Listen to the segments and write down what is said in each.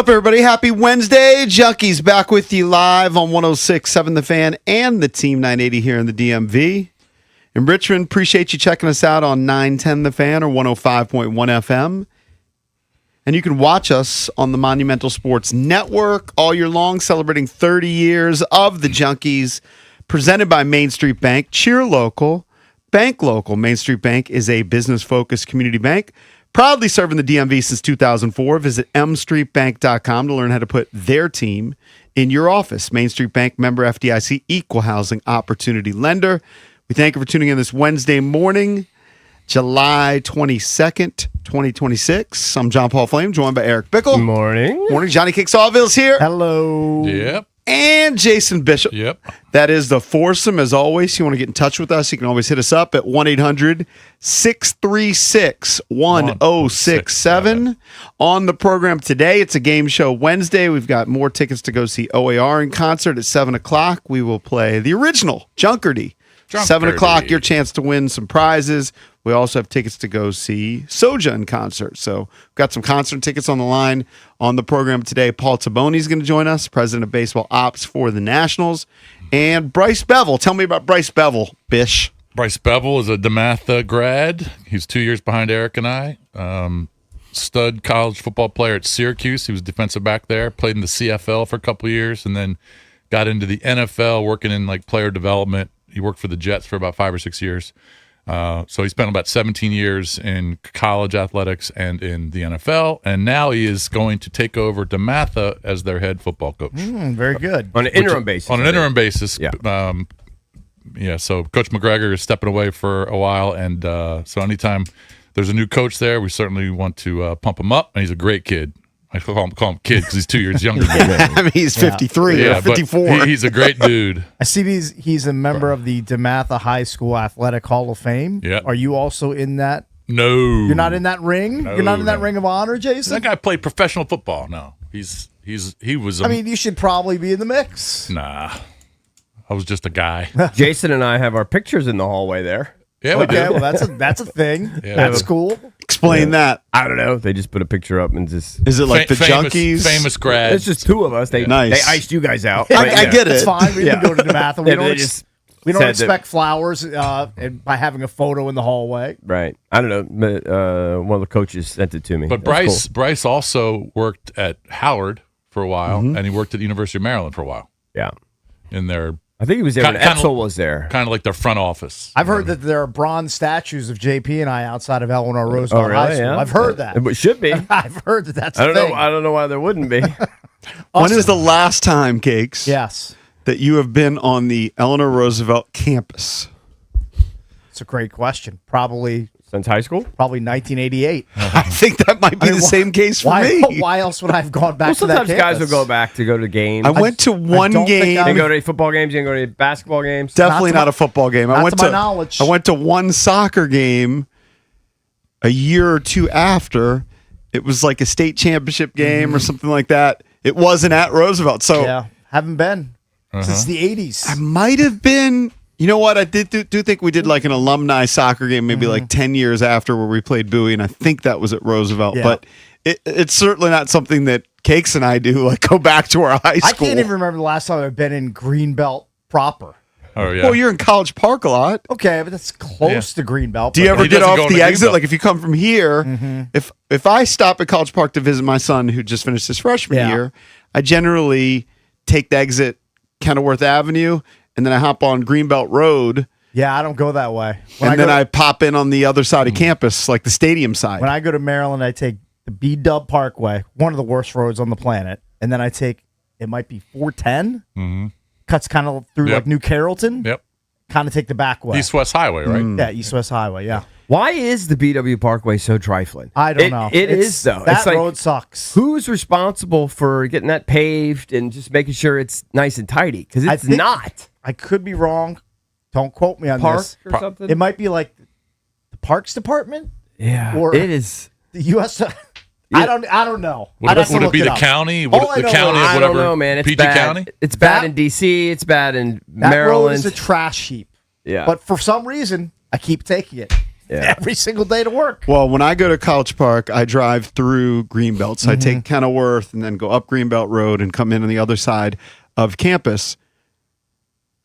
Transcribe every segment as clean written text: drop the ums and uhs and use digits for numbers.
up, everybody? Happy Wednesday. Junkies back with you live on 106.7 The Fan and the Team 980 here in the DMV. In Richmond, appreciate you checking us out on 910 The Fan or 105.1 FM. And you can watch us on the Monumental Sports Network all year long, celebrating 30 years of the Junkies, presented by Main Street Bank. Cheer local, bank local. Main Street Bank is a business-focused community bank, proudly serving the DMV since 2004. Visit mstreetbank.com to learn how to put their team in your office. Main Street Bank, member FDIC, equal housing opportunity lender. We thank you for tuning in this Wednesday morning, July 22nd, 2026. I'm John Paul Flame, joined by Eric Bickle. Good morning. Morning. Johnny Kick Sawville's here. Hello. Yep. And Jason Bishop. Yep. That is the foursome. As always, you want to get in touch with us, you can always hit us up at 1-800-636-1067. On the program today, it's a game show Wednesday. We've got more tickets to go see OAR in concert at 7 o'clock. We will play the original Junkerty. 7 o'clock, your chance to win some prizes. We also have tickets to go see Soja in concert. So we've got some concert tickets on the line on the program today. Paul Taboni is going to join us, president of baseball ops for the Nationals. And Bryce Bevel. Tell me about Bryce Bevel, Bish. Bryce Bevel is a DeMatha grad. He's 2 years behind Eric and I. Stud college football player at Syracuse. He was defensive back there. Played in the CFL for a couple of years and then got into the NFL working in like player development. He worked for the Jets for about 5 or 6 years. So he spent about 17 years in college athletics and in the NFL. And now he is going to take over DeMatha as their head football coach. Very good. On an interim basis. On an interim basis. Yeah. So Coach McGregor is stepping away for a while. And so anytime there's a new coach there, we certainly want to pump him up. And he's a great kid. I call him kid because he's 2 years younger than me. I mean, he's 53 or 54. He's a great dude. I see he's a member of the DeMatha High School Athletic Hall of Fame. Yeah. Are you also in that? No. You're not in that ring? No, You're not in that no. ring of honor, Jason? That guy played professional football. No. He was I mean, you should probably be in the mix. Nah. I was just a guy. Jason and I have our pictures in the hallway there. Yeah, we Okay, do. well, that's a thing. Yeah. That's cool. Explain that. I don't know. They just put a picture up and just. Is it like the Junkies? Famous grad. It's just two of us. They Nice. They iced you guys out. I get it. It's fine. We can go to DeMatha. We Yeah, don't, they just we don't said expect flowers and by having a photo in the hallway. Right. I don't know. But, one of the coaches sent it to me. But That's Bryce also worked at Howard for a while, and he worked at the University of Maryland for a while. Yeah. In their I think he was there when Kinda- Etzel was there. kind of like their front office. I've heard that there are bronze statues of JP and I outside of Eleanor Roosevelt High School. Yeah. I've heard that. It should be. I've heard that that's I a don't thing. know. I don't know why there wouldn't be. When is the last time, Cakes, Yes. that you have been on the Eleanor Roosevelt campus? It's a great question. Probably Since high school? 1988. I think that might be the same case for me. Why else would I have gone back Well, to that sometimes guys campus? will go back to go to games. I went to one don't think game. I You go to any football games? You go to any basketball games? Definitely Not to not my- a football game. I not went to my knowledge. I went to one soccer game a year or two after. It was like a state championship game or something like that. It wasn't at Roosevelt. So Yeah, haven't been since the 80s. I might have been. You know what? I do think we did like an alumni soccer game maybe like 10 years after where we played Bowie, and I think that was at Roosevelt. Yeah. But it's certainly not something that Cakes and I do, like go back to our high I school. can't even remember the last time I've been in Greenbelt proper. Oh yeah. Well, you're in College Park a lot. Okay, but that's close to Greenbelt. Do you but- ever He get doesn't off go the into exit? Greenbelt. Like if you come from here, if I stop at College Park to visit my son who just finished his freshman Yeah. year, I generally take the exit Kenilworth Avenue and then I hop on Greenbelt Road Yeah, I don't go that way. and then I pop in on the other side of campus, like the stadium side. When I go to Maryland, I take the B-Dub Parkway, one of the worst roads on the planet, and then I take, it might be 410, cuts kind of through Yep. like New Carrollton, Yep. kind of take the back way. East-West Highway, right? Yeah, East-West Highway, yeah. Why is the BW Parkway so trifling? I don't know. It is, though. That It's like, road sucks. who's responsible for getting that paved and just making sure it's nice and tidy? Because I it's think- not. I could be wrong. Don't quote me on Park this. or something? It might be like the Parks Department, yeah. or- it is. the U.S. I don't know. Would I'd have to it look be the up. county? All I The know county is- of I whatever? don't know, man. It's PG bad. County? It's bad That- in D.C. It's bad in That road Maryland. is a trash heap. Yeah. But for some reason, I keep taking it. every single day to work. Well, when I go to College Park, I drive through Greenbelt. So I take Kenilworth and then go up Greenbelt Road and come in on the other side of campus.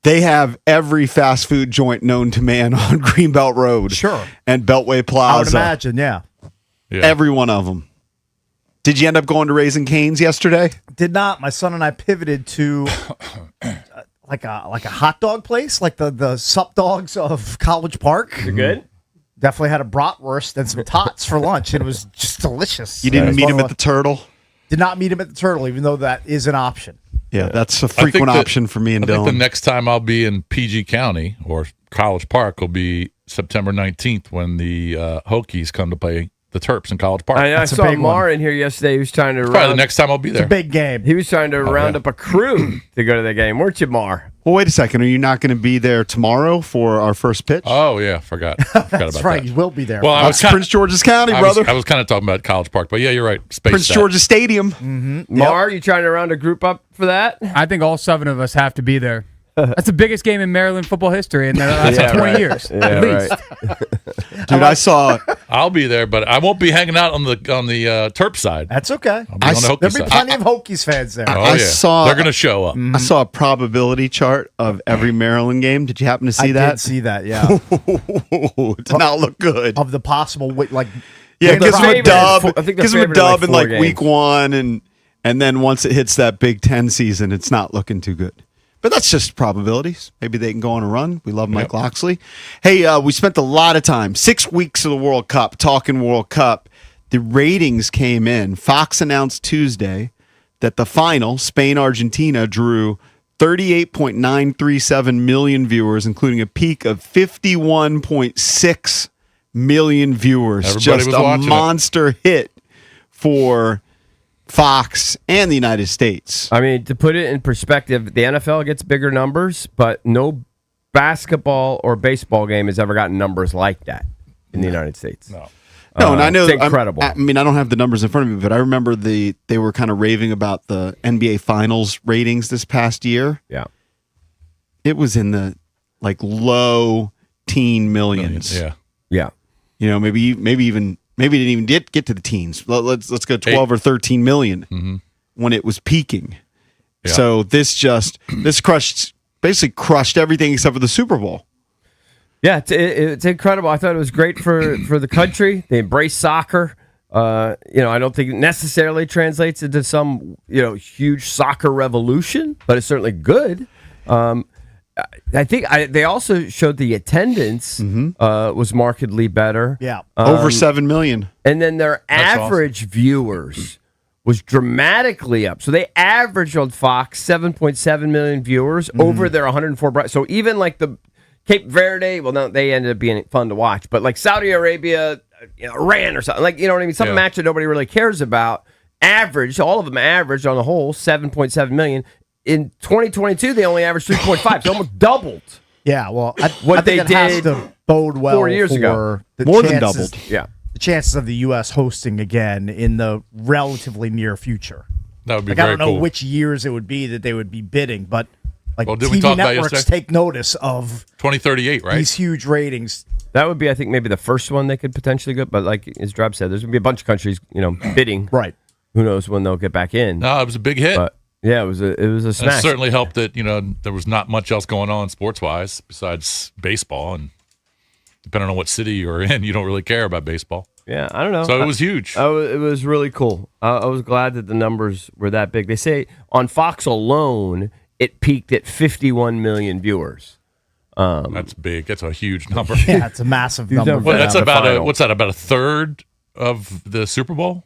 They have every fast food joint known to man on Greenbelt Road. Sure. And Beltway Plaza. I would imagine, yeah. Every one of them. Did you end up going to Raising Cane's yesterday? Did not. My son and I pivoted to like a hot dog place, like the sup dogs of College Park. You're good? Definitely had a bratwurst and some tots for lunch, and it was just delicious. You didn't It was meet one him of at the Turtle? Did not meet him at the Turtle, even though that is an option. Yeah, that's a frequent option for me and I think the Dylan. next time I'll be in PG County or College Park will be September 19th when the Hokies come to play the Terps in College Park. I That's a saw big Mar one. in here yesterday. He was trying to Probably the next time I'll be there. Big game. He was trying to round yeah. up a crew to go to the game, weren't you, Mar? Well, wait a second. Are you not going to be there tomorrow for our first pitch? Oh yeah, forgot about That's right. that. You will be there. Well, I was That's kind Prince George's County, brother. I was kind of talking about College Park, but yeah, you're right. Space Prince that. George's Stadium. Mar, you trying to round a group up for that? I think all 7 of us have to be there. That's the biggest game in Maryland football history in the last 20 years, at least. Dude, I saw I'll be there, but I won't be hanging out on the Terp side. That's okay. I'll be on the Hokie There'll be side. plenty of Hokies fans there. Oh I yeah, saw- they're gonna show up. I saw a probability chart of every Maryland game. Did you happen to see I that? did see that, yeah. It did not look good. Of the possible, like, Yeah, win it gives them a favorite- dub. I think the Gives them a favorite in, dub like, in 4 like week games. 1, and then once it hits that Big Ten season, it's not looking too good. But that's just probabilities. Maybe they can go on a run. We love Mike Loxley. Hey, we spent a lot of time, 6 weeks of the World Cup, talking World Cup. The ratings came in. Fox announced Tuesday that the final, Spain-Argentina, drew 38.937 million viewers, including a peak of 51.6 million viewers. Everybody Just was a watching it. monster hit for Fox and the United States. I mean, to put it in perspective, the NFL gets bigger numbers, but no basketball or baseball game has ever gotten numbers like that in the United States. No. No, and I know it's incredible. I mean, I don't have the numbers in front of me, but I remember they were kind of raving about the NBA Finals ratings this past year. Yeah. It was in the like low teen millions. Yeah. Yeah. You know, maybe it didn't even get to the teens. Let's go 12 or 13 million when it was peaking. Yeah. So this basically crushed everything except for the Super Bowl. Yeah, it's incredible. I thought it was great for the country. They embrace soccer. I don't think it necessarily translates into some huge soccer revolution, but it's certainly good. I think they also showed the attendance was markedly better. yeah. Over 7 million. And then their That's average viewers was dramatically up. So they averaged on Fox 7.7 million viewers over their 104. So even like the Cape Verde, well, no, they ended up being fun to watch. But like Saudi Arabia, Iran or something, like, you know what I mean? Some match that nobody really cares about. All of them averaged on the whole 7.7 million. In 2022, they only averaged 3.5. So almost doubled. Yeah, well, I What think they it has did to bode well 4 years for ago. the More than chances- doubled. Yeah. The chances of the U.S. hosting again in the relatively near future. That would be Like, I very don't know cool. which years it would be that they would be bidding, but like Well, did we TV talk about networks yesterday? take notice of 2038, right? these huge ratings. That would be, I think, maybe the first one they could potentially go. But like as Drab said, there's going to be a bunch of countries, bidding. Right. Who knows when they'll get back in. No, it was a big hit. But yeah, it was a And it smash. certainly helped that there was not much else going on sports wise besides baseball, and depending on what city you're in, you don't really care about baseball. Yeah, I don't know. So it was huge. It was really cool. I was glad that the numbers were that big. They say on Fox alone, it peaked at 51 million viewers. That's big. That's a huge number. Yeah, it's a massive number. number. Well, Yeah, that's the about final. what's that? About a third of the Super Bowl?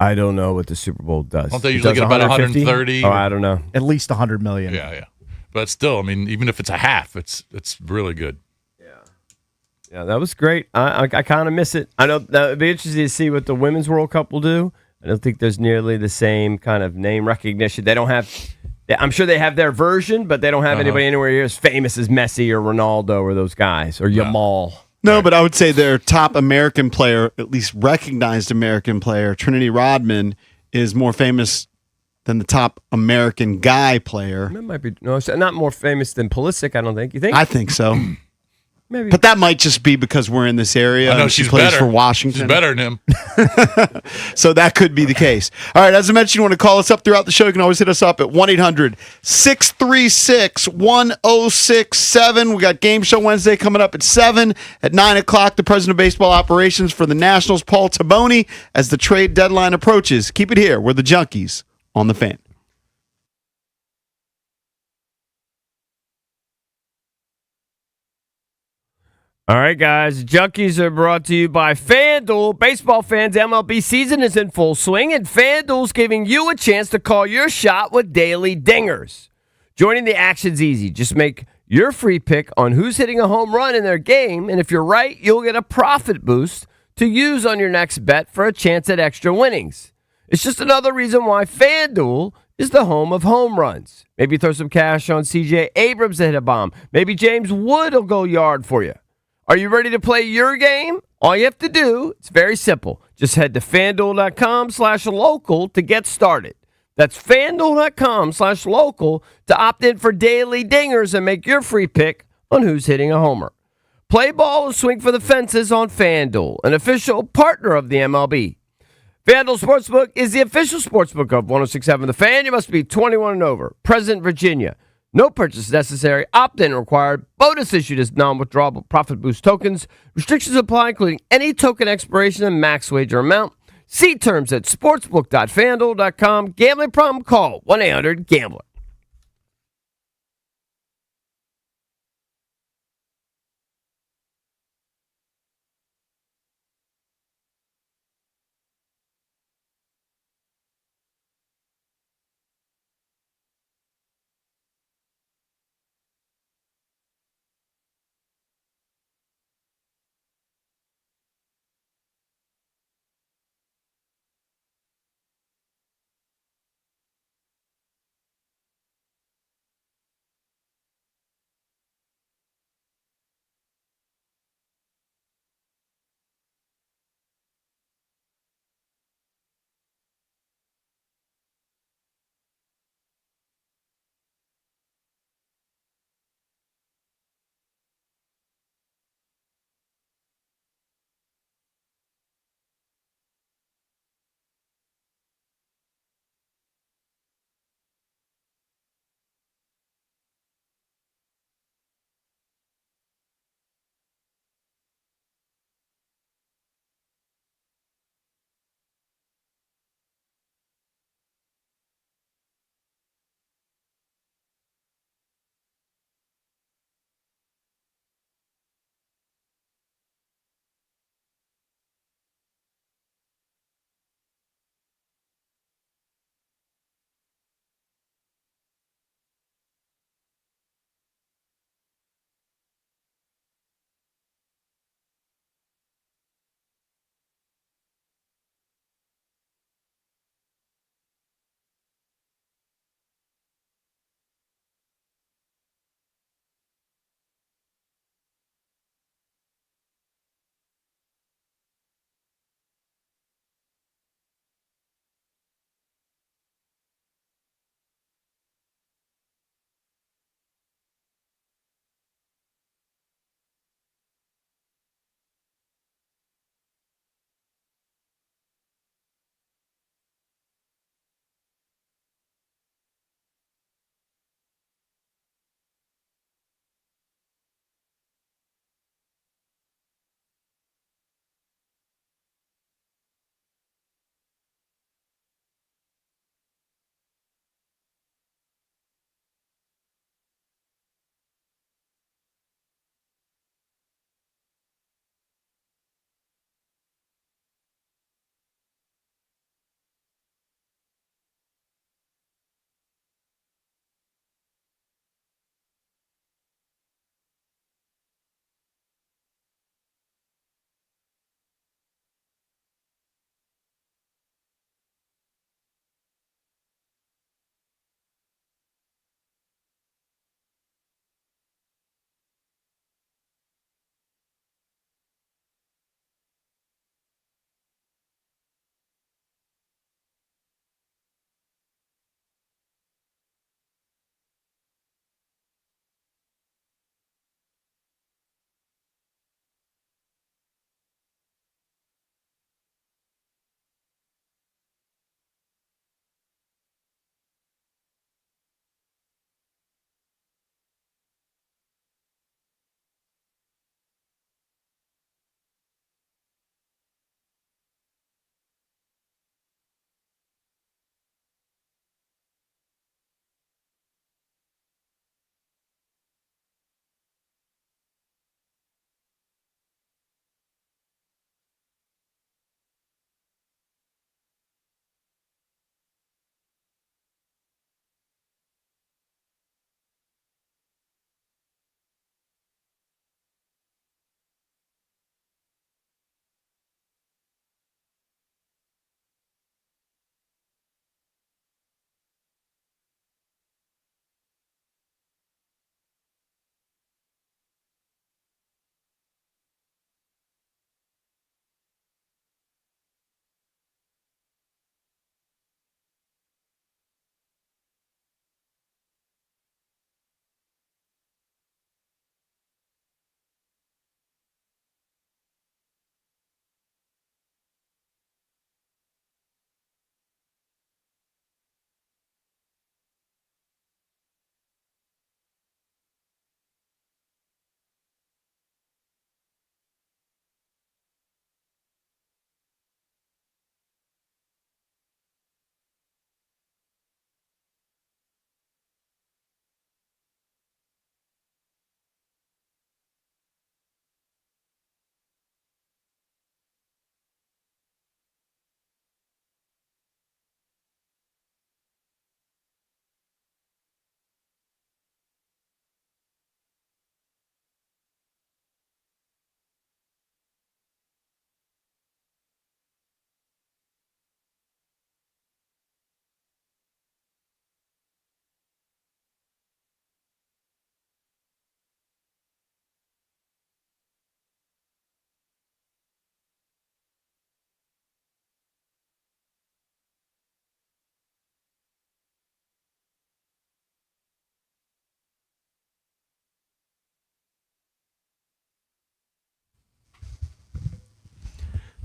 I don't know what the Super Bowl does. Don't they It usually does get about 150? 130? Oh, I don't know. At least 100 million. Yeah. But still, I mean, even if it's a half, it's really good. Yeah, that was great. I kind of miss it. I know that would be interesting to see what the Women's World Cup will do. I don't think there's nearly the same kind of name recognition. They don't have. I'm sure they have their version, but they don't have anybody anywhere near as famous as Messi or Ronaldo or those guys or Yamal. No, but I would say their top American player, at least recognized American player, Trinity Rodman, is more famous than the top American guy player. That might be no, it's not more famous than Pulisic. I don't think. You think? I think so. Maybe. But that might just be because we're in this area. I know and she she's plays better for Washington. She's better than him. So that could be the case. All right, as I mentioned, you want to call us up throughout the show, you can always hit us up at 1-800-636-1067. We got Game Show Wednesday coming up at 7. At 9 o'clock, the president of baseball operations for the Nationals, Paul Taboni, as the trade deadline approaches. Keep it here. We're the Junkies on the Fan. All right, guys. Junkies are brought to you by FanDuel. Baseball fans, MLB season is in full swing, and FanDuel's giving you a chance to call your shot with daily dingers. Joining the action's easy. Just make your free pick on who's hitting a home run in their game, and if you're right, you'll get a profit boost to use on your next bet for a chance at extra winnings. It's just another reason why FanDuel is the home of home runs. Maybe throw some cash on C.J. Abrams to hit a bomb. Maybe James Wood will go yard for you. Are you ready to play your game? All you have to do, it's very simple. Just head to FanDuel.com/local to get started. That's FanDuel.com/local to opt in for daily dingers and make your free pick on who's hitting a homer. Play ball and swing for the fences on FanDuel, an official partner of the MLB. FanDuel Sportsbook is the official sportsbook of 106.7 The Fan. You must be 21 and over. Present Virginia. No purchase necessary. Opt-in required. Bonus issued as non-withdrawable profit boost tokens. Restrictions apply, including any token expiration and max wager amount. See terms at sportsbook.fanduel.com. Gambling problem? Call 1-800-GAMBLER.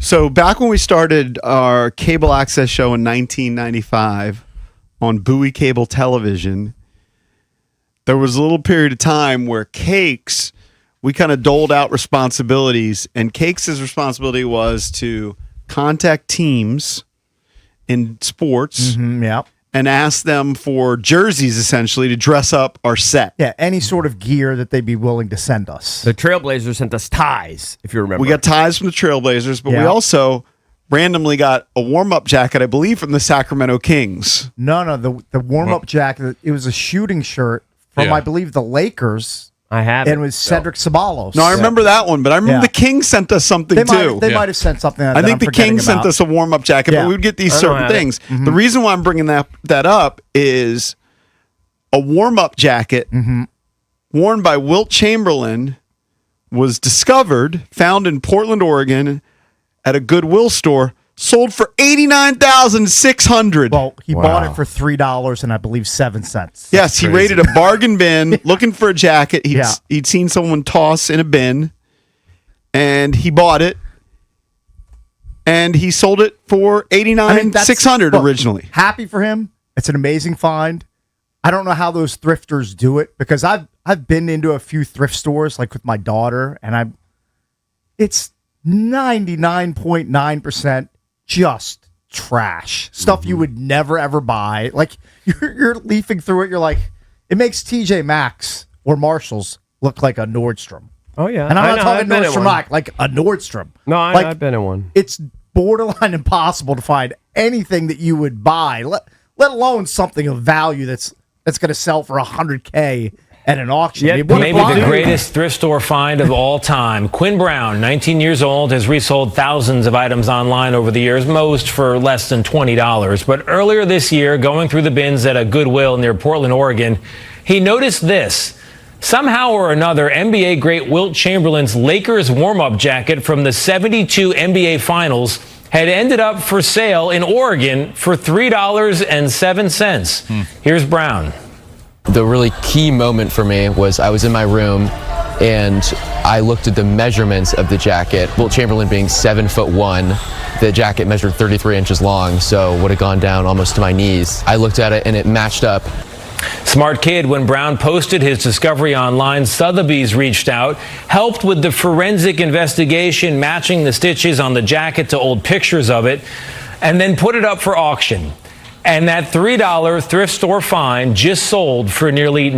So back when we started our cable access show in 1995 on Bowie Cable Television, there was a little period of time where Cakes, we kind of doled out responsibilities, and Cakes' responsibility was to contact teams in sports Yeah. and ask them for jerseys, essentially, to dress up our set. Yeah, any sort of gear that they'd be willing to send us. The Trailblazers sent us ties, if you remember. We got ties from the Trailblazers, but we Yeah. also randomly got a warm-up jacket, I believe, from the Sacramento Kings. No, the warm-up jacket, it was a shooting shirt from, Yeah. I believe, the Lakers, I have and it was Cedric Sabalos. No, I remember that one, but I remember Yeah. the Kings sent us something They too. might have sent something that I think I'm the forgetting Kings sent about. us a warm-up jacket, Yeah. but we would get these I don't certain have it. things. The reason why I'm bringing that up is a warm-up jacket worn by Wilt Chamberlain was found in Portland, Oregon, at a Goodwill store, sold for $89,600. Well, he bought it for $3 and I believe 7 cents. Yes, he raided a bargain bin looking for a jacket. Yeah. He'd seen someone toss in a bin, and he bought it, and he sold it for $89,600 look, originally. Happy for him. It's an amazing find. I don't know how those thrifters do it because I've been into a few thrift stores like with my daughter, and it's 99.9% just trash stuff you would never ever buy. Like you're leafing through it, you're like, it makes TJ Maxx or Marshalls look like a Nordstrom. Oh, yeah. And I'm I not know, talking I've been in Nordstrom one. like a Nordstrom. No, like, I've been in one. It's borderline impossible to find anything that you would buy, let alone something of value that's going to sell for $100K at an auction. Yeah, I mean, what Maybe value? the greatest thrift store find of all time. Quinn Brown, 19 years old, has resold thousands of items online over the years, most for less than $20. But earlier this year, going through the bins at a Goodwill near Portland, Oregon, he noticed this. Somehow or another, NBA great Wilt Chamberlain's Lakers warm-up jacket from the 72 NBA Finals had ended up for sale in Oregon for $3.07. Here's Brown. The really key moment for me was I was in my room and I looked at the measurements of the jacket. Wilt Chamberlain being 7'1", the jacket measured 33 inches long, so would have gone down almost to my knees. I looked at it and it matched up. Smart kid. When Brown posted his discovery online, Sotheby's reached out, helped with the forensic investigation, matching the stitches on the jacket to old pictures of it, and then put it up for auction. And that $3 thrift store find just sold for nearly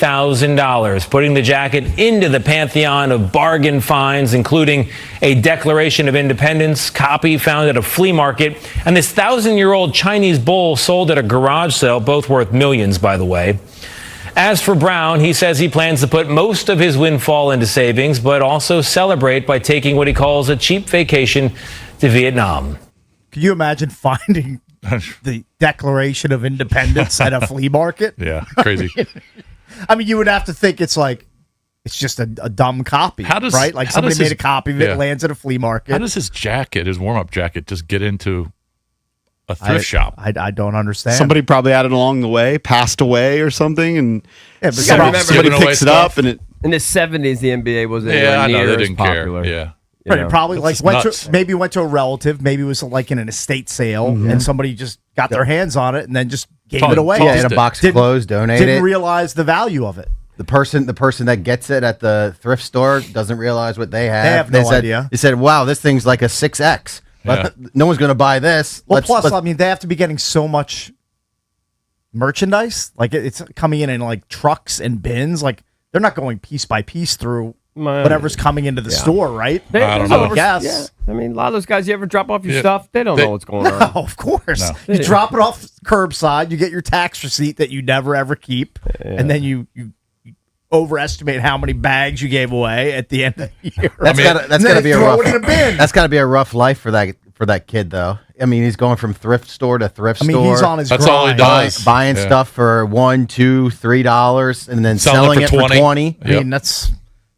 $90,000, putting the jacket into the pantheon of bargain finds, including a Declaration of Independence copy found at a flea market, and this 1,000-year-old Chinese bowl sold at a garage sale, both worth millions, by the way. As for Brown, he says he plans to put most of his windfall into savings, but also celebrate by taking what he calls a cheap vacation to Vietnam. Can you imagine finding the Declaration of Independence at a flea market? Yeah, crazy. I mean, you would have to think it's just a dumb copy, right? Like somebody made a copy of it, lands at a flea market. How does his warm-up jacket, just get into a thrift shop? I don't understand. Somebody probably added along the way, passed away or something, and Yeah, but somebody Giving away picks it up, stuff. and it. In the 70s, the NBA wasn't Yeah, I know anywhere they near as didn't popular. care. Yeah. You Right, know? it probably That's went nuts. to a relative, maybe it was like in an estate sale, and somebody just got their hands on it and then just gave Tossed it away. it. Yeah, in a box of Didn't- clothes, donate Didn't it. realize the value of it. The person that gets it at the thrift store doesn't realize what they have. They have no idea. They said, "Wow, this thing's like a 6X. Yeah. No one's going to buy this." Well, I mean, they have to be getting so much merchandise. Like it's coming in like trucks and bins. Like they're not going piece by piece through whatever's coming into the store, right? I don't know. Yes. Yeah. I mean, a lot of those guys, you ever drop off your Yeah. stuff, they don't know what's going on. No, of course. No. You drop it off curbside, you get your tax receipt that you never ever keep, and then you overestimate how many bags you gave away at the end of the year. That's mean, gotta And then be a throw rough. it in a bin. That's gotta be a rough life for that kid, though. I mean, he's going from thrift store to thrift I mean, store. he's on his That's grind. all he does. buying Yeah. stuff for $1, $2, $3, and then selling it for 20. I mean,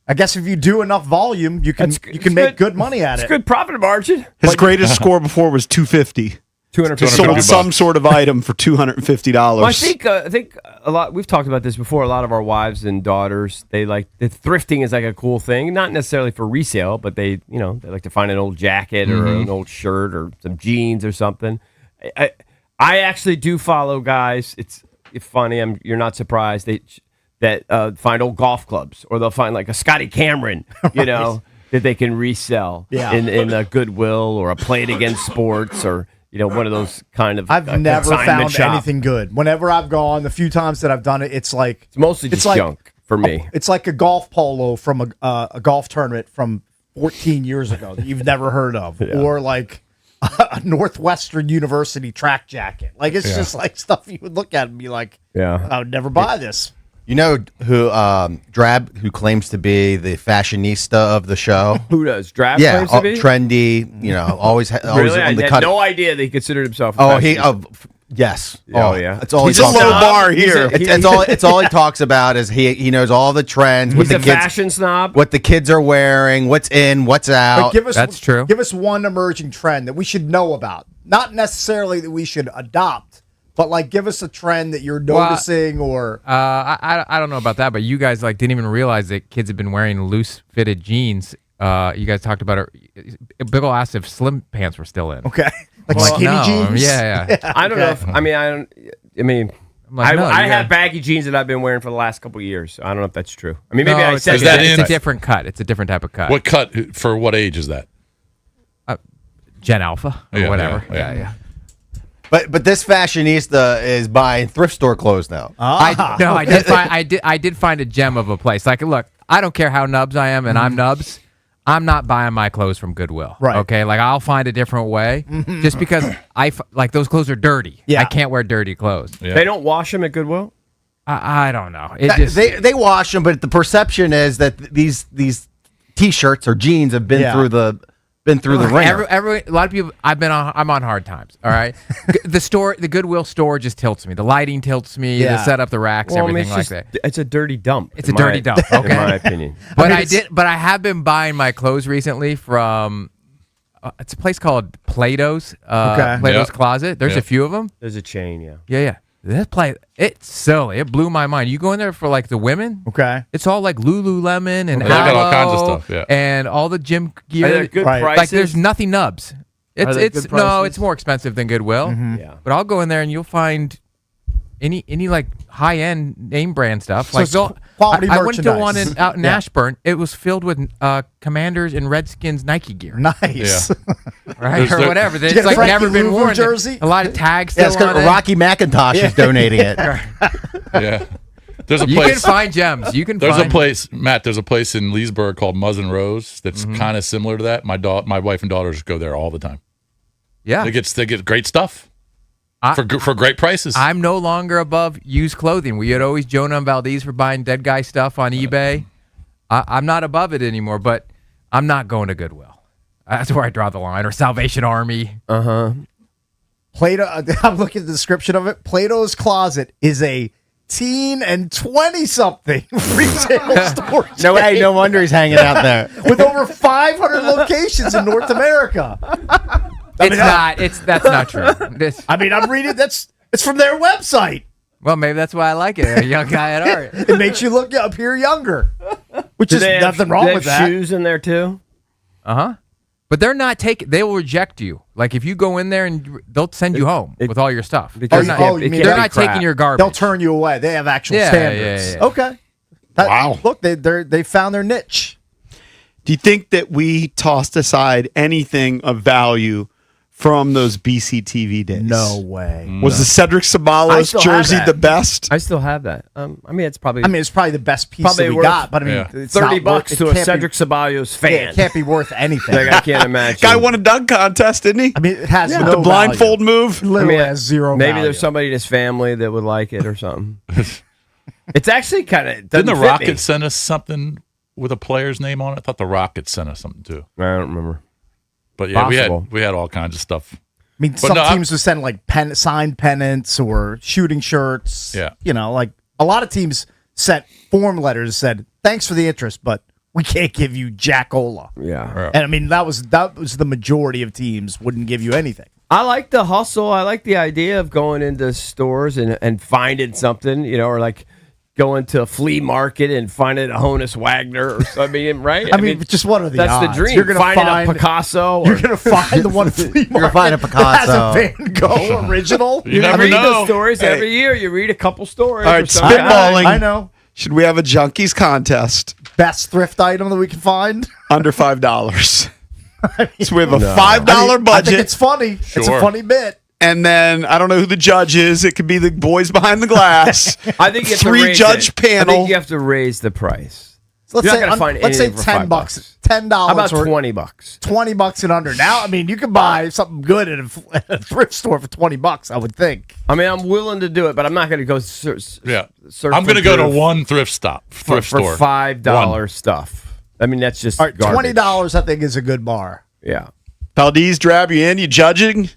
I guess if you do enough volume, you can It's make good. good money at It's it. good profit margin. His greatest score before was 250. sold some sort of item for $250. Well, I think a lot. We've talked about this before. A lot of our wives and daughters, they like thrifting is like a cool thing. Not necessarily for resale, but they like to find an old jacket or an old shirt or some jeans or something. I actually do follow guys. It's funny. You're not surprised that find old golf clubs, or they'll find like a Scotty Cameron, that they can resell in a Goodwill or a Play It Again Sports or. One of those kind of. I've never found shop. anything good. Whenever I've gone, the few times that I've done it, it's mostly just junk for me. It's like a golf polo from a golf tournament from 14 years ago that you've never heard of, or like a Northwestern University track jacket. Like it's just like stuff you would look at and be like, I would never buy this. You know who Drab, who claims to be the fashionista of the show? Who does? Drab Yeah, claims to be? trendy. Always really? I on the had cut. no idea that he considered himself. Yes. Yeah. That's all He's he a talks low about. bar here. It's all he talks about is he knows all the trends. He's what the a kids, fashion snob. what the kids are wearing, what's in, what's out. But That's true. Give us one emerging trend that we should know about. Not necessarily that we should adopt, but like give us a trend that you're noticing or. I don't know about that, but you guys didn't even realize that kids have been wearing loose fitted jeans. You guys talked about it. Bill asked if slim pants were still in. Okay. Like Well, skinny no, jeans? Yeah. I don't know. I have baggy jeans that I've been wearing for the last couple of years. I don't know if that's true. I mean, maybe I said that it's in? a different cut. It's a different type of cut. What cut for what age is that? Gen Alpha or Yeah, whatever. yeah. Yeah. But this fashionista is buying thrift store clothes now. I did find a gem of a place. Like, look, I don't care how nubs I am, and I'm nubs. I'm not buying my clothes from Goodwill. Right. Okay. Like, I'll find a different way, just because those clothes are dirty. Yeah. I can't wear dirty clothes. Yeah. They don't wash them at Goodwill. I don't know. It just They wash them, but the perception is that these T-shirts or jeans have been through the ringer. A lot of people. I'm on hard times. All right. The Goodwill store just tilts me. The lighting tilts me. The setup, the racks, everything like that. It's a dirty dump. It's a dirty dump. Okay. In my opinion. But I have been buying my clothes recently from. It's a place called Plato's. Plato's Closet. There's a few of them. There's a chain. Yeah. Yeah. It's silly. It blew my mind. You go in there for the women. Okay. It's all like Lululemon and They got all kinds of Aloe stuff, yeah. and all the gym Are gear. there good Right. prices? There's nothing nubs. Are they It's good prices? it's more expensive than Goodwill. Yeah. But I'll go in there and you'll find any high end name brand stuff. So it's quality I went to one merchandise. out in Ashburn. It was filled with Commanders and Redskins Nike gear, Nice. right, or there- whatever. you It's get a like Frankie never been Louvu worn. jersey? A lot of tags Yeah, still on it. Rocky McIntosh is donating it. Yeah. There's a You can place. find gems. You can. There's find a place, Matt. There's a place in Leesburg called Muzz and Rose that's kind of similar to that. My wife and daughters go there all the time. Yeah. They get great stuff for great prices. I'm no longer above used clothing. We had always Jonah and Valdez for buying dead guy stuff on eBay. I'm not above it anymore, but I'm not going to Goodwill. That's where I draw the line. Or Salvation Army. Plato. I'm looking at the description of it. Plato's Closet is a teen and 20-something retail store. No wonder he's hanging out there. With over 500 locations in North America. That's not true. I'm reading. It's from their website. Well, maybe that's why I like it. A young guy at art. It makes you appear younger, which Do is they have- nothing wrong do they with have that. shoes in there too. But they're not taking. They will reject you. Like if you go in there and they'll send you home with all your stuff. Because They're it not, can't- it can't they're be not crap. taking your garbage. They'll turn you away. They have actual Yeah, standards. yeah. Okay. Wow. Look, they found their niche. Do you think that we tossed aside anything of value from those BCTV days? No way. Was the Cedric I Sabalos still have jersey that. the best? I still have that. It's probably. It's probably the best piece Probably that we worth- got, but Yeah. it's $30 not worth, to it a can't Cedric Ceballos Be, fan. yeah, it can't be worth anything. Like, I can't imagine. Guy won a dunk contest, didn't he? it has no the blindfold move. Literally has zero Maybe value. there's somebody in his family that would like it or something. It's actually kind of. Didn't the Rockets send us something with a player's name on it? I thought the Rockets sent us something too. I don't remember. But yeah, Possible. we had all kinds of stuff. Some no, teams would send signed pennants or shooting shirts. Yeah. A lot of teams sent form letters that said, "Thanks for the interest, but we can't give you Jack Ola." Yeah. And that was the majority of teams wouldn't give you anything. I like the hustle. I like the idea of going into stores and finding something, or like going to a flea market and finding a Honus Wagner or something, right? I mean, just what are the that's odds? the dream. You're gonna find find a Picasso. You're gonna find the one flea market. You're gonna find a that has a Picasso. Van Gogh original. You I never read know. those stories every year. You read a couple stories. All or right, something. spitballing. I know. Should we have a junkies contest Best thrift item that we can find. under $5? So we have a $5 I think budget, it's funny. It's a Sure. funny bit. and then I don't know who the judge is. It could be the boys behind the glass. I think you have to Three raise judge it. I panel. think you have to raise the price. So let's You're say not gonna find let's say anything for $10. $5. $10 How about or $20? $20 and under. Now, I mean, you can buy something good at a thrift store for $20. I would think. I mean, I'm willing to do it, but I'm not going to go. Yeah. Surf I'm going to for go to thrift one thrift for store. $5 stuff. I mean, that's just All right, garbage. $20 I think is a good bar. Yeah. Valdez, Drab, you in? You judging?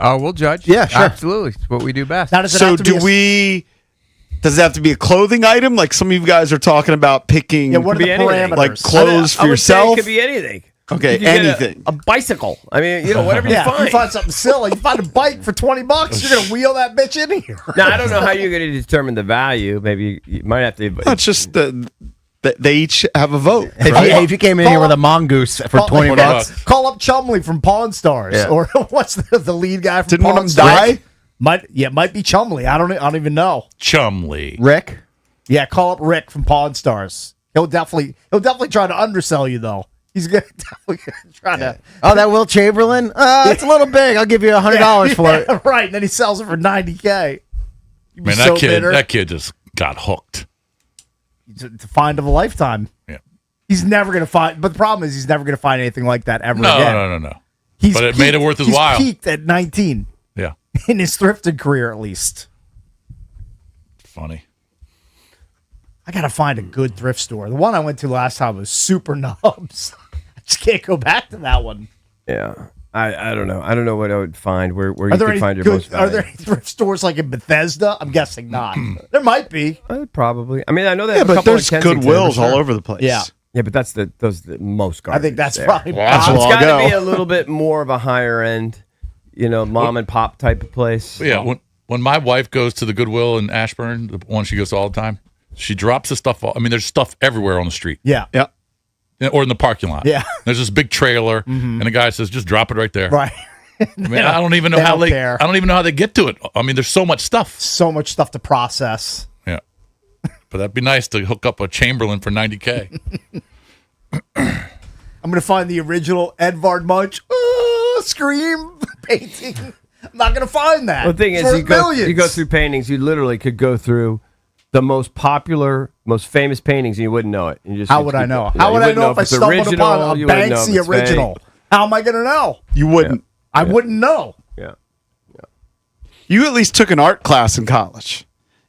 Oh, we'll judge. Yeah, sure. Absolutely. It's what we do best. Now, does it So have to be does it have to be a clothing item? Like some of you guys are talking about picking Yeah, what are Could the be anything. parameters? like clothes for I would say yourself? it could be anything. Okay, You could get anything. A bicycle. I mean, whatever Yeah, you if find. you find something silly. You find a bike for $20. You're gonna wheel that bitch in here. Now, I don't know how you're going to determine the value. Maybe you might have to. That's just they each have a vote. If you came in here with a mongoose for $20, bucks. Call up Chumley from Pawn Stars, Yeah. or what's the lead guy from Didn't one Pawn of them Stars? die? Might be Chumley. I don't even know. Chumley. Rick. Yeah, call up Rick from Pawn Stars. He'll definitely try to undersell you though. He's definitely gonna try to. Oh, that Will Chamberlain. It's a little big. I'll give you $100 for it. Yeah, right. And then he sells it for $90K. You'd be Man, so that bitter. kid just got hooked. It's a find of a lifetime. Yeah. He's never gonna find. But the problem is, he's never gonna find anything like that ever No, again. no. He's But it made it worth his he's while. Peaked at 19 Yeah. in his thrifted career, at least. Funny. I gotta find a good thrift store. The one I went to last time was Super Nubs. I just can't go back to that one. Yeah. I don't know. I don't know what I would find where you Are there could any find your good? most Are value. there any thrift stores like in Bethesda? I'm guessing not. There might be. Probably. I mean, I know they Yeah, have a but couple there's in Kensington, Goodwills for sure. all over the place. Yeah. Yeah, but those are the most garbage. I think that's there. probably. That's Bob. where It's I'll got to go. be a little bit more of a higher end, mom and pop type of place. Yeah, when my wife goes to the Goodwill in Ashburn, the one she goes to all the time, she drops the stuff off. I mean, there's stuff everywhere on the street Yeah. Yeah. or in the parking lot. Yeah. There's this big trailer, and the guy says, "Just drop it right there." Right. I mean, I don't even know they how don't they. care. I don't even know how they get to it. I mean, there's so much stuff. So much stuff to process. Yeah, but that'd be nice to hook up a Chamberlain for $90K. I'm gonna find the original Edvard Munch Scream painting. I'm not gonna find that. Well, the thing It's is, worth millions. you go through paintings. You literally could go through the most popular, most famous paintings, and you wouldn't know it. You just How would I know? Yeah, How you would I wouldn't know if I it's stumbled original, upon a you wouldn't know if Banksy it's original? fake. How am I gonna know? You wouldn't. I wouldn't know. Yeah. You at least took an art class in college.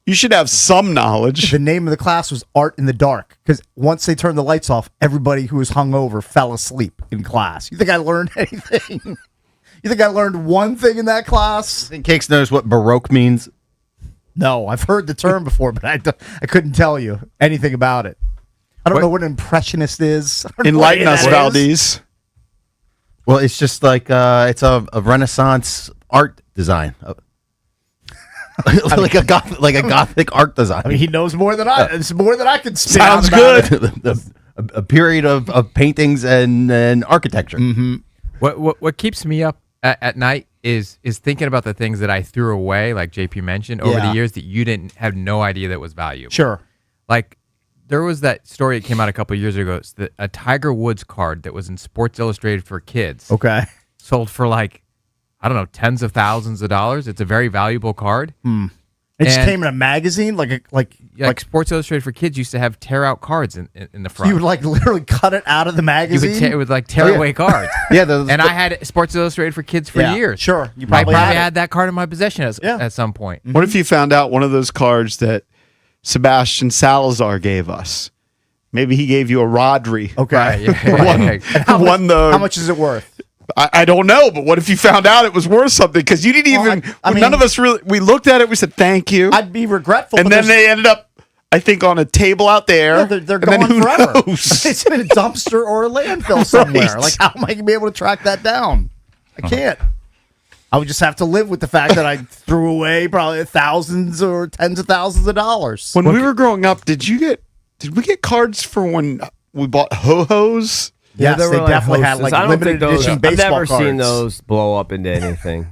You should have some knowledge. The name of the class was Art in the Dark because once they turned the lights off, everybody who was hungover fell asleep in class. You think I learned anything? You think I learned one thing in that class? I think Cakes knows what Baroque means. No, I've heard the term before, but I couldn't tell you anything about it. I don't know what an impressionist is. I don't know what Enlighten us, that is. Valdez. Well, it's just like it's a Renaissance art design, like a gothic art design. I mean, he knows more than I. It's more than I can spit Sounds out about good. it. a period of paintings and architecture. What keeps me up at night is thinking about the things that I threw away, like JP mentioned, over Yeah. the years that you didn't have no idea that was valuable. Sure. Like there was that story that came out a couple of years ago. It's a Tiger Woods card that was in Sports Illustrated for kids. Okay. Sold for like, I don't know, tens of thousands of dollars. It's a very valuable card. It just And- came in a magazine, like Sports Illustrated for kids used to have tear out cards in the front. you would like literally cut it out of the You magazine. would tear, it would like tear Oh, yeah. away cards. Yeah, And I had Sports Illustrated for kids for Yeah, years. sure. You I probably probably had had that card in my possession at some point. What if you found out one of those cards that Sebastian Salazar gave us? Maybe he gave you a Rodri. Okay. Right, yeah. Won the. How much is it worth? I don't know, but what if you found out it was worth something? Because you didn't Well, even. I mean- none of us really. We looked at it. We said thank you, I'd be regretful. and but then there's- they ended up, I think, on a table out there. yeah, they're and then gone who forever. knows? It's in a dumpster or a landfill somewhere. Right. Like, how am I gonna be able to track that down? I can't. I would just have to live with the fact that I threw away probably thousands or tens of thousands of dollars. When we were growing up, did we get cards for when we bought ho-hos? Yes, there they were, like, definitely had Hostess. like I don't limited think those. edition I've baseball never cards. seen those blow up into anything.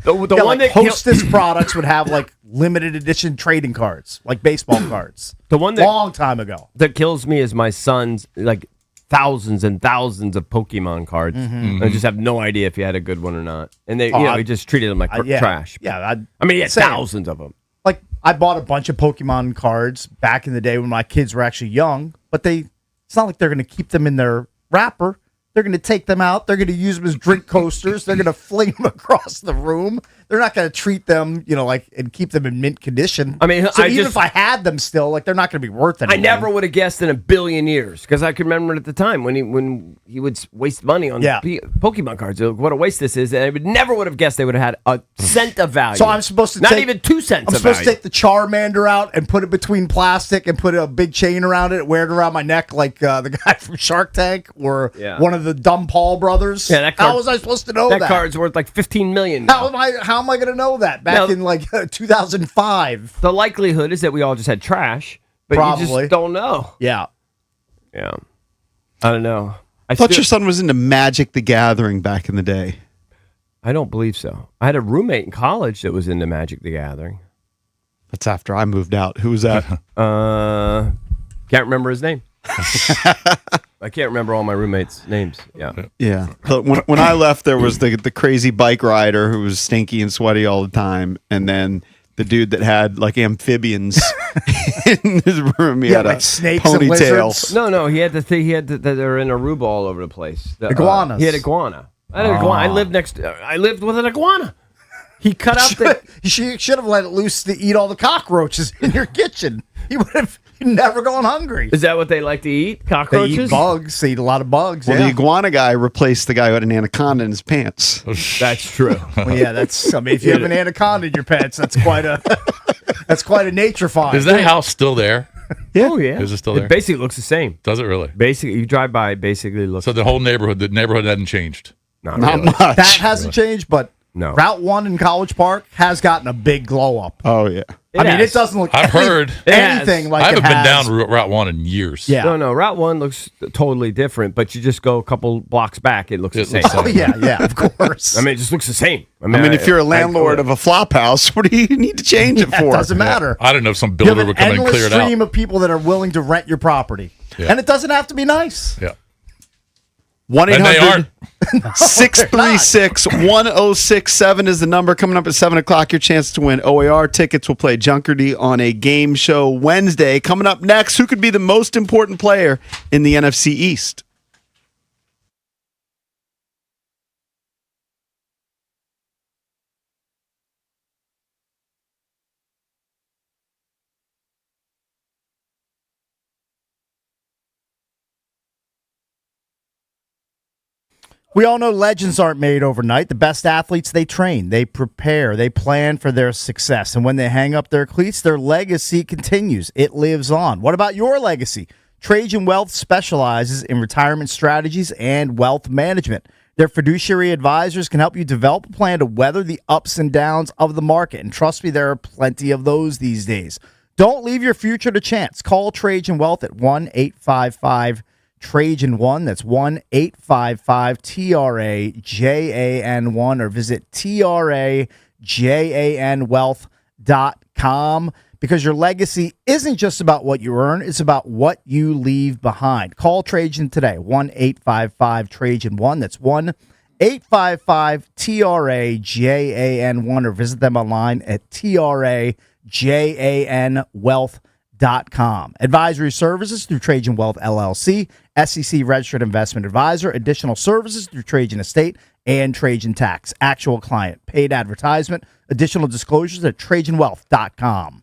The Yeah, one like that Hostess products would have like limited edition trading cards, like baseball cards. The one that- long time ago. that kills me is my son's like thousands and thousands of Pokemon cards. I just have no idea if he had a good one or not, and they, Oh, he just treated them like Yeah, trash. Yeah, I mean, he had same. thousands of them. Like I bought a bunch of Pokemon cards back in the day when my kids were actually young, but it's not like they're going to keep them in their wrapper. They're going to take them out. They're going to use them as drink coasters. They're going to fling them across the room. They're not going to treat them, like, and keep them in mint condition. I mean, so I even just- if I had them still, like, they're not going to be worth I anything. never would have guessed in a billion years because I could remember at the time when he would waste money on Yeah. Pokemon cards. What a waste this is! And I would have guessed they would have had a cent of value. So I'm supposed to not take, even 2 cents. I'm of supposed value. to take the Charmander out and put it between plastic and put a big chain around it, wear it around my neck like the guy from Shark Tank or Yeah. one of the dumb Paul brothers. Yeah, that card- How was I supposed to know that? that card's worth like 15 million. How now. am I going to know that back Now- in like 2005? The likelihood is that we all just had trash, but you Probably. just don't know. Yeah. Yeah, I don't know. I thought your son was into Magic the Gathering back in the day. I don't believe so. I had a roommate in college that was into Magic the Gathering. That's after I moved out. Who was that? Can't remember his name. I can't remember all my roommates' names. Yeah. Yeah. But when I left, there was the crazy bike rider who was stinky and sweaty all the time, and then the dude that had like amphibians in his room. He Yeah, had like a snakes and ponytail. lizards. No, he had the thing. He had they're in Aruba all over the place. Iguanas. He had iguana. I had an iguana. I lived with an iguana. He cut out the. You should have let it loose to eat all the cockroaches in your kitchen. He would have never gone hungry. Is that what they like to eat? They Cockroaches. eat bugs. They eat a lot of bugs. Well, yeah. the iguana guy replaced the guy who had an anaconda in his pants. That's true. Well, yeah, that's. I mean, if you have an anaconda in your pants, that's quite a nature find. Is that house still there? Yeah. Oh yeah. Is it still there? It basically looks the same. Does it really? Basically, you drive by. It basically looks. So the neighborhood hadn't changed. Not Not really. much. That hasn't changed, but No. Route 1 in College Park has gotten a big glow up. Oh yeah. I mean, has. it doesn't look I've heard. anything It like I haven't it been has. down Route 1 in years. Yeah. No, Route 1 looks totally different, but you just go a couple blocks back, it looks the It same. looks Oh, yeah, of course. I mean, it just looks the same. I mean, if you're a landlord of a flop house, what do you need to change it it for? doesn't matter. I don't know if some You have builder an would come and endless clear it out. stream of people that are willing to rent your property. Yeah. And it doesn't have to be nice. Yeah. 1-800 636 1067 is the number. Coming up at 7 o'clock, your chance to win OAR tickets. We'll play Junkerdy on a game show Wednesday. Coming up next, who could be the most important player in the NFC East? We all know legends aren't made overnight. The best athletes, they train, they prepare, they plan for their success. And when they hang up their cleats, their legacy continues. It lives on. What about your legacy? Trajan Wealth specializes in retirement strategies and wealth management. Their fiduciary advisors can help you develop a plan to weather the ups and downs of the market. And trust me, there are plenty of those these days. Don't leave your future to chance. Call Trajan Wealth at 1-855-TRAJAN1. That's 1-855-TRAJAN1 or visit TRAJANwealth.com because your legacy isn't just about what you earn, it's about what you leave behind. Call Trajan today, 1-855-TRAJAN1. That's 1-855-TRAJAN1 or visit them online at TRAJANwealth.com. Advisory services through Trajan Wealth LLC, SEC registered investment advisor, additional services through Trajan Estate and Trajan Tax. Actual client, paid advertisement, additional disclosures at TrajanWealth.com.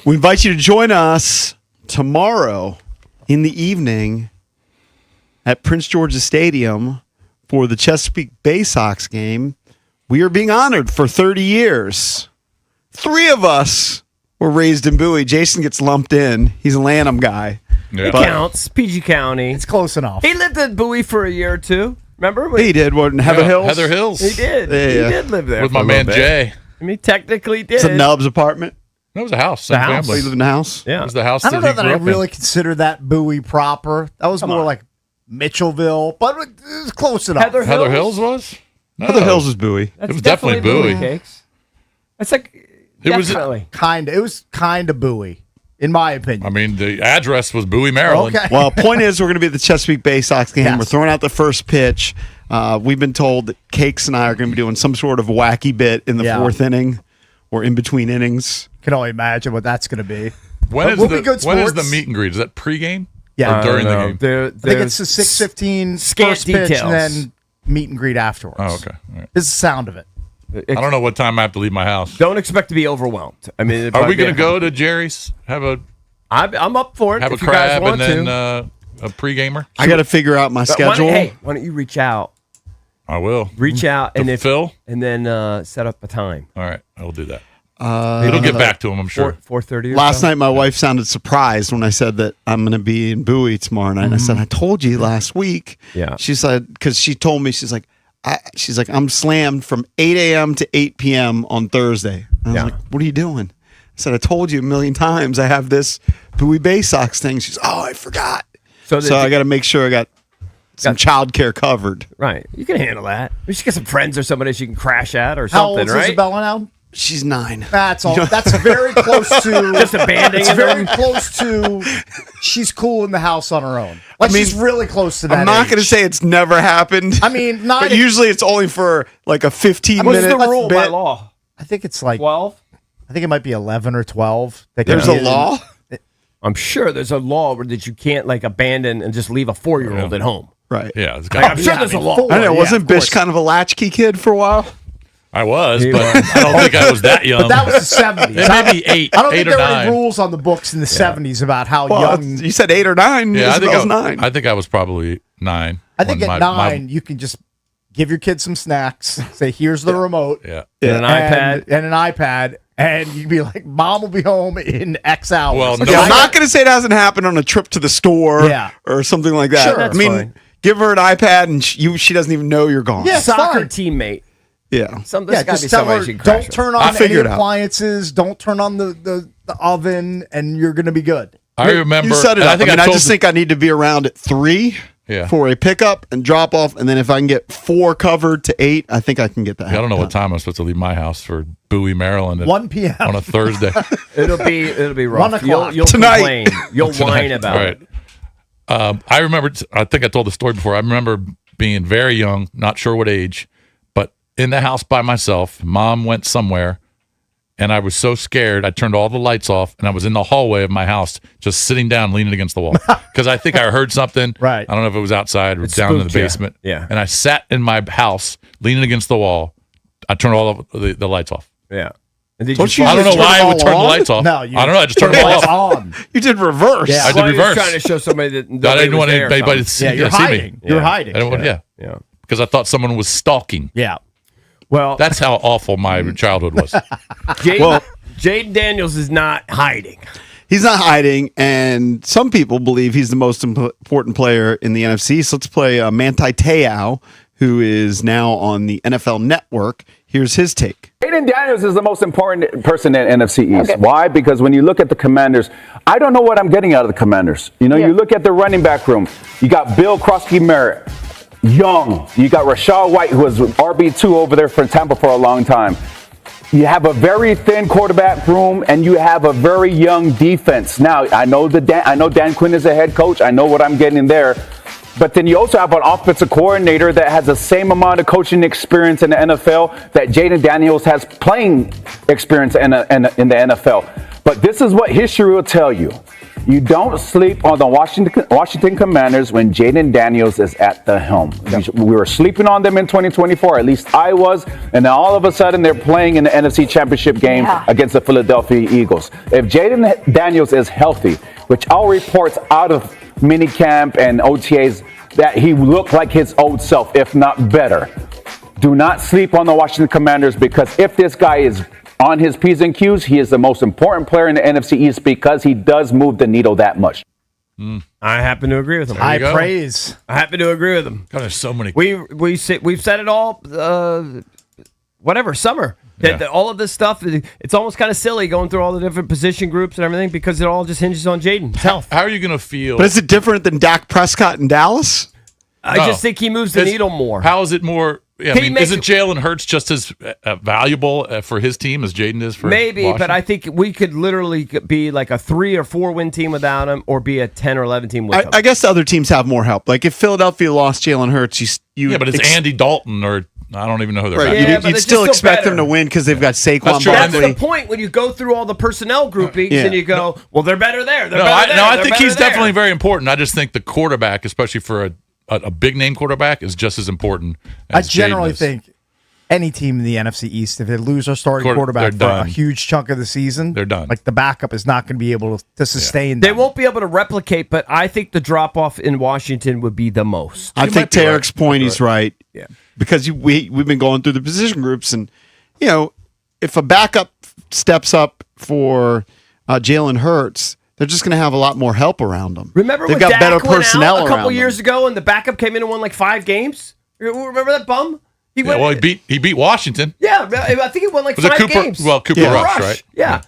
We invite you to join us tomorrow in the evening at Prince George's Stadium for the Chesapeake Bay Sox game. We are being honored for 30 years. 3 of us were raised in Bowie. Jason gets lumped in. He's a Lanham guy. Yeah. It counts. PG County. It's close enough. He lived in Bowie for a year or two. Remember? He did. What, in Heather Hills? Heather Hills. He did. Yeah. He did live there With for my a little man bit. Jay. I mean, technically did. It's a Nubs apartment. That was a house. The Same house. Oh, you family. live in the house? It Yeah. was the house I don't know he that grew I up in. really consider that Bowie proper. That was more like Mitchellville, but it was close enough. Heather Heather Hills was? No. Heather Hills is Bowie. That's It was definitely Bowie. Cakes. It's like It was- definitely. It was kind of Bowie, in my opinion. I mean, the address was Bowie, Maryland. Okay. Well, point is, we're going to be at the Chesapeake Bay Sox game. Yes. We're throwing out the first pitch. We've been told that Cakes and I are going to be doing some sort of wacky bit in the Yeah. 4th inning or in between innings. Can only imagine what that's going to be. When is We'll be good when is the sports. meet and greet? Is that pregame? Yeah. Or during the game? I think it's the 6:15 scant first pitch details. and then meet and greet afterwards. Oh, okay. All right. This is the sound of it. I don't know what time I have to leave my house. Don't expect to be overwhelmed. I mean, Are we going to go to Jerry's? Have a I'm up for it. have a if you guys crab want and then to. a pre-gamer? I got to figure out my schedule. Why don't you reach out? I will. Reach out To and if Phil? and then set up a time. All right, I will do that. It'll get back to him, I'm sure. 4:30. Last night, my wife sounded surprised when I said that I'm going to be in Bowie tomorrow night. I said, I told you last week. Yeah. She said, because she told me, she's like, I'm slammed from 8 a.m. to 8 p.m. on Thursday. And I was Yeah. like, what are you doing? I said, I told you a million times I have this Bowie Bay Sox thing. She's, oh, I forgot. So So I got to make sure I got some childcare covered. Right, you can handle that. We should get some friends or somebody she can crash at or How old something, is right? Isabella now? She's 9. That's all. That's very close to. Just abandoning It's them? very close to. She's cool in the house on her own. Like she's really close to that. I'm not age. going to say it's never happened. I mean, not. but usually it's only for like a 15 What's minute the rule bit. by law? I think it's like 12. I think it might be 11 or 12. That There's can a be- law. I'm sure there's a law where that you can't like abandon and just leave a 4-year-old at home. Right. Yeah, it's Like, got I'm sure there's a law. four. I know. Yeah, Wasn't of Bish course. kind of a latchkey kid for a while? I was, He but was. I don't think I was that young. But that was the 70s. Maybe 8, I don't 8 think or there were 9. any rules on the books in the 70s about how Well, young. you said 8 or 9. Yeah, I think Isabel's 9. I think I was probably 9. I think when at my- 9 you can just give your kid some snacks. Say, here's the remote. Yeah. And an iPad. And an iPad. And you'd be like, Mom will be home in X hours. Well, Okay, no, I'm not going to say it hasn't happened on a trip to the store Yeah. or something like that. Sure, I that's mean, fine. give her an iPad and she doesn't even know you're gone. Yeah, it's Soccer fine. teammate. Yeah. There's Yeah, gotta be just tell somebody her, she can crash don't turn I'll on any figure it out. appliances. Don't turn on the oven, and you're going to be good. I remember. You set it and up. I mean, I told just you- think I need to be around at 3 Yeah. for a pickup and drop off. And then if I can get 4 covered to 8, I think I can get that. I don't know what time I'm supposed to leave my house for Bowie, Maryland, 1 p.m. on a Thursday. It'll be rough. 1 o'clock. You'll Tonight. complain. You'll whine about All right. it. I remember. I think I told the story before. I remember being very young, not sure what age, but in the house by myself. Mom went somewhere, and I was so scared. I turned all the lights off, and I was in the hallway of my house, just sitting down, leaning against the wall, because I think I heard something. Right. I don't know if it was outside or It down in the spooked you. basement. Yeah. And I sat in my house, leaning against the wall. I turned all of the lights off. Yeah. And did Don't you I don't know turn why them I would all turn the on? lights off. No, you I don't know. I just turned them all It's off. on. You did reverse. Yeah. I did Well, he was reverse. trying to show somebody that I nobody didn't was want there anybody to from. see, Yeah, you're see hiding. me. You're Yeah. hiding. I didn't, yeah. Yeah. Because I thought someone was stalking. Yeah. Well, That's how awful my childhood was. Jaden Daniels is not hiding. He's not hiding, and some people believe he's the most important player in the NFC. So let's play Manti Te'o, who is now on the NFL Network. Here's his take. Jaden Daniels is the most important person in NFC East. Why? Because when you look at the Commanders, I don't know what I'm getting out of the Commanders. You know, you look at the running back room. You got Bill Krosky-Merritt, young. You got Rachaad White, who was RB2 over there for Tampa for a long time. You have a very thin quarterback room, and you have a very young defense. Now, I know Dan Quinn is a head coach. I know what I'm getting there. But then you also have an offensive coordinator that has the same amount of coaching experience in the NFL that Jaden Daniels has playing experience in the NFL. But this is what history will tell you. You don't sleep on the Washington Commanders when Jaden Daniels is at the helm. We were sleeping on them in 2024, at least I was, and then all of a sudden they're playing in the NFC Championship game against the Philadelphia Eagles. If Jaden Daniels is healthy, which all reports out of minicamp and OTAs that he looked like his old self, if not better, do not sleep on the Washington Commanders, because if this guy is on his P's and Q's, he is the most important player in the NFC East because he does move the needle that much. I happen to agree with him. High praise. I happen to agree with him. God, there's so many. We've said it all. Summer. That all of this stuff, it's almost kind of silly going through all the different position groups and everything because it all just hinges on Jaden's health. How are you going to feel? But is it different than Dak Prescott in Dallas? I just think he moves the needle more. How is it more? Yeah, I mean, isn't Jalen Hurts just as valuable for his team as Jaden is for Washington? But I think we could literally be like a 3 or 4 win team without him, or be a 10 or 11 team with him. I guess the other teams have more help. Like if Philadelphia lost Jalen Hurts, but it's Andy Dalton or I don't even know who they're right. You'd still expect them to win because they've got Saquon Barkley. That's the point when you go through all the personnel groupings and you go, well, they're better there. I think he's definitely very important. I just think the quarterback, especially for a big name quarterback, is just as important. I generally think any team in the NFC East, if they lose their starting quarterback for a huge chunk of the season, they're done. Like the backup is not going to be able to sustain. They won't be able to replicate, but I think the drop off in Washington would be the most. I think to Eric's point, he's right. Yeah, because we've been going through the position groups, and if a backup steps up for Jalen Hurts, they're just going to have a lot more help around them. Remember they've when got Dak better personnel went out a couple around years them. ago, and the backup came in and won like 5 games? Remember that bum? He beat Washington. Yeah, I think he won like 5 games. Well, Cooper Rush, right? Yeah.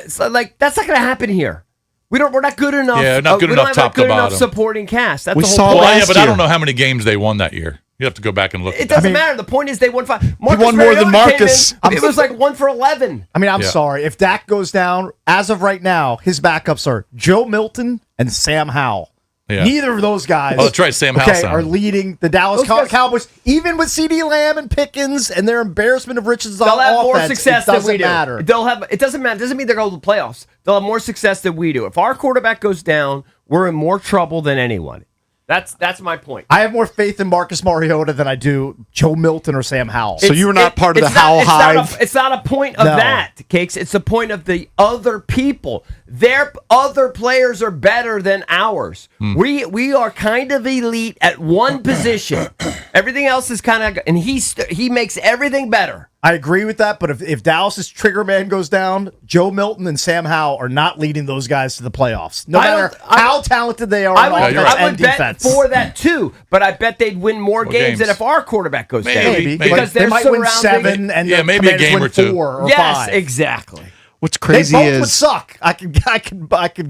So like that's not going to happen here. We're not good enough. Yeah, not good enough top to bottom. Enough supporting cast. That's we the whole saw point. last but year. I don't know how many games they won that year. You have to go back and look. It doesn't matter. The point is they won 5. He won more than Marcus. It was like 1 for 11. I mean, I'm sorry. If Dak goes down, as of right now, his backups are Joe Milton and Sam Howell. Yeah. Neither of those guys that's right, Sam Howell are leading the Dallas Cowboys, even with CeeDee Lamb and Pickens and their embarrassment of riches on offense. They'll have more success than we do. Matter. It doesn't matter. It doesn't mean they're going to the playoffs. They'll have more success than we do. If our quarterback goes down, we're in more trouble than anyone. That's my point. I have more faith in Marcus Mariota than I do Joe Milton or Sam Howell. So you were not part of the Howell Hive? It's not a point of that, Cakes. It's a point of the other people. Their other players are better than ours. We are kind of elite at one position. Everything else is kind of, and he makes everything better. I agree with that, but if Dallas's trigger man goes down, Joe Milton and Sam Howell are not leading those guys to the playoffs. No matter how talented they are on offense and defense. For that too, but I bet they'd win more games than if our quarterback goes down. Maybe. Because they might win 7 and maybe a game or 2. 4 or 5. Yes, exactly. What's crazy they both is would suck. I could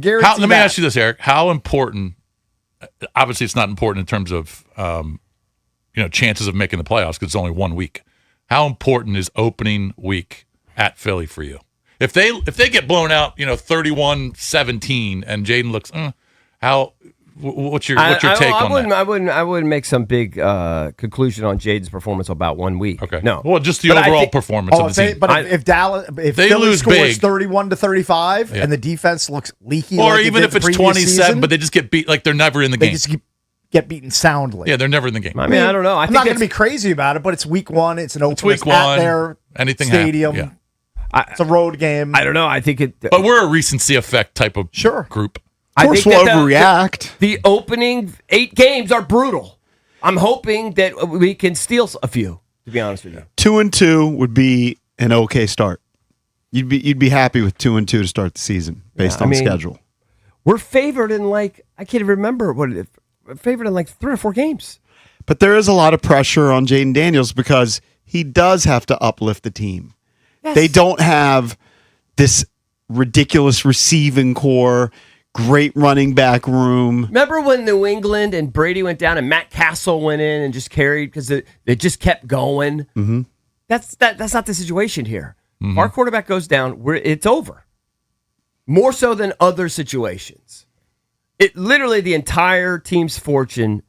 guarantee. Let me ask you this, Eric. How important? Obviously, it's not important in terms of chances of making the playoffs because it's only 1 week. How important is opening week at Philly for you? If they get blown out, 31-17, and Jaden looks, what's your take on that? I wouldn't make some big conclusion on Jaden's performance about 1 week. Okay. No. Well, just the overall performance of the team. But if they Philly lose scores big, 31-35 and the defense looks leaky, or like even if it's 27, season, but they just get beat, like they're never in the they game. just get beaten soundly. Yeah, they're never in the game. I mean, I don't know. I'm not going to be crazy about it, but it's week 1. It's an open at their stadium. It's a road game. I don't know. I think it. But we're a recency effect type of group. Of course, we'll overreact. The opening 8 games are brutal. I'm hoping that we can steal a few. To be honest with you, 2-2 would be an okay start. You'd be happy with 2-2 to start the season based on the schedule. We're favored in I can't even remember we're favored in 3 or 4 games. But there is a lot of pressure on Jaden Daniels because he does have to uplift the team. Yes. They don't have this ridiculous receiving core, great running back room. Remember when New England and Brady went down and Matt Castle went in and just carried because they just kept going? Mm-hmm. That's not the situation here. Mm-hmm. If our quarterback goes down, it's over. More so than other situations. It literally the entire team's fortune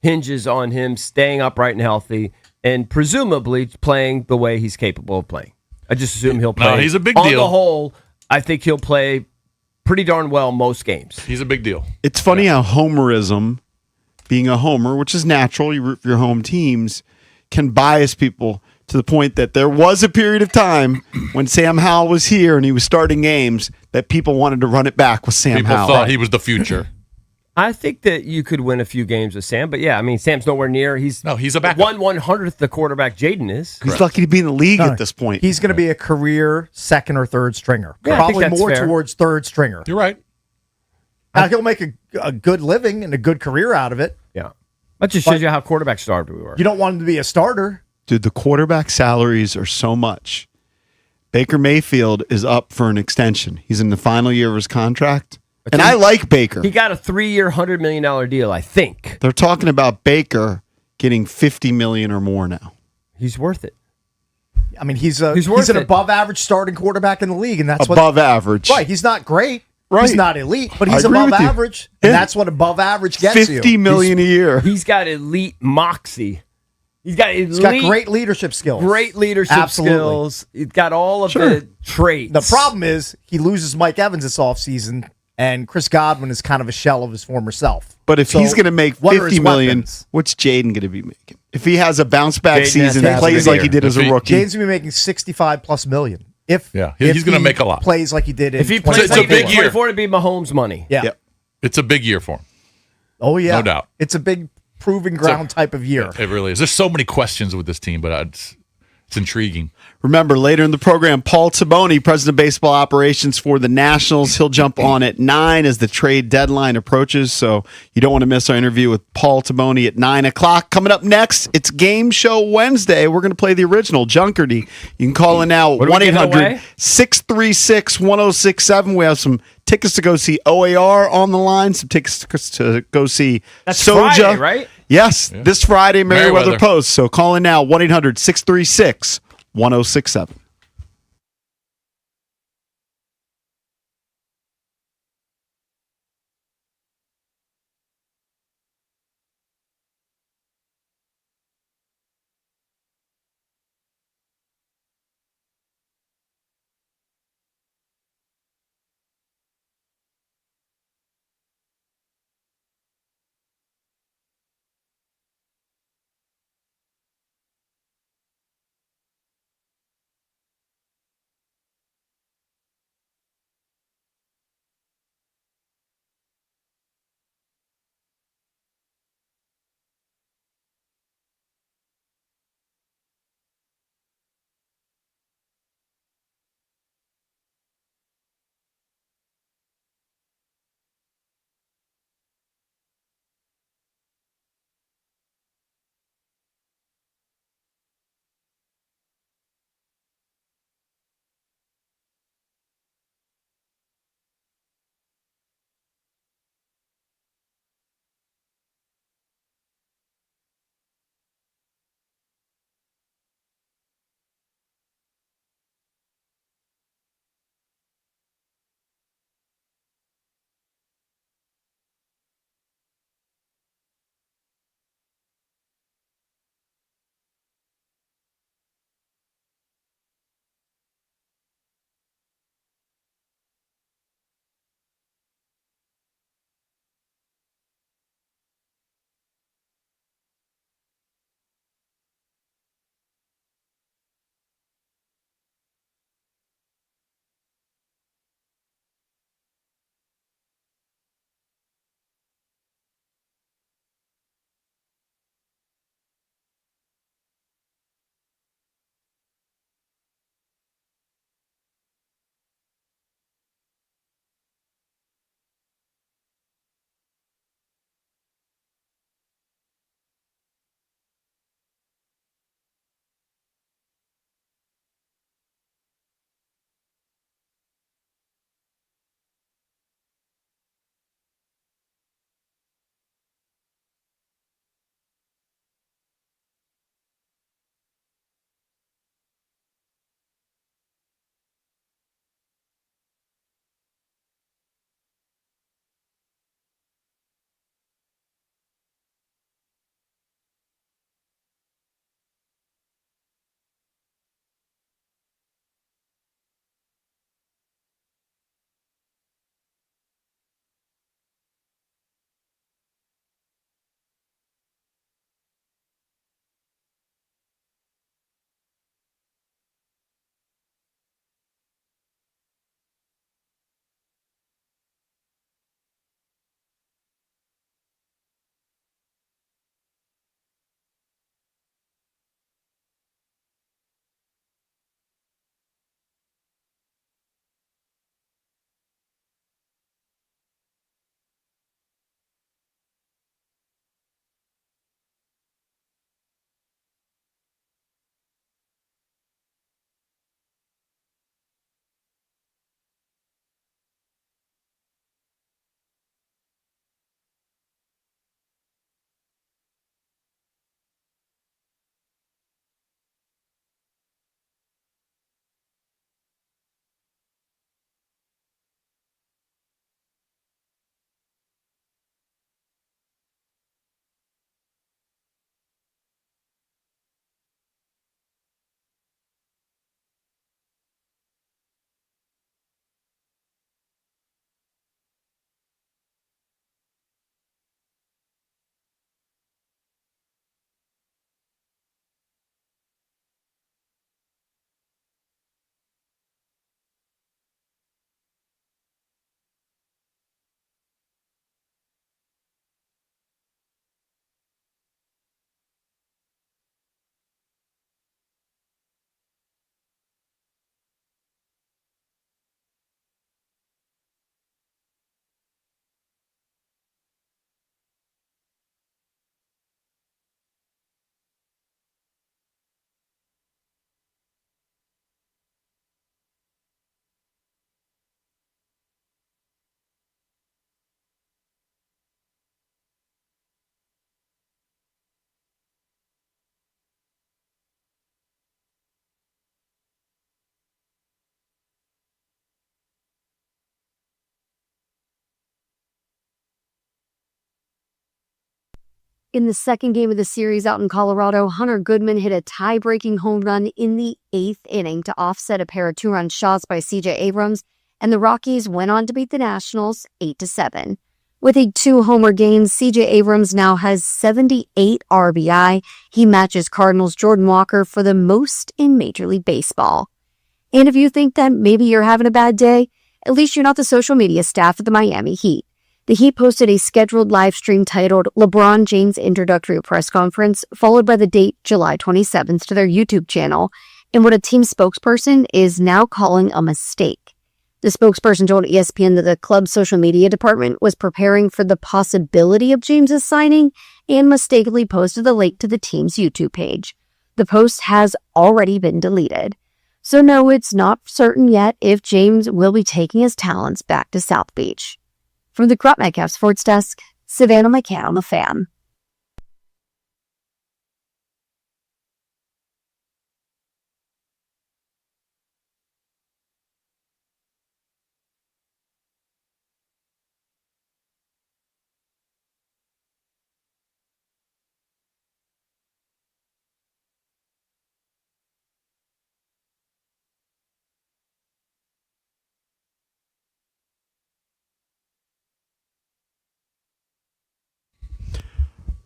hinges on him staying upright and healthy and presumably playing the way he's capable of playing. I just assume he'll play. No, he's a big on deal. On the whole, I think he'll play pretty darn well most games. He's a big deal. It's funny how homerism, being a homer, which is natural, you root for your home teams, can bias people to the point that there was a period of time when Sam Howell was here and he was starting games that people wanted to run it back with Sam People Howell. thought he was the future. I think that you could win a few games with Sam, but yeah, I mean, Sam's nowhere near. He's a backup. 1/100th the quarterback Jaden is. He's lucky to be in the league at this point. He's going to be a career second or third stringer. Yeah, I think Probably that's more fair. towards third stringer. You're right. Now, he'll make a good living and a good career out of it. Yeah. That just shows you how quarterback starved we were. You don't want him to be a starter. Dude, the quarterback salaries are so much. Baker Mayfield is up for an extension. He's in the final year of his contract. And I like Baker. He got a 3-year, $100 million deal, I think. They're talking about Baker getting $50 million or more now. He's worth it. I mean, he's worth an it. above average starting quarterback in the league, and that's Above average. Right, he's not great. Right. He's not elite, but he's I agree above with you. average, and Yeah. that's what above average gets you. $50 million a year. He's got elite moxie. He's got elite, He's got great leadership skills. great leadership Absolutely. skills. He's got all of the traits. The problem is he loses Mike Evans this offseason, and Chris Godwin is kind of a shell of his former self. But if So, he's going to make what are his $50 million, weapons? what's Jaden going to be making? If he has a bounce back Jaden has season, to have plays a like year. he did as If a he- rookie. Jaden's going to be making $65+ million. If He's going to make a lot. Plays like he did in if he plays It's a like big he year. did 24 to be Mahomes money. yeah. Yep. It's a big year for him. Oh yeah, No doubt. It's a big proving ground type of year. It really is. There's so many questions with this team, but it's intriguing. Remember, later in the program, Paul Taboni, President of Baseball Operations for the Nationals. He'll jump on at 9 as the trade deadline approaches, so you don't want to miss our interview with Paul Taboni at 9 o'clock. Coming up next, it's Game Show Wednesday. We're going to play the original, Junkerty. You can call in now, What are we giving away? 1-800-636-1067. We have some tickets to go see OAR on the line, some tickets to go see That's Soja. Friday, right? Yes, this Friday, Merriweather Merriweather. Post. So call in now, 1-800-636-1067. In the second game of the series out in Colorado, Hunter Goodman hit a tie-breaking home run in the 8th inning to offset a pair of two-run shots by C.J. Abrams, and the Rockies went on to beat the Nationals 8-7. With a 2-homer game, C.J. Abrams now has 78 RBI. He matches Cardinals' Jordan Walker for the most in Major League Baseball. And if you think that maybe you're having a bad day, at least you're not the social media staff of the Miami Heat. The Heat posted a scheduled live stream titled LeBron James Introductory Press Conference, followed by the date July 27th to their YouTube channel, in what a team spokesperson is now calling a mistake. The spokesperson told ESPN that the club's social media department was preparing for the possibility of James's signing and mistakenly posted the link to the team's YouTube page. The post has already been deleted. So no, it's not certain yet if James will be taking his talents back to South Beach. From the Crop Metcalf Sports Desk, Savannah McCann on The Fan.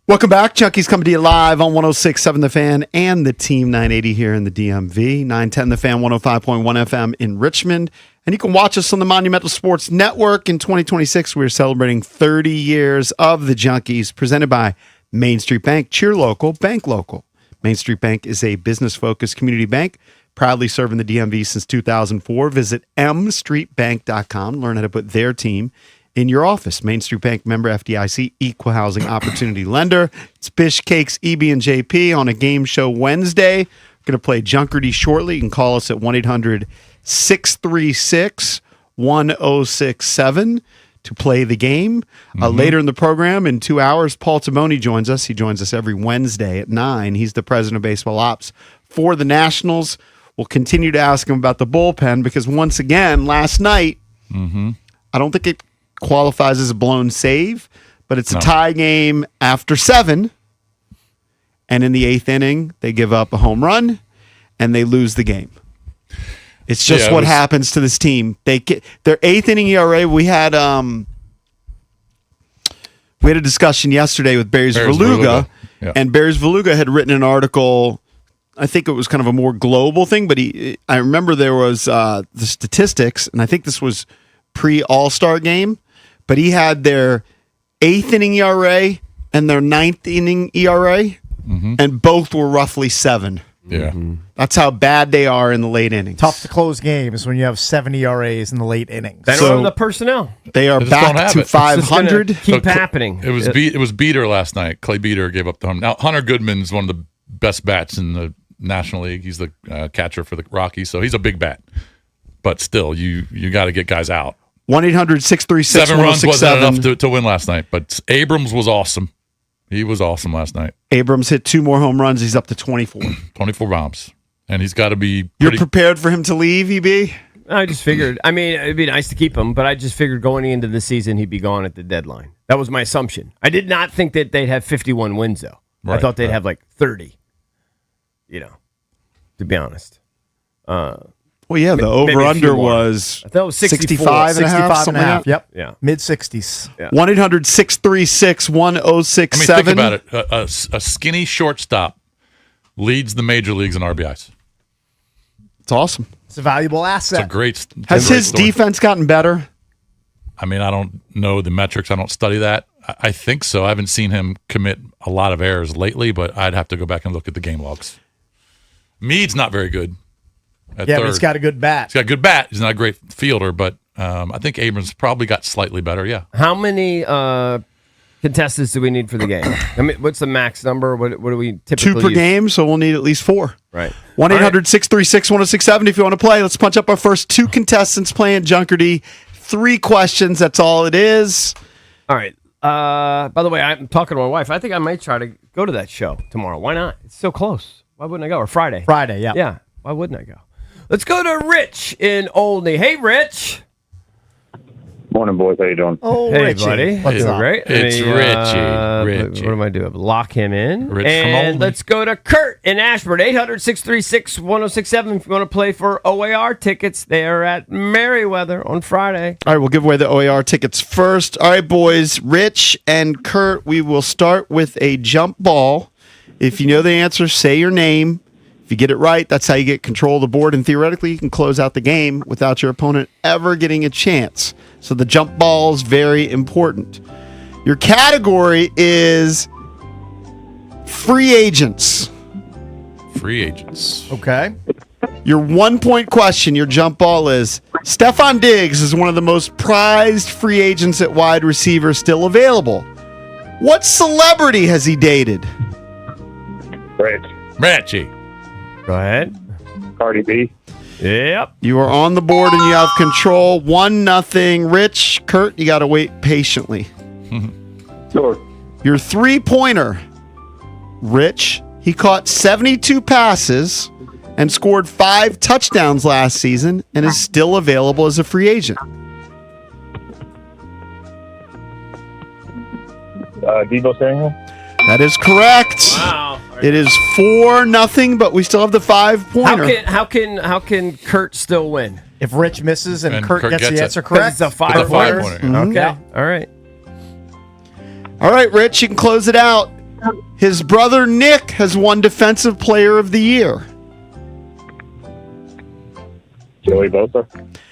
Welcome back. Chucky's coming to you live on 106.7 The Fan and the Team 980 here in the DMV. 910 The Fan, 105.1 FM in Richmond. And you can watch us on the Monumental Sports Network. In 2026, we're celebrating 30 years of the Junkies, presented by Main Street Bank. Cheer local, bank local. Main Street Bank is a business-focused community bank, proudly serving the DMV since 2004. Visit mstreetbank.com. Learn how to put their team in your office. Main Street Bank, member FDIC, equal housing opportunity lender. It's Bish Cakes, EB, and JP on a game show Wednesday. We're going to play Junkerty shortly. You can call us at 1-800-636-1067 to play the game. Later in the program, in 2 hours, Paul Timoni joins us. He joins us every Wednesday at 9. He's the president of baseball ops for the Nationals. We'll continue to ask him about the bullpen because once again, last night, I don't think it qualifies as a blown save, but it's a tie game after 7. And in the 8th inning, they give up a home run and they lose the game. It's just what happens to this team. They get their 8th inning ERA. We had a discussion yesterday with Barry's Verluga, and Barry's Verluga had written an article. I think it was kind of a more global thing, but I remember there was the statistics, and I think this was pre-All-Star game. But he had their 8th inning ERA and their 9th inning ERA, and both were roughly 7. Yeah. That's how bad they are in the late innings. Tough to close games when you have 7 ERAs in the late innings. They don't have the personnel. They are back to 500. Keep happening. It was Beater last night. Clay Beater gave up the home. Now, Hunter Goodman's one of the best bats in the National League. He's the catcher for the Rockies, so he's a big bat. But still, you got to get guys out. 1-800-636-1067. 7 runs wasn't enough to win last night, but Abrams was awesome. He was awesome last night. Abrams hit 2 more home runs. He's up to 24. 24 bombs. And he's got to be You're prepared for him to leave, EB? I just figured, it'd be nice to keep him, but I just figured going into the season, he'd be gone at the deadline. That was my assumption. I did not think that they'd have 51 wins, though. I thought they'd have like 30, to be honest. Well, yeah, the over-under was, I thought it was 65 and a half, something like that. Yep. Yeah. Mid-60s. Yeah. 1-800-636-1067. Think about it. A skinny shortstop leads the major leagues in RBIs. It's awesome. It's a valuable asset. It's a great Has his defense gotten better? I don't know the metrics. I don't study that. I think so. I haven't seen him commit a lot of errors lately, but I'd have to go back and look at the game logs. Meade's not very good. But he's got a good bat. He's got a good bat. He's not a great fielder, but I think Abrams probably got slightly better, yeah. How many contestants do we need for the game? What's the max number? What do we typically 2 per game, so we'll need at least 4. Right. 1-800-636-1067 if you want to play. Let's punch up our first 2 contestants playing Junkerty. 3 questions, that's all it is. All right. By the way, I'm talking to my wife. I think I might try to go to that show tomorrow. Why not? It's so close. Why wouldn't I go? Or Friday. Friday, yeah. Yeah. Why wouldn't I go? Let's go to Rich in Olney. Hey, Rich. Morning, boys. How you doing? Oh, Hey, Richie. buddy. What's It's up? great. It's Richie. What am I doing? Lock him in. Rich and from Olney. let's go to Kurt in Ashburn. 800-636-1067 if you want to play for OAR tickets. They are at Merriweather on Friday. All right, we'll give away the OAR tickets first. All right, boys, Rich and Kurt, we will start with a jump ball. If you know the answer, say your name. If you get it right, that's how you get control of the board, and theoretically, you can close out the game without your opponent ever getting a chance. So the jump ball is very important. Your category is free agents. Free agents. Okay. Your 1-point question, your jump ball is Stephon Diggs is one of the most prized free agents at wide receiver still available. What celebrity has he dated? Richie. Go ahead. Cardi B. Yep. You are on the board and you have control. 1-0. Rich, Kurt, you got to wait patiently. Sure. Your 3-pointer, Rich, he caught 72 passes and scored 5 touchdowns last season and is still available as a free agent. Debo Samuel. That is correct. Wow. It is 4-0, but we still have the 5-pointer. How can Kurt still win? If Rich misses and, And Kurt Kurt gets the gets it. answer 'Cause correct, it's a It's a five-pointer. 5-pointer. Mhm. Okay. All right. All right, Rich, you can close it out. His brother Nick has won Defensive Player of the Year. Joey Bosa.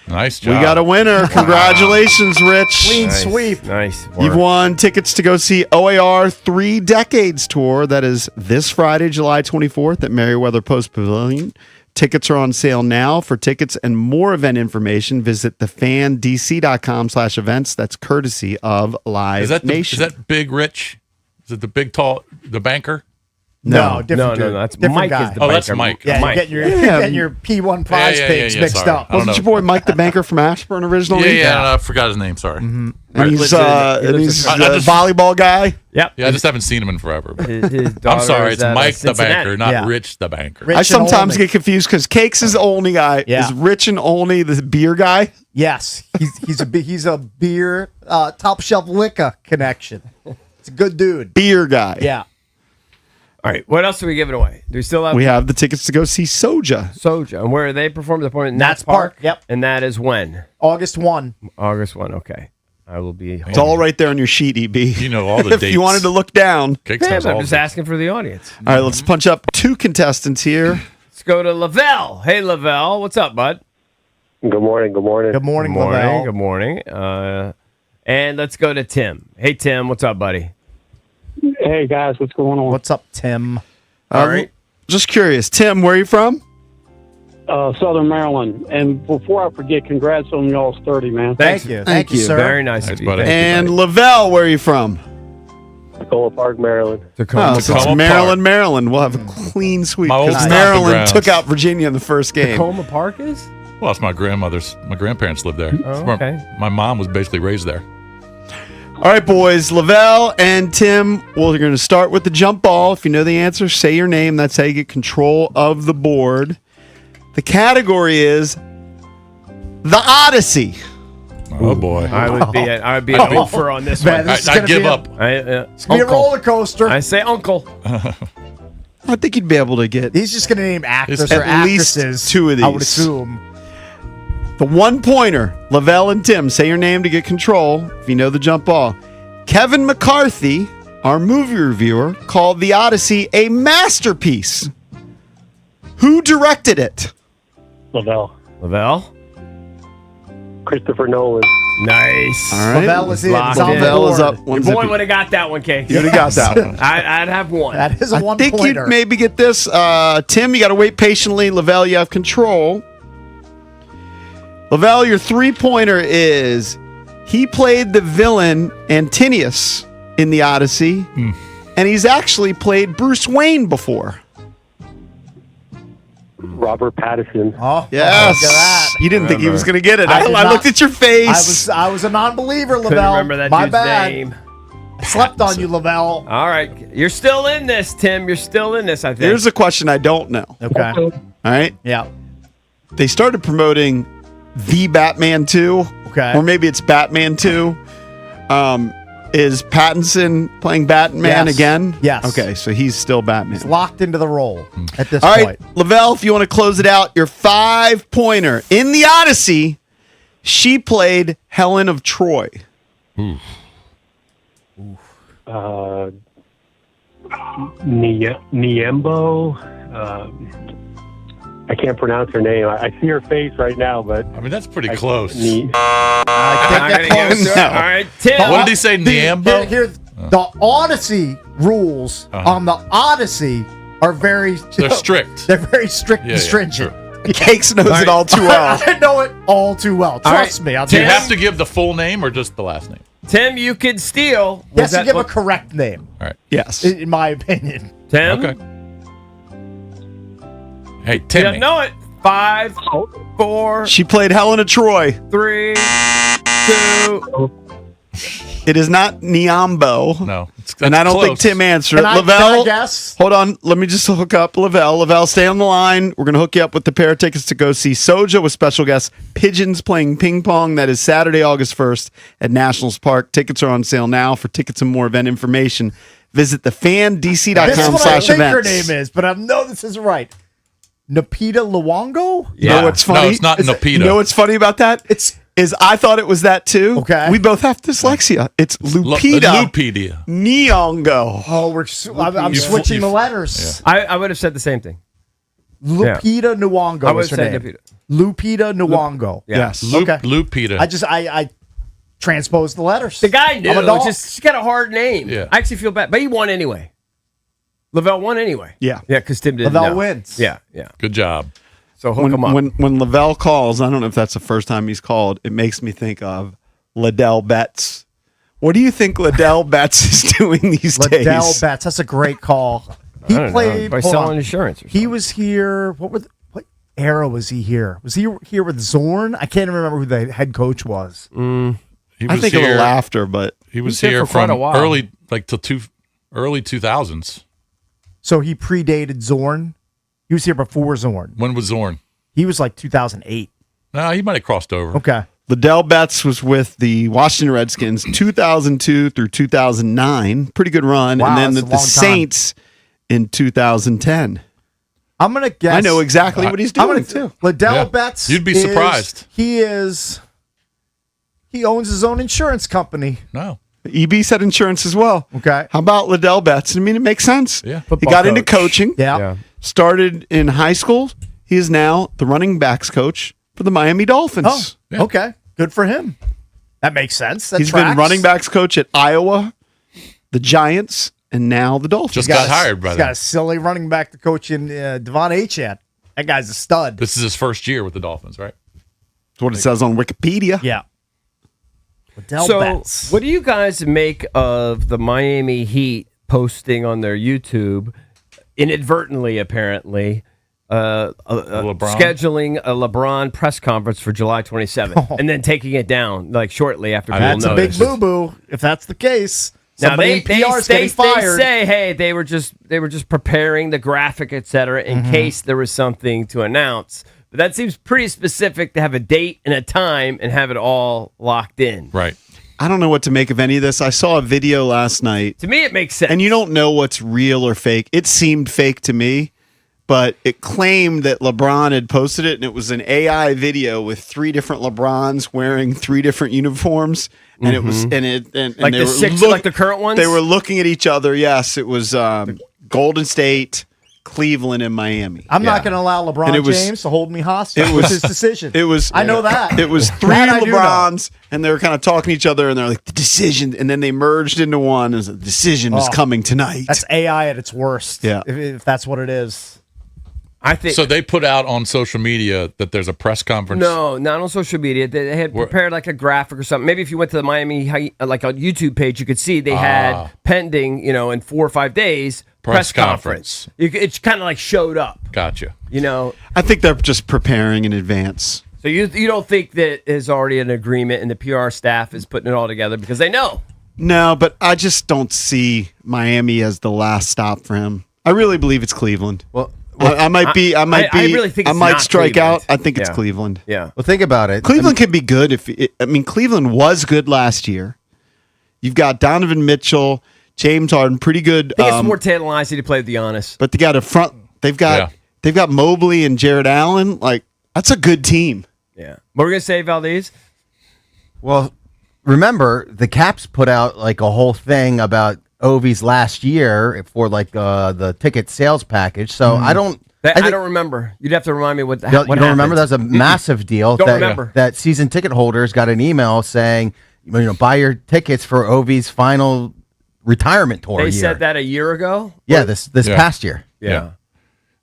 Nice We job. got a winner. Congratulations, Rich. clean Nice. sweep. Nice. You've work. won tickets to go see OAR 3 Decades Tour. That is this Friday, July 24th at Merriweather Post Pavilion. Tickets are on sale now. For tickets and more event information, visit thefandc.com/events. That's courtesy of Live Is that Nation. is that Big Rich? Is it the big tall the banker? No, different No, dude. that's different Mike guy. is the Oh, that's banker. Mike. Yeah, Mike. you're getting your P1 prize pigs mixed sorry. up. I don't Wasn't your know. boy Mike the Banker from Ashburn originally? Yeah, I forgot his name. Sorry. And He he's, lives in- he and lives he's in- a I just- volleyball guy. Yep. Yeah, I just haven't seen him in forever. His I'm daughter sorry, is it's at, Mike the Cincinnati. banker, not Yeah. Rich the banker. Rich I and sometimes Olney. get confused because Cakes is the only guy. Yeah. Is Rich and Olney the beer guy? Yes, he's a beer top shelf liquor connection. It's a good dude. Beer guy. Yeah. All right. What else are we giving away? Do we still have We have the tickets to go see Soja. Soja? And where are they performing? The performing Nats Park, yep. And that is when? August 1. August 1. Okay. I will be home. It's all right there on your sheet, EB. You know all the if dates. you wanted to look down. Cakes Yeah, knows but I'm all just the- asking for the audience. All right, let's punch up 2 contestants here. Let's go to Lavelle. Hey, Lavelle. What's up, bud? Good morning. Good morning. Good morning, Good morning. Lavelle. Good morning. And let's go to Tim. Hey, Tim. What's up, buddy? Hey guys, what's going on? What's up, Tim? All right. Just curious. Tim, where are you from? Southern Maryland. And before I forget, congrats on y'all's 30, man. Thank you. Thank you, sir. Very nice Thanks, of you. buddy. Thank you, And buddy. Lavelle, where are you from? Tacoma Park, Maryland. Tacoma. Oh, so it's Tacoma Maryland, Park. Maryland. We'll have a clean sweep My old because stomping Maryland grounds. took out Virginia in the first game. Tacoma Park is? Well, it's my grandparents lived there. Oh, It's where okay. My mom was basically raised there. All right, boys. Lavelle and Tim, well, you're going to start with the jump ball. If you know the answer, say your name. That's how you get control of the board. The category is The Odyssey. Oh boy. I would be a goofer on this Man, one. this is I gonna give be a- up. It's gonna be a roller coaster. I say uncle. I think you'd be able to get He's just gonna name actors At or least actresses. 2 of I would these. assume. the 1-pointer. Lavelle and Tim, say your name to get control. If you know the jump ball. Kevin McCarthy, our movie reviewer, called The Odyssey a masterpiece. Who directed it? Lavelle. Lavelle. Christopher Nolan. Nice. All right. Lavelle is in. Locked It's on in. the Lavelle is board. up. Your 1 boy zippy. would have got that one, Cake. You would have got that one. I'd have one. That is a I one think pointer. you'd maybe get this. Tim, you got to wait patiently. Lavelle, you have control. Lavelle, your 3-pointer is he played the villain Antinius in the Odyssey, and he's actually played Bruce Wayne before. Robert Pattinson. Oh, Yes. look at that. You didn't think he was going to get it. I I, did I not- looked at your face. I was a non-believer, Couldn't Lavelle. remember that My dude's bad. name. I slept on you, Lavelle. All right. You're still in this, Tim. You're still in this, I think. Here's a question I don't know. Okay. All right. Yeah. They started promoting The Batman 2 Okay. Or maybe it's Batman 2. Is Pattinson playing Batman Yes. again? Yes. Okay, so he's still Batman. He's locked into the role at this All point. right, Lavelle, if you want to close it out, your 5-pointer. In the Odyssey, she played Helen of Troy. Niembo. I can't pronounce her name. I see her face right now, but I mean, that's pretty close. I think that's close. No. All right, Tim. What did he say, Niambo? The Odyssey rules on the Odyssey are very They're strict. They're very strict Yeah, and yeah, stringent. Cakes knows it all too well. I know it all too well. Trust me. I'll Do you tell have to give the full name or just the last name? Tim, you could steal. He has to give a correct name, All right. Yes. in my opinion. Tim. Okay. Hey, You Timmy. don't know it. 5, 4, She played Helen of Troy. 3, 2. It is not Niambo. No. And I don't think close. Tim answered it. Can I Lavelle, guess? hold on. Let me just hook up Lavelle. Lavelle, stay on the line. We're going to hook you up with the pair of tickets to go see Soja with special guest Pigeons playing ping pong. That is Saturday, August 1st at Nationals Park. Tickets are on sale now. For tickets and more event information, visit This is what I think her thefandc.com/events. name is, but I know this isn't right. Napita Luongo? You know what's funny? No, it's not Napita. You know what's funny about that? Is I thought it was that too. Okay. We both have dyslexia. It's Lupita Lupedia. Nyong'o. Oh, I'm switching the letters. I would have said the same thing. Lupita Nyong'o I would is have her said name. Lupita. Lupita Nyong'o. Yes. Okay. Lupita. I transposed the letters. The guy knew. I'm a dog. She's got a hard name. Yeah. I actually feel bad, but he won anyway. Lavelle won anyway. Yeah. Yeah, because Tim didn't Lavelle know. wins. Yeah, yeah. Good job. So hook him up. When Lavelle calls, I don't know if that's the first time he's called, it makes me think of Liddell Betts. What do you think Liddell Betts is doing these Liddell days? Betts. That's a great call. He I don't know, played by hold selling on. insurance. Or He was here. What era was he here? Was he here with Zorn? I can't even remember who the head coach was. He I was think a here, little after, but He was here here for quite from a while. early, like till early 2000s. So he predated Zorn. He was here before Zorn. When was Zorn? He was like 2008. No, he might have crossed over. Okay. Liddell Betts was with the Washington Redskins 2002 through 2009. Pretty good run. Wow, and then that's a the long time. Saints in 2010. I'm gonna guess. I know exactly what he's I'm doing, gonna too. Liddell Yeah. Betts. You'd be is- surprised. He owns his own insurance company. No. EB said insurance as well. Okay. How about Liddell Betts? I mean, it makes sense. Yeah. He Football got into coach. coaching. Yeah. Started in high school. He is now the running backs coach for the Miami Dolphins. Oh, Yeah. okay. Good for him. That makes sense. That He's tracks. been running backs coach at Iowa, the Giants, and now the Dolphins. Just got hired by He's got them. a silly running back to coach in Devon Achane. That guy's a stud. This is his first year with the Dolphins, right? That's what it says on Wikipedia. Yeah. Liddell So, Betts. what do you guys make of the Miami Heat posting on their YouTube, inadvertently apparently, LeBron? scheduling a LeBron press conference for July 27th, and then taking it down like shortly after people That's a big noticed. boo boo. If that's the case, Now somebody in PR is getting fired. They say, hey, they were just preparing the graphic, etc., in case there was something to announce. But that seems pretty specific to have a date and a time and have it all locked in. Right. I don't know what to make of any of this. I saw a video last night, To me, it makes sense. and you don't know what's real or fake. It seemed fake to me, but it claimed that LeBron had posted it, and it was an AI video with 3 different LeBrons wearing 3 different uniforms, and it was and Like they the were six, like the current ones? They were looking at each other. Yes, it was Golden State, Cleveland, and Miami. I'm not going to allow LeBron And it was- James to hold me hostage. it It was was- his decision. It was. I know that. It was 3 That I do know. LeBrons, and they were kind of talking to each other, and they're like the decision, and then they merged into one. As the decision is Oh. coming tonight. That's AI at its worst. Yeah. If that's what it is. I think So they put out on social media that there's a press conference. No, not on social media. They had Where- prepared like a graphic or something. Maybe if you went to the Miami like a YouTube page, you could see they had pending, in 4 or 5 days press conference. It's kind of like showed up, Gotcha. I think they're just preparing in advance. So you don't think that there's already an agreement and the PR staff is putting it all together because they know. No, but I just don't see Miami as the last stop for him. I really believe it's Cleveland. Well, I might be. I might be. I really think I it's might not strike Cleveland. out. I think it's Yeah. Cleveland. Yeah. Well, think about it. Cleveland can be good if. Cleveland was good last year. You've got Donovan Mitchell, James Harden, pretty good. I think it's more tantalizing to play with Giannis. But they got a front. They've got Mobley and Jared Allen. Like that's a good team. Yeah. What were we gonna say, Valdez? Well, remember the Caps put out like a whole thing about Ovi's last year for like the ticket sales package. So I don't. I don't remember. You'd have to remind me what You don't happened. remember? That's a massive deal. Don't that, remember. that season ticket holders got an email saying, buy your tickets for Ovi's final retirement tour. They year. said that a year ago. Yeah, this past year. Yeah.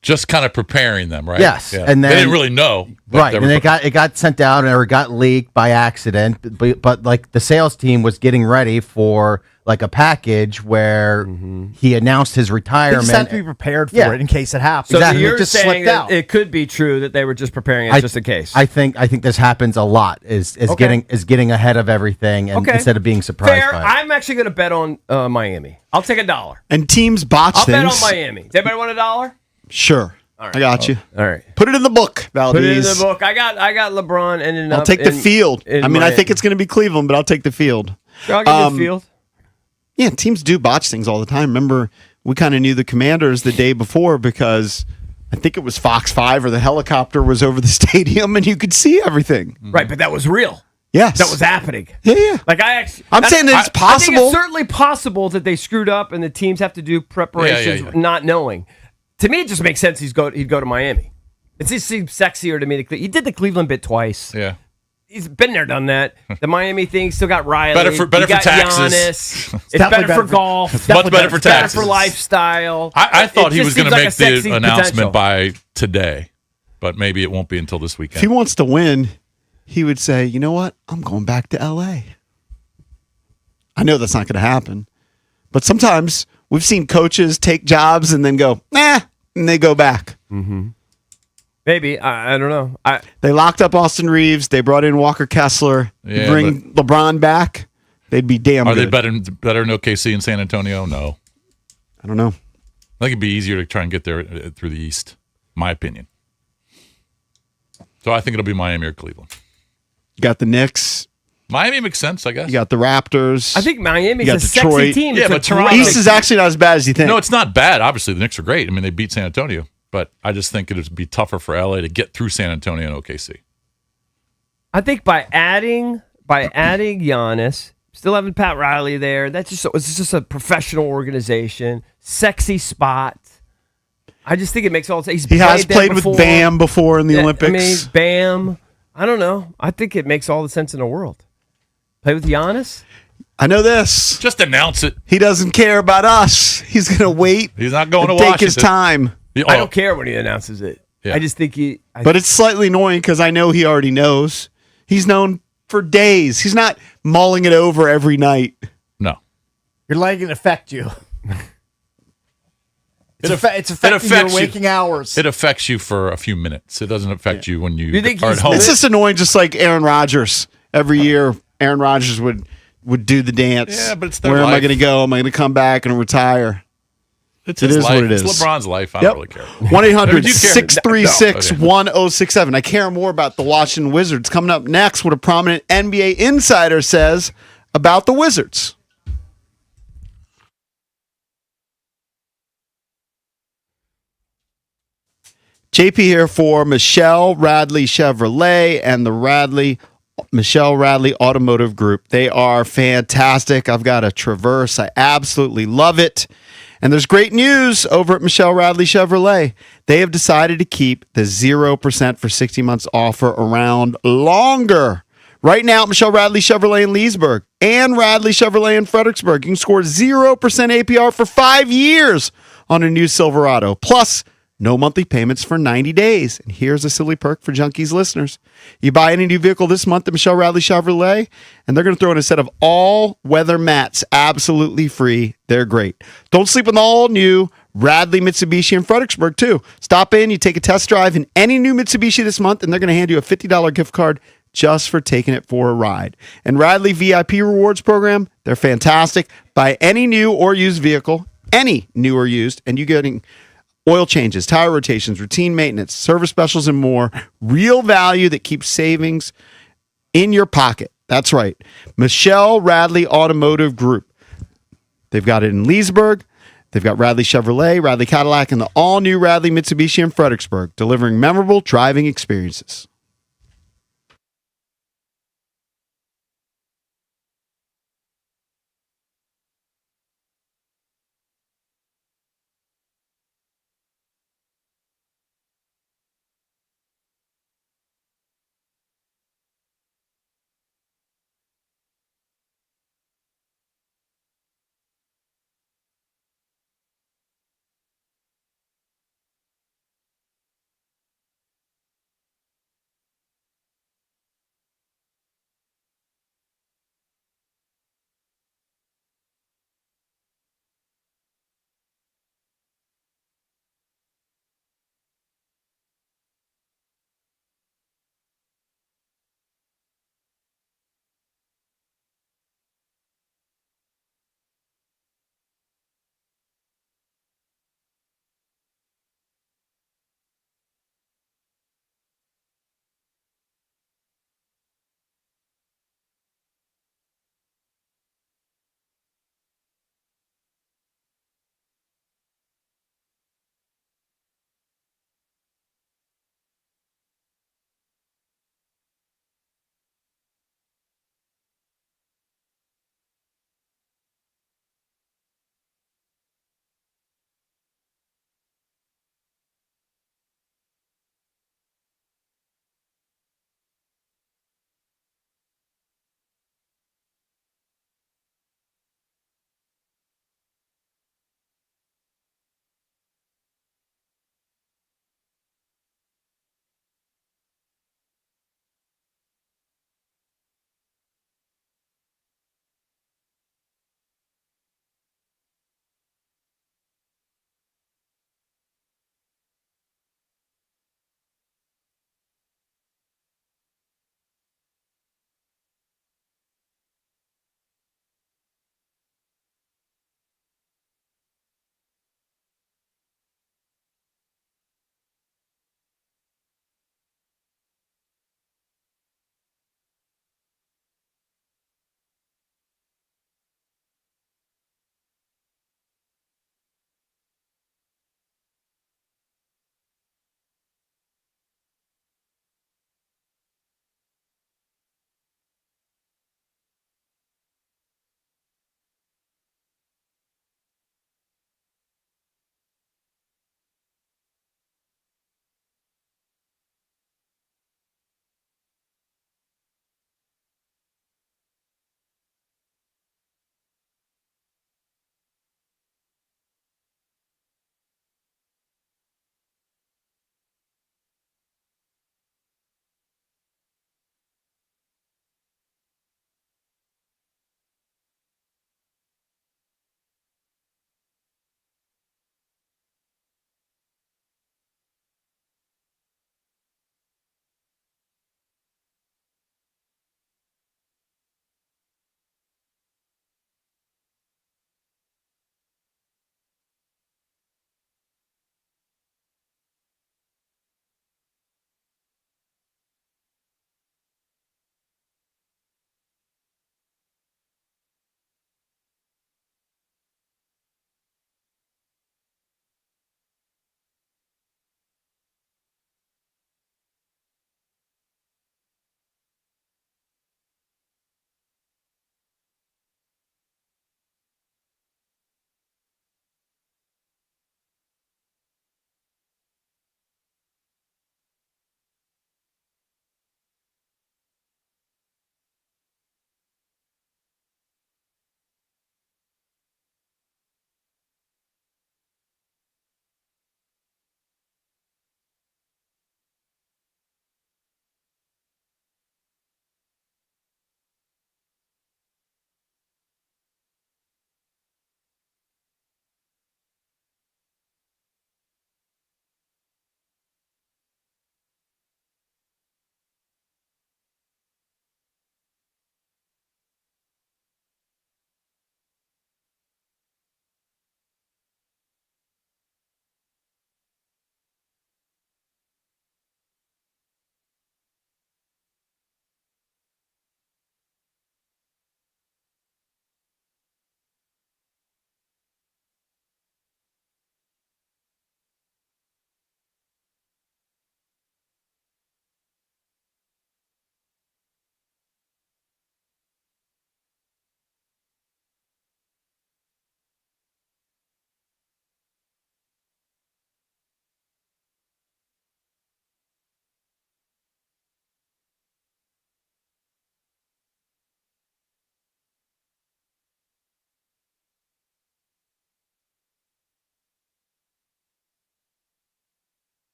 Just kind of preparing them, right? Yes, Yeah. and then they didn't really know, but right? they And were it got sent out or got leaked by accident. But like the sales team was getting ready for like a package where he announced his They retirement. just have to be prepared for Yeah. it in case it happens. So Exactly. you're It just saying slipped that out. it could be true that they were just preparing it just in case. I think this happens a lot. Is Okay. getting ahead of everything and Okay. instead of being surprised Fair. by it. I'm actually going to bet on Miami. I'll take $1. And teams botch I'll bet things. on Miami. Does anybody want $1? Sure. right. I got you. All right. Put it in the book, Valdez. Put it in the book. I got LeBron ending up. I'll take the field. in I mean, I Miami. think it's going to be Cleveland, but I'll take the field. Sure, I'll give you the field. Yeah, teams do botch things all the time. Remember, we kind of knew the Commanders the day before because I think it was Fox 5 or the helicopter was over the stadium and you could see everything. Right, but that was real. Yes. That was happening. Yeah. Like I'm saying that it's I think possible. it's certainly possible that they screwed up and the teams have to do preparations Yeah. not knowing. To me, it just makes sense he'd go to Miami. It just seems sexier to me. He did the Cleveland bit twice. Yeah. He's been there, done that. The Miami thing still got Riley. Better for You got taxes. Giannis. It's definitely better for golf. It's much better for It's better taxes. for lifestyle. I thought It he just was going to seems like make a sexy the announcement potential. by today, but maybe it won't be until this If he weekend. wants to win, he would say, you know what? I'm going back to LA. I know that's not going to happen. But sometimes we've seen coaches take jobs and then go, nah, and they go back. Maybe. I don't know. They locked up Austin Reeves. They brought in Walker Kessler. You Yeah, bring LeBron back, they'd be damn Are good. they better than OKC in San Antonio? No. I don't know. I think it'd be easier to try and get there through the East, my opinion. So I think it'll be Miami or Cleveland. You got the Knicks. Miami makes sense, I guess. You got the Raptors. I think Miami's You a got sexy Detroit. team. Yeah, It's a but Toronto- great- East is actually not as bad as you think. No, it's not bad. Obviously, the Knicks are great. I mean, they beat San Antonio, but I just think it would be tougher for LA to get through San Antonio and OKC. I think by adding Giannis, still having Pat Riley there, it's just a professional organization, sexy spot. I just think it makes all sense. he has played with Bam before in the Yeah, Olympics. I mean, Bam. I don't know. I think it makes all the sense in the world. Play with Giannis. I know this. Just announce it. He doesn't care about us. He's going to wait. He's not going and to take Washington. his time. I don't care when he announces it. Yeah. I just think But it's slightly annoying because I know he already knows. He's known for days. He's not mulling it over every night. No. You're letting it affect you. It's affecting affects your you. waking hours. It affects you for a few minutes. It doesn't affect you when you think are at he's home. It's just annoying, just like Aaron Rodgers. Every year, Aaron Rodgers would do the dance. Yeah, but it's their Where am I life. going to go? Am I going to come back and retire? It's It his is life. what it It's is. LeBron's life. I Yep. don't really care. 1-800-636-1067. I care more about the Washington Wizards. Coming up next, what a prominent NBA insider says about the Wizards. JP here for Michelle Radley Chevrolet and the Michelle Radley Automotive Group. They are fantastic. I've got a Traverse. I absolutely love it. And there's great news over at Michelle Radley Chevrolet. They have decided to keep the 0% for 60 months offer around longer. Right now at Michelle Radley Chevrolet in Leesburg and Radley Chevrolet in Fredericksburg, you can score 0% APR for 5 years on a new Silverado. Plus, no monthly payments for 90 days. And here's a silly perk for Junkies listeners. You buy any new vehicle this month at Michelle Radley Chevrolet, and they're going to throw in a set of all-weather mats absolutely free. They're great. Don't sleep on the all-new Radley Mitsubishi in Fredericksburg, too. Stop in, you take a test drive in any new Mitsubishi this month, and they're going to hand you a $50 gift card just for taking it for a ride. And Radley VIP Rewards Program, they're fantastic. Buy any new or used vehicle, any new or used, and you're getting Oil changes, tire rotations, routine maintenance, service specials, and more. Real value that keeps savings in your pocket. That's right. Michelle Radley Automotive Group. They've got it in Leesburg. They've got Radley Chevrolet, Radley Cadillac, and the all-new Radley Mitsubishi in Fredericksburg, delivering memorable driving experiences.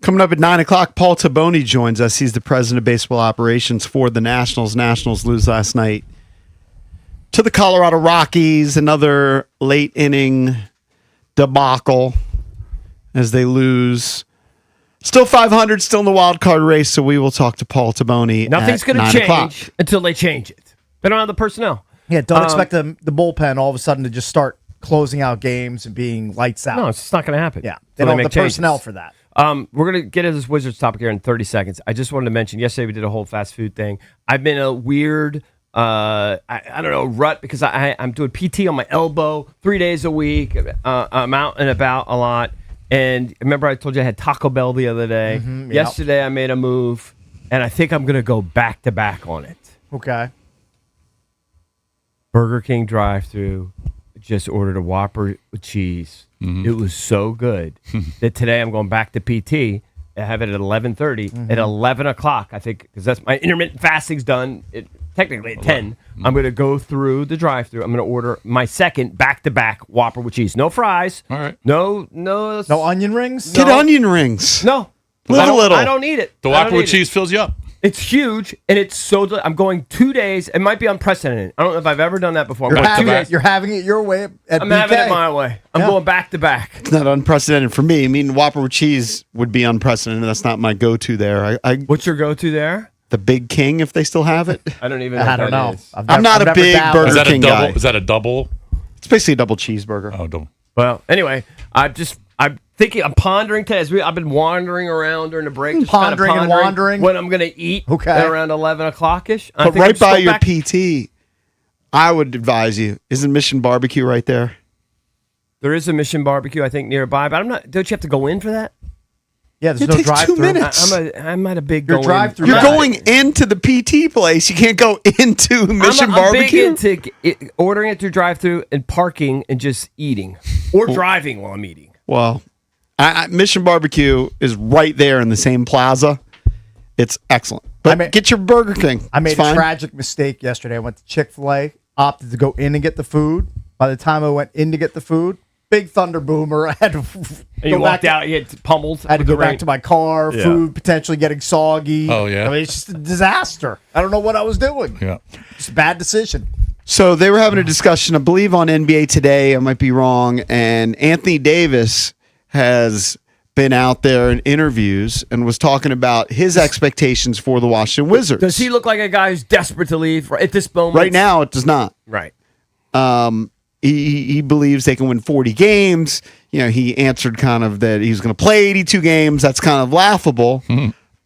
Coming up at 9 o'clock, Paul Taboni joins us. He's the president of baseball operations for the Nationals. Nationals lose last night to the Colorado Rockies. Another late inning debacle as they lose. Still 500, still in the wild card race. So we will talk to Paul Taboni. Nothing's going to change until they change it. They don't have the personnel. Yeah, don't expect the bullpen all of a sudden to just start closing out games and being lights out. No, it's just not going to happen. Yeah, they don't have the personnel for that. We're going to get into this Wizards topic here in 30 seconds. I just wanted to mention, yesterday we did a whole fast food thing. I've been a weird, I don't know, rut because I'm doing PT on my elbow 3 days a week. I'm out and about a lot. And remember I told you I had Taco Bell the other day. Yep. Yesterday I made a move, and I think I'm going to go back-to-back on it. Okay. Burger King drive-thru. Just ordered a Whopper with cheese. Mm-hmm. It was so good that today I'm going back to PT. I have it at 11:30. At 11 o'clock, I think, because that's my intermittent fasting's done. Technically at 10. I'm going to go through the drive-thru. I'm going to order my second back-to-back Whopper with cheese. No fries. All right. No onion rings. Get onion rings. No. Live a little. I don't need it. The I don't Whopper with need it. cheese fills you up. It's huge, and it's so. I'm going 2 days. It might be unprecedented. I don't know if I've ever done that before. You're having it your way at I'm BK. having it my way. I'm going back to back. It's not unprecedented for me. I mean, Whopper with cheese would be unprecedented. That's not my go-to there. What's your go-to there? The Big King, if they still have it. I don't even know. I don't what know. that is. I'm not a big Burger Is that King a double? guy. Is that a double? It's basically a double cheeseburger. Oh, double. Well, anyway, I'm thinking. I'm pondering today. I've been wandering around during the break, just kinda Pondering and wandering. what I'm going to eat. Okay. At around 11 o'clock ish. But right by your PT, I would advise you. Isn't Mission Barbecue right there? There is a Mission Barbecue, I think, nearby, but I'm not. Don't you have to go in for that? Yeah, there's It no takes drive 2 through. minutes. I'm at a big Your go-in. drive-thru You're Yeah. going into the PT place. You can't go into Mission I'm big Barbecue. into ordering it through drive-through and parking and just eating or driving while I'm eating. Well, Mission Barbecue is right there in the same plaza. It's excellent. But get your Burger King. I made It's a fine. tragic mistake yesterday. I went to Chick-fil-A, opted to go in and get the food. By the time I went in to get the food, big thunder boomer. I had to And you walked out, you had pummeled. I had to with go the rain. back to my car, Yeah. food potentially getting soggy. Oh, yeah. I mean, it's just a disaster. I don't know what I was doing. Yeah. It's a bad decision. So they were having a discussion, I believe, on NBA Today. I might be wrong. And Anthony Davis has been out there in interviews and was talking about his expectations for the Washington Wizards. Does he look like a guy who's desperate to leave at this moment? Right now, it does not. Right. He believes they can win 40 games. You know, he answered kind of that he's going to play 82 games. That's kind of laughable.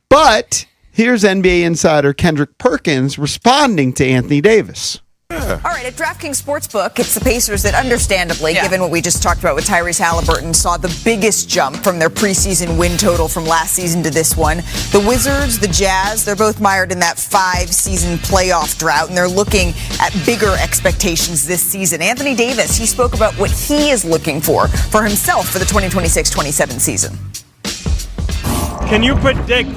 But here's NBA insider Kendrick Perkins responding to Anthony Davis. All right, at DraftKings Sportsbook, it's the Pacers that understandably, given what we just talked about with Tyrese Halliburton, saw the biggest jump from their preseason win total from last season to this one. The Wizards, the Jazz, they're both mired in that 5-season playoff drought, and they're looking at bigger expectations this season. Anthony Davis, he spoke about what he is looking for himself for the 2026-27 season. Can you predict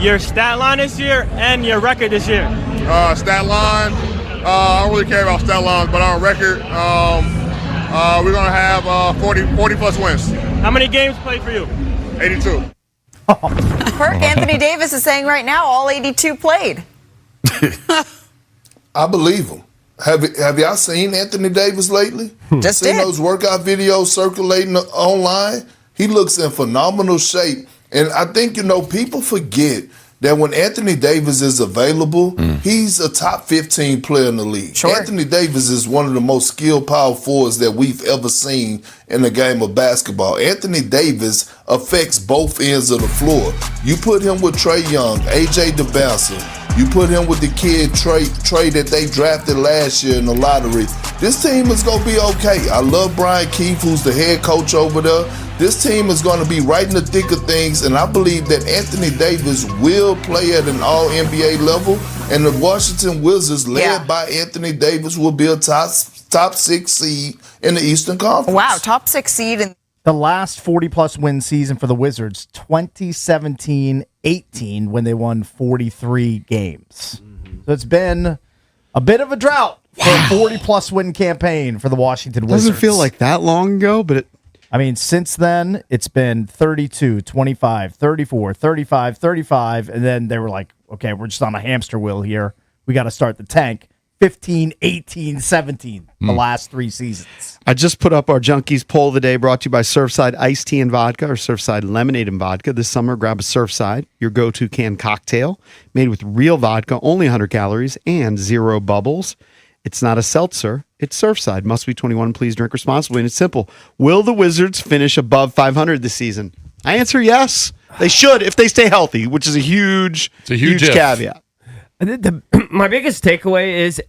your stat line this year and your record this year? Stat line, I don't really care about stat lines, but our record, we're going to have 40 plus wins. How many games played for you? 82. Anthony Davis is saying right now all 82 played. I believe him. Have y'all seen Anthony Davis lately? Just seen did. those workout videos circulating online? He looks in phenomenal shape. And I think, people forget that when Anthony Davis is available, he's a top 15 player in the league. Sure. Anthony Davis is one of the most skilled power forwards that we've ever seen in the game of basketball. Anthony Davis affects both ends of the floor. You put him with Trae Young, AJ DeBouncer, you put him with the kid Trey that they drafted last year in the lottery. This team is going to be okay. I love Brian Keefe, who's the head coach over there. This team is going to be right in the thick of things, and I believe that Anthony Davis will play at an all-NBA level, and the Washington Wizards, led by Anthony Davis, will be a top 6 seed in the Eastern Conference. Wow, top 6 seed in The last 40-plus win season for the Wizards, 2017-18, when they won 43 games. So it's been a bit of a drought for a 40-plus win campaign for the Washington Wizards. Doesn't feel like that long ago, but I mean, since then, it's been 32, 25, 34, 35, 35, and then they were like, okay, we're just on a hamster wheel here. We got to start the tank. 15, 18, 17, the last 3 seasons. I just put up our Junkies poll of the day, brought to you by Surfside Iced Tea and Vodka or Surfside Lemonade and Vodka. This summer, grab a Surfside, your go-to canned cocktail, made with real vodka, only 100 calories, and 0 bubbles. It's not a seltzer. It's Surfside. Must be 21. Please drink responsibly. And it's simple. Will the Wizards finish above 500 this season? I answer yes. They should if they stay healthy, which is a huge huge if. caveat. My biggest takeaway is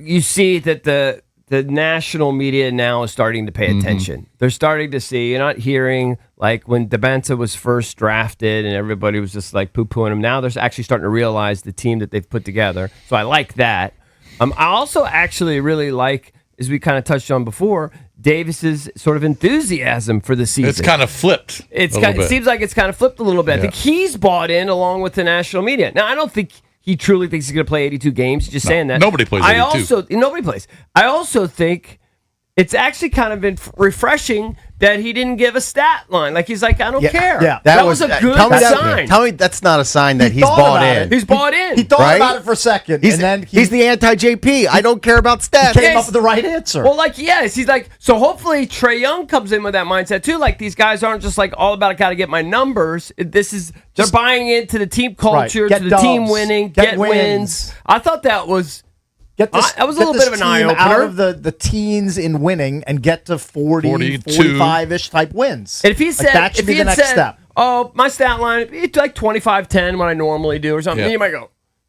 you see that the national media now is starting to pay attention. They're starting to see. You're not hearing like when Debenta was first drafted and everybody was just like poo-pooing him. Now they're actually starting to realize the team that they've put together. So I like that. I also actually really like, as we kind of touched on before, Davis's sort of enthusiasm for the season. It's kind of flipped. It seems like it's kind of flipped a little bit. Yeah. I think he's bought in along with the national media. Now, I don't think he truly thinks he's going to play 82 games. He's just saying that. Nobody plays 82. Nobody plays. I also think it's actually kind of been refreshing that he didn't give a stat line. Like, he's like, I don't care. Yeah, that was a good sign. Tell me that's not a sign that he's bought in. He's bought in. He thought Right? about it for a second, He's, and then he's the anti-JP. I don't care about stats. he came up with the right answer. Well, like, yes, he's like, so hopefully Trae Young comes in with that mindset too. Like, these guys aren't just like all about, I got to get my numbers. They're buying into the team culture, Get to the dubs. team winning, get wins. I thought that was. That was a little bit of an eye-opener. Out of the teens in winning and get to 40, 42. 45-ish type wins. And if he said, that should if be he the had next said, step. oh, my stat line, it's like 25-10 what I normally do or something, Yeah. you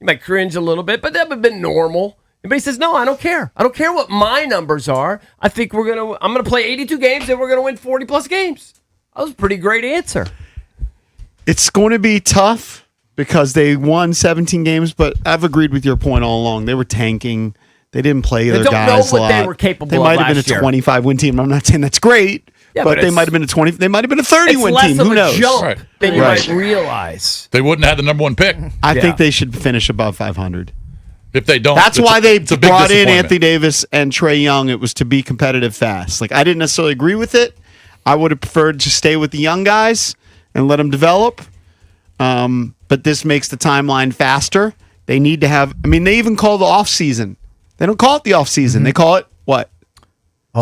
might cringe a little bit, but that would have been normal. But he says, no, I don't care. I don't care what my numbers are. I think I'm gonna play 82 games and we're gonna win 40 plus games. That was a pretty great answer. It's going to be tough because they won 17 games, but I've agreed with your point all along. They were tanking. They didn't play their don't guys know a what lot. they were capable They of might have been last a year. 25-win team. I'm not saying that's great, Yeah, but but they it's- might have been a 20. They might have been a It's 30-win less team. of Who a knows? jump Right. than you Right. might realize. They wouldn't have had the number 1 pick. I Yeah. think they should finish above 500. If they don't, That's it's why a- they it's a big brought in disappointment. Anthony Davis and Trae Young. It was to be competitive fast. Like, I didn't necessarily agree with it. I would have preferred to stay with the young guys and let them develop. But this makes the timeline faster. They need to have. I mean, they even call the off season. They don't call it the off season. They call it what?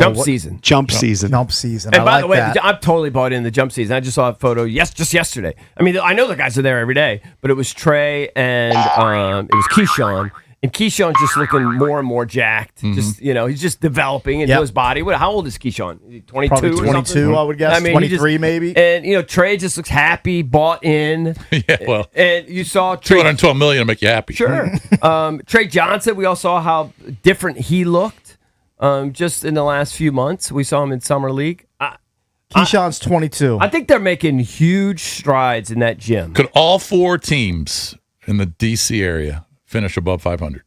Jump season. Jump season. Jump season. And I by like the way, that. I'm totally bought in the jump season. I just saw a photo just yesterday. I mean, I know the guys are there every day, but it was Trey and it was Keyshawn. And Keyshawn's just looking more and more jacked. Just he's just developing into Yep. his body. How old is Keyshawn? 22 Probably or 22, something? I would guess. I mean, 23 maybe. And Trey just looks happy, bought in. Yeah, well, And you saw Trey. 212 million to make you happy. Sure. Trey Johnson, we all saw how different he looked just in the last few months. We saw him in Summer League. Keyshawn's 22. I think they're making huge strides in that gym. Could all 4 teams in the D.C. area finish above 500?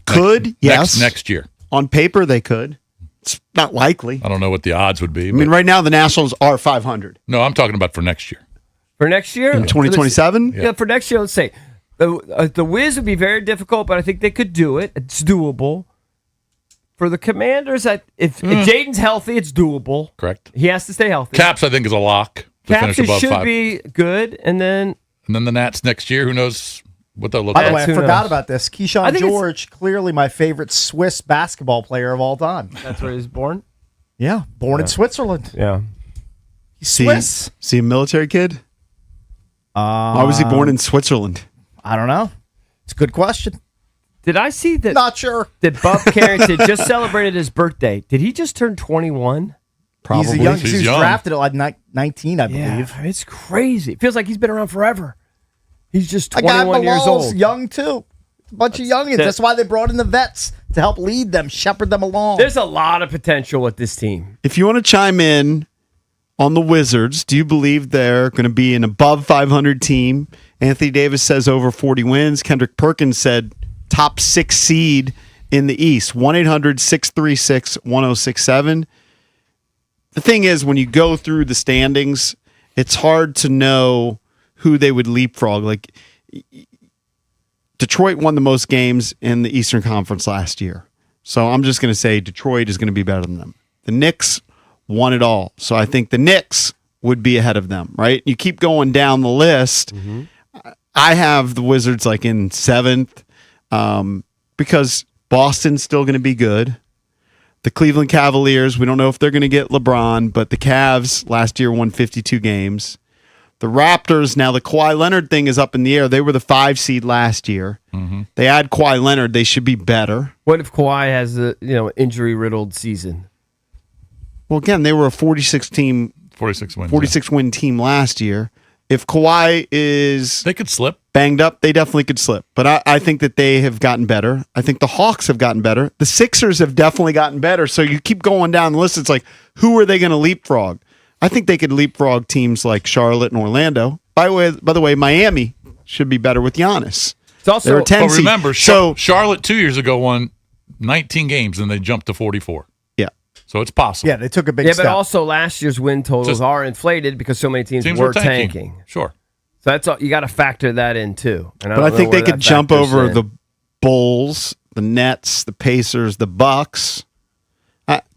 Could, yes. Next year. On paper, they could. It's not likely. I don't know what the odds would be. I mean, right now, the Nationals are 500. No, I'm talking about for next year. For next year? In 2027? Yeah, for next year, let's say. The Wiz would be very difficult, but I think they could do it. It's doable. For the Commanders, if Jaden's healthy, it's doable. Correct. He has to stay healthy. Caps, I think, is a lock to Caps finish above should 5. be good, and then And then the Nats next year, who knows what they'll look By the like. way, I who forgot knows? about this. I Keyshawn think it's- George, clearly my favorite Swiss basketball player of all time. that's where he was born. Yeah, born in Switzerland. Yeah. He's Swiss. See a military kid? Why was he born in Switzerland? I don't know. It's a good question. Did I see that? Not sure. That Bob Carrington just celebrated his birthday. Did he just turn 21? Probably. He's a young. He's He was young. drafted at like 19, I believe. Yeah, it's crazy. It feels like he's been around forever. He's just A guy 21 years Bilal's old. young too. A bunch of youngins. that- That's why they brought in the vets to help lead them, shepherd them along. There's a lot of potential with this team. If you want to chime in on the Wizards, do you believe they're going to be an above 500 team? Anthony Davis says over 40 wins. Kendrick Perkins said top 6 seed in the East. 1-800-636-1067. The thing is, when you go through the standings, it's hard to know who they would leapfrog. Like, Detroit won the most games in the Eastern Conference last year. So I'm just going to say Detroit is going to be better than them. The Knicks won it all. So I think the Knicks would be ahead of them, right? You keep going down the list. I have the Wizards like in 7th because Boston's still going to be good. The Cleveland Cavaliers, we don't know if they're going to get LeBron, but the Cavs last year won 52 games. The Raptors, now the Kawhi Leonard thing is up in the air. They were the 5 seed last year. They add Kawhi Leonard, they should be better. What if Kawhi has a injury-riddled season? Well, again, they were a 46 win team last year. If Kawhi is they could slip. Banged up, they definitely could slip. But I think that they have gotten better. I think the Hawks have gotten better. The Sixers have definitely gotten better. So you keep going down the list. It's like, who are they going to leapfrog? I think they could leapfrog teams like Charlotte and Orlando. By the way, Miami should be better with Giannis. It's also, They're a 10 seed. Remember, Charlotte 2 years ago won 19 games and they jumped to 44. Yeah. So it's possible. Yeah, they took a big Yeah, step. but also last year's win totals are inflated because so many teams were tanking. Sure. So that's all, you got to factor that in too. And But I think they where could that jump factors over in. the Bulls, the Nets, the Pacers, the Bucks.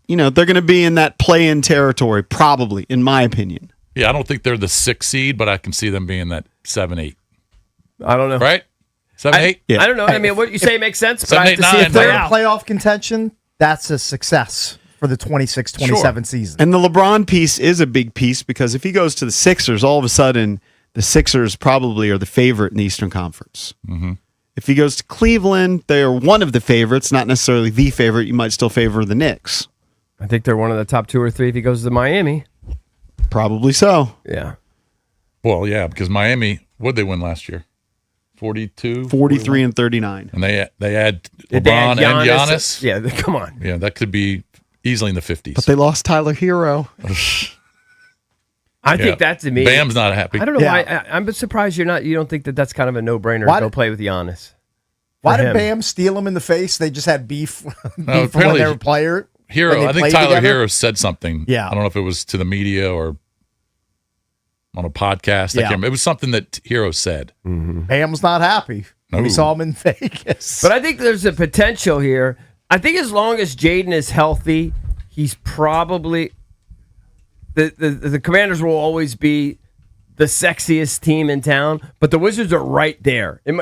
They're going to be in that play-in territory, probably, in my opinion. Yeah, I don't think they're the 6th seed, but I can see them being that 7-8. I don't know. Right? 7-8? Yeah. I don't know. I mean, what you say makes sense, but 7, I have to 8, see 9, if they're in out. playoff contention, that's a success for the 26-27 season. And the LeBron piece is a big piece because if he goes to the Sixers, all of a sudden the Sixers probably are the favorite in the Eastern Conference. If he goes to Cleveland, they are one of the favorites, not necessarily the favorite. You might still favor the Knicks. I think they're one of the top 2 or 3 if he goes to Miami. Probably so. Yeah. Well, yeah, because Miami, what did they win last year? 42? 43 and 39. And they add Did they add LeBron and Giannis? Yeah, come on. Yeah, that could be easily in the 50s. But they lost Tyler Hero. I think that to me. Bam's not happy. I don't know why. I'm surprised you don't think that that's kind of a no-brainer to go play with Giannis. Why For did him. Bam steal him in the face? They just had beef, beef from when apparently they were player. Hero, when they I think played Tyler together? Hero said something. Yeah. I don't know if it was to the media or on a podcast. I Yeah. can't remember. It was something that Hero said. Bam's not happy. No. We saw him in Vegas. But I think there's a potential here. I think as long as Jaden is healthy, he's probably the Commanders will always be the sexiest team in town. But the Wizards are right there. They're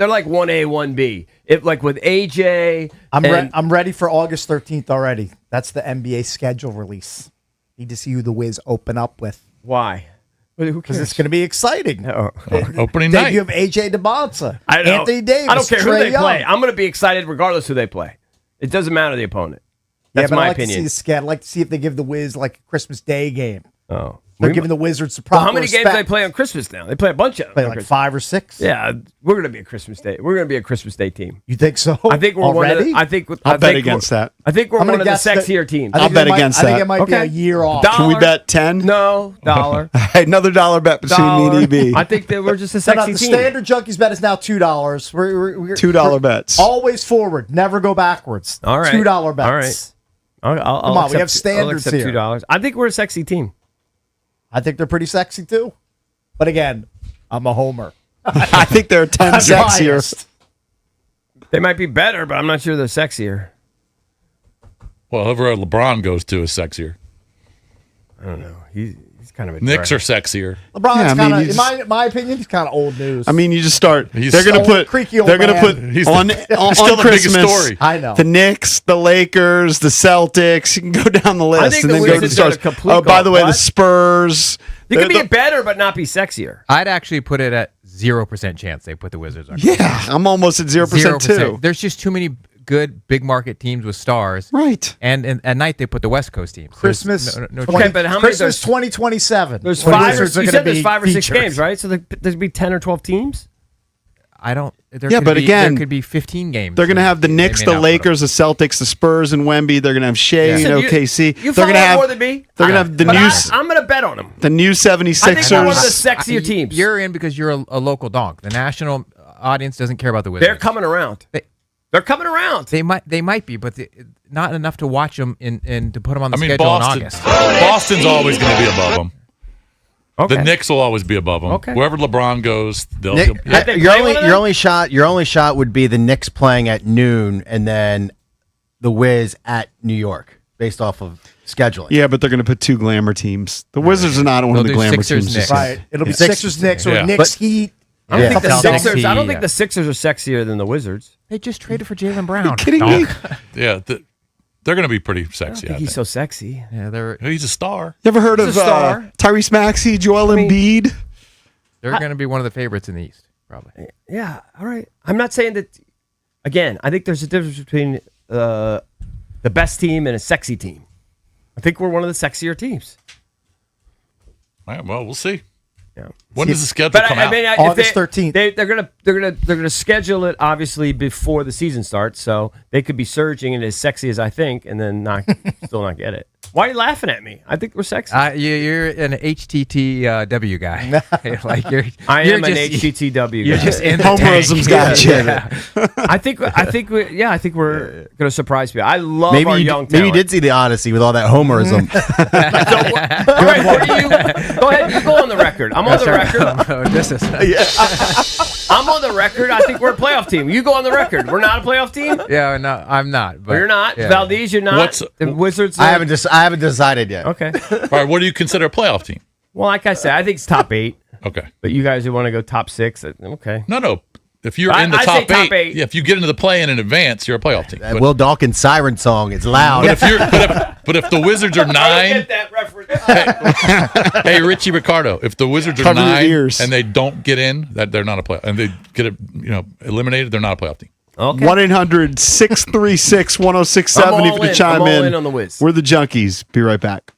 like 1A, 1B. If like with AJ, I'm ready for August 13th already. That's the NBA schedule release. Need to see who the Wiz open up with. Why? Who Because cares? it's going to be exciting. Opening night. Debut of AJ DeBonsa. I don't know. Anthony Davis. I don't care who Trae they Young. play. I'm going to be excited regardless who they play. It doesn't matter the opponent. That's yeah, but my I like opinion. to see the schedule. I'd like to see if they give the Wiz like a Christmas Day game. Oh, They're giving the Wizards the Well, proper how many games respect. do they play on Christmas now? They play a bunch of them. Play on like Christmas. 5 or 6. Yeah, we're going to be a Christmas Day. We're going to be a Christmas Day team. You think so? I think we're already. one of the, I'll bet against that. I think we're I'm one gonna of the guess that- sexier teams. I think I'll bet it might- against I think that. it might be a year off. Can we bet 10? No, dollar. Another dollar bet between me and EB. I think that we're just a No, no, sexy the team. standard Junkies bet is now $2. We're $2 bets. Always forward, never go backwards. All right. $2 bets. All right. I'll Come on, we accept- have standards I'll accept here. $2. I think we're a sexy team. I think they're pretty sexy too. But again, I'm a homer. I think they're 10 I'm sexier. biased. They might be better, but I'm not sure they're sexier. Well, whoever LeBron goes to is sexier. I don't know. He's kind of a Knicks drag. are sexier. LeBron's Yeah, I mean, kind of, you in my opinion, he's kind of old news. I mean, you just start. He's They're going to old, put. creaky old They're going to man. put He's on still the biggest Christmas. story. I know. The Knicks, the Lakers, the Celtics. You can go down the list think and the then go to the Wizards are a stars. complete Oh, by the way, What? the Spurs. You could the- be better, but not be sexier. I'd actually put it at 0% chance they put the Wizards on. Yeah, I'm almost at 0% too. There's just too many good big market teams with stars. Right. And at night they put the West Coast teams. There's Christmas. no Okay, chance. but how many? Christmas 2027. There's when the 5. Wizards are You gonna said there's be 5 or 6 featured. games, right? So there's be 10 or 12 teams. I don't. There Yeah, could but be, again, there could be 15 games. They're going to have the They Knicks, may the not put Lakers, the Celtics, the Spurs, and Wemby. They're going to have Shea Yeah. and Listen, OKC. You they're follow going to have more than me. They're going to have the But new I'm going to bet on them. the new 76ers. I think they're one of the sexier teams. You're in because you're a local donk. The national audience doesn't care about the Wizards. They're coming around. They're coming around. They might be, but not enough to watch them and to put them on the I mean, schedule Boston. in August. Boston's always going to be above them. Okay. The Knicks will always be above them. Okay. Wherever LeBron goes, they'll. Nick, yeah. they your play only one of your them? only shot would be the Knicks playing at noon and then the Wiz at New York. based off of scheduling. Yeah, but they're going to put 2 glamour teams. The Wizards are not one They'll of the do glamour Sixers, teams. Knicks. Right. It'll be Yeah. Sixers, Knicks, or Yeah. Knicks, Heat. I don't think the Celtics, Sixers. I don't think yeah. the Sixers are sexier than the Wizards. They just traded for Jalen Brown. Kidding me? Yeah, they're going to be pretty I don't sexy. think he's so sexy. Yeah, He's a star. You ever heard He's of a star. Tyrese Maxey, Joel Embiid? they're going to be one of the favorites in the East, probably. Yeah, all right. I'm not saying that. Again, I think there's a difference between the best team and a sexy team. I think we're one of the sexier teams. All right, well, we'll see. Yeah. When does the schedule But come I out? mean, August 13th. They're gonna schedule it obviously before the season starts, so they could be surging and as sexy as I think, and then still not get it. Why are you laughing at me? I think we're sexy. You're an HTTW guy. Like I you're am an just- HGTW. You're guy. just in the Homerism's tank. got you. Yeah. I think we're gonna surprise people. I love Maybe our you, young maybe you talent. did see the Odyssey with all that Homerism. All right, go ahead. You go on the record. I'm on the record. This is I'm on the record. I think we're a playoff team. You go on the record. We're not a playoff team. yeah. No, I'm not. But You're not. yeah. Valdez, you're not. What's- the Wizards. I haven't decided yet. Okay. All right, what do you consider a playoff team? Well, like I said, I think it's top 8. Okay. But you guys who want to go top 6, okay. No. If you're I- in the I top say top 8, eight. yeah, if you get into the play in advance, you're a playoff team. But, Will Dawkins' siren song is loud. but if the Wizards are 9, that reference. hey Richie Ricardo, if the Wizards are Cover your 9 ears. and they don't get in, that they're not a playoff, and they get eliminated, they're not a playoff team. Okay. 1-800-636-1067 I'm if all you can in. chime I'm all in. in on the Wiz. We're the Junkies. Be right back.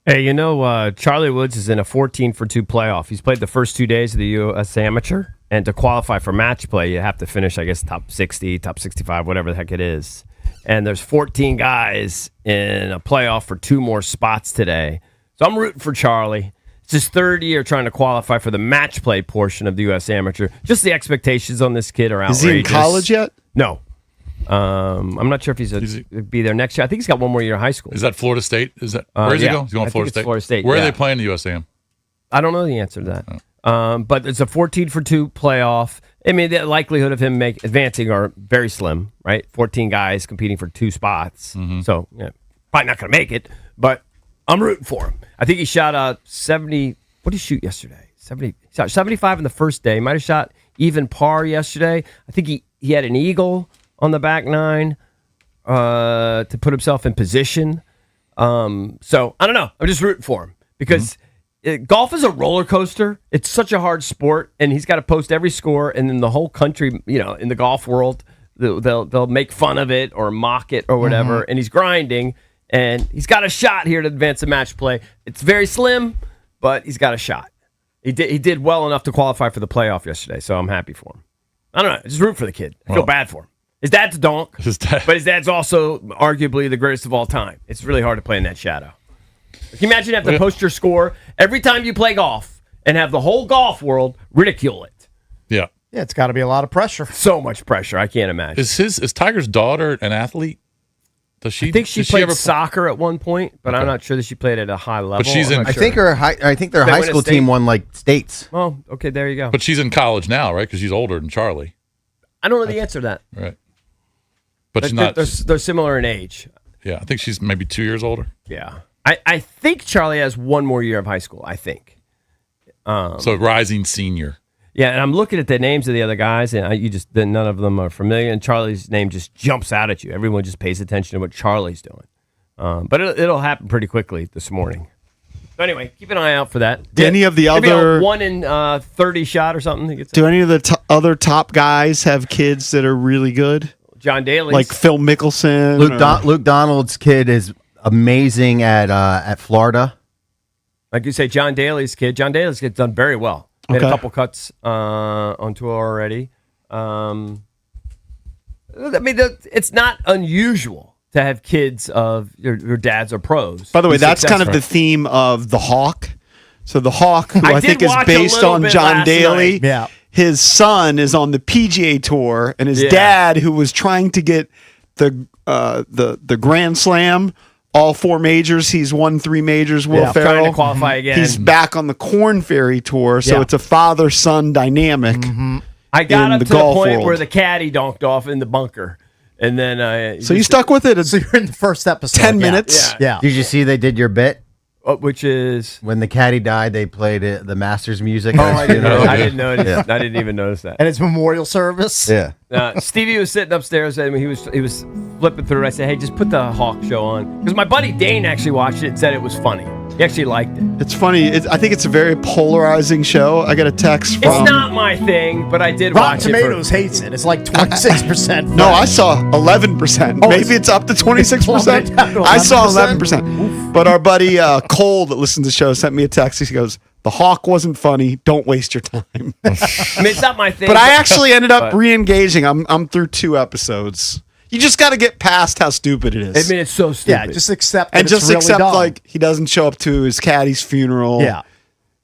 Hey, Charlie Woods is in a 14-for-2 playoff. He's played the first 2 days of the U.S. Amateur, and to qualify for match play, you have to finish, I guess, top 60, top 65, whatever the heck it is. And there's 14 guys in a playoff for 2 more spots today. So I'm rooting for Charlie. It's his 3rd year trying to qualify for the match play portion of the U.S. Amateur. Just the expectations on this kid are outrageous. Is he in college yet? No. I'm not sure if he's be there next year. I think he's got 1 more year of high school. Is that Florida State? Is that where is he going? He's going to Florida State. Florida State. Where yeah. are they playing the USAM? I don't know the answer to that. But it's a 14-for-2 playoff. I mean, the likelihood of him advancing are very slim, right? 14 guys competing for 2 spots. So, probably not going to make it, but I'm rooting for him. I think he shot 70. What did he shoot yesterday? 70. He shot 75 in the first day. Might have shot even par yesterday. I think he had an eagle on the back 9 to put himself in position. So, I don't know. I'm just rooting for him because golf is a roller coaster. It's such a hard sport, and he's got to post every score, and then the whole country, in the golf world, they'll make fun of it or mock it or whatever, and he's grinding, and he's got a shot here to advance the match play. It's very slim, but he's got a shot. He did well enough to qualify for the playoff yesterday, so I'm happy for him. I don't know. Just root for the kid. I feel bad for him. His dad's a donk, but his dad's also arguably the greatest of all time. It's really hard to play in that shadow. Can you imagine having to post your score every time you play golf and have the whole golf world ridicule it? Yeah. Yeah, it's got to be a lot of pressure. So much pressure. I can't imagine. Is Tiger's daughter an athlete? Does she? I think she played soccer at one point, but I'm not sure that she played at a high level. But she's in. I think their high school team won like states. Oh, okay, there you go. But she's in college now, right? Because she's older than Charlie. I don't know the answer to that. Right. But she's not. They're similar in age. Yeah, I think she's maybe 2 years older. Yeah. I think Charlie has 1 more year of high school, I think. So rising senior. Yeah, and I'm looking at the names of the other guys, and none of them are familiar, and Charlie's name just jumps out at you. Everyone just pays attention to what Charlie's doing. But it'll happen pretty quickly this morning. So anyway, keep an eye out for that. Do any of the maybe other a 1 in 30 shot or something? Do any of the other top guys have kids that are really good? John Daly, like Phil Mickelson. Luke Donald's kid is amazing at Florida. Like you say, John Daly's kid's done very well. Made a couple cuts on tour already. I mean, it's not unusual to have kids of your dads or pros. By the way, that's kind of the theme of The Hawk. So The Hawk, who I think is based on John Daly. Yeah. His son is on the PGA Tour, and his dad, who was trying to get the Grand Slam, all 4 majors. He's won 3 majors. Will Ferrell trying to qualify again. He's back on the Corn Ferry Tour, so it's a father-son dynamic. I got up to the point world. where the caddy donked off in the bunker, and then so you stuck with it. So you're in the first episode. 10 minutes. Yeah. Did you see they did your bit? Which is when the caddy died, they played the Masters music. Oh, I didn't notice. Yeah. I didn't even notice that. And it's memorial service. Yeah. Stevie was sitting upstairs and he was flipping through it. I said, "Hey, just put the Hawk show on," because my buddy Dane actually watched it and said it was funny. He actually liked it. It's funny. I think it's a very polarizing show. I got a text from. It's not my thing, but I did Rotten watch Tomatoes hates it. It's like 26%. No, I saw 11%. Maybe it's up to 26%. I saw 11%. But our buddy Cole that listens to the show sent me a text. He goes, "The Hawk wasn't funny. Don't waste your time." I mean, it's not my thing. But I actually ended up re-engaging. I'm through 2 episodes. You just got to get past how stupid it is. I mean, it's so stupid. Yeah, just accept that and just it's really accept dumb. like he doesn't show up to his caddy's funeral. Yeah.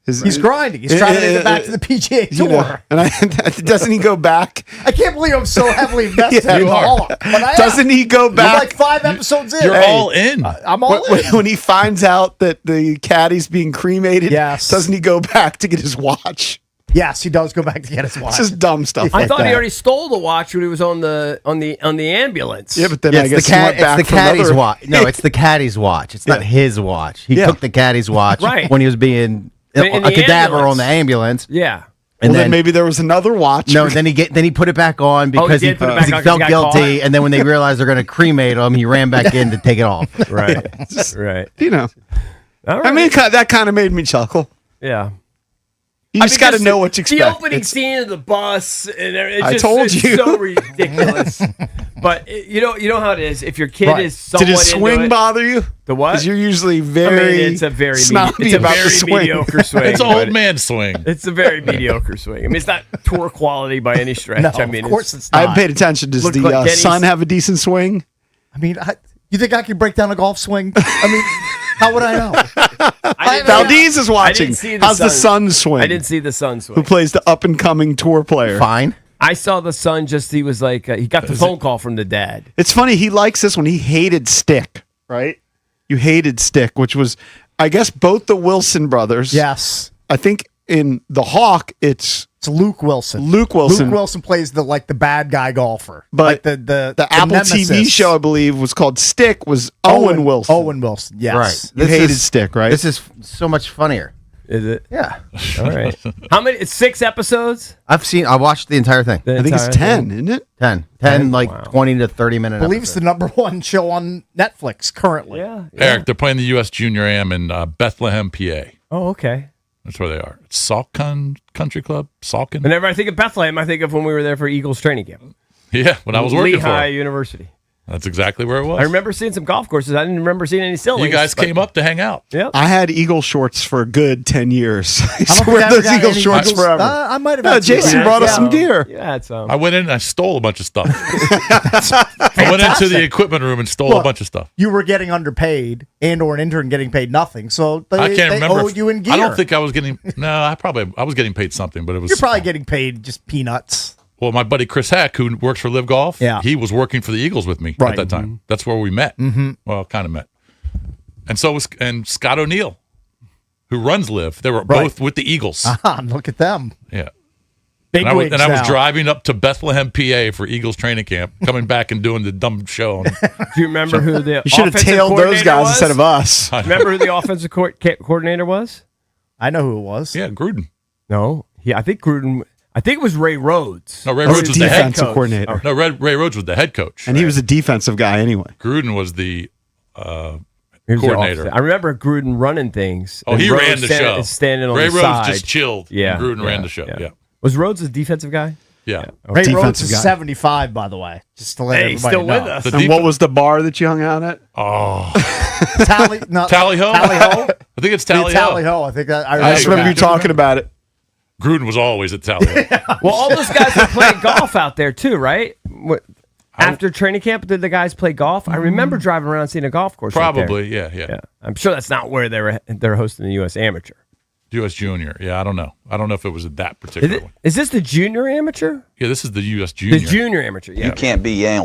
He's grinding. He's trying to get back to the PGA Tour. You know, and doesn't he go back? I can't believe I'm so heavily invested in the Hawk. But I am. Doesn't he go back? I'm like 5 episodes in. You're all in. I'm all in. When he finds out that the caddy's being cremated, doesn't he go back to get his watch? Yes, he does go back to get his watch. It's just dumb stuff. I like thought that. he already stole the watch when he was on the ambulance. Yeah, but then I guess he went back it's the for caddy's another- watch. No, it's the caddy's watch. It's not his watch. He took the caddy's watch Right. when he was being In a the cadaver ambulance. on the ambulance. Yeah. And then maybe there was another watch. No, then he put it back on Oh, he because did put it back on 'cause felt he got guilty, caught? and then when they realized they're going to cremate him, he ran back in to take it off. Right. Right. You know, All right. I mean, that kind of made me chuckle. Yeah. You just got to know what to expect. The opening It's- scene of the bus, and it's I just, told it's you. so ridiculous. But you know how it is. If your kid Right. is somewhat Did his swing into it, bother you? The what? Because you're usually very it's a very snobby it's a about very the swing. mediocre swing. It's an but old man swing. It's a very mediocre swing. I mean, it's not tour quality by any stretch. No, I mean, of course it's I not. haven't paid attention. Does Looked the like Kenny's- son have a decent swing? I mean, you think I can break down a golf swing? I mean, how would I know? Valdez is I watching. didn't see the How's the son. son swing? I didn't see the son swing. Who plays the up and coming tour player? Fine. I saw the son. He was like, he got the phone call from the dad. It's funny. He likes this one. He hated Stick, right? You hated Stick, which was, I guess, both the Wilson brothers. Yes. I think in The Hawk, it's Luke Wilson. Luke Wilson. Luke Wilson plays the bad guy golfer. But like the Apple TV nemesis. show, I believe, was called Stick, was Owen Wilson. Owen Wilson, yes. Right. You hated Stick, right? This is so much funnier. Is it? Yeah. All right. How many? It's 6 episodes. I watched the entire thing. I think it's 10, isn't it? 10, like 20 to 30 minutes. I believe it's the #1 show on Netflix currently. Yeah. Eric, they're playing the U.S. Junior Am in Bethlehem, PA. Oh, okay. That's where they are. It's Salcon Country Club. Salcon. Whenever I think of Bethlehem, I think of when we were there for Eagles training camp. Yeah, when I was working Lehigh for 'em. University. That's exactly where it was. I remember seeing some golf courses. I didn't remember seeing any still. You guys came up to hang out. Yeah. I had Eagle shorts for a good 10 years. I used don't to think I wear ever those got Eagle any shorts Eagles- forever. I might have No, had some Jason of brought that. us some gear. You had some. I went in and I stole a bunch of stuff. I went into the equipment room and stole a Look, bunch of stuff. You were getting underpaid, or an intern getting paid nothing. So I can't they remember. owed you in gear. I don't think I was getting. No, I was getting paid something, but it was. You're probably getting paid just peanuts. Well, my buddy Chris Heck, who works for Live Golf, Yeah. he was working for the Eagles with me Right. at that time. That's where we met. Mm-hmm. Well, kind of met. And so was Scott O'Neill, who runs Live. They were both with the Eagles. Ah, look at them. Yeah. Big And wigs I was now. driving up to Bethlehem, PA for Eagles training camp, coming back and doing the dumb show. Do you remember who the You should have offensive tailed those coordinator guys was? instead of us. Remember who the offensive coordinator was? I know who it was. Yeah, Gruden. No. I think Gruden. I think it was Ray Rhodes. No, Ray Or Rhodes was the head defensive coach. coordinator. No, Ray Rhodes was the head coach. And he was a defensive guy anyway. Gruden was the He was the coordinator. offensive- I remember Gruden running things. Oh, and he Rhodes ran the show. Standing on Ray the Rhodes side. just chilled. Yeah. And Gruden ran the show. Yeah. Was Rhodes a defensive guy? Yeah. Ray Rhodes Defensive is guy. 75, by the way. Just to let Hey, he's everybody still know. with us. The And what was the bar that you hung out at? Oh, Tally, no, Tally Ho? Tally Ho. I think it's Tally Tally Ho. Ho. I think I I just remember you talking about it. Gruden was always at Tally Ho. Well, all those guys were playing golf out there too, right? After training camp, did the guys play golf? I remember driving around seeing a golf course. out there. Probably, yeah. I'm sure that's not where they're hosting the U.S. Amateur. U.S. Junior. Yeah, I don't know. I don't know if it was at that particular one. Is this the junior amateur? Yeah, this is the U.S. Junior. The junior amateur. Yeah. can't be You're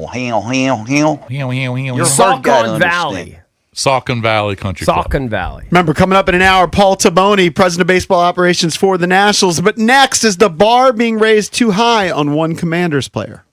Saucon Valley. Saucon Valley Country Club. Saucon Valley. Remember, coming up in an hour, Paul Taboni, president of baseball operations for the Nationals. But next is the bar being raised too high on one Commanders player.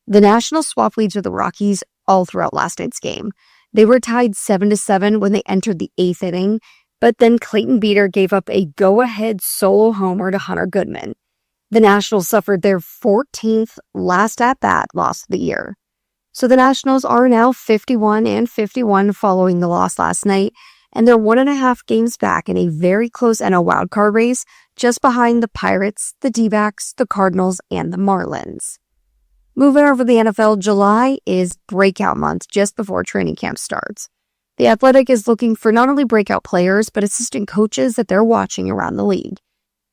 The Nationals swapped leads with the Rockies all throughout last night's game. They were tied 7-7 when they entered the 8th inning, but then Clayton Beeter gave up a go-ahead solo homer to Hunter Goodman. The Nationals suffered their 14th last at-bat loss of the year. So the Nationals are now 51-51 following the loss last night, and they're 1.5 games back in a very close NL wildcard race, just behind the Pirates, the D-backs, the Cardinals, and the Marlins. Moving over to the NFL, July is breakout month just before training camp starts. The Athletic is looking for not only breakout players, but assistant coaches that they're watching around the league.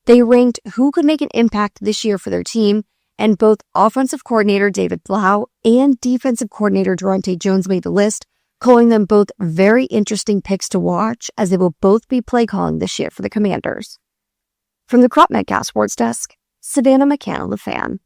They ranked who could make an impact this year for their team, and both offensive coordinator David Blau and defensive coordinator Durante Jones made the list, calling them both very interesting picks to watch, as they will both be play calling this year for the Commanders. From the Crop Metcalf Sports Desk, Savannah McCannell, the Fan.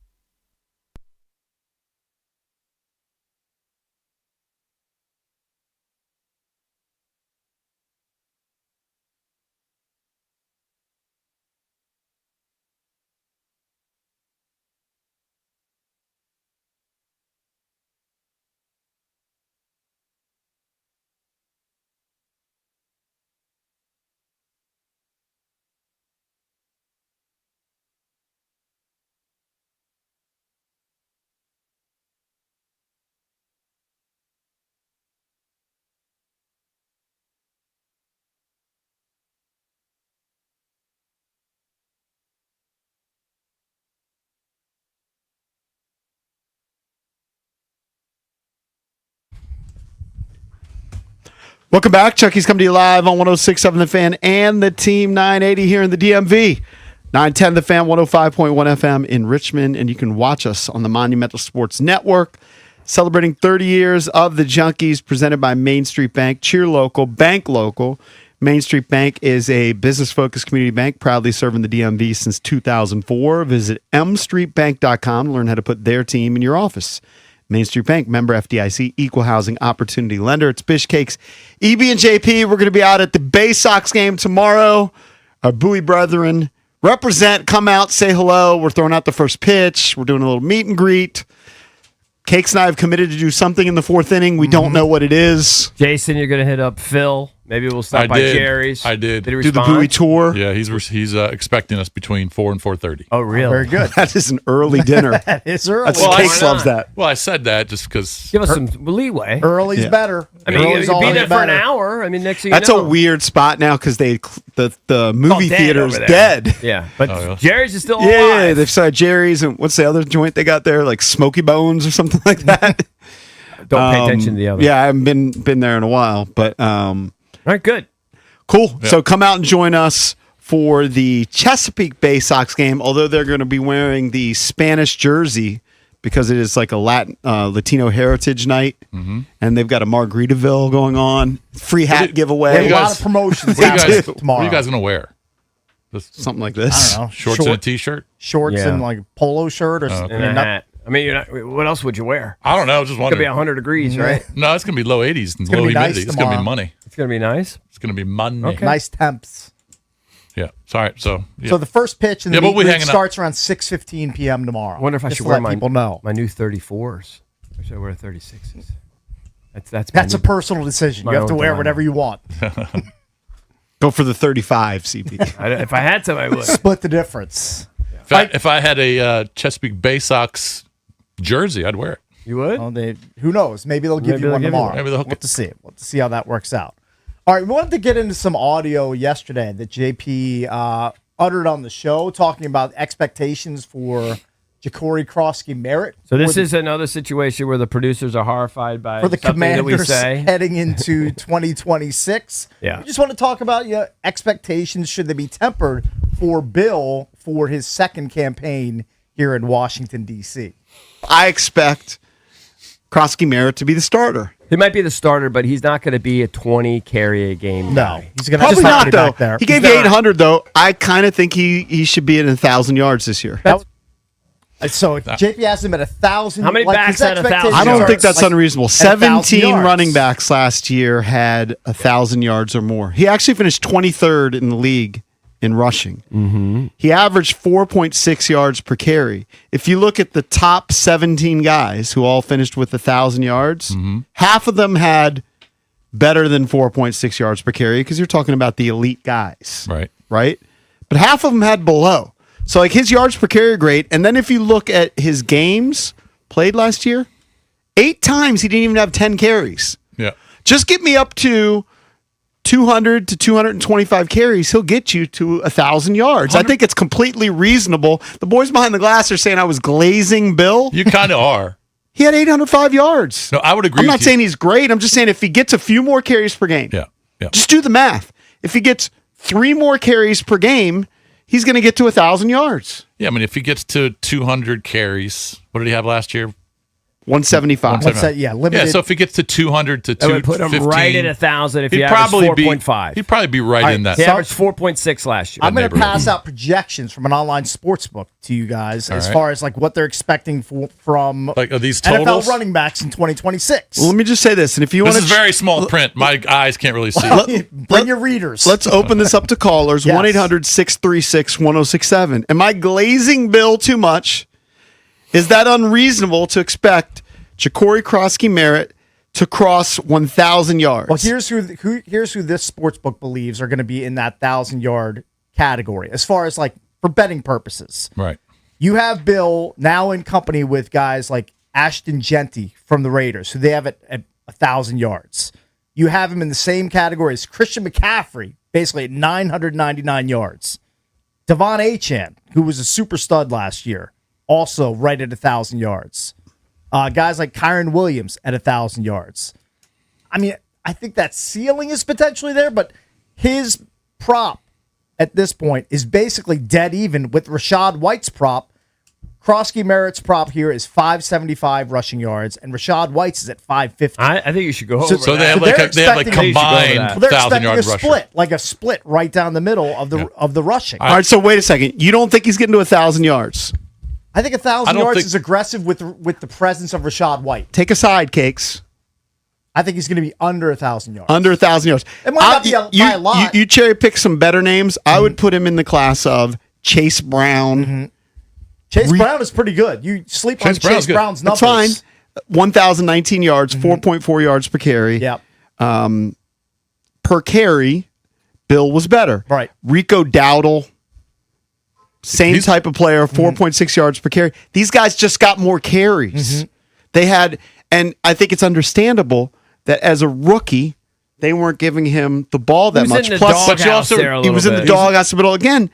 Welcome back. Chucky's coming to you live on 106.7 The Fan and the Team 980 here in the DMV. 910 The Fan, 105.1 FM in Richmond. And you can watch us on the Monumental Sports Network. Celebrating 30 years of the Junkies, presented by Main Street Bank. Cheer local, bank local. Main Street Bank is a business-focused community bank proudly serving the DMV since 2004. Visit mstreetbank.com to learn how to put their team in your office. Main Street Bank, member FDIC, equal housing opportunity lender. It's Bishcakes, EB and JP. We're going to be out at the Bay Sox game tomorrow. Our Bowie brethren represent, come out, say hello. We're throwing out the first pitch. We're doing a little meet and greet. Cakes and I have committed to do something in the 4th inning. We don't know what it is. Jason, you're going to hit up Phil. Maybe we'll stop by Jerry's. I did. Did he Do the respond? Bowie tour. Yeah, he's expecting us between 4 and 4:30. Oh, really? Very good. That is an early dinner. That is early. That's Well, Cakes why loves not? that. Well, I said that just because. Give us some leeway. Early's Yeah. better. I mean, Early's you'd be always there for an better. hour. I mean, next thing That's you know. a weird spot now because the movie dead theater's over there. dead. Yeah, but Oh, yeah. Jerry's is still Yeah, alive. they've started Jerry's and what's the other joint they got there? Like Smoky Bones or something like that. Don't pay attention to the other. Yeah, I haven't been there in a while, but All right, good. cool. Yeah. So come out and join us for the Chesapeake Bay Sox game. Although they're going to be wearing the Spanish jersey because it is like a Latino Heritage Night, and they've got a Margaritaville going on, free hat giveaway, There's you a lot guys- of promotions What are you happening guys, tomorrow. what are you guys going to wear? Just something like this. I don't know. shorts and a T-shirt? Shorts Yeah. and like polo shirt or okay. something. And a hat. I mean, what else would you wear? I don't know. Just It's going to wondering. be 100 degrees, right? No, it's going to be low 80s and gonna low be nice humidity. It's going to be tomorrow. money. It's going to be nice. It's going to be money. Okay. Nice temps. Yeah. Sorry. So, yeah. So the first pitch in the Yeah, but meet we and greet hanging out. starts around 6:15 p.m. tomorrow. I wonder if I Just should to wear let people know. my new 34s. Or should I wear 36s? That's That's a new- personal decision. my You have to own wear dilemma. whatever you want. Go for the 35, CP. If I had to, I would. Split the difference. if I had a Chesapeake Bay Sox jersey, I'd wear it. You would? Well, who knows? Maybe they'll give Maybe you they'll one give you tomorrow. one. Maybe they'll hook We'll have it. to see it. We'll have to see how that works out. All right, we wanted to get into some audio yesterday that JP uttered on the show, talking about expectations for Ja'Cory Krosky-Merritt. So this for the- is another situation where the producers are horrified by for the something that we Commanders say. heading into 2026. Yeah. We just want to talk about your expectations. Should they be tempered for Bill for his second campaign here in Washington, D.C.? I expect Krosky-Merritt to be the starter. He might be the starter, but he's not going to be a 20 carry a game guy. He's going to Probably not, be though. back there. He gave you 800, though. I kind of think he should be at 1,000 yards this year. So JP asked him at 1,000. How many backs had 1,000 I don't yards? think that's unreasonable. 1,000 17 yards. running backs last year had 1,000 yards or more. He actually finished 23rd in the league in rushing. He averaged 4.6 yards per carry. If you look at the top 17 guys who all finished with 1,000 yards, half of them had better than 4.6 yards per carry because you're talking about the elite guys. Right? But half of them had below. So like his yards per carry are great. And then if you look at his games played last year, 8 times he didn't even have 10 carries. Yeah. Just get me up to 200 to 225 carries. He'll get you to 1,000 yards. I think it's completely reasonable. The boys behind the glass are saying I was glazing Bill. You kind of are. He had 805 yards. No, I would agree I'm with not you. saying he's great. I'm just saying if he gets a few more carries per game. Yeah. Just do the math. If he gets 3 more carries per game, he's going to get to 1,000 yards. Yeah, I mean, if he gets to 200 carries, what did he have last year? 175. Limited. Yeah, so if he gets to 200 to That would put him 215, right at 1,000 if he'd he averaged probably 4.5. He'd probably be right in that. He averaged 4.6 last year. I'm going to pass out projections from an online sports book to you guys as far as like what they're expecting from like are these NFL totals? running backs in 2026. Well, let me just say this, and if you want This is very small print. My eyes can't really see. Bring your readers. Let's open this up to callers. Yes. 1-800-636-1067. Am I glazing Bill too much? Is that unreasonable to expect Ja'Cory Krosky-Merritt to cross 1,000 yards? Well, here's who this sports book believes are going to be in that 1,000-yard category as far as like for betting purposes. Right. You have Bill now in company with guys like Ashton Genty from the Raiders, who they have at 1,000 yards. You have him in the same category as Christian McCaffrey, basically at 999 yards. Devon Achane, who was a super stud last year, also right at 1,000 yards. Guys like Kyron Williams at 1,000 yards. I mean, I think that ceiling is potentially there, but his prop at this point is basically dead even with Rachaad White's prop. Krosky-Merritt's prop here is 575 rushing yards, and Rachaad White's is at 550. I think you should go over So that. they have like combined they're 1,000-yard expecting a rusher. split, like a split right down the middle of the rushing. All right, so wait a second. You don't think he's getting to 1,000 yards? I think 1,000 yards is aggressive with the presence of Rachaad White. Take a side, Cakes. I think he's going to be under 1,000 yards. Under 1,000 yards. It might not be by a lot. You cherry pick some better names. I would put him in the class of Chase Brown. Chase Brown is pretty good. You sleep on Chase Brown's numbers. That's fine. 1,019 yards, 4.4 yards per carry. Yep. Per carry, Bill was better. Right. Rico Dowdle, same type of player, 4.6 yards per carry. These guys just got more carries. They had, and I think it's understandable that as a rookie, they weren't giving him the ball that much. Plus, he was in the doghouse, but again,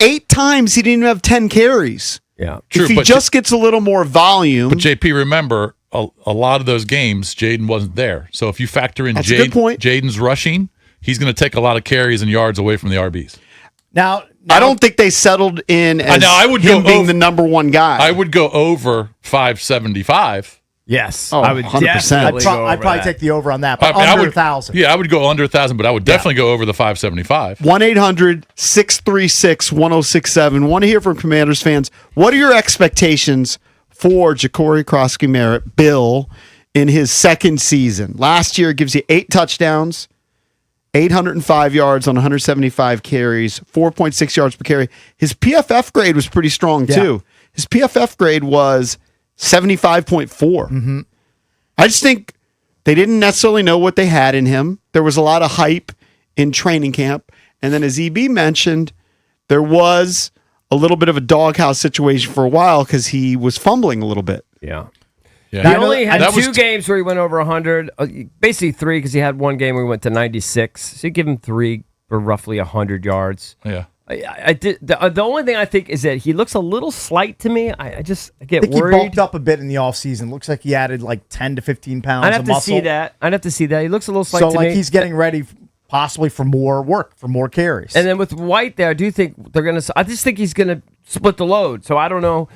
8 times he didn't even have 10 carries. Yeah, True, if he but just gets a little more volume. But JP, remember, a lot of those games, Jaden wasn't there. So if you factor in That's a good point. Jaden's rushing, he's going to take a lot of carries and yards away from the RBs. Now I don't think they settled in as I would him go being over- the number one guy. I would go over 575. Yes, Oh, I would 100%. definitely go over I'd probably that. take the over on that, but I under would, 1,000. Yeah, I would go under 1,000, but I would definitely go over the 575. 1-800-636-1067. Want to hear from Commanders fans. What are your expectations for Ja'Cory Krosky-Merritt, Bill, in his second season? Last year, it gives you 8 touchdowns, 805 yards on 175 carries, 4.6 yards per carry. His PFF grade was pretty strong, too. His PFF grade was 75.4. I just think they didn't necessarily know what they had in him. There was a lot of hype in training camp. And then as EB mentioned, there was a little bit of a doghouse situation for a while because he was fumbling a little bit. Yeah. Yeah. He only had 2 games where he went over 100. Basically 3 because he had 1 game where he went to 96. So you give him 3 for roughly 100 yards. Yeah. I did. The only thing I think is that he looks a little slight to me. I get I think worried. he bulked up a bit in the offseason. Looks like he added like 10 to 15 pounds I'd have of to muscle. see that. I'd have to see that. He looks a little slight So to like me. he's getting ready possibly for more work, for more carries. And then with White there, I do think they're going to – I just think he's going to split the load. So I don't know.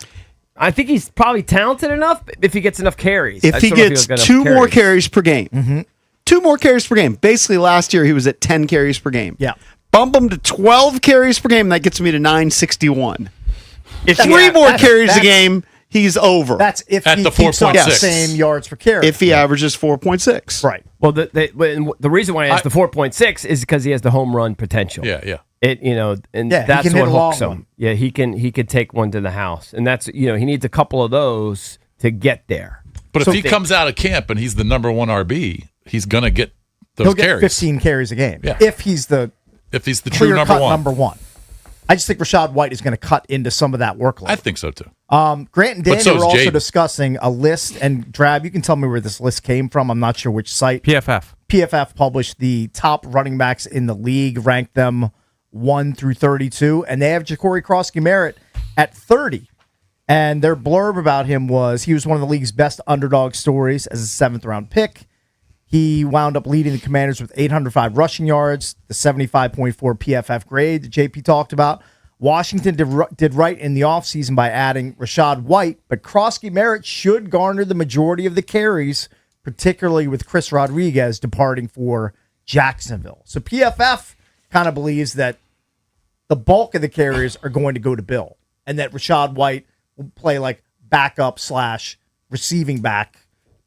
I think he's probably talented enough if he gets enough carries. If he gets 2 more carries per game, 2 more carries per game. Basically, last year he was at 10 carries per game. Yeah. Bump him to 12 carries per game. That gets me to 961. If That's- 3 more that's- carries a that's- game, he's over. That's if At he the keeps up 4.6. the same yards per carry. If he averages 4.6. Right. Well, the reason why he has the 4.6 is because he has the home run potential. Yeah. And Yeah, he that's can hit what a long hooks him. one. Yeah, he could take one to the house, and that's he needs a couple of those to get there. But if he comes out of camp and he's the number 1 RB, he's gonna get those He'll get carries. 15 carries a game. Yeah. If he's the true number 1. number 1. I just think Rachaad White is going to cut into some of that workload. I think so too. Grant and But Danny so were is also Jaden. discussing a list, and Drab, you can tell me where this list came from. I'm not sure which site. PFF. PFF published the top running backs in the league, ranked them 1 through 32, and they have Ja'Cory Crosky-Merritt at 30. And their blurb about him was he was one of the league's best underdog stories as a 7th-round pick. He wound up leading the Commanders with 805 rushing yards, the 75.4 PFF grade that JP talked about. Washington did right in the offseason by adding Rachaad White, but Crosky-Merritt should garner the majority of the carries, particularly with Chris Rodriguez departing for Jacksonville. So PFF kind of believes that the bulk of the carries are going to go to Bill, and that Rachaad White will play like backup / receiving back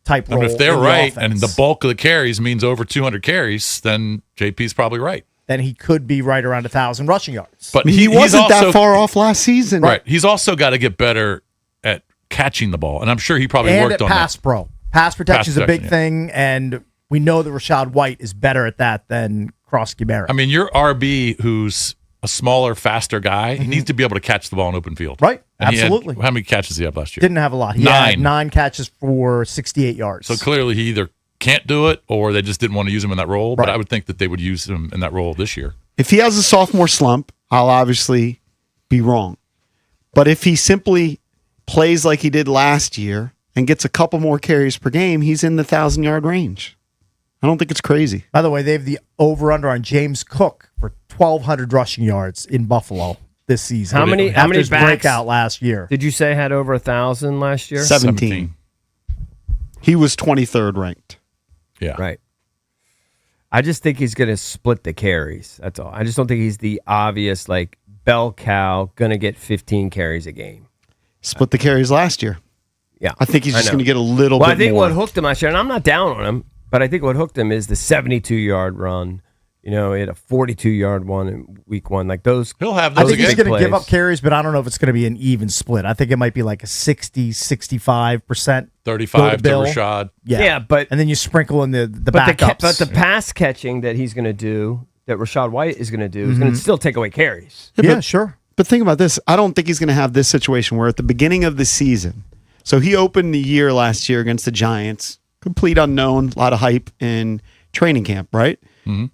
type role. And if they're in the right, offense. and the bulk of the carries means over 200 carries, then JP's probably right. Then he could be right around 1,000 rushing yards. But he he's wasn't also, that far off last season. Right. He's also got to get better at catching the ball, and I'm sure he probably And worked at on pass that. pro. Pass protection is a big protection, yeah. thing, and we know that Rachaad White is better at that than Crosky-Merritt. I mean, your RB who's a smaller, faster guy, he needs to be able to catch the ball in open field. Right. And he had- Absolutely. how many catches did he have last year? Didn't have a lot. He had 9. 9 catches for 68 yards. So clearly he either can't do it or they just didn't want to use him in that role. But Right. I would think that they would use him in that role this year. If he has a sophomore slump, I'll obviously be wrong. But if he simply plays like he did last year and gets a couple more carries per game, he's in the 1,000-yard range. I don't think it's crazy. By the way, they have the over-under on James Cook for 1,200 rushing yards in Buffalo this season. How many After his backs breakout last year? Did you say had over 1,000 last year? 17. He was 23rd ranked. Yeah. Right. I just think he's going to split the carries. That's all. I just don't think he's the obvious, like, bell cow, going to get 15 carries a game. Split the carries last year. Yeah. I think he's just know. going to get a little Well, bit I think more. what hooked him last year, and I'm not down on him, but I think what hooked him is the 72-yard run. He had a 42-yard one in week 1. Like those. He'll have I those think he's again. going to give up carries, but I don't know if it's going to be an even split. I think it might be like a 60-65%. 35 to Bill. Rashad. Yeah, but and then you sprinkle in the but backups. but the pass catching that he's going to do, that Rachaad White is going to do, is going to still take away carries. Yeah, sure. But think about this. I don't think he's going to have this situation where at the beginning of the season, so he opened the year last year against the Giants, complete unknown, a lot of hype in training camp, right?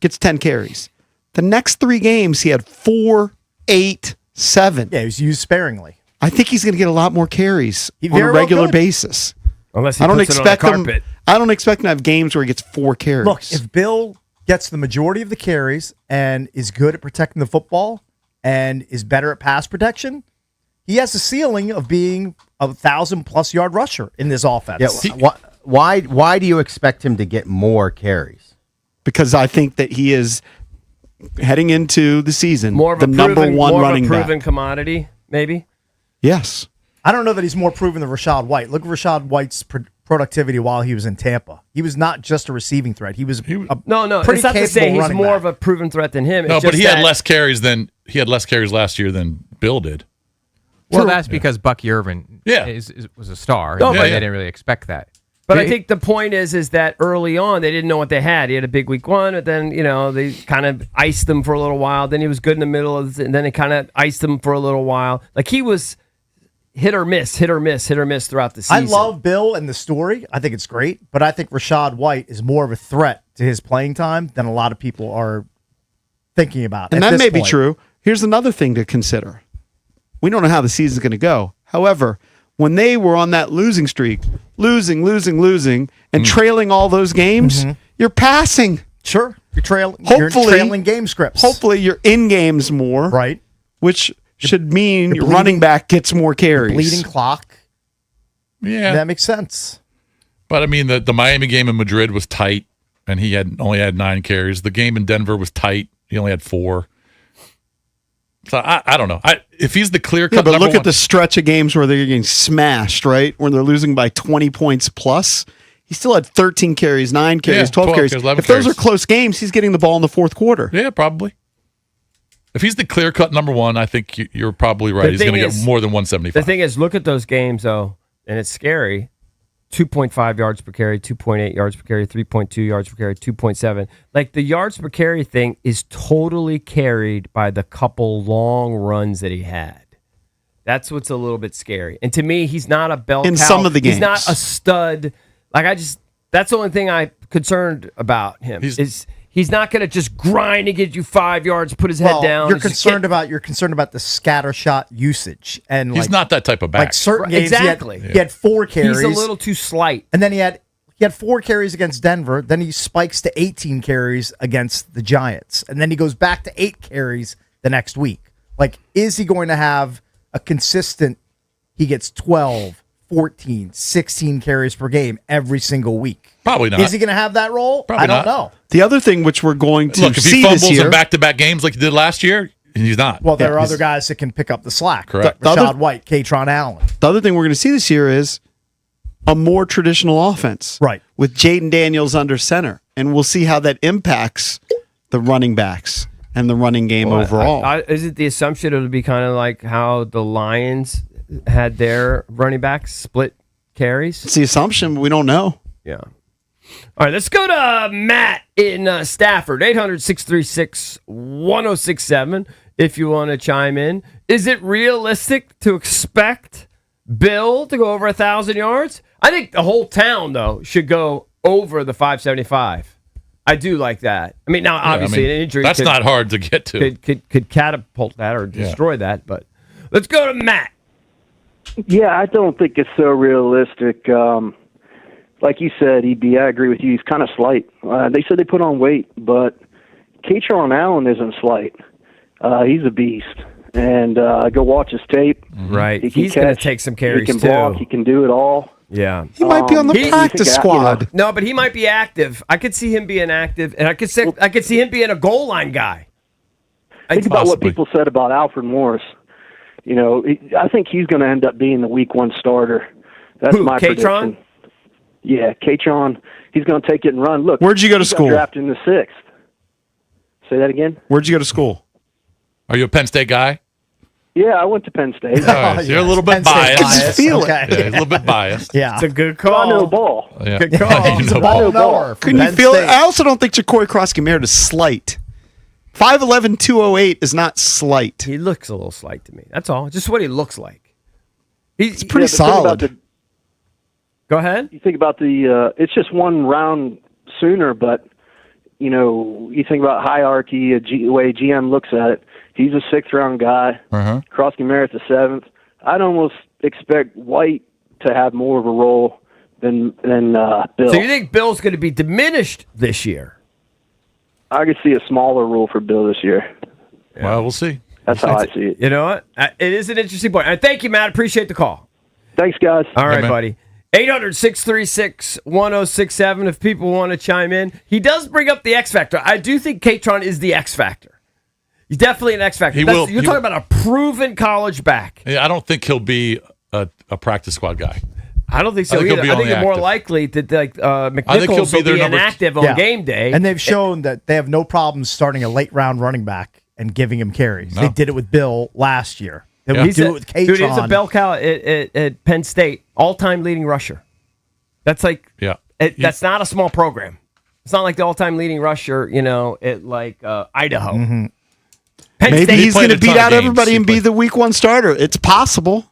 Gets 10 carries. The next 3 games, he had 4, 8, 7. Yeah, he was used sparingly. I think he's going to get a lot more carries He on a very well regular could. basis. Unless he I don't puts it on the expect him. carpet. I don't expect him to have games where he gets 4 carries. Look, if Bill gets the majority of the carries and is good at protecting the football and is better at pass protection, he has a ceiling of being a 1,000+ yard rusher in this offense. Yeah, why do you expect him to get more carries? Because I think that he is heading into the season More of the a number proven, one more running of a proven back. commodity, maybe. Yes. I don't know that he's more proven than Rachaad White. Look at Rachaad White's productivity while he was in Tampa. He was not just a receiving threat. He was a No, pretty it's not to say capable he's running more back. of a proven threat than him. No, It's but just he had that- less carries last year than Bill did. Well, that's because Bucky Irvin Yeah. was a star. No, and but- they didn't really expect that. But I think the point is that early on they didn't know what they had. He had a big week 1, but then they kind of iced him for a little while. Then he was good in the middle, and then they kind of iced him for a little while. Like he was hit or miss throughout the season. I love Bill and the story. I think it's great, but I think Rachaad White is more of a threat to his playing time than a lot of people are thinking about. And at that this may be point. true. Here's another thing to consider. We don't know how the season's going to go. However, when they were on that losing streak, losing, and trailing all those games, you're passing. Sure. You're trailing game scripts. Hopefully you're in games more. Right. Which should mean your bleeding- running back gets more carries. Bleeding clock. Yeah. That makes sense. But I mean, the Miami game in Madrid was tight, and he only had 9 carries. The game in Denver was tight. He only had 4. So I don't know. If he's the clear cut, Yeah, but number look one, at the stretch of games where they're getting smashed, right? When they're losing by 20 points plus. He still had 13 carries, 9 carries, Yeah, 12 carries. 11 If those carries. are close games, he's getting the ball in the fourth quarter. Yeah, probably. If he's the clear-cut number one, I think you're probably right. He's going to get more than 175. The thing is, look at those games, though, and it's scary. 2.5 yards per carry, 2.8 yards per carry, 3.2 yards per carry, 2.7. Like, the yards per carry thing is totally carried by the couple long runs that he had. That's what's a little bit scary. And to me, he's not a bell cow. Some of the games. He's not a stud. Like, that's the only thing I'm concerned about him. He's not going to just grind and get you 5 yards, put his head down. You're concerned about the scatter shot usage, and he's not that type of back. Like certain games, exactly. He had 4 carries. He's a little too slight. And then he had 4 carries against Denver. Then he spikes to 18 carries against the Giants, and then he goes back to 8 carries the next week. Like, is he going to have a consistent? He gets 12, 14, 16 carries per game every single week. Probably not. Is he going to have that role? Probably I don't not. know. The other thing which we're going to Look, if see he fumbles this year, in back-to-back games like he did last year, he's not. Well, there are other guys that can pick up the slack. Correct. Rashad White, Katron Allen. the other thing we're going to see this year is a more traditional offense, right? With Jaden Daniels under center, and we'll see how that impacts the running backs and the running game overall. Is it the assumption it'll be kind of like how the Lions had their running backs split carries? It's the assumption, but we don't know. Yeah. All right, let's go to Matt in Stafford, 800-636-1067, if you want to chime in. Is it realistic to expect Bill to go over 1,000 yards? I think the whole town, though, should go over the 575. I do like that. I mean, now, obviously, an injury that's not hard to get to. Could catapult that or destroy that, but let's go to Matt. Yeah, I don't think it's so realistic. Like you said, EB, I agree with you. He's kind of slight. They said they put on weight, but Katron Allen isn't slight. He's a beast. And go watch his tape. Right. He's going to take some carries, too. He can block. He can do it all. Yeah. He might be on the practice squad. No, but he might be active. I could see him being active, and I could see him being a goal line guy. Think about what people said about Alfred Morris. You know, I think he's going to end up being the week 1 starter. That's my prediction. Yeah, Katron, he's going to take it and run. Look, where'd you go to school? Drafted in the 6th. Say that again? Where'd you go to school? Are you a Penn State guy? Yeah, I went to Penn State. Right, so you're a little bit biased. Feel it. Yeah, a little bit biased. Yeah. It's a good call. I know ball. Yeah. Good call. You know ball knower. Couldn't you feel it? I also don't think Ja'Cory Krosky-Merritt is slight. 5'11", 208 is not slight. He looks a little slight to me. That's all. Just what he looks like. He's pretty solid. Go ahead. You think about it's just one round sooner, but, you know, you think about hierarchy, the way GM looks at it. He's a 6th-round guy. Krosky-Merritt's a 7th. I'd almost expect White to have more of a role than Bill. So you think Bill's going to be diminished this year? I could see a smaller role for Bill this year. Yeah. Well, we'll see. That's how I see it. You know what? It is an interesting point. Thank you, Matt. Appreciate the call. Thanks, guys. All right, buddy. 800-636-1067 if people want to chime in. He does bring up the X Factor. I do think Katron is the X Factor. He's definitely an X Factor. You're talking about a proven college back. Yeah, I don't think he'll be a practice squad guy. I don't think so I think either. I think it's more likely that McNichols will be inactive on game day. And they've shown that they have no problem starting a late-round running back and giving him carries. No. They did it with Bill last year. They would do it with Katron. Dude, he's a bell cow at Penn State, all-time leading rusher. That's like, that's not a small program. It's not like the all-time leading rusher, you know, at like Idaho. Mm-hmm. Maybe he's going to beat out everybody and be the week 1 starter. It's possible.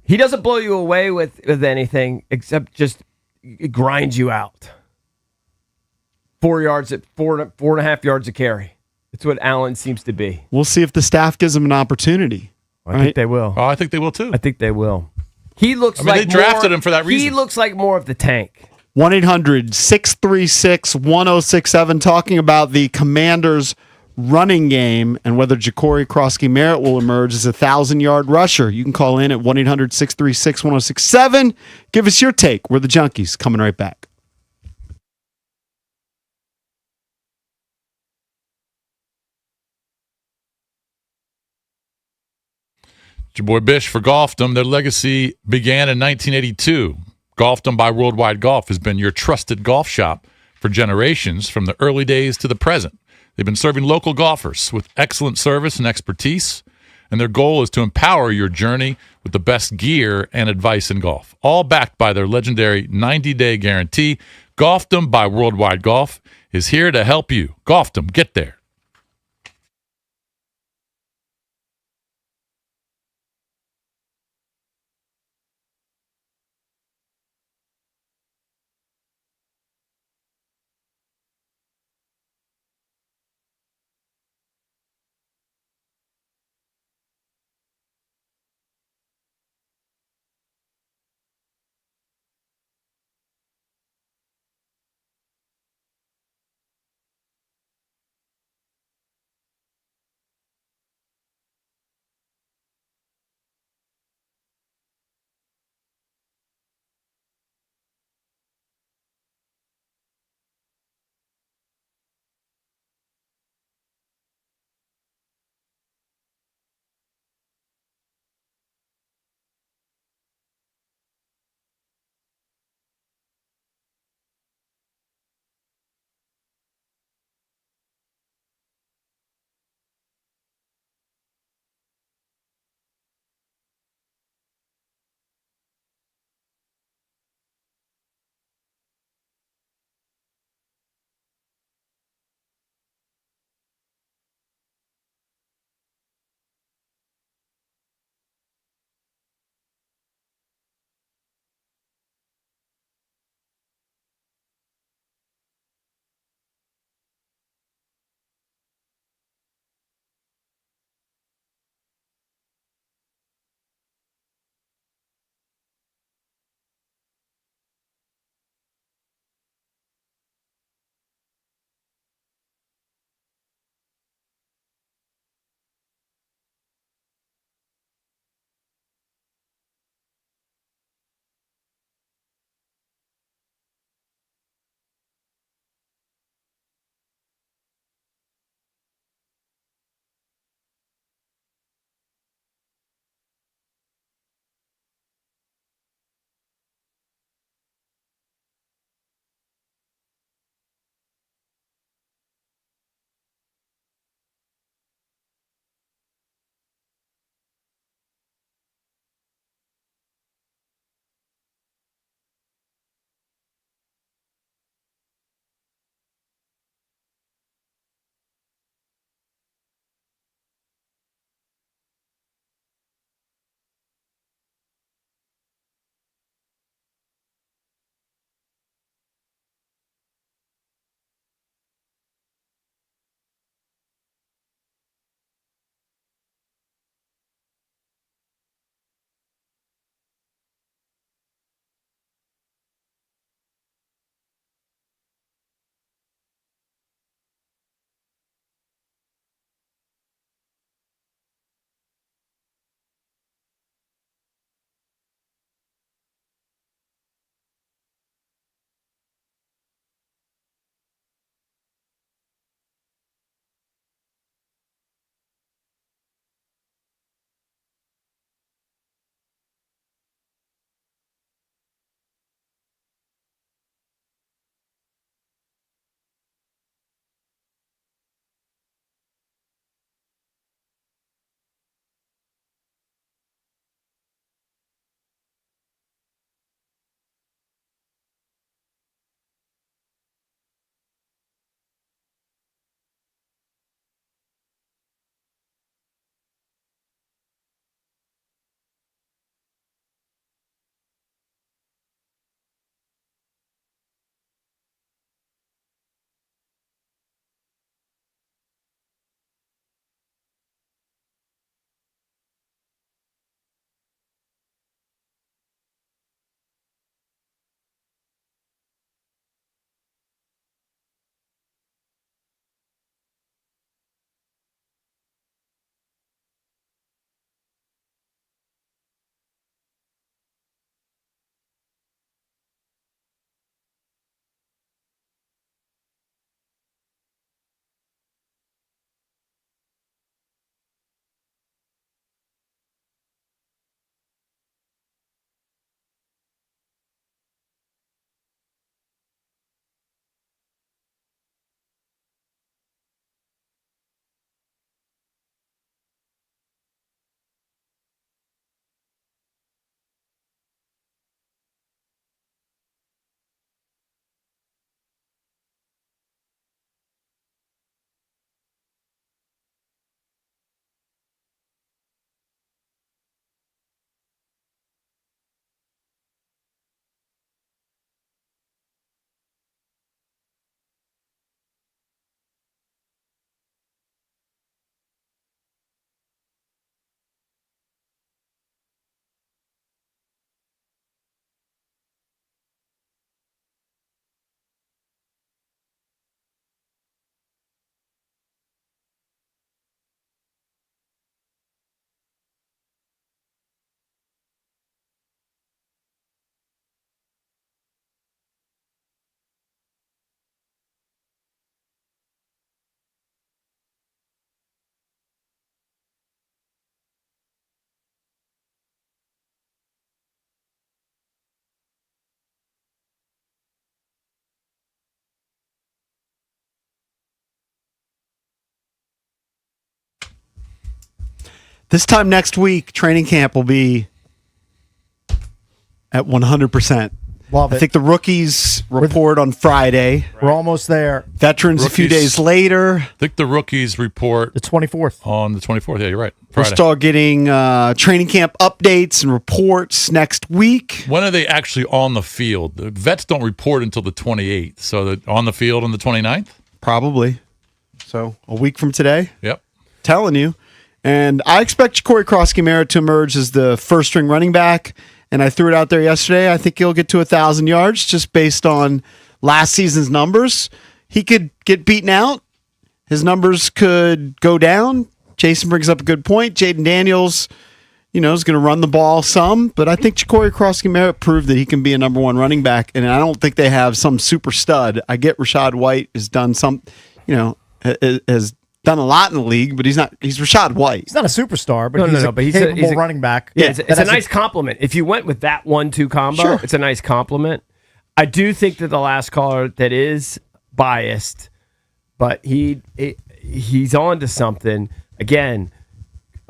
He doesn't blow you away with anything except just it grinds you out. 4 yards at 4.5 yards a carry. It's what Allen seems to be. We'll see if the staff gives him an opportunity. I think they will. Oh, I think they will too. I think they will. He looks like they drafted him for that reason. He looks like more of the tank. 1-800-636-1067 talking about the Commanders' running game and whether Ja'Cory Krosky-Merritt will emerge as a 1,000-yard rusher. You can call in at 1-800-636-1067. Give us your take. We're the Junkies. Coming right back. Your boy Bish for Golfdom. Their legacy began in 1982. Golfdom by Worldwide Golf has been your trusted golf shop for generations, from the early days to the present. They've been serving local golfers with excellent service and expertise, and their goal is to empower your journey with the best gear and advice in golf, all backed by their legendary 90-day guarantee. Golfdom by Worldwide Golf is here to help you. Golfdom, get there. This time next week, training camp will be at 100%. Love I it. think the rookies report on Friday. We're almost there. Veterans a few Rookies- days later. I think the rookies report The 24th. on the 24th. Yeah, you're right. We'll Friday. start getting training camp updates and reports next week. When are they actually on the field? The vets don't report until the 28th. So they're on the field on the 29th? Probably. So a week from today. Yep. Telling you. And I expect Ja'Cory Krosky-Merritt to emerge as the first string running back. And I threw it out there yesterday. I think he'll get to 1,000 yards just based on last season's numbers. He could get beaten out. His numbers could go down. Jason brings up a good point. Jaden Daniels, is going to run the ball some. But I think Ja'Cory Krosky-Merritt proved that he can be a number one running back. And I don't think they have some super stud. I get Rashad White has done some, has done a lot in the league, but he's Rashad White. He's not a superstar, but he's a a capable running back. Yeah, it's a nice compliment. If you went with that 1-2 combo, it's a nice compliment. I do think that the last caller that is biased, but he's on to something. Again,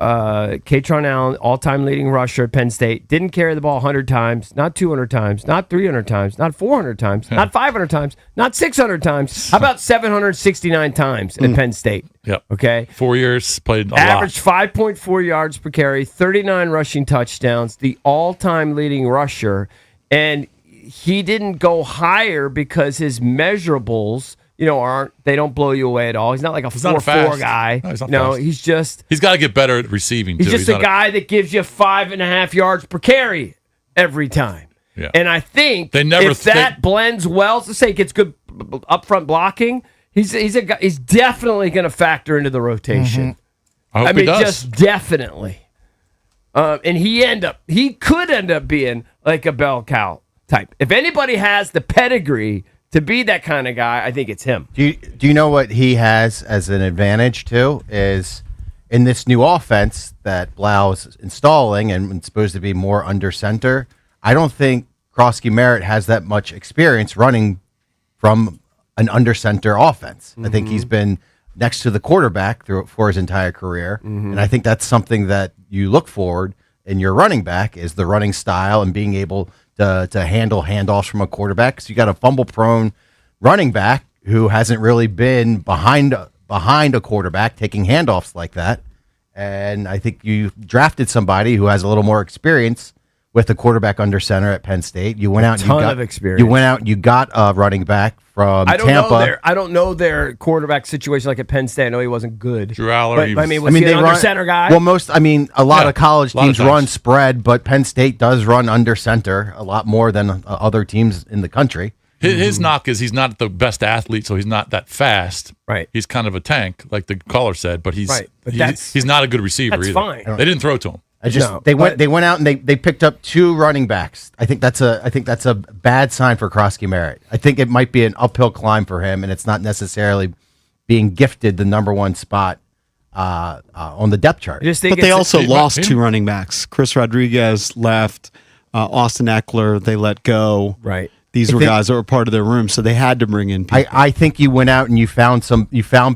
Katron Allen, all-time leading rusher at Penn State, didn't carry the ball 100 times, not 200 times, not 300 times, not 400 times, not 500 times, not 600 times. How about 769 times at Penn State? Yep. Okay. 4 years, played a Averaged 5.4 yards per carry, 39 rushing touchdowns, the all-time leading rusher. And he didn't go higher because his measurables, they don't blow you away at all. He's not like a 4.4 guy. No, he's not fast. He's just He's got to get better at receiving, he's too. just a guy that gives you 5.5 yards per carry every time. Yeah. And I think They never if that blends well, let's say gets good upfront blocking, he's a guy. He's definitely going to factor into the rotation. I hope he does. Just definitely. And he could end up being like a bell cow type. If anybody has the pedigree to be that kind of guy, I think it's him. Do you know what he has as an advantage too? Is in this new offense that Blau's installing and it's supposed to be more under center. I don't think Krosky-Merritt has that much experience running from an under center offense. I think he's been next to the quarterback for his entire career, and I think that's something that you look forward in your running back is the running style and being able to handle handoffs from a quarterback. Because you got a fumble-prone running back who hasn't really been behind a quarterback taking handoffs like that. And I think you drafted somebody who has a little more experience with a quarterback under center at Penn State. You went out and ton of experience. You went out and you got a running back from Tampa. I don't know their quarterback situation like at Penn State. I know he wasn't good. Drew Aller. But, was he an under center guy? Well, a lot of college a lot of teams run spread, but Penn State does run under center a lot more than other teams in the country. His knock is he's not the best athlete, so he's not that fast. Right. He's kind of a tank, like the caller said, but he's Right. But he's not a good receiver that's either. fine. They didn't throw to him. They went out and they picked up 2 running backs. I think that's a bad sign for Krosky-Merritt. I think it might be an uphill climb for him, and it's not necessarily being gifted the number 1 spot on the depth chart. But they also lost 2 running backs. Chris Rodriguez left. Austin Eckler they let go. Right. These were guys that were part of their room, so they had to bring in people. I think you went out and you found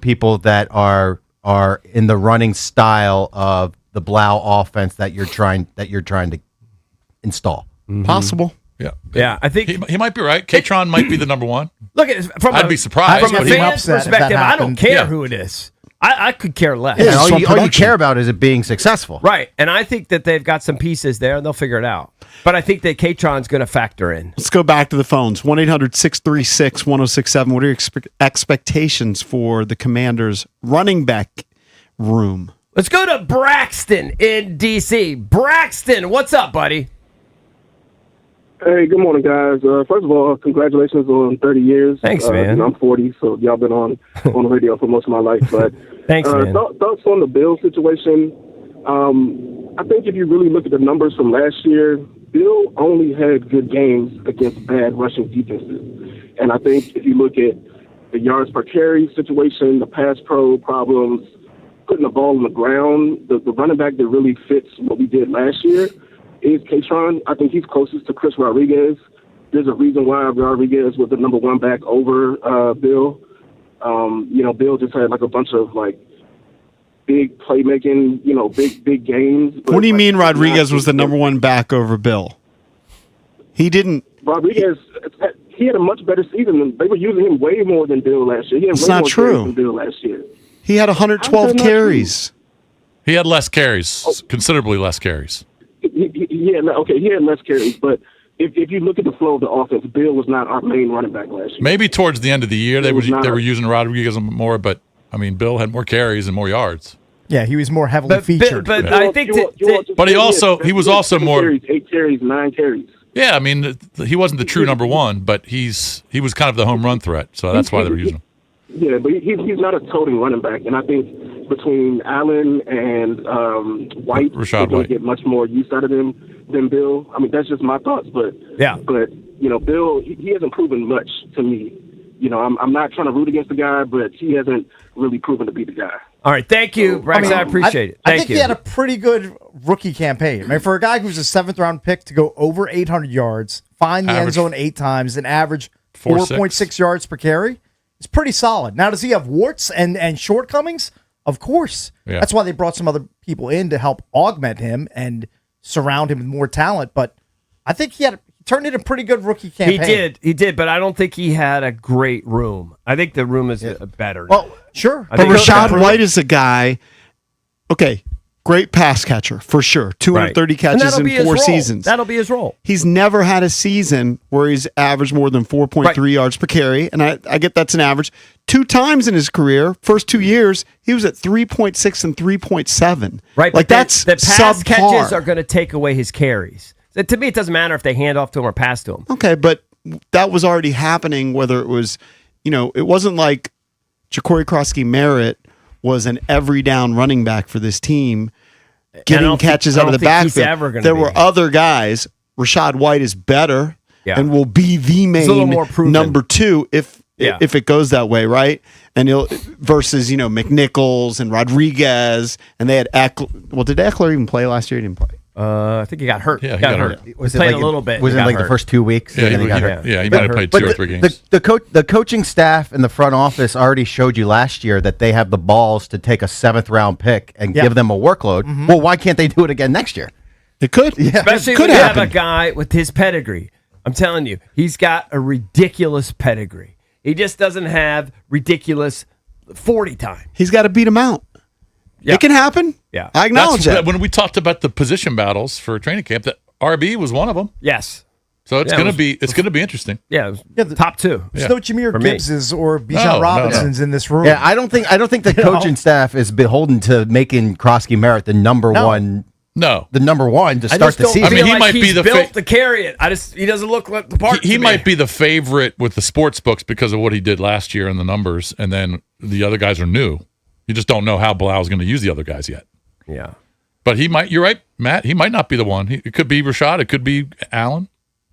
people that are in the running style of the Blau offense that you're trying to install. Possible. Yeah. I think he might be right. Katron might be the number 1. Look at it I'd be surprised. From a fan's perspective, I don't care who it is. I could care less. Yeah, all you care about is it being successful. Right. And I think that they've got some pieces there and they'll figure it out. But I think that Katron's going to factor in. Let's go back to the phones. 1-800-636-1067. What are your expectations for the Commanders' running back room? Let's go to Braxton in D.C. Braxton, what's up, buddy? Hey, good morning, guys. First of all, congratulations on 30 years. Thanks, man. I'm 40, so y'all been on the radio for most of my life. But thanks, man. Thoughts on the Bill situation? I think if you really look at the numbers from last year, Bill only had good games against bad rushing defenses. And I think if you look at the yards per carry situation, the pass pro problems, putting the ball on the ground, the running back that really fits what we did last year is Katron. I think he's closest to Chris Rodriguez. There's a reason why Rodriguez was the number 1 back over Bill. Bill just had like a bunch of like big playmaking, big games. What do you mean Rodriguez was the number one back over Bill? He didn't. Rodriguez, he had a much better season. They were using him way more than Bill last year. He had It's way not more true. carries than Bill last year. He had 112 carries. He had less carries, considerably less carries. He had less carries, but if you look at the flow of the offense, Bill was not our main running back last year. Maybe towards the end of the year they was not- were using Rodriguez more, but I mean Bill had more carries and more yards. Yeah, he was more heavily featured. But Yeah. I think But he was also more. Carries, 8 carries, 9 carries. Yeah, I mean he wasn't the true number one, but he was kind of the home run threat, so that's why they were using him. Yeah, but he's not a toting running back, and I think between Allen and White, Rashad they're going White. to get much more use out of him than Bill. I mean, that's just my thoughts, but Bill, he hasn't proven much to me. I'm not trying to root against the guy, but he hasn't really proven to be the guy. All right, thank you, Rex. I appreciate it. I Thank think you. he had a pretty good rookie campaign. I mean, for a guy who's a 7th-round pick to go over 800 yards, find the end Average zone 8 times, and average 4.6. 4.6 yards per carry, it's pretty solid. Now, does he have warts and shortcomings? Of course. Yeah. That's why they brought some other people in to help augment him and surround him with more talent. But I think he turned in a pretty good rookie campaign. He did, but I don't think he had a great room. I think the room is better. Well, sure. But Rashad White is a guy, okay, great pass catcher for sure. 230 And catches that'll in be his 4 role. seasons. That'll be his role. He's never had a season where he's averaged more than 4.3 yards per carry, and I get that's an average. 2 times in his career, first 2 years, he was at 3.6 and 3.7. Right, like but that's the pass subpar. catches are going to take away his carries. So to me, it doesn't matter if they hand off to him or pass to him. Okay, but that was already happening, whether it was, it wasn't like Ja'Cory Krosky-Merritt was an every down running back for this team, getting catches out of the backfield. There were other guys. Rashad White is better and will be the He's a little more main proven. number 2 if it goes that way, right? And he'll versus, McNichols and Rodriguez, and they had Eckler. Well, did Eckler even play last year? He didn't play. I think he got hurt. Yeah, he got hurt. Was it Played like a little bit. Was it got like the hurt. first 2 weeks? Yeah, and then he got he hurt? might have played 2 or 3 games. The coaching staff and the front office already showed you last year that they have the balls to take a 7th-round pick and give them a workload. Well, why can't they do it again next year? It could. Yeah. Especially It could when you happen. have a guy with his pedigree. I'm telling you, he's got a ridiculous pedigree. He just doesn't have ridiculous 40 time. He's got to beat him out. Yeah. It can happen. Yeah. I acknowledge that. When we talked about the position battles for training camp, that RB was one of them. Yes. So it's going to be interesting. Yeah, the top 2. There's no Jameer For me. Gibbses or Bijan No, Robinsons in this room. Yeah, I don't think the coaching staff is beholden to making Krosky-Merritt the number one. No, the number one to I start just the don't season. feel he like might he's be the built to carry it. He doesn't look like the part. He to me. might be the favorite with the sports books because of what he did last year and the numbers, and then the other guys are new. You just don't know how Blau's going to use the other guys yet. Yeah. But he might. You're right, Matt. He might not be the one. It could be Rashad. It could be Allen.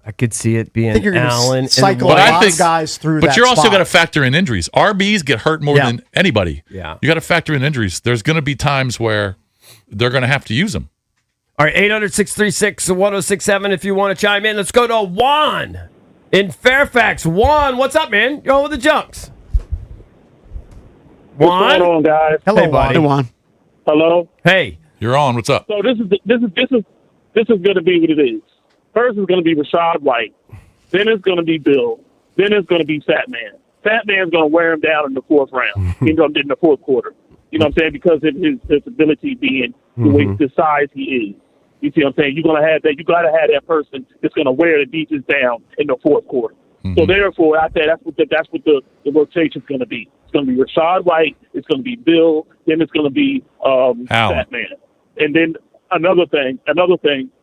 I could see it being I think you're going Allen. to cycle a But I lot think- of guys through But that you're also spot. got to factor in injuries. RBs get hurt more than anybody. Yeah. You got to factor in injuries. There's going to be times where they're going to have to use them. All right, 800-636-1067 if you want to chime in. Let's go to Juan in Fairfax. Juan, what's up, man? You're on with the Junks. Juan? What's going on, guys? Hello, Hey, buddy. Hey, Juan. Hello. Hey. You're on. What's up? So this is going to be what it is. First is going to be Rashad White. Then it's going to be Bill. Then it's going to be Fat Man. Fat Man's going to wear him down in the 4th round. In the 4th quarter. You know what I'm saying? Because of his ability being the way the size he is. You see what I'm saying? You're going to have that. You got to have that person that's going to wear the defense down in the 4th quarter. So therefore, I say that's what the rotation's going to be. It's going to be Rashad White. It's going to be Bill. Then it's going to be Fat Man. And then another thing,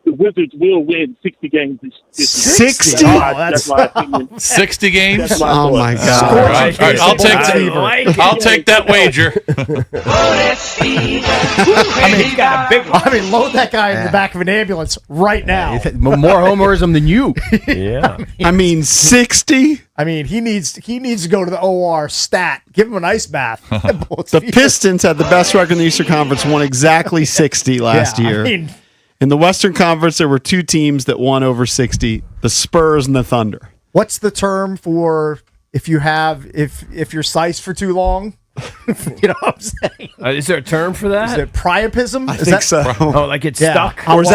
the Wizards will win 60 games this year. 60? That's my opinion. 60 games? That's my Oh, thought. my God. All right, I'll take that wager. I mean, he's got a big one. I mean, load that guy in the back of an ambulance right now. More homerism than you. Yeah. I mean, 60? I mean, he needs to go to the OR stat. Give him an ice bath. The Pistons had the best record in the Eastern Conference, won exactly 60 last Yeah, I year. mean- In the Western Conference, there were 2 teams that won over 60, the Spurs and the Thunder. What's the term for if you're sized for too long? You know what I'm saying? Is there a term for that? Is it priapism? I Is think that- so. Oh, like it's Yeah. stuck? Or is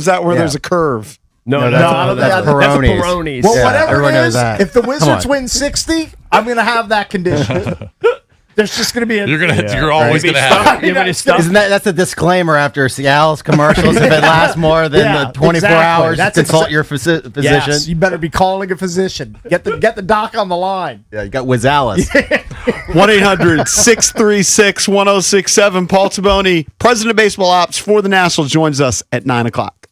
that when there's a curve? No, that's that's Peroni's. Peroni's. Well, Yeah, whatever everyone it knows is, that. if the Come Wizards on. win 60, I'm going to have that condition. There's just going to be a. You're always gonna have it. Isn't that's a disclaimer after Cialis commercials? If it lasts more than the 24 exactly. hours, That's consult your physician. Yes, you better be calling a physician. Get the doc on the line. Yeah, you got Wizalis. 1-800-636-1067. Paul Taboni, president of baseball ops for the Nationals, joins us at 9 o'clock.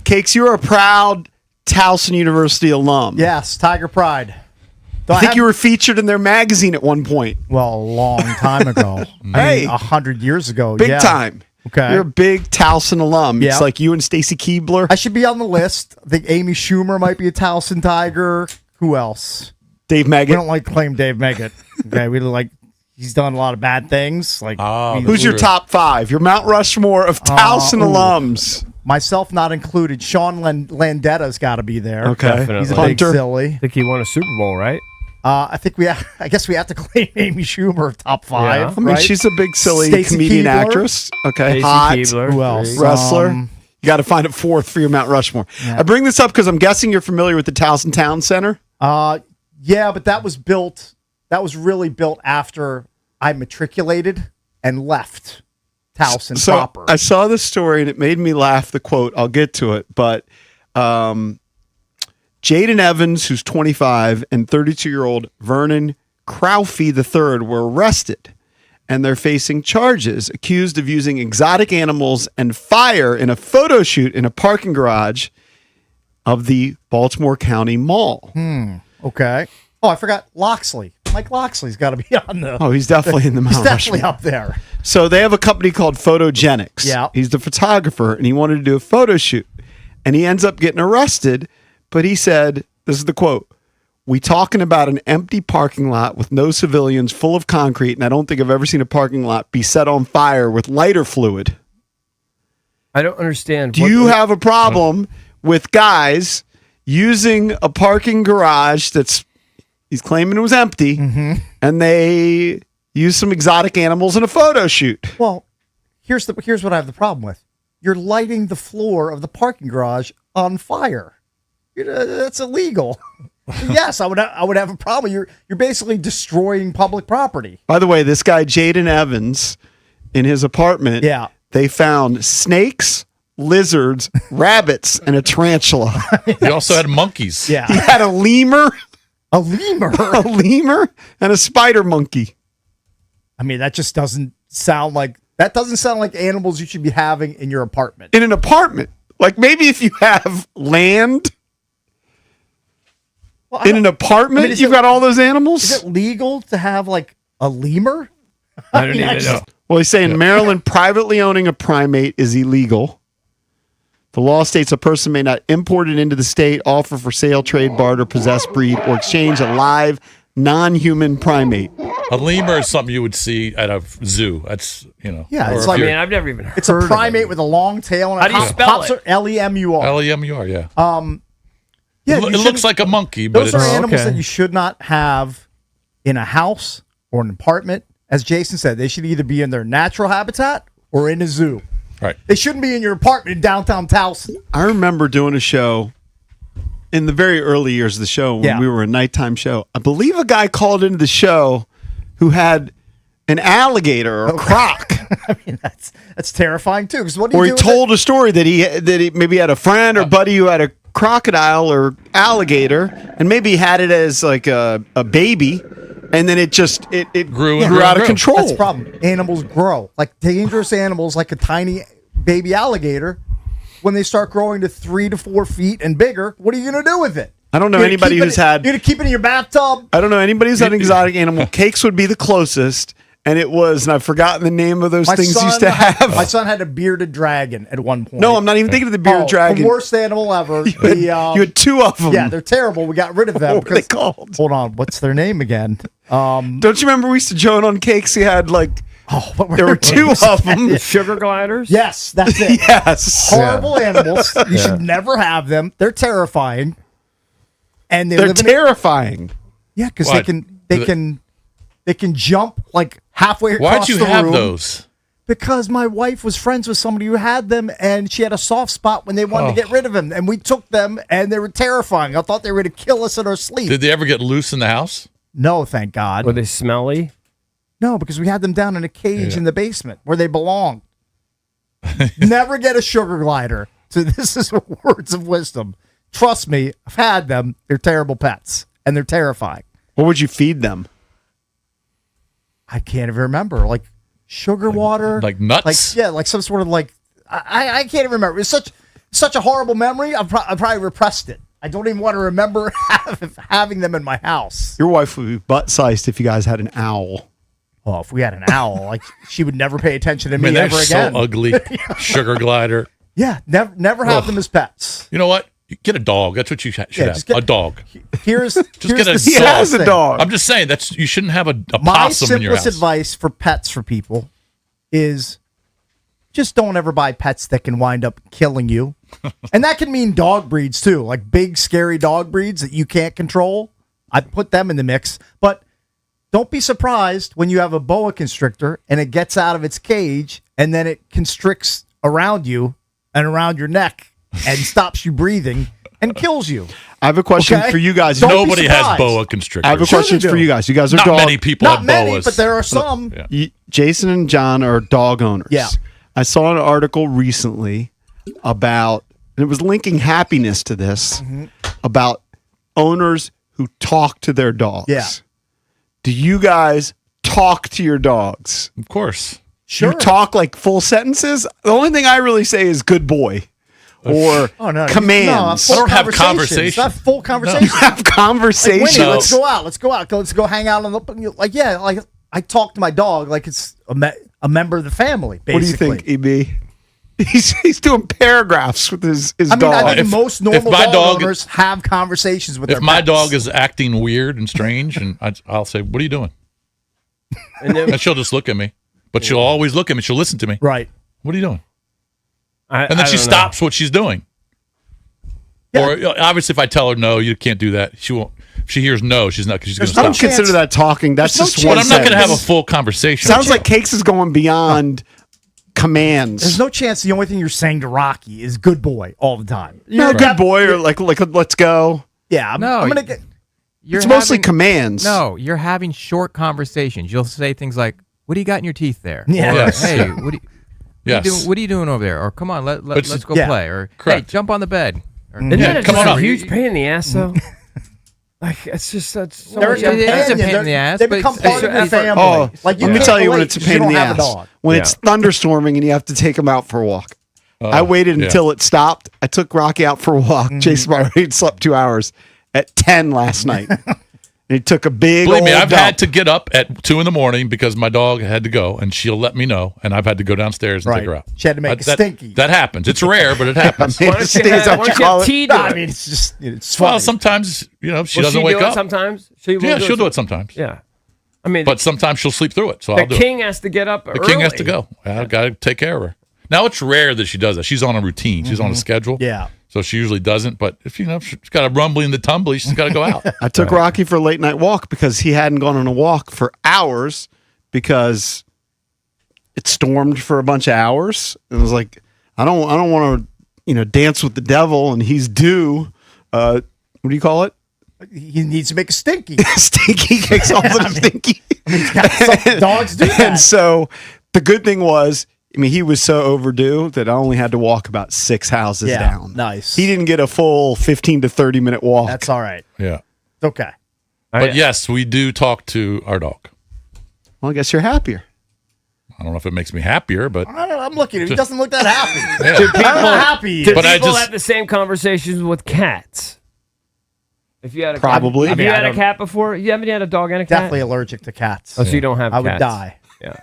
Cakes, you're a proud Towson University alum. Yes, Tiger Pride. I think you were featured in their magazine at one point. Well, a long time ago. Hey. 100 years ago. Big yeah. time. Okay. You're a big Towson alum. Yeah. It's like you and Stacy Keebler. I should be on the list. I think Amy Schumer might be a Towson Tiger. Who else? Dave Meggett. We don't like to claim Dave Meggett. Okay, we like he's done a lot of bad things. Like, Who's your top 5? Your Mount Rushmore of Towson alums. Myself not included. Sean Landetta's got to be there. Okay. Definitely. He's a big silly. I think he won a Super Bowl, right? I think I guess we have to claim Amy Schumer top 5. Yeah. I mean, right? she's a big silly Stacey comedian Keebler. actress. Okay. Stacey Hot. Keebler. Who else? Wrestler. You got to find a 4th for your Mount Rushmore. Yeah. I bring this up because I'm guessing you're familiar with the Towson Town Center. Yeah, but that was really built after I matriculated and left Towson So proper. I saw this story and it made me laugh. The quote, I'll get to it, but Jaden Evans, who's 25, and 32-year-old Vernon Crowfee III were arrested, and they're facing charges, accused of using exotic animals and fire in a photo shoot in a parking garage of the Baltimore County Mall. Okay. Oh, I forgot Loxley. Mike Loxley's got to be on the. Oh, he's definitely in the Mount He's definitely Rushmore. up there. So they have a company called Photogenics. Yeah. He's the photographer, and he wanted to do a photo shoot. And he ends up getting arrested, but he said, this is the quote, "We talking about an empty parking lot with no civilians, full of concrete, and I don't think I've ever seen a parking lot be set on fire with lighter fluid." I don't understand. Do you have a problem with guys using a parking garage that's, he's claiming it was empty, and they use some exotic animals in a photo shoot? Well, here's what I have the problem with. You're lighting the floor of the parking garage on fire. That's illegal. Yes, I would have a problem. You're basically destroying public property. By the way, this guy, Jaden Evans, in his apartment, they found snakes, lizards, rabbits, and a tarantula. He also had monkeys. He had a lemur. A lemur? A lemur and a spider monkey. I mean, that just doesn't sound like animals you should be having in your apartment. In an apartment. Like maybe if you have land in an apartment, you've got all those animals? Is it legal to have like a lemur? I don't even know. Well, he's saying Maryland privately owning a primate is illegal. The law states a person may not import it into the state, offer for sale, trade, barter, possess, breed, or exchange a live, non-human primate. A lemur is something you would see at a zoo. That's, Yeah, or it's if like you're- I've never even heard It's a of primate it. with a long tail and How do you spell it? Lemur. Lemur, yeah. Yeah, it looks like a monkey, but those it's are animals that you should not have in a house or an apartment. As Jason said, they should either be in their natural habitat or in a zoo. Right. They shouldn't be in your apartment in downtown Towson. I remember doing a show in the very early years of the show when we were a nighttime show. I believe a guy called into the show who had an alligator or a croc. I mean, that's terrifying too. Because what do you Or do he with told a story that he maybe had a friend or buddy who had a crocodile or alligator, and maybe he had it as like a baby, and then it grew out of control. That's the problem. Animals grow like dangerous animals, like a tiny baby alligator. When they start growing to 3 to 4 feet and bigger, what are you going to do with it? I don't know You're gonna anybody keep who's it- had. You're going to keep it in your bathtub. I don't know anybody who's had an exotic animal. Cakes would be the closest, and it was, and I've forgotten the name of those things you used to have. My son had a bearded dragon at one point. No, I'm not even thinking of the bearded dragon. The worst animal ever. You had 2 of them. Yeah, they're terrible. We got rid of them. What were they called? Hold on, what's their name again? Don't you remember we used to joke on Cakes? He had like. What were there were their 2 names? of them. Sugar gliders? Yes, that's it. Yes. Horrible animals. You should never have them. They're terrifying. And They're terrifying. Yeah, because What? they can jump like halfway across Why'd you the have room. those? Because my wife was friends with somebody who had them, and she had a soft spot when they wanted to get rid of them, and we took them, and they were terrifying. I thought they were going to kill us in our sleep. Did they ever get loose in the house? No, thank God. Were they smelly? No, because we had them down in a cage in the basement where they belong. Never get a sugar glider. So this is words of wisdom. Trust me, I've had them. They're terrible pets, and they're terrifying. What would you feed them? I can't even remember. Like sugar water, like nuts? like some sort of like I can't even remember. It's such such a horrible memory. I probably repressed it. I don't even want to remember having them in my house. Your wife would be butt-sized if you guys had an owl. Well, if we had an owl, like she would never pay attention to I mean, me they're ever so again. ugly. Sugar glider. Yeah, never have them as pets. You know what? You get a dog. That's what you should have. A dog. Here's Just here's get a the dog. has a dog. I'm just saying you shouldn't have a My possum in your simplest house. advice for pets for people is just don't ever buy pets that can wind up killing you. And that can mean dog breeds too, like big scary dog breeds that you can't control. I'd put them in the mix, but don't be surprised when you have a boa constrictor and it gets out of its cage and then it constricts around you and around your neck and stops you breathing and kills you. I have a question Okay? for you guys. Don't be Nobody has surprised. boa constrictors. I have a question for you guys. You guys are Not dog. many people Not have many, boas. but there are some. Yeah. Jason and John are dog owners. Yeah. I saw an article recently about, and it was linking happiness to this, about owners who talk to their dogs. Yeah. Do you guys talk to your dogs? Of course. You talk like full sentences? The only thing I really say is good boy or commands. I don't have conversations. Not full conversations. You have conversations. Like, Winnie, let's go out. Let's go hang out on the like I talk to my dog like it's a member of the family. Basically. What do you think, EB? He's doing paragraphs with his dog. I think most normal my dog dog- owners have conversations with If their my pets. dog is acting weird and strange, and I'll say, "What are you doing?" And she'll just look at me, but she'll always look at me. She'll listen to me. Right. What are you doing? And then she stops what she's doing. Or obviously, if I tell her no, you can't do that, she won't. If she hears no, she's not because she's going to I don't stop. consider that talking. That's There's just no one But I'm not going to have a sentence. full conversation. Sounds like Cakes is going beyond commands. There's no chance the only thing you're saying to Rocky is good boy all the time. No, good boy, or like let's go. Yeah, I'm gonna get. It's mostly commands. No, you're having short conversations. You'll say things like, "What do you got in your teeth there?" Yeah. Or, Yes. hey, what do you? Yes. What are you doing over there? Or come on, let's go yeah. play. Or Correct. hey, jump on the bed. Or, Isn't Yeah, that come just on a up. huge pain in the ass, though? Like, it's just such. So They're much Yeah, it is a companion. pain in the ass, They but become it's- part of your it's- family. Oh, like let me can't tell you when relate it's a 'cause you pain in don't the have a ass. dog. When it's thunderstorming and you have to take him out for a walk. I waited yeah. until it stopped. I took Rocky out for a walk. Jason Barry slept 2 hours at 10 last night. And he took a big Believe me, old I've dump. had to get up at 2 a.m. because my dog had to go, and she'll let me know, and I've had to go downstairs and Right. take her out. She had to make a that, stinky. That happens. It's rare, but it happens. Why don't you have- why don't you have tea do No, I it? mean, it's just it's Well, funny. sometimes she Will doesn't wake do up. It sometimes. She'll She'll do it sometimes. Yeah. I mean, But sometimes she'll sleep through it, so the I'll do it. king has to get up. The king has to go. I've got to take care of her. Now it's rare that she does that. She's on a routine. She's on a schedule. Yeah. So she usually doesn't. But if she's got a rumbly and the tumbly, she's got to go out. I took Rocky for a late night walk because he hadn't gone on a walk for hours because it stormed for a bunch of hours. It was like, I don't want to, dance with the devil and he's due. What do you call it? he needs to make a stinky. Stinky kicks off with a stinky. Dogs do that. And so the good thing was, he was so overdue that I only had to walk about 6 houses Yeah, down. nice. He didn't get a full 15 to 30 minute walk. That's all right. Yeah. It's okay. But yes, we do talk to our dog. Well, I guess you're happier. I don't know if it makes me happier, but I don't know, I'm looking at him. He doesn't look that happy. Yeah. I don't know how happy he Do is. But I people just- have the same conversations with cats? If you had a Probably. have I you mean, I had a don't- cat before? You haven't had a dog and a cat? Definitely allergic to cats. Oh, so you don't have I cats. would die. Yeah.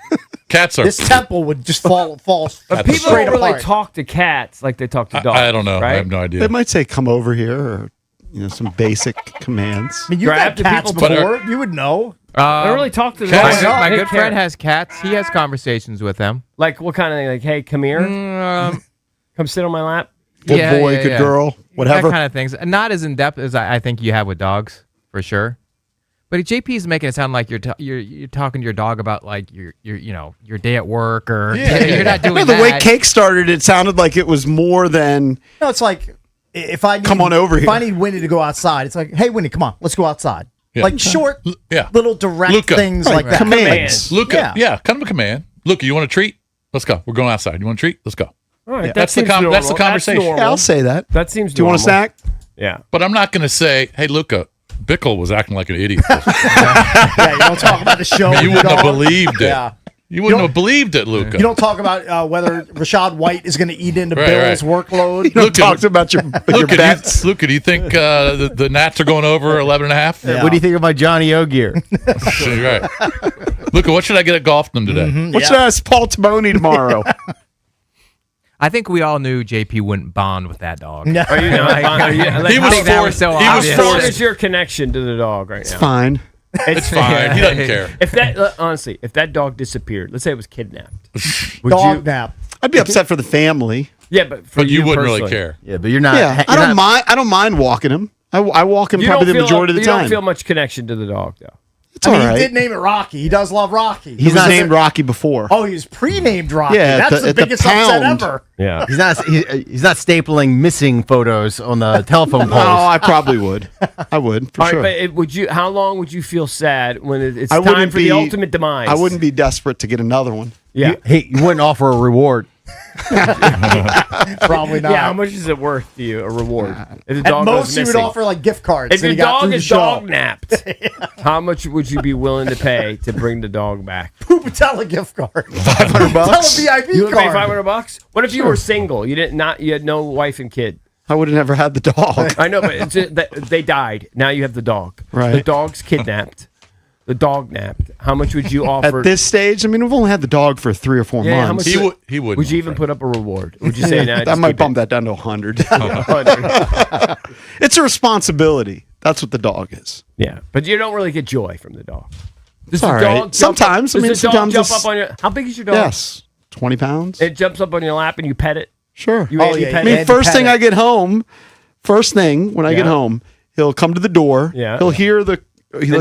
cats are. This temple would just fall But people straight don't really apart. talk to cats like they talk to dogs. I don't know. Right? I have no idea. They might say, come over here, or some basic commands. I mean, you've Grab had the cats people- before. You would know. I don't really talk to them. Cats- My Hey, good friend Karen. has cats. He has conversations with them. Like what kind of thing? Like, hey, come here, come sit on my lap. Good boy, good girl, whatever. That kind of things. Not as in depth as I think you have with dogs, for sure. But JP is making it sound like you're talking to your dog about like your day at work, or you're not doing No, that. the way Cake started, it sounded like it was more than No, it's like if I need, Come on over if here. I need Winnie to go outside, it's like, hey, Winnie, come on, let's go outside. Yeah. Like short, Yeah. little direct Luca. things Right, like that. commands. Luca, yeah, kind of a command. Luca, you want a treat? Let's go. We're going outside. You want a treat? Let's go. All right, That's the seems that's the normal. conversation. That's normal. Yeah, I'll say that. That seems. Do you want a normal. snack? Yeah. But I'm not going to say, hey, Luca, Bickle was acting like an idiot. Yeah, you don't talk about the show. You with wouldn't your have dog. believed it. Yeah. You wouldn't have believed it, Luca. You don't talk about whether Rashad White is going to eat into Right, Bill's workload. You don't talk about your bets. Luca, do you think the Nats are going over 11.5? What do you think about Johnny Ogier? Right. Luca, what should I get at Golfnum today? What should I ask Paul Taboni tomorrow? I think we all knew JP wouldn't bond with that dog. No. Are you not? He was forced. How He was strong forced. is your connection to the dog right now? It's fine. It's fine. He doesn't care. If that honestly, if that dog disappeared, let's say it was kidnapped, would Dog you? nap. I'd be upset for the family. Yeah, but for But you wouldn't personally. really care. Yeah, but you're not. Yeah, I don't mind. I don't mind walking him. I walk him You probably don't the feel- majority of the you time. don't feel much connection to the dog though. It's all He right. did name it Rocky. He does love Rocky. He was named Rocky before. Oh, he was pre-named Rocky. Yeah, That's the at the biggest upset pound. ever. Yeah. He's not. He's not stapling missing photos on the telephone No, poles. I probably would. I would for All right, sure. but would you? How long would you feel sad when it's I time wouldn't for be the ultimate demise? I wouldn't be desperate to get another one. Yeah. You wouldn't offer a reward. Probably not. Yeah. How much is it worth to you? A reward? If the At dog most, goes you would missing? offer like gift cards. If and your he got dog through the is show. dog napped, how much would you be willing to pay to bring the dog back? Poopatella gift card. $500. Tell a VIP You would pay card. $500. What if you were single? You didn't not. You had no wife and kid. I would have never had the dog. I know, but they died. Now you have the dog. Right. The dog's kidnapped. The dog napped. How much would you offer? At this stage, I mean, we've only had the dog for 3 or 4 Yeah, how months. much He would. Would you even put up a reward? Would you say nah, that just might keep bump it? that down to 100. It's a responsibility. That's what the dog is. Yeah, but you don't really get joy from the dog. Does All the right. dog jump Sometimes. Up, I mean, does the dog sometimes jump it's- up on your? How big is your dog? Yes. 20 pounds. It jumps up on your lap and you pet it. Sure. You Andy pet I mean, it? first thing I get home, when I get Yeah. home, he'll come to the door. Yeah. He'll he'll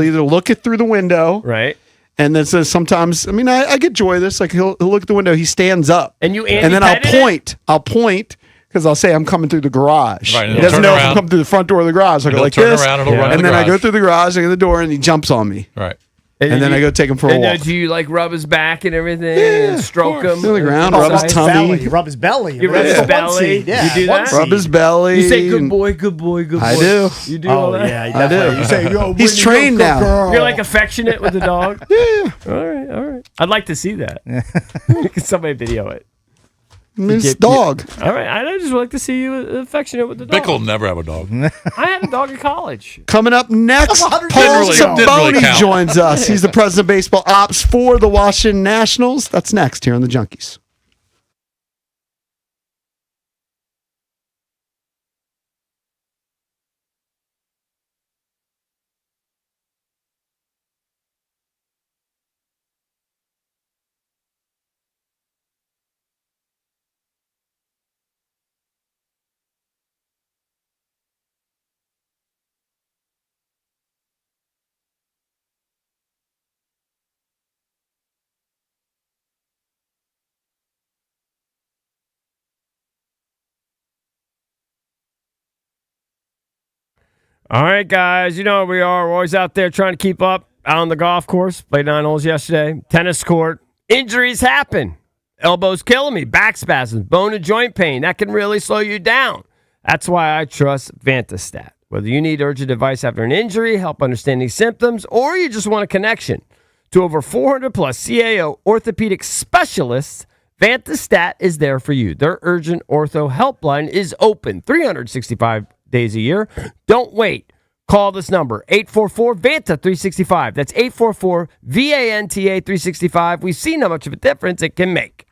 either look it through the window. Right. And then says sometimes, I mean, I get joy of this. Like he'll look at the window, he stands up. And you and then I'll Andy-petted it? point. I'll point because I'll say I'm coming through the garage. Right, and He he'll doesn't turn know if I'm around. coming through the front door of the garage. I go He'll like turn this. around and he'll run in and the then I go garage. through the garage, I get the door, and he jumps on me. Right. And then I go take him for a And walk. do you like rub his back and everything and stroke him? Sit on the ground, and rub his exercise? tummy. Belly. You rub his belly. You rub That's his the one belly? seed. Yeah, You do one that? seed. Rub his belly. You say good and- boy, good boy, good boy. I do. You do Oh all that? yeah, I do. definitely. You say, yo, He's Whitney, trained go, now. girl. You're like affectionate with the dog? Yeah. All right, all right. I'd like to see that. Can somebody video it? I mean, it's dog. All right, I just would like to see you affectionate with the dog. Bickle will never have a dog. I had a dog in college. Coming up next, Paul Didn't really Taboni count. joins us. He's the president of baseball ops for the Washington Nationals. That's next here on the Junkies. All right, guys. You know where we are. We're always out there trying to keep up out on the golf course. Played 9 holes yesterday. Tennis court. Injuries happen. Elbows killing me. Back spasms. Bone and joint pain. That can really slow you down. That's why I trust Vantastat. Whether you need urgent advice after an injury, help understanding symptoms, or you just want a connection to over 400 plus CAO orthopedic specialists, Vantastat is there for you. Their urgent ortho helpline is open 365 days a year. Don't wait. Call this number, 844-VANTA-365. That's 844-VANTA-365. We've seen how much of a difference it can make.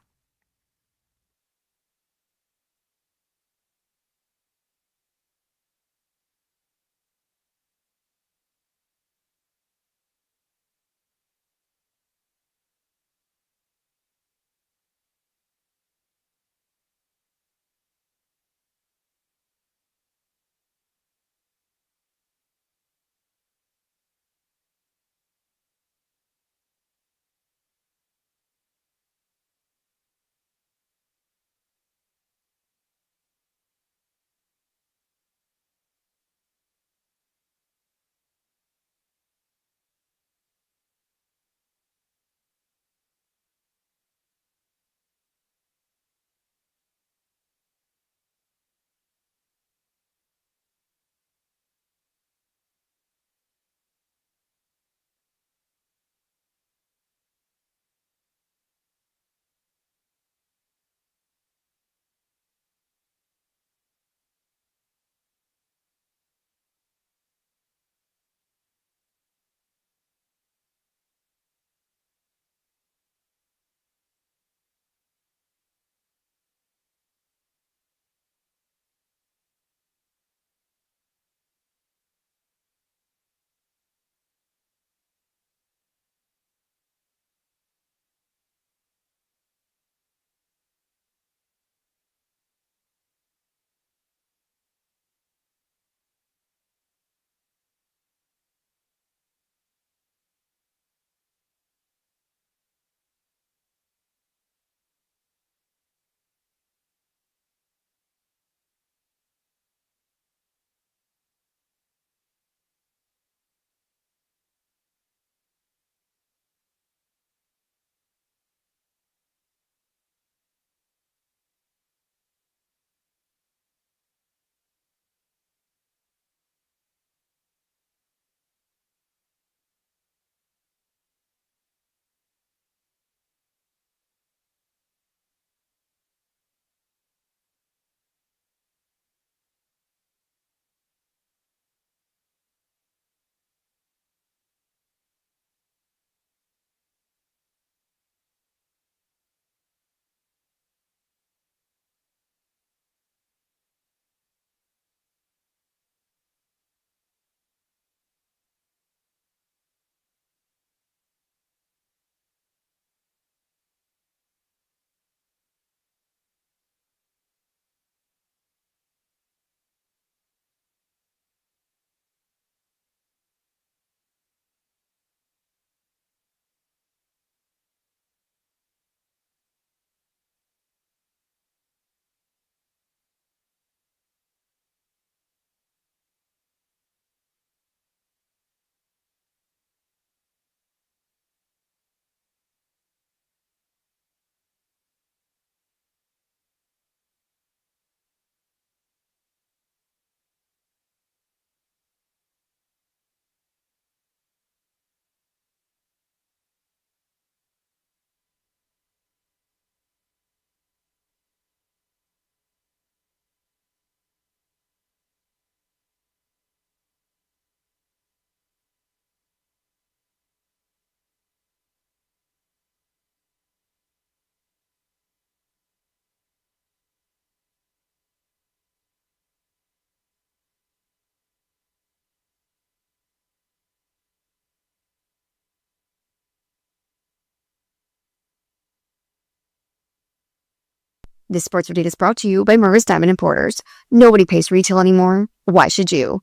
This Sports Update is brought to you by Murray's Diamond Importers. Nobody pays retail anymore. Why should you?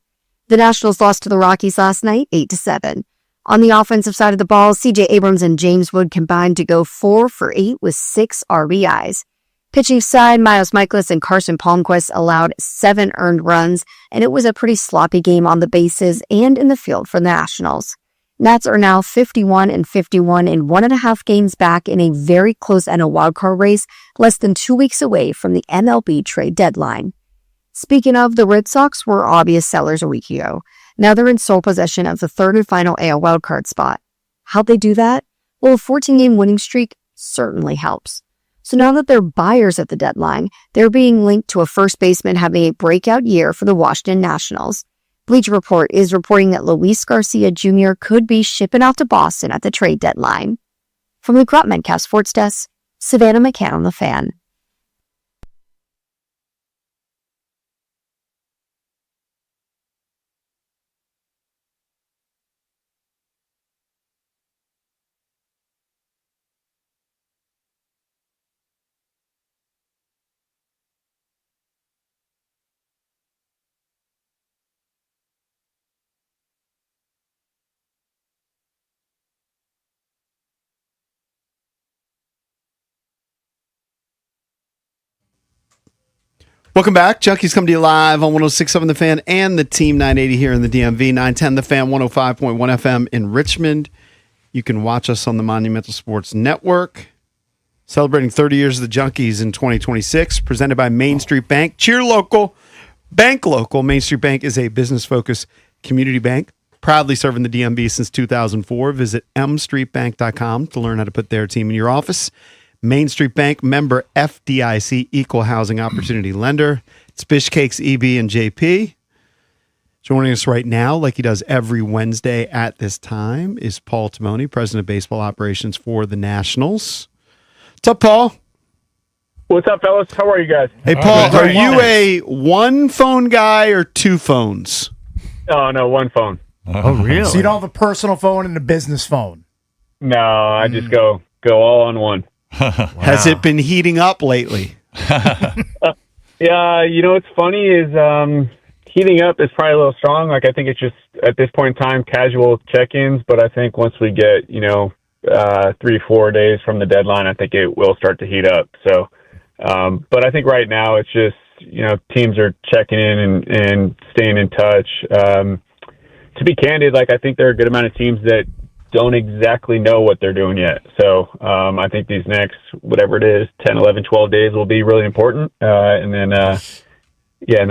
The Nationals lost to the Rockies last night, 8-7. On the offensive side of the ball, C.J. Abrams and James Wood combined to go 4 for 8 with 6 RBIs. Pitching side, Miles Michaelis and Carson Palmquist allowed 7 earned runs, and it was a pretty sloppy game on the bases and in the field for the Nationals. Nats are now 51-51 in 1.5 games back in a very close NL wildcard race, less than 2 weeks away from the MLB trade deadline. Speaking of, the Red Sox were obvious sellers a week ago. Now they're in sole possession of the third and final AL wildcard spot. How'd they do that? Well, a 14-game winning streak certainly helps. So now that they're buyers at the deadline, they're being linked to a first baseman having a breakout year for the Washington Nationals. Bleacher Report is reporting that Luis Garcia Jr. could be shipping out to Boston at the trade deadline. From the Crop Metcalf Sports Desk, Savannah McCann on The Fan. Welcome back. Junkies come to you live on 106.7 The Fan and the Team 980 here in the DMV. 910 The Fan, 105.1 FM in Richmond. You can watch us on the Monumental Sports Network. Celebrating 30 years of the Junkies in 2026. Presented by Main Street Bank. Cheer local. Bank local. Main Street Bank is a business-focused community bank. Proudly serving the DMV since 2004. Visit mstreetbank.com to learn how to put their team in your office. Main Street Bank, member FDIC, equal housing opportunity lender. It's Bishcakes, EB, and JP. Joining us right now, like he does every Wednesday at this time, is Paul Timoni, President of Baseball Operations for the Nationals. What's up, Paul? What's up, fellas? How are you guys? Hey, Paul, are you a one phone guy or two phones? Oh, no, one phone. Oh, really? So you don't have a personal phone and a business phone? No, I just go all on one. Has it been heating up lately? Yeah, you know what's funny is heating up is probably a little strong. Like, I think it's just, at this point in time, casual check-ins. But I think once we get, 3-4 days from the deadline, I think it will start to heat up. So, but I think right now it's just, teams are checking in and staying in touch. To be candid, I think there are a good amount of teams that don't exactly know what they're doing yet. So I think these next, whatever it is, 10, 11, 12 days will be really important. And then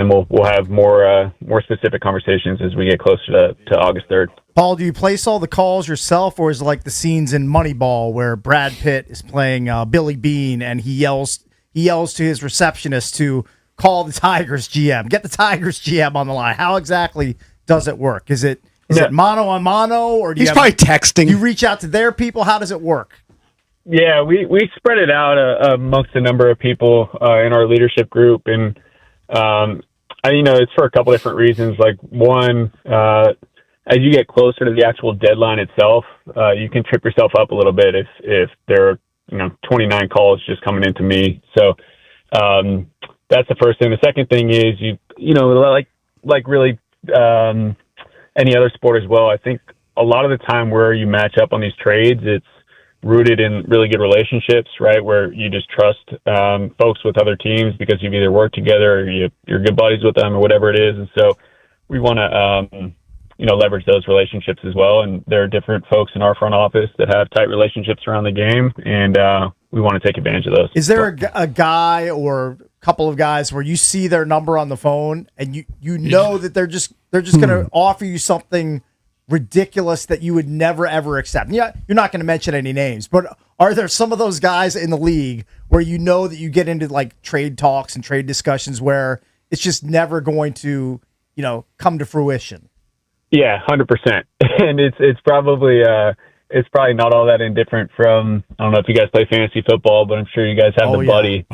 we'll have more specific conversations as we get closer to August 3rd. Paul, do you place all the calls yourself, or is it like the scenes in Moneyball where Brad Pitt is playing Billy Bean and he yells to his receptionist to call the Tigers GM, get the Tigers GM on the line? How exactly does it work? Is it mano a mano, or do you probably texting? You reach out to their people. How does it work? Yeah, we spread it out amongst a number of people in our leadership group, and it's for a couple different reasons. Like, one, as you get closer to the actual deadline itself, you can trip yourself up a little bit if there are 29 calls just coming into me. So that's the first thing. The second thing is like really. Any other sport as well. I think a lot of the time where you match up on these trades, it's rooted in really good relationships, right? Where you just trust folks with other teams because you've either worked together or you're good buddies with them or whatever it is. And so we want to, leverage those relationships as well. And there are different folks in our front office that have tight relationships around the game, and we want to take advantage of those. Is there a guy or couple of guys where you see their number on the phone and you know that they're just going to offer you something ridiculous that you would never ever accept? Yeah, you're not going to mention any names, but are there some of those guys in the league where you know that you get into like trade talks and trade discussions where it's just never going to come to fruition? Yeah, 100%. And it's probably not all that indifferent from, I don't know if you guys play fantasy football, but I'm sure you guys have buddy.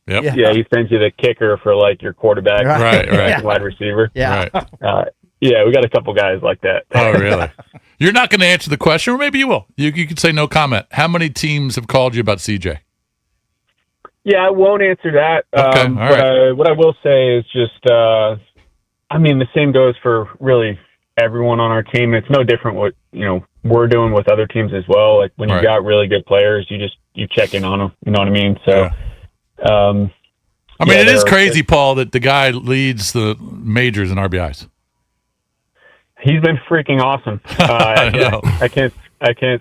Yep. Yeah, he sends you the kicker for like your quarterback, right. wide receiver. Yeah, right. We got a couple guys like that. Oh, really? You're not going to answer the question, or maybe you will. You could say no comment. How many teams have called you about CJ? Yeah, I won't answer that. Okay, all right. What I will say is just, the same goes for really everyone on our team. It's no different what we're doing with other teams as well. Like when you got really good players, you check in on them. You know what I mean? So, it is crazy, Paul, that the guy leads the majors in RBIs. He's been freaking awesome. I can't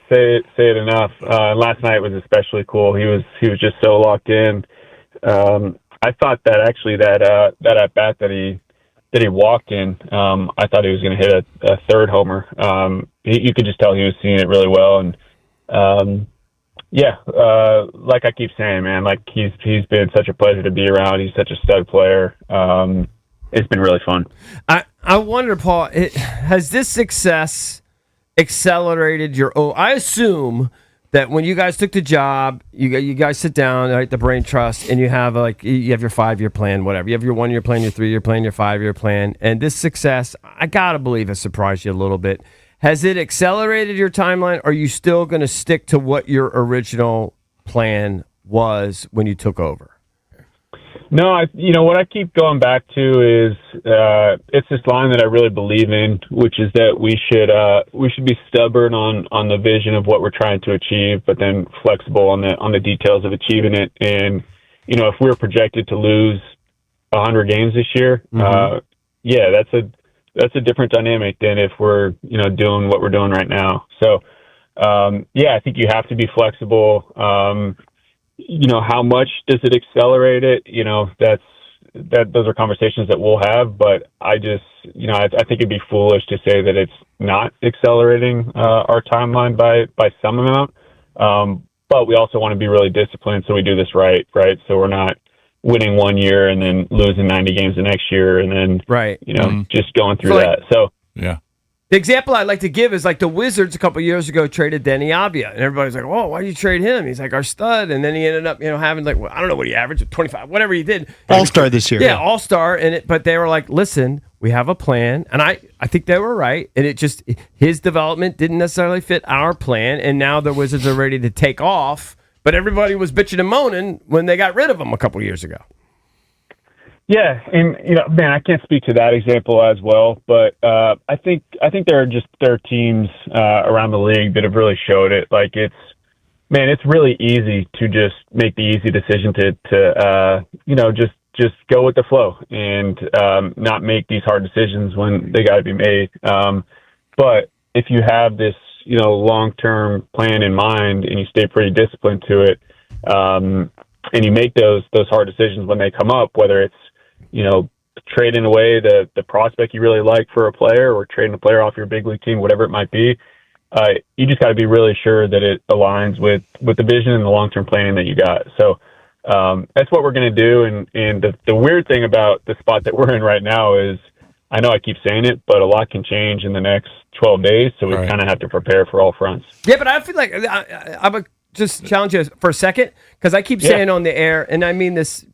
say it enough. Last night was especially cool. He was just so locked in. I thought that actually that at bat that he walked in, I thought he was going to hit a third homer. You could just tell he was seeing it really well, and like I keep saying, man, like he's been such a pleasure to be around. He's such a stud player. It's been really fun. I wonder, Paul, has this success accelerated your own? I assume that when you guys took the job, you guys sit down, right, the brain trust, and you have you have your 5-year plan, whatever. You have your 1-year plan, your 3-year plan, your 5-year plan, and this success, I gotta believe, has surprised you a little bit. Has it accelerated your timeline? Or are you still going to stick to what your original plan was when you took over? No, what I keep going back to is it's this line that I really believe in, which is that we should be stubborn on the vision of what we're trying to achieve, but then flexible on the details of achieving it. And if we're projected to lose 100 games this year, that's a different dynamic than if we're doing what we're doing right now. So I think you have to be flexible. How much does it accelerate it? Those are conversations that we'll have, but I just, I think it'd be foolish to say that it's not accelerating our timeline by some amount. But we also want to be really disciplined, so we do this right? So we're not winning one year and then losing 90 games the next year and then, just going through that. So, yeah. The example I'd like to give is like the Wizards a couple years ago traded Denny Avdia, and everybody's like, "Oh, why did you trade him?" He's like our stud, and then he ended up, having I don't know what he averaged, 25, whatever he did, All-Star this year. Yeah, All-Star, but they were like, "Listen, we have a plan," and I think they were right, and it just his development didn't necessarily fit our plan, and now the Wizards are ready to take off, but everybody was bitching and moaning when they got rid of him a couple years ago. Yeah, and man, I can't speak to that example as well, but I think there are teams around the league that have really showed it. Like it's really easy to just make the easy decision to just go with the flow and not make these hard decisions when they got to be made. But if you have this long-term plan in mind and you stay pretty disciplined to it, and you make those hard decisions when they come up, whether it's trading away the prospect you really like for a player or trading a player off your big league team, whatever it might be, you just got to be really sure that it aligns with the vision and the long-term planning that you got. So that's what we're going to do. And the weird thing about the spot that we're in right now is, I know I keep saying it, but a lot can change in the next 12 days. So we kind of have to prepare for all fronts. Yeah, but I feel like I'm a just challenge you for a second, because I keep saying on the air, and I mean this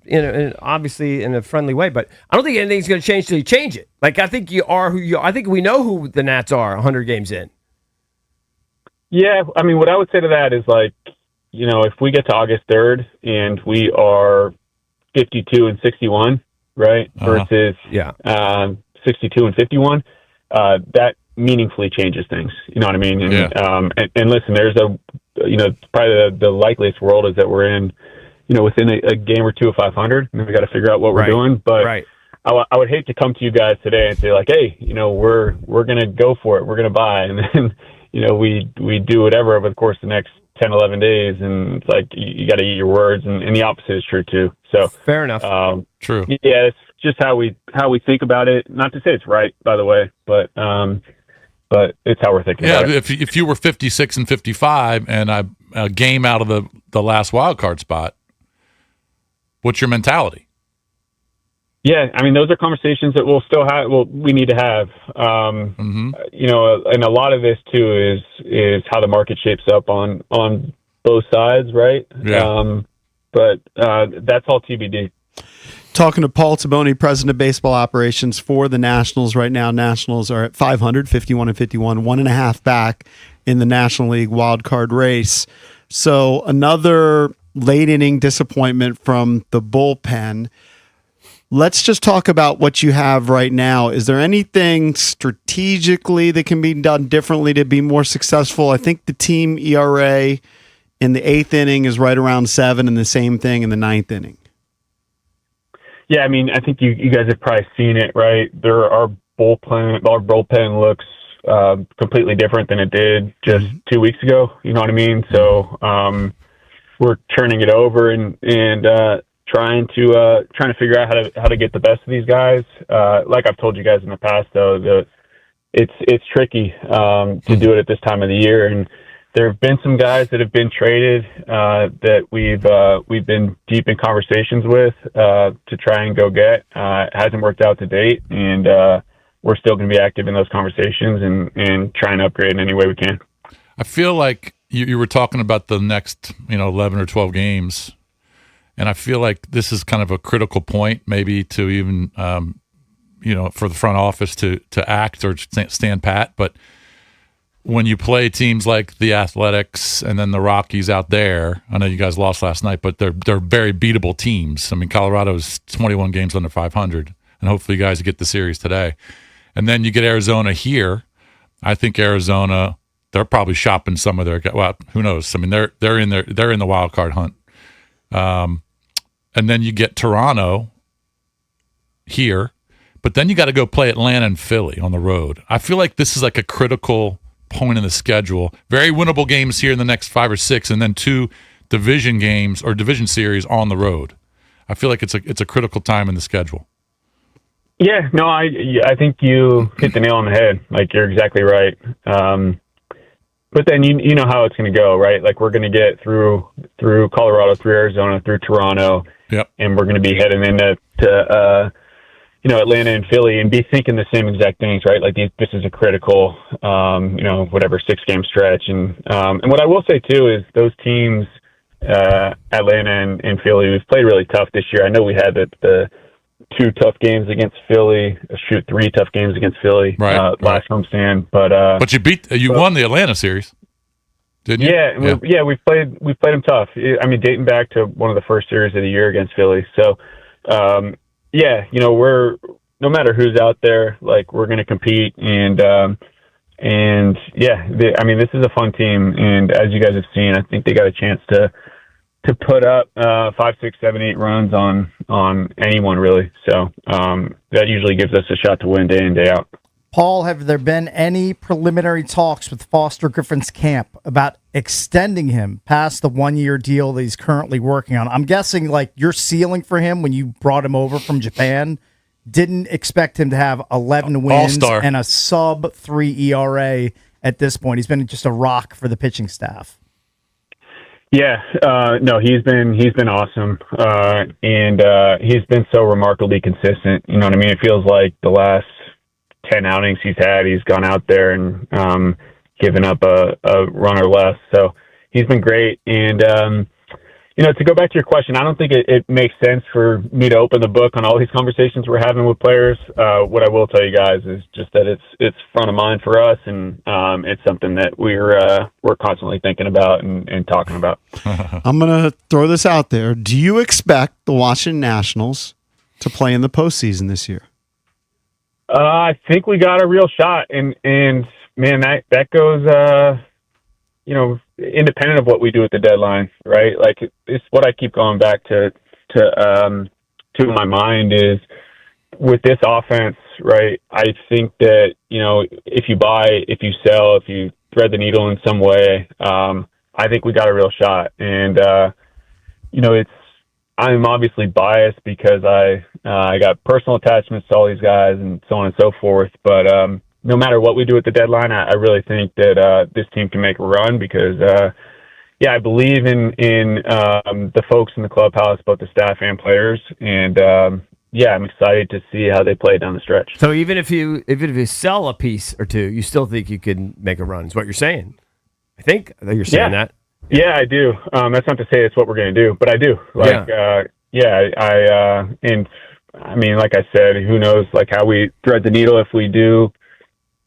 obviously in a friendly way, but I don't think anything's going to change till you change it. Like, I think you are who you are. I think we know who the Nats are 100 games in. Yeah, I mean, what I would say to that is, like, if we get to August 3rd and we are 52-61, right, versus 62-51, that meaningfully changes things. You know what I mean? And, and listen, there's probably the likeliest world is that we're in, within a game or two of 500, and then we got to figure out what we're doing. But I would hate to come to you guys today and say, like, hey, we're going to go for it. We're going to buy. And then, we do whatever over the course of the next 10, 11 days. And it's like, you got to eat your words. And the opposite is true too. So fair enough. True. Yeah. It's just how we think about it. Not to say it's right, by the way, but it's how we're thinking about it. If you were 56-55 and a game out of the last wild card spot, what's your mentality? Yeah, I mean, those are conversations that we'll still have. Well, we need to have. And a lot of this too is how the market shapes up on both sides, right? Yeah. But that's all TBD. Talking to Paul Taboni, president of baseball operations for the Nationals right now. Nationals are at 500, 51-51, 1.5 back in the National League wild card race. So another late inning disappointment from the bullpen. Let's just talk about what you have right now. Is there anything strategically that can be done differently to be more successful? I think the team ERA in the 8th inning is right around 7, and the same thing in the 9th inning. Yeah, I mean, I think you guys have probably seen it, right? Our bullpen looks completely different than it did just 2 weeks ago. You know what I mean? So we're turning it over and trying to figure out how to get the best of these guys. Like I've told you guys in the past, though, it's tricky to do it at this time of the year. And there have been some guys that have been traded that we've been deep in conversations with to try and go get. It hasn't worked out to date, and we're still going to be active in those conversations and trying to upgrade in any way we can. I feel like you were talking about the next 11 or 12 games, and I feel like this is kind of a critical point, maybe to even for the front office to act or stand pat. But when you play teams like the Athletics and then the Rockies out there, I know you guys lost last night, but they're very beatable teams. I mean, Colorado's 21 games under 500, and hopefully you guys get the series today. And then you get Arizona here. I think Arizona, they're probably shopping some of their. Well, who knows? I mean, they're in the wild card hunt. And then you get Toronto here, but then you got to go play Atlanta and Philly on the road. I feel like this is like a critical point in the schedule. Very winnable games here in the next 5 or 6, and then 2 division games or division series on the road. I feel like it's a critical time in the schedule. Yeah, no, I think you hit the nail on the head. Like, you're exactly right. But then you know how it's going to go, right? Like, we're going to get through Colorado, through Arizona, through Toronto, and we're going to be heading into Atlanta and Philly and be thinking the same exact things, right? Like, this is a critical, 6-game stretch. And what I will say too is those teams, Atlanta and Philly, we've played really tough this year. I know we had the 2 tough games against Philly, 3 tough games against Philly last homestand. But you won the Atlanta series, didn't you? Yeah, we played them tough. I mean, dating back to one of the first series of the year against Philly. So, we're, no matter who's out there, like, we're going to compete. And this is a fun team. And as you guys have seen, I think they got a chance to put up 5, 6, 7, 8 runs on anyone, really. So that usually gives us a shot to win day in, day out. Paul, have there been any preliminary talks with Foster Griffin's camp about extending him past the 1-year deal that he's currently working on? I'm guessing, like, your ceiling for him when you brought him over from Japan, didn't expect him to have 11 wins All-star. and a sub-3 ERA at this point. He's been just a rock for the pitching staff. Yeah, no, he's been awesome, and he's been so remarkably consistent. You know what I mean? It feels like the last 10 outings he's gone out there and given up a run or less. So he's been great. And to go back to your question, I don't think it makes sense for me to open the book on all these conversations we're having with players. What I will tell you guys is just that it's front of mind for us, and it's something that we're constantly thinking about and talking about. I'm going to throw this out there. Do you expect the Washington Nationals to play in the postseason this year? I think we got a real shot, and man, that goes, independent of what we do at the deadline, right? Like, it's what I keep going back to my mind is with this offense, right? I think that, if you buy, if you sell, if you thread the needle in some way, I think we got a real shot. And, I'm obviously biased because I got personal attachments to all these guys and so on and so forth. But no matter what we do at the deadline, I really think that this team can make a run because, I believe in the folks in the clubhouse, both the staff and players. And I'm excited to see how they play down the stretch. So even if you sell a piece or two, you still think you can make a run? Is what you're saying? I think you're saying that. Yeah, I do. That's not to say it's what we're going to do, but I do. Like, and I mean, like I said, who knows, like, how we thread the needle if we do,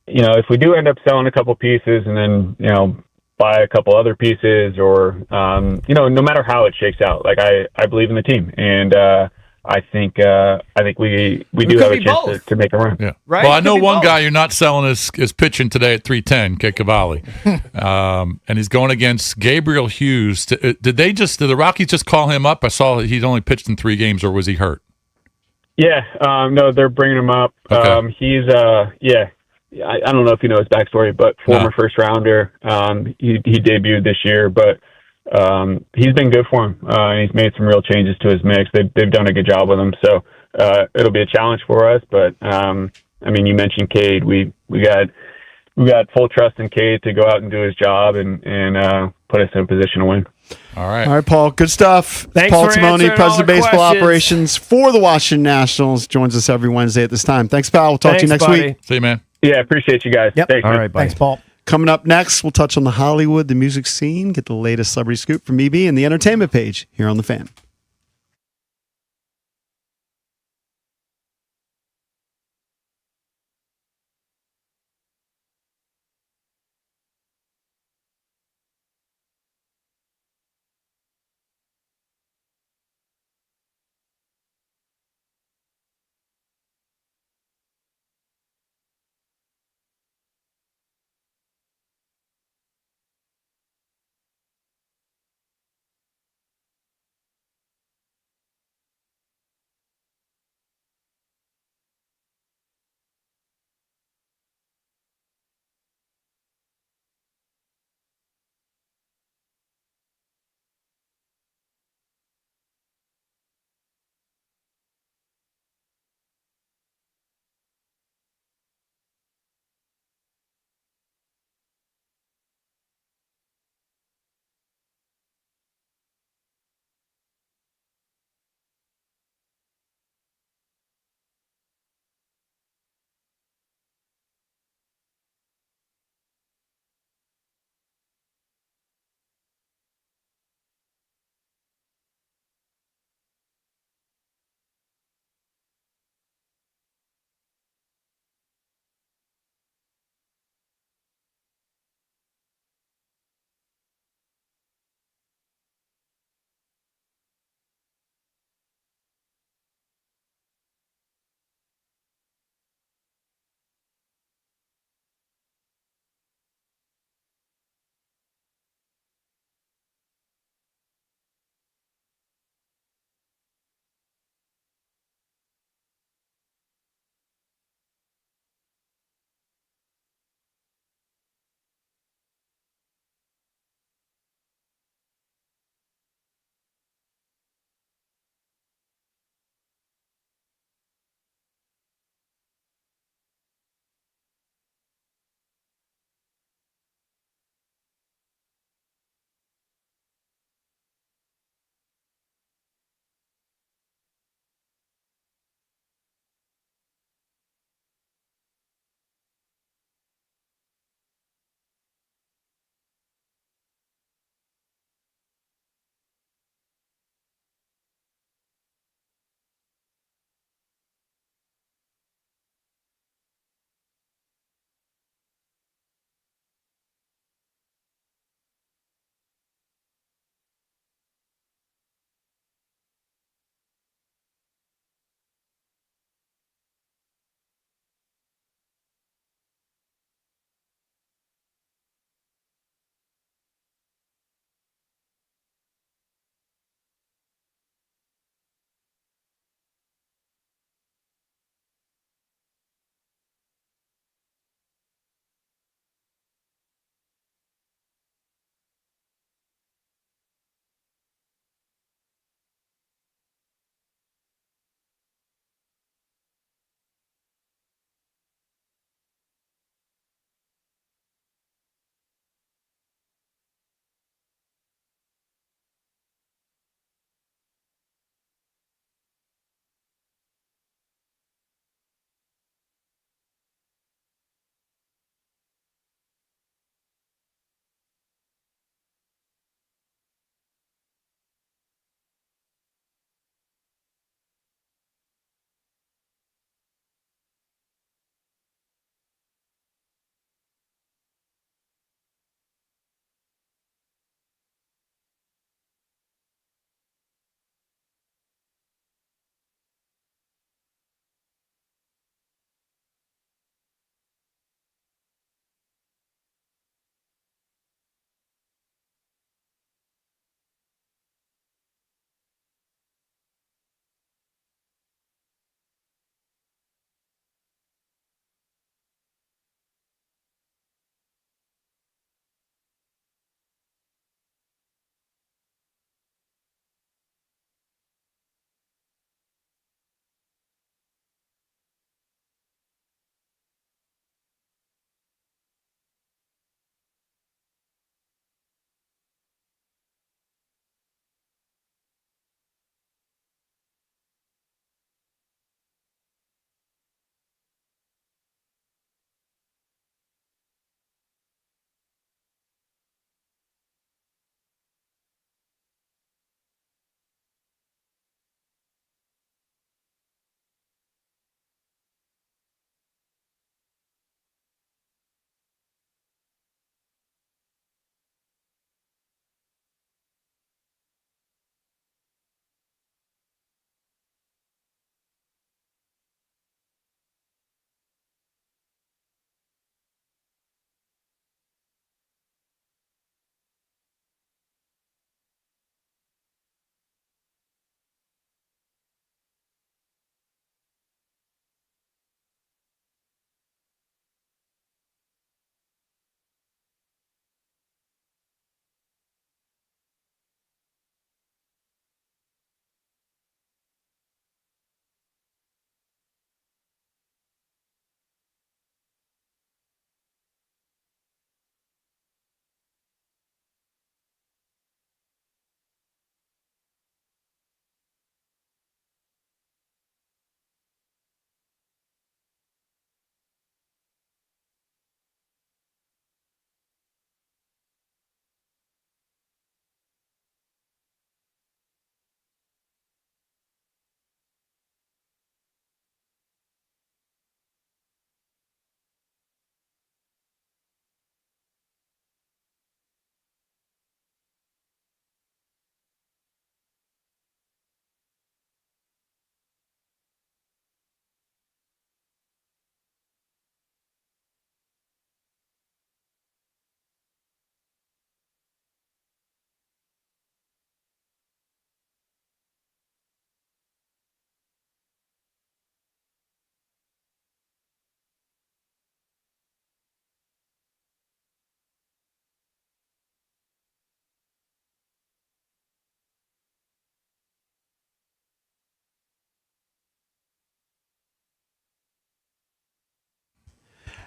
if we do end up selling a couple pieces and then, buy a couple other pieces, or no matter how it shakes out. Like I believe in the team, and I think we do have a chance to make a run. Yeah. Right? Well, I Could know be one both. guy you're not selling is pitching today at 310, Kate Cavalli. And he's going against Gabriel Hughes. Did the Rockies just call him up? I saw he'd only pitched in 3 games, or was he hurt? Yeah, no, they're bringing him up. Okay. He's I don't know if you know his backstory, but former first rounder. He debuted this year, but he's been good for him. And he's made some real changes to his mix. They've done a good job with him. So it'll be a challenge for us. But you mentioned Cade. We got full trust in Cade to go out and do his job and put us in a position to win. All right. All right, Paul. Good stuff. Thanks Paul for Timoni, answering all President the of Baseball questions. Operations for the Washington Nationals, joins us every Wednesday at this time. Thanks, pal. We'll talk to you next week. See you, man. Yeah, appreciate you guys. Yep. Thanks, All man. right, buddy. Thanks, Paul. Coming up next, we'll touch on the Hollywood, the music scene, get the latest celebrity scoop from EB and the entertainment page here on The Fan.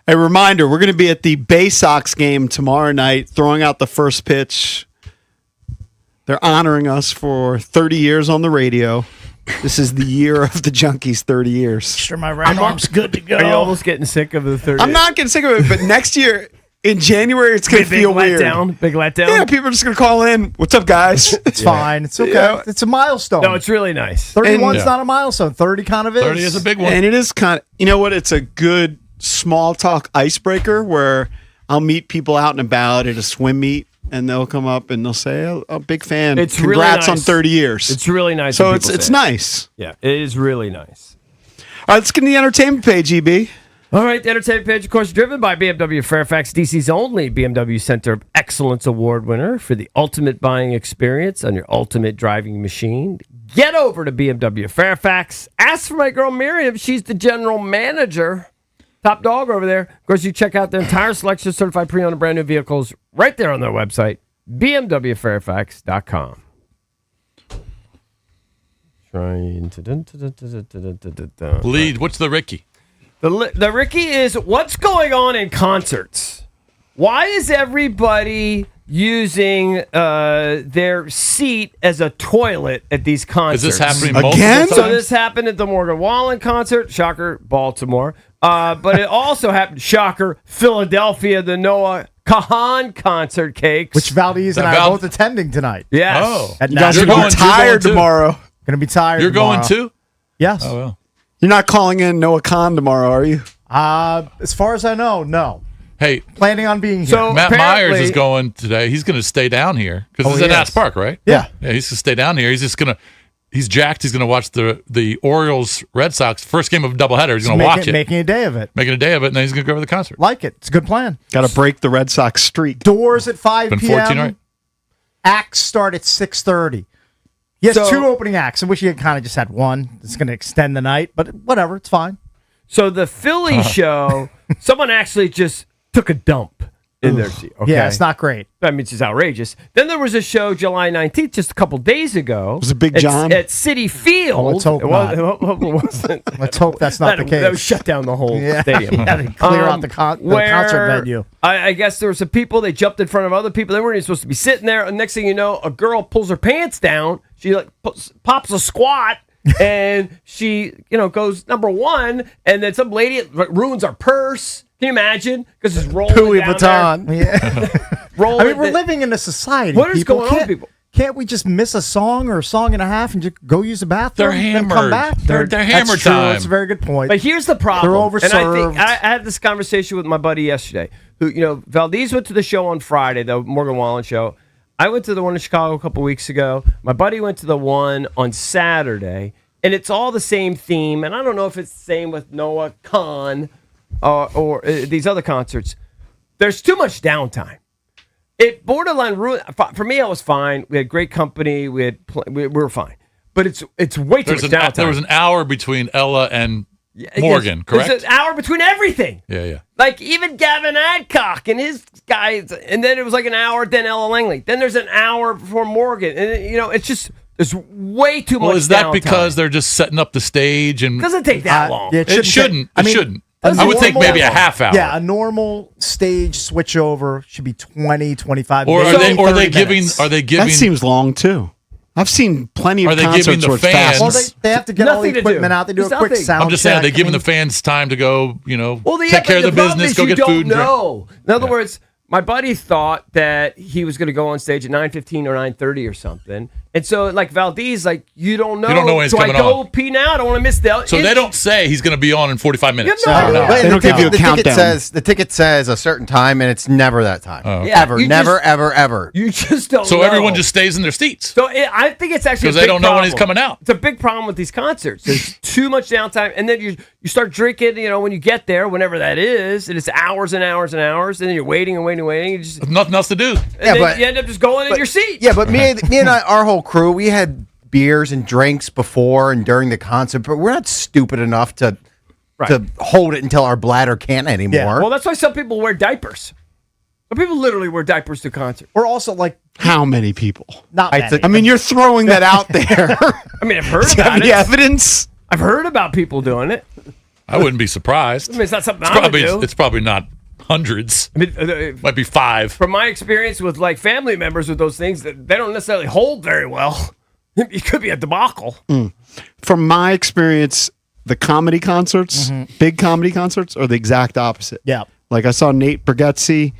A reminder, we're going to be at the Bay Sox game tomorrow night, throwing out the first pitch. They're honoring us for 30 years on the radio. This is the year of the Junkies, 30 years. Sure, my right arm's good to go. Are you almost getting sick of the 30? I'm not getting sick of it, but next year in January, it's going to feel weird. Big letdown. Yeah, people are just going to call in. What's up, guys? It's fine. It's okay. Yeah. It's a milestone. No, it's really nice. 31's not a milestone. 30 kind of is. 30 is a big one. And it is kind of, you know what? It's a good small talk icebreaker where I'll meet people out and about at a swim meet. And they'll come up and they'll say, "Oh, big fan! It's Congrats really nice. on 30 years." It's really nice. So when it's people it's say it. nice. Yeah, it is really nice. All right, let's get to the entertainment page, EB. All right, the entertainment page, of course, driven by BMW Fairfax, DC's only BMW Center of Excellence Award winner for the ultimate buying experience on your ultimate driving machine. Get over to BMW Fairfax. Ask for my girl Miriam. She's the general manager. Top dog over there. Of course, you check out their entire selection of certified pre-owned and brand new vehicles right there on their website, bmwfairfax.com. Lead. What's the Ricky? The Ricky is what's going on in concerts. Why is everybody using their seat as a toilet at these concerts? Is this happening multiple Again? times? So this happened at the Morgan Wallen concert. Shocker, Baltimore. But it also happened, shocker, Philadelphia, the Noah Kahan concert cakes. Which Valdez and I are both attending tonight. Yes. Oh. At You guys are Nashville. going to be tired too. tomorrow. Going to be tired You're tomorrow. going too? Yes. Oh, well. You're not calling in Noah Khan tomorrow, are you? As far as I know, no. Hey, Planning on being here. So Matt apparently- Myers is going today. He's going to stay down here because Oh, he's he at Nats is. Park, right? Yeah. Yeah, he's going to stay down here. He's just going to. He's jacked. He's going to watch the Orioles Red Sox first game of a doubleheader. He's going to watch it, Making a day of it. making a day of it, and then he's going to go to the concert. Like it. It's a good plan. Got to break the Red Sox streak. Doors at 5 Been p.m. 14, right? Acts start at 6:30. He has So- 2 opening acts. I wish he had kind of just had one. It's going to extend the night, but whatever. It's fine. So the Philly show, someone actually just took a dump in their seat. Okay? Yeah, it's not great. I mean, it's just outrageous. Then there was a show July 19th, just a couple days ago. Was it Big John? At City Field. Oh, let's hope not. It wasn't. Let's hope that's not the case. That would shut down the whole Yeah. stadium. Yeah, they clear out the concert venue. I guess there were some people, they jumped in front of other people. They weren't even supposed to be sitting there. And next thing you know, a girl pulls her pants down. She like pops a squat. And she, goes number one. And then some lady ruins our purse. Can you imagine? Because it's rolling Louis down Vuitton. Yeah. Rolling I mean, we're the- living in a society. What is people. going on, Can't- people? Can't we just miss a song or a song and a half and just go use the bathroom They're and come hammered. back? They're That's hammer true. time. That's a very good point. But here's the problem. They're And I overserved. think I had this conversation with my buddy yesterday. Who, Valdez went to the show on Friday, the Morgan Wallen show. I went to the one in Chicago a couple weeks ago. My buddy went to the one on Saturday, and it's all the same theme. And I don't know if it's the same with Noah Khan or these other concerts. There's too much downtime. It borderline ruined. For me, I was fine. We had great company. We were fine. But it's way too much downtime. There was an hour between Ella and Morgan, correct? There's an hour between everything. Yeah. Like even Gavin Adcock and his guys, and then it was like an hour. Then Ella Langley. Then there's an hour before Morgan, and it's just there's way too much. Well, is that downtime. because they're just setting up the stage and Doesn't take that long. Yeah, it shouldn't. I mean, shouldn't. a I would think normal- maybe a half hour. Yeah, a normal stage switchover should be 20, 25 Or minutes. are they 30 giving? minutes. Are they giving? That seems long too. I've seen plenty of Are they concerts giving the where it's fans- fast. Well, they have to get all the Nothing to equipment do. out. They do There's a quick nothing. sound I'm just saying, check. are they giving I the fans time to go, Well, take care of the problem business, is go you get don't food and drink? know. In other words, my buddy thought that he was going to go on stage at 9:15 or 9:30 or something, and so like Valdez, like you don't know. You don't know when he's Do coming I go on. pee now? I don't want to miss the. So they don't say he's going to be on in 45 minutes. You have no idea. But They don't give you a the countdown. the ticket says a certain time, and it's never that time. Yeah, Ever, you never, just- ever, ever. You just don't. So know. everyone just stays in their seats. So I think it's actually 'Cause a they big don't know when he's problem. coming out. It's a big problem with these concerts. There's too much downtime, and then you start drinking. When you get there, whenever that is, and it's hours and hours and hours, and then you're waiting and waiting and waiting. You just, Nothing else to do. and Yeah, then but- you end up just going in your seat. Yeah, but me and our whole crew, we had beers and drinks before and during the concert, but we're not stupid enough to hold it until our bladder can't anymore. Well, that's why some people wear diapers. Some people literally wear diapers to concerts. Or also like How many people? not many. I mean, you're throwing that out there. I mean, I've heard Do you have about any it. evidence? I've heard about people doing it. I wouldn't be surprised. I mean, it's not something I would do. It's probably not hundreds. I mean, might be 5. From my experience with like family members with those things, that they don't necessarily hold very well. It could be a debacle. From my experience, the comedy concerts, big comedy concerts, are the exact opposite. Yeah. Like I saw Nate Bargatze.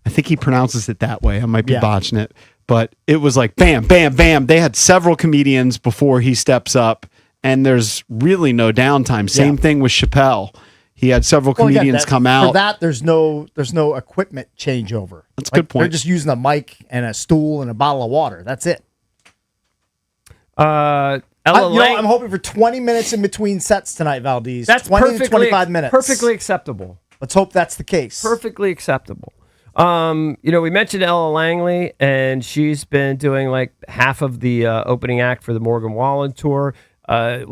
I think he pronounces it that way. I might be botching it. But it was like bam, bam, bam. They had several comedians before he steps up, and there's really no downtime. Same thing with Chappelle. He had several comedians come out. For that, there's no equipment changeover. That's a good point. They're just using a mic and a stool and a bottle of water. That's it. Ella I'm hoping for 20 minutes in between sets tonight, Valdez. That's 20 to 25 minutes. Perfectly acceptable. Let's hope that's the case. Perfectly acceptable. We mentioned Ella Langley, and she's been doing like half of the opening act for the Morgan Wallen tour.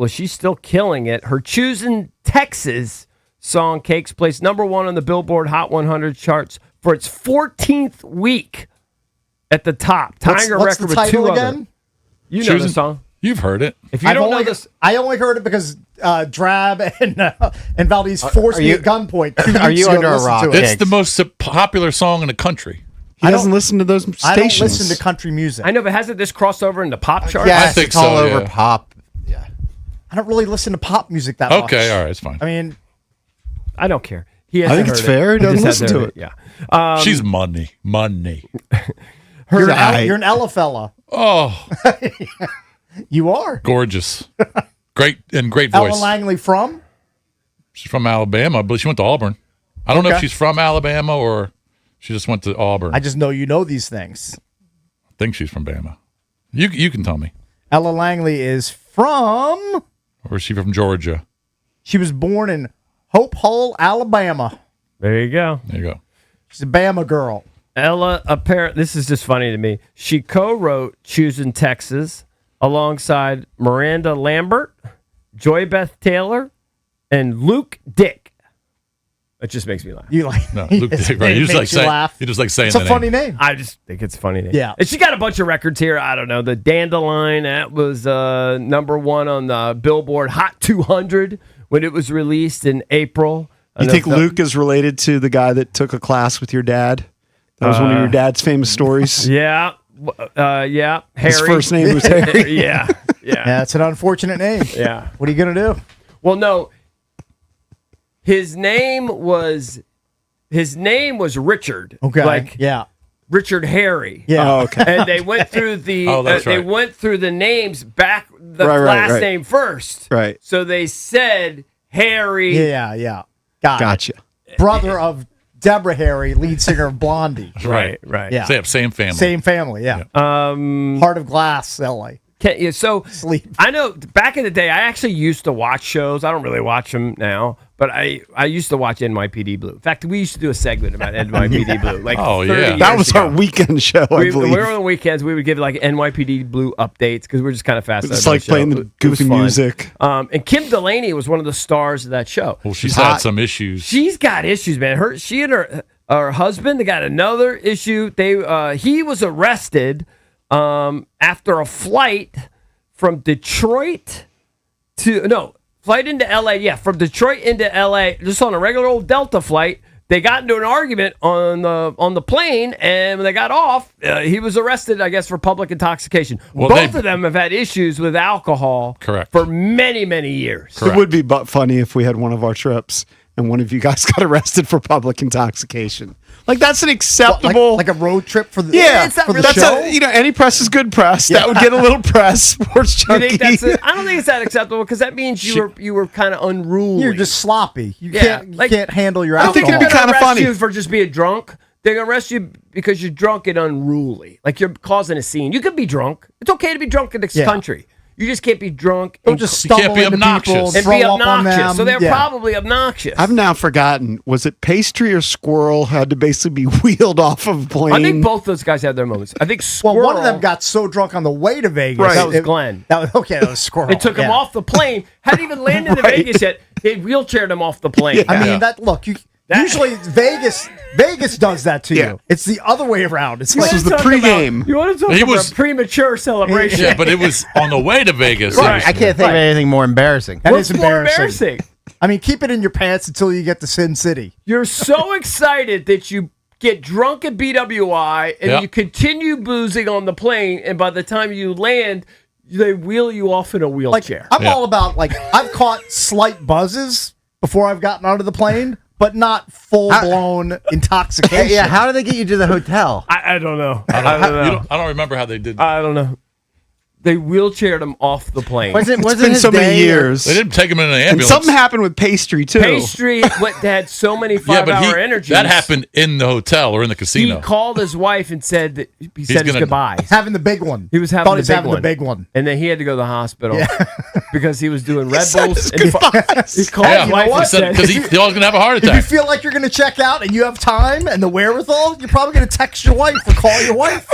She's still killing it. Her Choosing Texas song Cakes placed #1 on the Billboard Hot 100 charts for its 14th week at the top, tying a what's record the with 2 title other. again? You know the song. You've heard it. If you don't know this, I only heard it because Drab and Valdez forced me at gunpoint. 2 Are weeks you ago under to a listen rock? to it. It's the most popular song in the country. He doesn't listen to those stations. I don't listen to country music. I know, but hasn't this crossed over into pop charts? Yes, I think it's all so, over yeah. pop. I don't really listen to pop music that much. Okay, all right, it's fine. I mean, I don't care. He I hasn't think it's heard it. fair. He doesn't just listen hasn't to heard it. Yeah. She's money. you're an Ella fella. Oh, You are. gorgeous. Great voice. Ella Langley from? She's from Alabama, but she went to Auburn. I don't know if Okay. she's from Alabama or she just went to Auburn. I just know you know these things. I think she's from Bama. You can tell me. Ella Langley is from. Or is she from Georgia? She was born in Hope Hull, Alabama. There you go. There you go. She's a Bama girl. Ella, this is just funny to me. She co-wrote Choosing Texas alongside Miranda Lambert, Joy Beth Taylor, and Luke Dick. It just makes me laugh. You like No, Luke Dick, right? You just like saying, laugh. you just like saying It's a the funny name. name. I just think it's a funny name. Yeah. And she got a bunch of records here. I don't know. The Dandelion, that was #1 on the Billboard Hot 200 when it was released in April. You think Luke is related to the guy that took a class with your dad? That was one of your dad's famous stories. Yeah. Yeah. Harry. His first name was Harry. Yeah. Yeah, it's an unfortunate name. Yeah. What are you going to do? Well, no. His name was Richard. Okay. Like yeah. Richard Harry. Yeah. Oh, okay. And they went through the that's they right. went through the names back the Right, last right. name first. Right. So they said Harry. Yeah. Got it. Gotcha. Brother of Deborah Harry, lead singer of Blondie. Right. Yeah. Same family. Same family, yeah. Heart of Glass, LA. So Sleep. I know back in the day, I actually used to watch shows. I don't really watch them now, but I used to watch NYPD Blue. In fact, we used to do a segment about NYPD Blue. Like Oh, 30 yeah. years That was ago. our weekend show, I We believe. were on the weekends. We would give like NYPD Blue updates because we're just kind of fast. It's like playing the goofy music. And Kim Delaney was one of the stars of that show. Well, she's had some issues. She's got issues, man. She and her husband, they got another issue. He was arrested after a flight from Detroit flight into LA. Yeah, from Detroit into LA, just on a regular old Delta flight. They got into an argument on the plane, and when they got off, he was arrested, I guess, for public intoxication. Well, Both of them have had issues with alcohol Correct. for many, many years. It would be but funny if we had one of our trips and one of you guys got arrested for public intoxication. Like that's an acceptable, Like a road trip for the for the show. Any press is good press. That would get a little press. Sports You junkie. think I don't think it's that acceptable because that means you were kind of unruly. You're just sloppy. You Yeah, can't handle your I alcohol. think it'd be They're gonna kinda arrest funny. you for just being drunk. They're gonna arrest you because you're drunk and unruly. Like you're causing a scene. You could be drunk. It's okay to be drunk in this Yeah. country. You just can't be drunk. Don't and just You can't stumble be into obnoxious. people and and throw be up on obnoxious. them. So they're Yeah. probably obnoxious. I've now forgotten. Was it pastry or squirrel had to basically be wheeled off of a plane? I think both those guys had their moments. I think Well, Squirrel, one of them got so drunk on the way to Vegas. Right. That was Glenn. That was okay. That was Squirrel. It took him yeah. off the plane. Hadn't even landed in Right. Vegas yet. They wheelchaired him off the plane. I mean, Yeah. that look. Usually Vegas does that to Yeah. you. It's the other way around. It's This like was the Talk pregame. about- You want to talk He about was- a premature celebration? Yeah, but it was on the way to Vegas. Right. I can't think of anything more embarrassing. that What's is more embarrassing. I mean, keep it in your pants until you get to Sin City. You're so excited that you get drunk at BWI and Yep. you continue boozing on the plane, and by the time you land, they wheel you off in a wheelchair. I'm all about, like, I've caught slight buzzes before I've gotten onto the plane, but not full-blown intoxication. Yeah, how do they get you to the hotel? I don't know. I I don't know. I don't remember how they did. I don't know. They wheelchaired him off the plane. It's been so many years. They didn't take him in an And ambulance. something happened with Pastry, too. Pastry had so many five-hour energies. that happened in the hotel or in the casino. He called his wife and said that he said his gonna- goodbyes. Having the big one. He was having, Thought the, he's big having one. the big one. And then he had to go to the hospital because he was doing Red said Bulls. his And he called Yeah, his wife he and said said, because he was going to have a heart If you attack. feel like you're going to check out and you have time and the wherewithal, you're probably going to text your wife or call your wife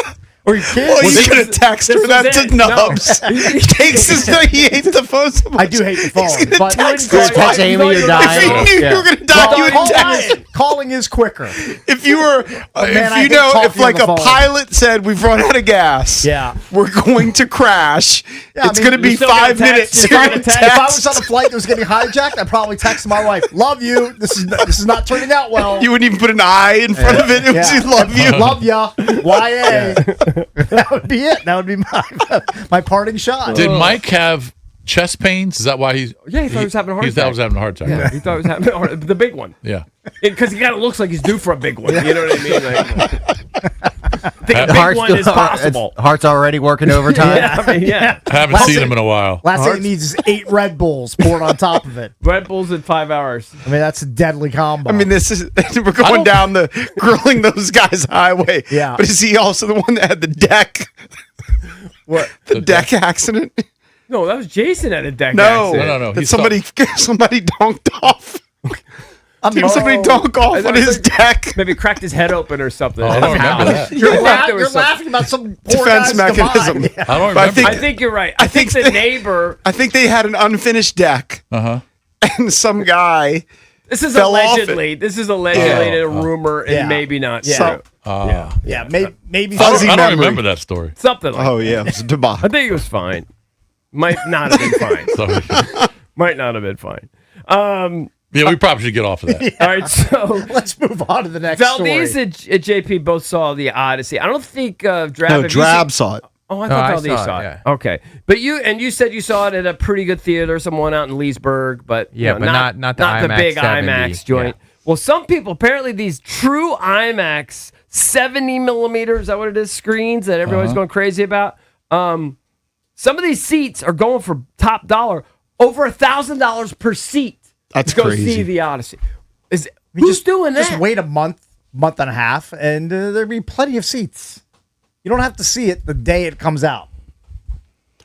or your kids. Well, he's going to text her that to Nubs. He takes his he hates the phone so much. I do hate the phone. He's going but to text you his wouldn't wife. call your wife. If he knew you were going to die, you would text. Calling is quicker. If you were, man, I if hate you know, talking if like on the a phone. pilot said, we've run out of gas. Yeah. We're going to crash. Yeah, I It's mean, going to be you're still gonna 5 text. minutes. If I was on a flight that was getting hijacked, I'd probably text my wife, "Love you. This is not turning out well." You wouldn't even put an I in front of it. It was just love you. Love ya. YA. That would be it. That would be my parting shot. Did Mike have chest pains? Is that why he's? Yeah, he thought he was having a heart He thought attack. he was having a heart attack. Yeah, he thought he was having a heart, the big one. Yeah. Because he kind of looks like he's due for a big one. You know what I mean? I think a The big one is possible. Heart's already working overtime. Yeah, I mean, yeah. I haven't Last seen thing- him in a while. Last thing he needs is 8 Red Bulls poured on top of it. Red Bulls in 5 hours. I mean, that's a deadly combo. I mean, this is we're going down the grilling those guys highway. Yeah. But is he also the one that had the deck? What? The deck accident? No, that was Jason at a deck No, accident. No. That He somebody donked off. Did somebody donk I off thought on his deck? Maybe cracked his head open or something. I don't remember that. You're, There was you're some- laughing about some poor Defense guy's mechanism. demise. Yeah. I don't But remember. I think you're right. I think the neighbor. I think they had an unfinished deck, Uh-huh. and some guy. This is fell off allegedly. This is allegedly a rumor and Yeah. maybe not Yeah. true. Yeah, maybe I Fuzzy don't memory. remember that story. Something like Oh that. yeah, it was a I debacle. think it was fine. Might not have been fine. So, Might not have been fine. yeah, we probably should get off of that. All right, so Let's move on to the next Valdez story. and JP both saw the Odyssey. I don't think Drab. No, have you Drab seen- saw it. Oh, I No, thought I Valdez saw saw it, it. yeah. Okay, but you said you saw it at a pretty good theater, someone out in Leesburg, but Yeah, but not the IMAX big 70, IMAX joint. yeah. Well, some people apparently these true IMAX 70 millimeters, is that what it is? Screens that everybody's going crazy about. Some of these seats are going for top dollar, over $1,000 per seat. That's to go crazy. see the Odyssey. Who's doing that? Just wait a month and a half, and there'll be plenty of seats. You don't have to see it the day it comes out.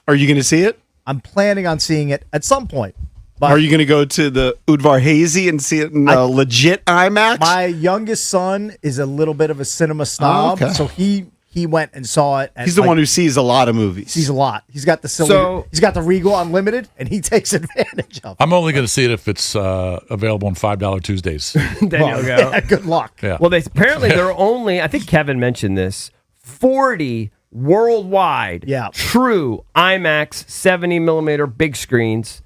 Are you going to see it? I'm planning on seeing it at some point. But Are you going to go to the Udvar Hazy and see it in legit IMAX? my youngest son is a little bit of a cinema snob, okay. so he went and saw it. He's the one who sees a lot of movies. sees a lot. He's got the he's got the Regal Unlimited, and he takes advantage of it. I'm only going to see it if it's available on $5 Tuesdays. There you go. Yeah, good luck. Yeah. Well, apparently there are only, I think Kevin mentioned this, 40 worldwide true IMAX 70 millimeter big screens.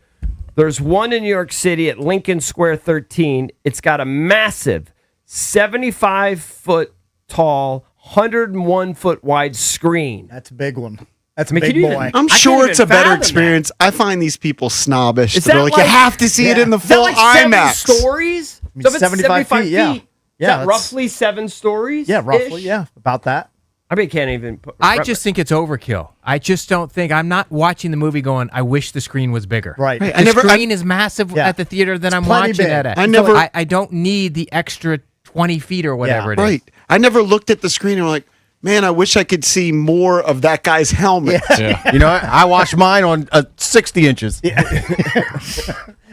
There's one in New York City at Lincoln Square 13. It's got a massive 75-foot tall, 101-foot wide screen. That's a big one. That's a I mean, big can you boy. even- I'm I can't sure even it's a better fathom experience. I find these people snobbish. Is They're that like, you have to see it in the is that full like 7 IMAX. stories? I mean, So if it's 75 feet, yeah. feet, Yeah, is that that's- roughly 7 stories? Yeah, roughly. Yeah, about that. I mean, I can't even put. I just think it's overkill. I just don't think I'm not watching the movie going, I wish the screen was bigger. Right. Right, The screen is massive Yeah. at the theater that I'm plenty watching big. it at. I don't need the extra 20 feet or whatever it is. Right. I never looked at the screen and were like, man, I wish I could see more of that guy's helmet. Yeah. You know, I watched mine on 60 inches. Right,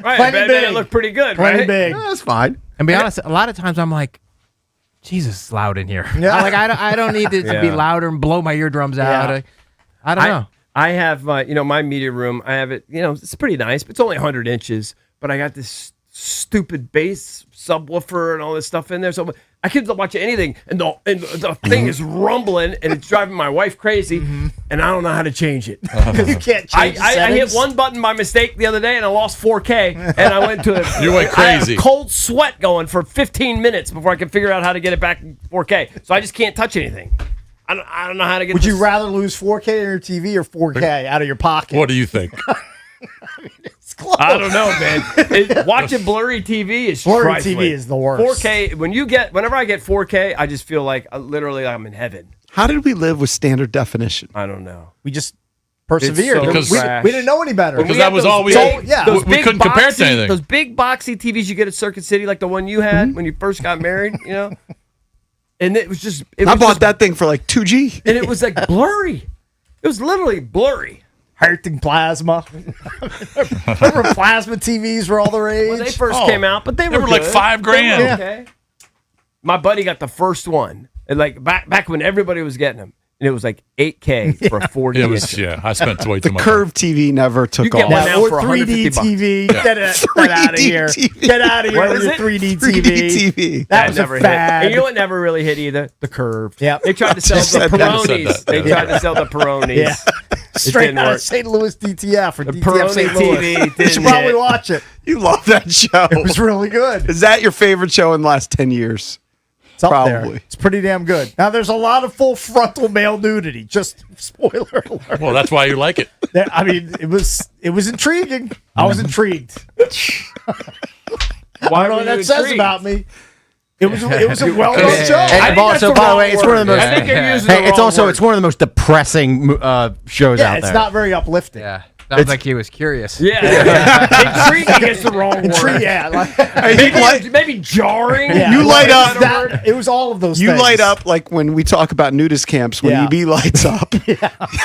I Plenty bet big. it looked pretty good, Plenty right? big. That's fine. And be honest, a lot of times I'm like, Jesus, it's loud in here. Yeah. I don't need it to be Yeah. louder and blow my eardrums out. Yeah. I don't know. I have, my media room. I have it. It's pretty nice, but it's only 100 inches. But I got this stupid bass subwoofer and all this stuff in there. So I can't watch anything, and the thing is rumbling, and it's driving my wife crazy, and I don't know how to change it. You can't change the I hit settings. one button by mistake the other day, and I lost 4K, and I went to You went I had crazy. cold sweat going for 15 minutes before I could figure out how to get it back in 4K. So I just can't touch anything. I don't know how to get. Would you this- rather lose 4K on your TV or 4K out of your pocket? What do you think? I don't know, man. Watching blurry TV is Blurry trifling. TV is the worst. 4K. Whenever I get 4K, I just feel like literally I'm in heaven. How did we live with standard definition? I don't know. We just persevered. It's so Because- trash. We didn't know any better. Because We that had was those all we big- had. yeah. those We big couldn't compare it to boxy- anything. Those big boxy TVs you get at Circuit City, like the one you had when you first got married, And it was just. I bought that thing for like $2G. And it was like blurry. It was literally blurry. Hurting plasma. Remember plasma TVs were all the rage? When they first came out, but they were like good. $5 grand. They were okay. My buddy got the first one, and like back when everybody was getting them, and it was like 8K for a 40 It inch. was, I spent way too The much. curved TV never took You get off. one now or for 3D 150 bucks. TV. Yeah. Get out of 3D here. TV. Get out of here What with is your it? 3D 3D TV. TV. That was never a hit. fad. And you know what never really hit either? The curved. Yep. They tried to sell Just the said that. Peronis. Said that, They yeah. tried to sell the Peronis. Yeah. Straight didn't out work. of St. Louis DTF or The DTF Peroni St. Louis. TV You should didn't probably hit. watch it. You love that show. It was really good. Is that your favorite show in the last 10 years? It's up Probably. there. It's pretty damn good. Now, there's a lot of full frontal male nudity. Just spoiler alert. Well, that's why you like it. I mean, it was intriguing. I was intrigued. Why I don't know were what that you says intrigued? about me. It was a well-known Yeah. show. And I think also, that's the by the wrong way, it's one of the word. most. I think you're using Hey, the it's wrong also word. it's one of the most depressing shows Yeah, out it's there. not very uplifting. Yeah. Sounds like he was curious. Yeah. Intriguing is the wrong word. Yeah, like, Maybe jarring. yeah. You light up. That, it was all of those You things. light up like when we talk about nudist camps, when Yeah. EB lights up.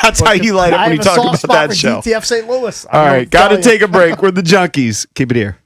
That's how you light up I when you have a talk soft about spot that for show. DTF St. Louis. All right, got to take a break. We're the Junkies. Keep it here.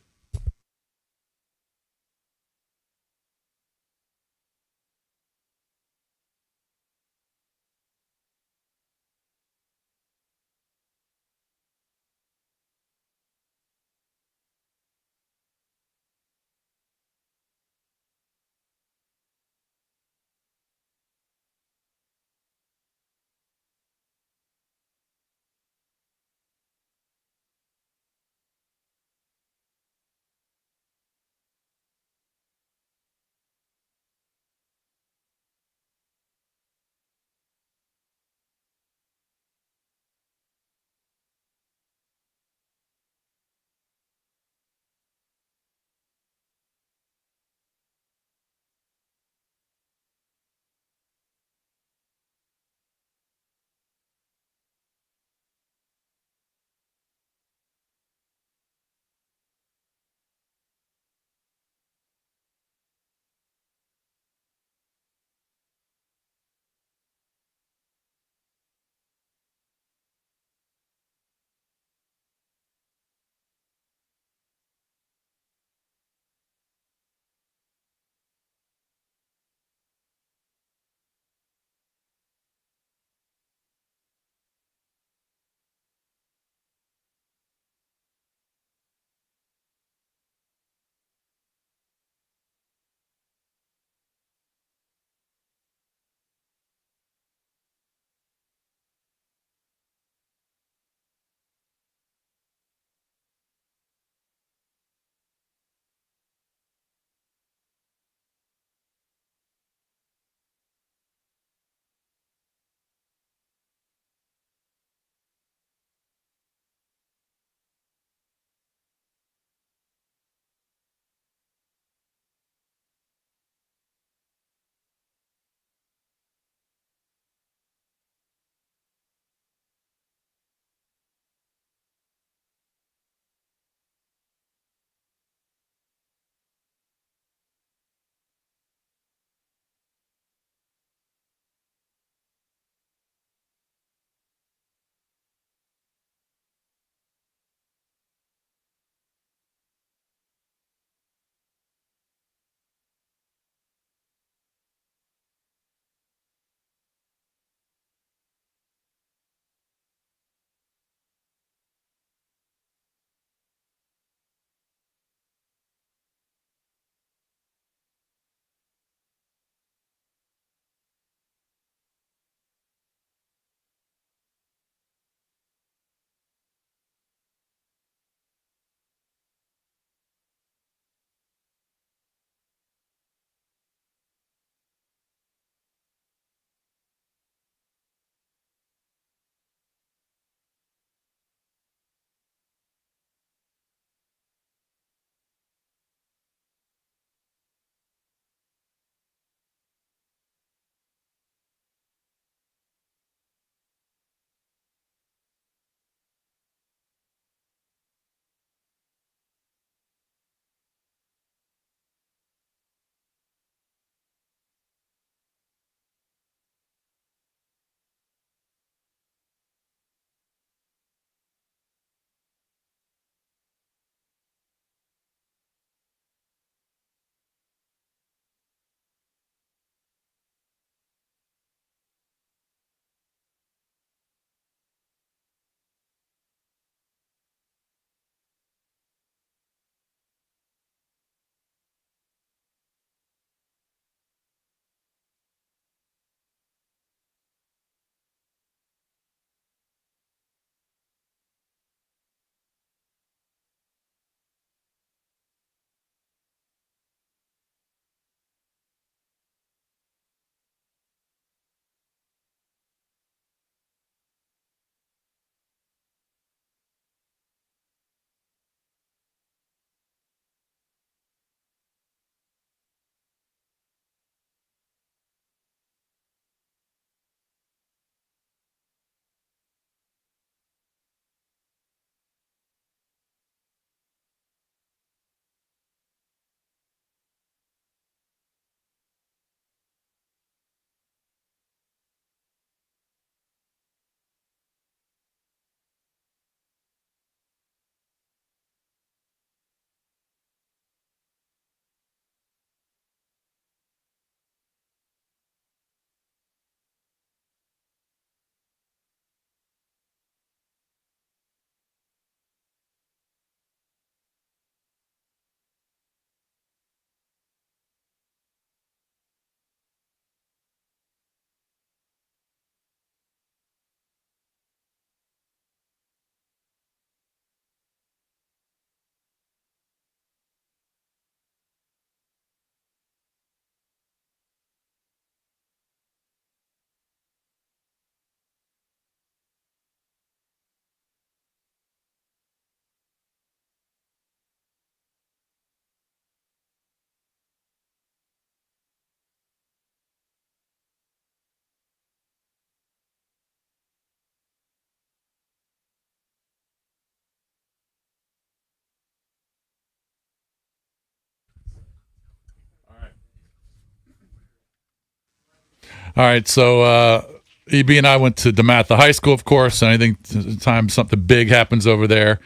All right, so EB and I went to DeMatha High School, of course, and I think the time something big happens over there,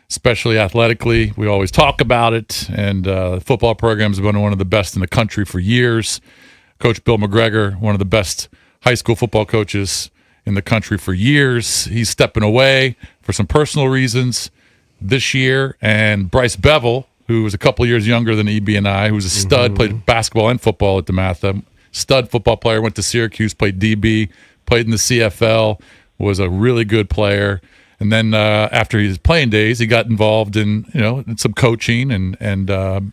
especially athletically, we always talk about it, and the football program has been one of the best in the country for years. Coach Bill McGregor, one of the best high school football coaches in the country for years. He's stepping away for some personal reasons this year, and Bryce Bevel, who was a couple years younger than EB and I, who was a stud, played basketball and football at DeMatha, stud football player, went to Syracuse, played DB, played in the CFL, was a really good player. And then after his playing days, he got involved in some coaching and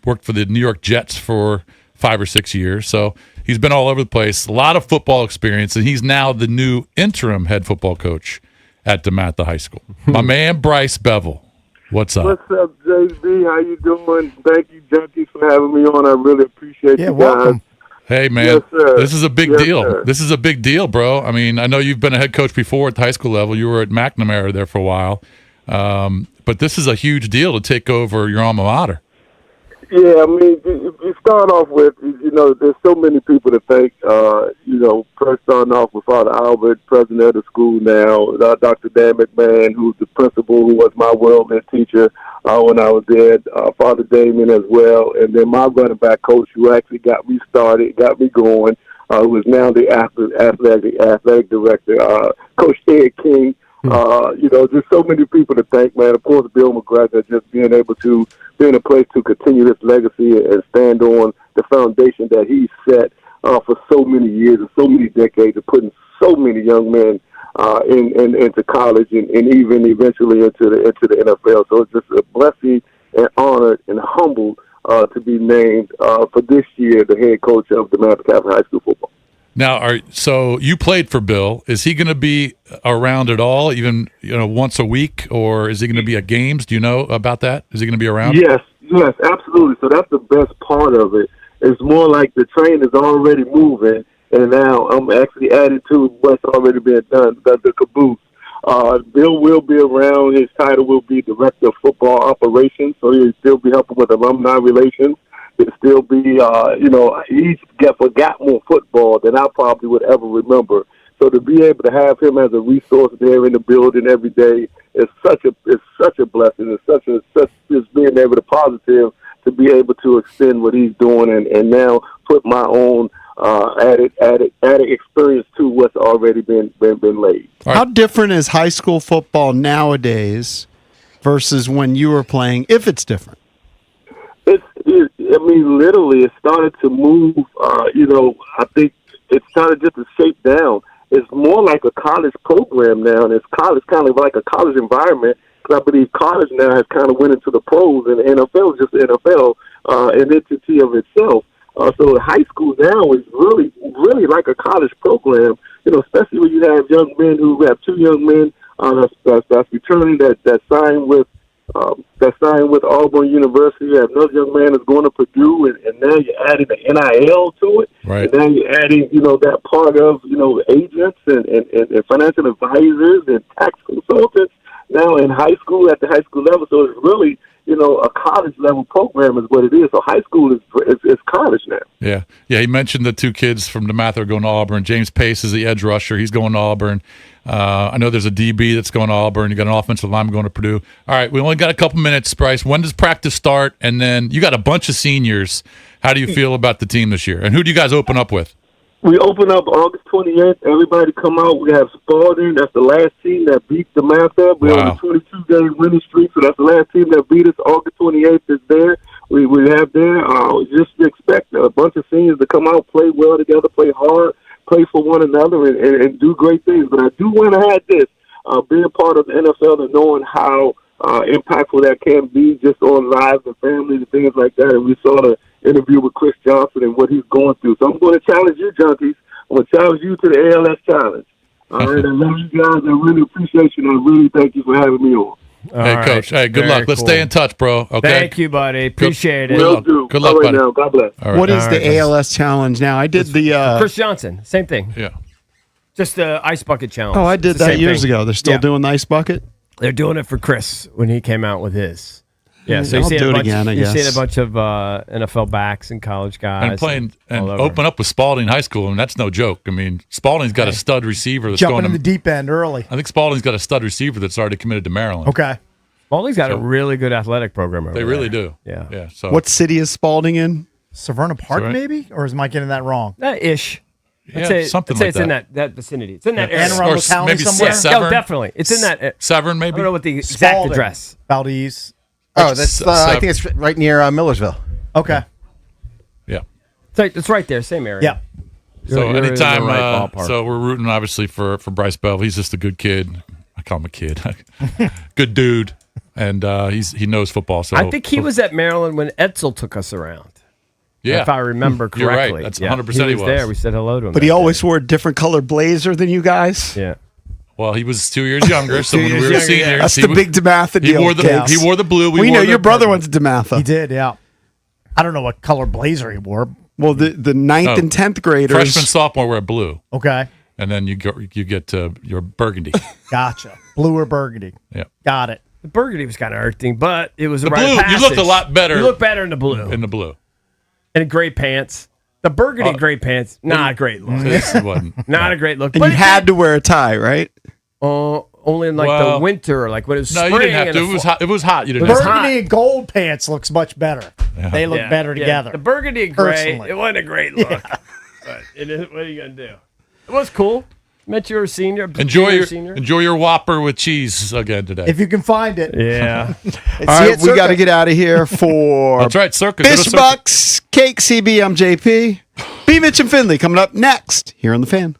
worked for the New York Jets for 5 or 6 years. So he's been all over the place, a lot of football experience, and he's now the new interim head football coach at DeMatha High School. My man, Bryce Bevel. What's up? What's up, JB? How you doing? Thank you, Junkies, for having me on. I really appreciate you guys. Welcome. Hey, man, Yes, sir. this is a big Yes, deal. sir. This is a big deal, bro. I mean, I know you've been a head coach before at the high school level. You were at McNamara there for a while. But this is a huge deal to take over your alma mater. Yeah, I mean, you start off with, there's so many people to thank. First starting off with Father Albert, president of the school now, Dr. Dan McMahon, who's the principal, who was my wellness teacher when I was there, Father Damien as well, and then my running back coach, who actually got me started, got me going, who is now the athletic director, Coach Ed King. Just so many people to thank, man. Of course, Bill McGregor, just being able to be in a place to continue this legacy and stand on the foundation that he set for so many years and so many decades of putting so many young men into college and even eventually into the NFL. So it's just a blessing and honored and humbled to be named for this year the head coach of DeMatha Catholic High School football. Now, so you played for Bill. Is he going to be around at all, even once a week, or is he going to be at games? Do you know about that? Is he going to be around? Yes, absolutely. So that's the best part of it. It's more like the train is already moving, and now I'm actually adding to what's already been done, the caboose. Bill will be around. His title will be Director of Football Operations, so he'll still be helping with alumni relations. He'll still be, he's forgot more football than I probably would ever remember. So to be able to have him as a resource there in the building every day is such a blessing. It's just being able to positive to be able to extend what he's doing and now put my own added experience to what's already been laid. How different is high school football nowadays versus when you were playing, if it's different? Literally, it started to move. I think it started just to shape down. It's more like a college program now, and it's kind of like a college environment. Because I believe college now has kind of went into the pros, and the NFL is just the NFL, an entity of itself. So high school now is really, really like a college program. Especially when you have young men who have two young men that's returning that signed with Auburn University. You have another young man that's going to Purdue, and now you're adding the NIL to it. Right. And now you're adding, that part of, agents and financial advisors and tax consultants now in high school at the high school level. So it's really, a college level program is what it is. So high school is college now. Yeah. He mentioned the two kids from DeMatha are going to Auburn. James Pace is the edge rusher. He's going to Auburn. I know there's a DB that's going to Auburn. You got an offensive lineman going to Purdue. All right, we only got a couple minutes, Bryce. When does practice start? And then you got a bunch of seniors. How do you feel about the team this year? And who do you guys open up with? We open up August 28th. Everybody come out. We have Spalding. That's the last team that beat DeMatha. We're on a 22-game winning streak, so that's the last team that beat us. August 28th is there. We have there. Just expect a bunch of seniors to come out, play well together, play hard, play for one another, and do great things. But I do want to add this, being part of the NFL and knowing how impactful that can be just on lives and families and things like that. And we saw the interview with Chris Johnson and what he's going through. So I'm going to challenge you, Junkies. I'm going to challenge you to the ALS Challenge. All right, I love you guys. I really appreciate you, and I really thank you for having me on. Hey, Coach. Hey, good luck. Let's stay in touch, bro. Okay. Thank you, buddy. Appreciate it. Will do. Good luck, All right, buddy. now. God bless. All right. What is the ALS challenge now? I did the Chris Johnson, same thing. Yeah. Just the ice bucket challenge. I did It's the that same years thing. ago. They're still doing the ice bucket. They're doing it for Chris when he came out with his. Yeah, so I'll do it again, I you're seeing a guess. bunch of NFL backs and college guys. And playing and all over. open up with Spalding High School, and that's no joke. I mean, Spalding's got a stud receiver that's Jumping going in to the deep end early. I think Spalding's got a stud receiver that's already committed to Maryland. Okay. Spalding's got a really good athletic program over They there. really do. Yeah. Yeah. So What city is Spalding in? Severna Park, Sorry? maybe? Or am I getting that wrong? Ish. Yeah, something I'd say like it's in that vicinity. It's in that Yeah. area. Anne Arundel County maybe somewhere? Severn? Oh, definitely. It's in that. Severn, I maybe. don't know what the exact Spalding. address. Valdez. Oh, that's I think it's right near Millersville. Okay. Yeah. It's right there, same area. Yeah. So You're in the anytime, right ballpark. so we're rooting obviously for Bryce Bell. He's just a good kid. I call him a kid. Good dude, and he knows football. So I think he was at Maryland when Edsel took us around. Yeah, If I remember You're right. correctly. That's Yeah. 100% he was. there. We said hello to him. But he always wore a different color blazer than you guys. Yeah. Well, he was 2 years younger. So when we were That's seniors, the big DeMatha he deal. wore the kids. he wore the blue. We wore know the your brother purple. went to DeMatha. He did, yeah. I don't know what color blazer he wore. Well, the ninth Oh. and 10th graders. Freshman, sophomore wear blue, Okay. and then you get your burgundy. Gotcha. Blue or burgundy. Yeah. Got it. The burgundy was kind of irking, but it was The a rite of blue, you looked a passage. lot better. You look better in the blue. In the blue. And gray pants. The burgundy gray pants, not a great look. This wasn't. Not a great look. And But you had to wear a tie, right? only in like the Well, winter, like when it was No, spring. you didn't have and to. the It was fall. hot. It was hot. You The didn't have to. burgundy and gold pants looks much better. They look Yeah, better yeah. together. The burgundy and gray, Personally. it wasn't a great look. But it is, what are you gonna do? It was cool. Meant you were a senior. Enjoy your Whopper with cheese again today. If you can find it. Yeah. All right, we got to get out of here for That's right, Circus. Fish Bucks, Cake CB. I'm JP. B. Mitch and Finley coming up next here on The Fan.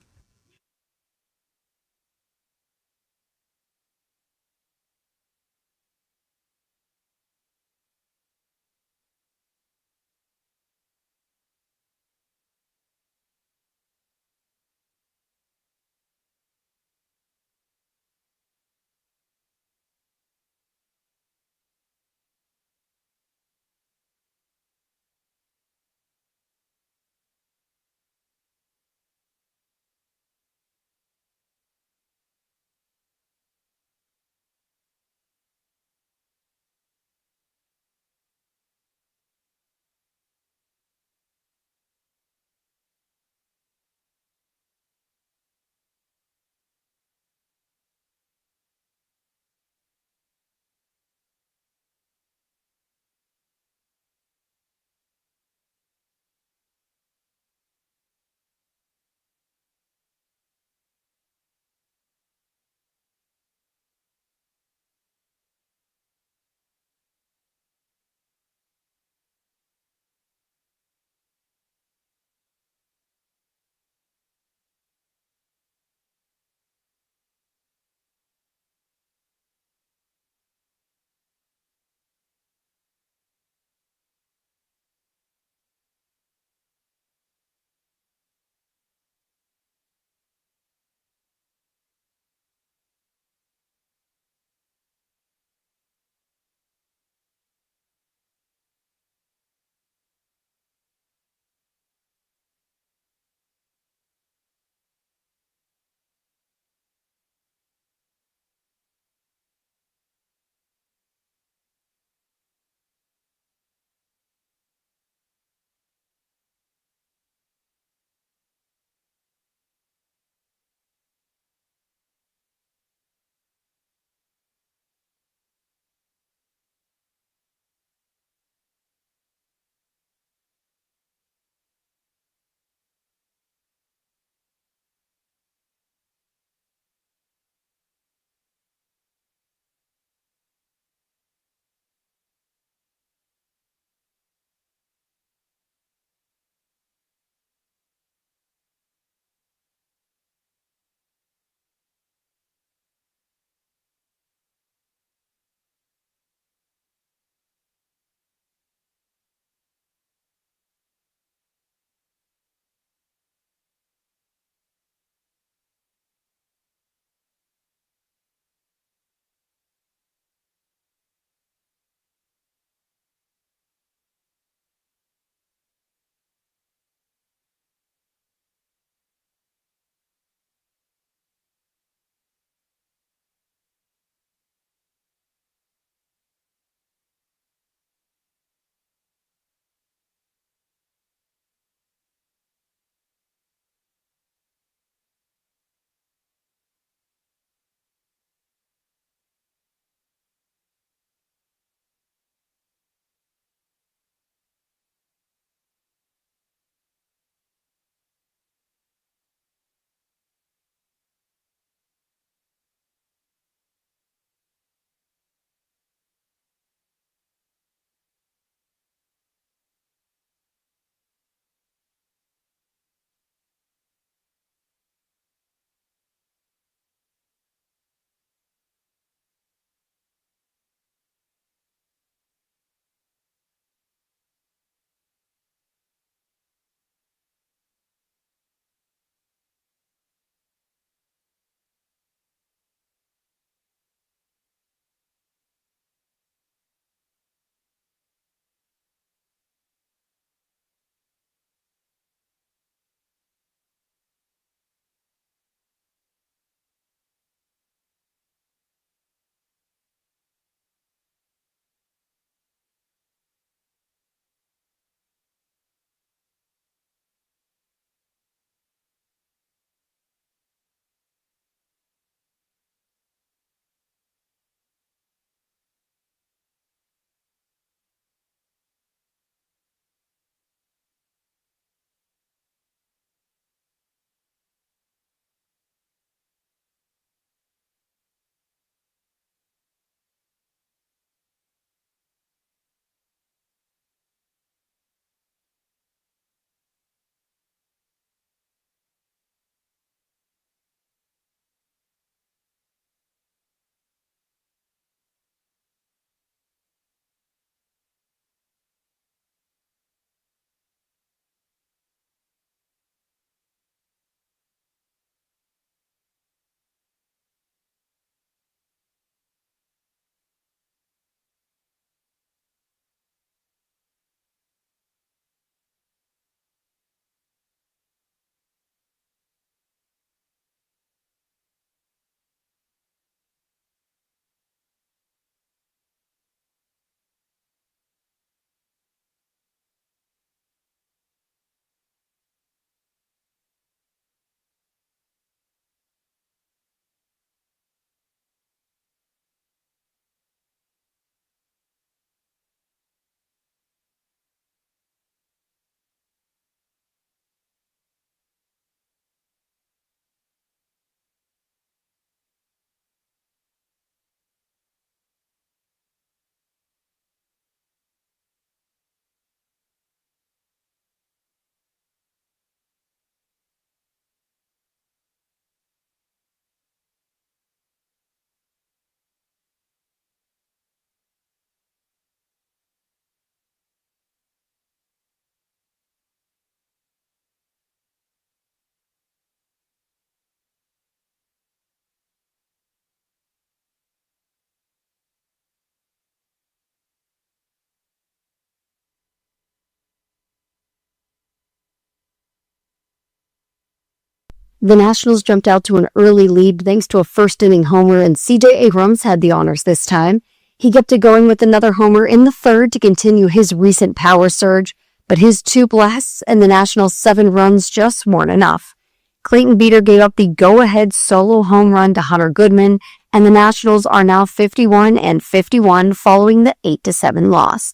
The Nationals jumped out to an early lead thanks to a first-inning homer, and C.J. Abrams had the honors this time. He kept it going with another homer in the third to continue his recent power surge, but his 2 blasts and the Nationals' 7 runs just weren't enough. Clayton Beeter gave up the go-ahead solo home run to Hunter Goodman, and the Nationals are now 51-51 following the 8-7 loss.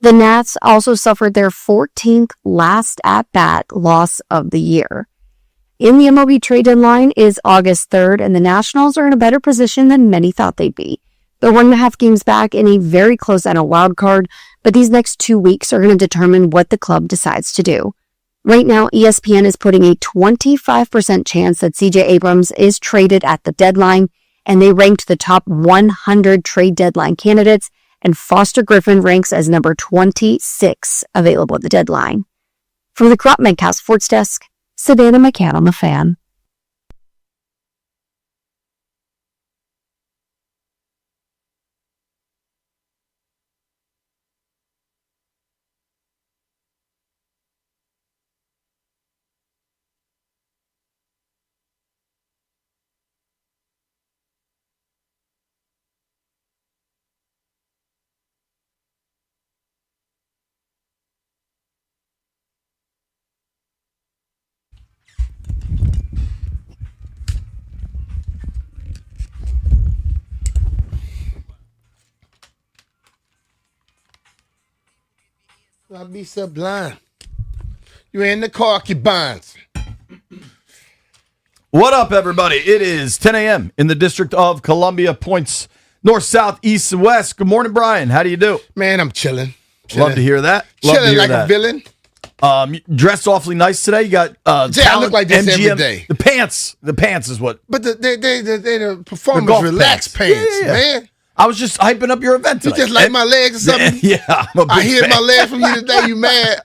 The Nats also suffered their 14th last at-bat loss of the year. In the MLB trade deadline is August 3rd, and the Nationals are in a better position than many thought they'd be. They're 1.5 games back in a very close NL wild card, but these next 2 weeks are going to determine what the club decides to do. Right now, ESPN is putting a 25% chance that C.J. Abrams is traded at the deadline, and they ranked the top 100 trade deadline candidates, and Foster Griffin ranks as number 26 available at the deadline. From the Crop Medcast Sports Desk, Savannah McCann on The Fan. I'll be sublime. You in the concubines. What up, everybody? It is 10 a.m. in the District of Columbia. Points north, south, east, and west. Good morning, Brian. How do you do? Man, I'm chilling. Love to hear that. Love to Chilling hear like that. a villain. You dressed awfully nice today. You got I look like this MGM. every day. The pants is what. But the performance golf relaxed pants, Yeah. man. I was just hyping up your event You tonight. just like my legs or something? Yeah, I'm a big I hit fan. my leg from you today. You mad?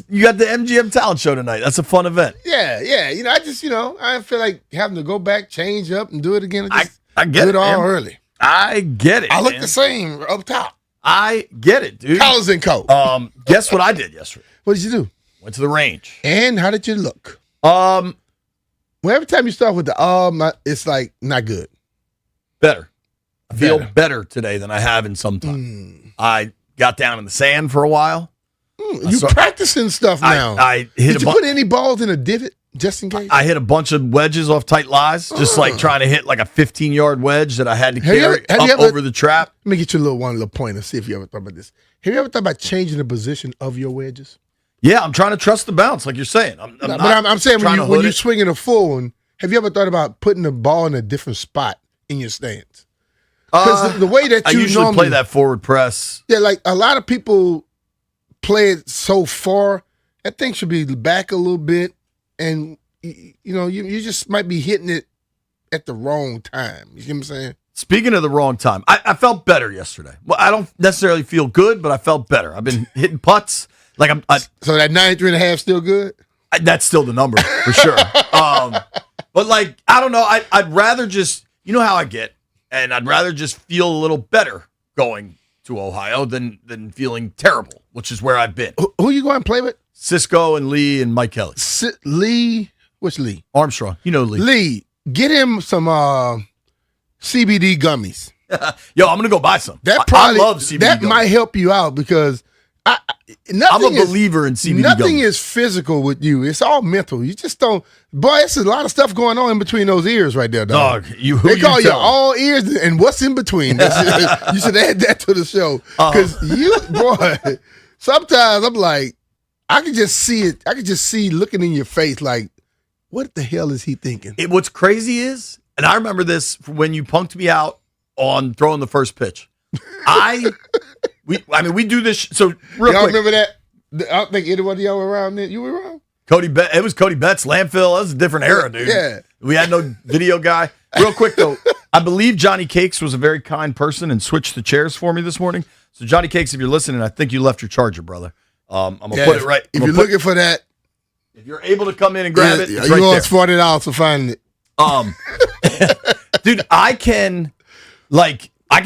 You got the MGM Talent Show tonight. That's a fun event. Yeah. I feel like having to go back, change up, and do it again. I get do it, it all man. early. I get it. I look man. the same up top. I get it, dude. Collars and coat. Guess what I did yesterday? What did you do? Went to the range. And how did you look? Well, every time you start with the it's like not good. Better. I feel better today than I have in some time. I got down in the sand for a while. You practicing stuff now. I hit Did you put any balls in a divot just in case? I hit a bunch of wedges off tight lies, just like trying to hit like a 15-yard wedge that I had to carry over the trap. Let me get you one little pointer, see if you ever thought about this. Have you ever thought about changing the position of your wedges? Yeah, I'm trying to trust the bounce, like you're saying. I'm saying when you're you're swinging a full one, have you ever thought about putting the ball in a different spot in your stance? Because the way that I you usually normally play that forward press. Yeah, like a lot of people play it so far. That thing should be back a little bit, and you just might be hitting it at the wrong time. You see what I'm saying? Speaking of the wrong time, I felt better yesterday. Well, I don't necessarily feel good, but I felt better. I've been hitting putts. So that 93.5 still good? That's still the number for sure. But I don't know. I'd rather just, you know how I get, and I'd rather just feel a little better going to Ohio than feeling terrible, which is where I've been. Who you going to play with? Cisco and Lee and Mike Kelly. Lee, which Lee? Armstrong. You know Lee. Lee, get him some CBD gummies. Yo, I'm gonna go buy some. I love CBD That gummies. might help you out because I'm a believer in CBD Nothing gummies. is physical with you. It's all mental. You just don't. Boy, it's a lot of stuff going on in between those ears right there, dog. Who they call you telling? all ears and what's in between. You should add that to the show because boy, sometimes I'm like, I can just see it. I can just see looking in your face like, what the hell is he thinking? What's crazy is, and I remember this when you punked me out on throwing the first pitch. We do this. So real y'all quick, remember that? I don't think anyone of y'all were around then. You were around? It was Cody Betts, landfill. That was a different era, dude. Yeah. We had no video guy. Real quick though, I believe Johnny Cakes was a very kind person and switched the chairs for me this morning. So Johnny Cakes, if you're listening, I think you left your charger, brother. I'm gonna put it right. If you're looking for that, if you're able to come in and grab it, it's you right owe there. us $40 for finding it. Dude, I can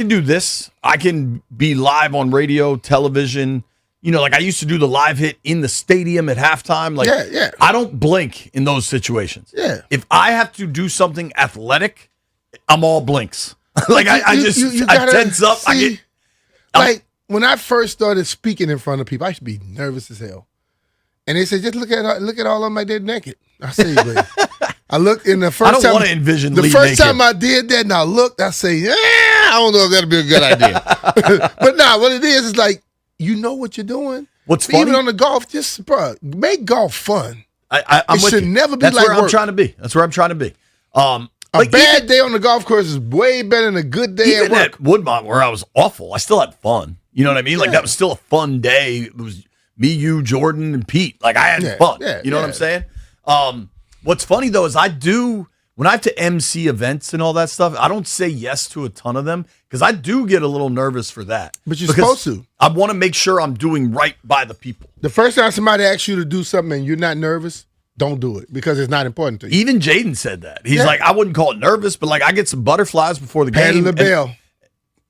do this. I can be live on radio, television, like I used to do the live hit in the stadium at halftime. Like, Yeah. I don't blink in those situations. Yeah. If I have to do something athletic, I'm all blinks. Like I gotta tense up. see, like when I first started speaking in front of people, I used to be nervous as hell. And they said, just look at all of them like they're naked. I say, but I looked in the first time. I don't want to envision the Lee first naked. time I did that, and I looked, I say, I don't know if that'll be a good idea. But what it is like, you know what you're doing. What's Even funny? on the golf, just make golf fun. I'm it with should you. never be That's like where I'm work. trying to be. That's where I'm trying to be. A bad day on the golf course is way better than a good day Even at work. at Woodmont, where I was awful, I still had fun. You know what I mean? Like Yeah. that was still a fun day. It was me, you, Jordan, and Pete. Like I had fun. You know what I'm saying? What's funny though is when I have to MC events and all that stuff, I don't say yes to a ton of them because I do get a little nervous for that. But you're Because supposed to. I want to make sure I'm doing right by the people. The first time somebody asks you to do something and you're not nervous, don't do it because it's not important to you. Even Jaden said that. He's Yeah. like, I wouldn't call it nervous, but like I get some butterflies before the Patty game. LaBelle,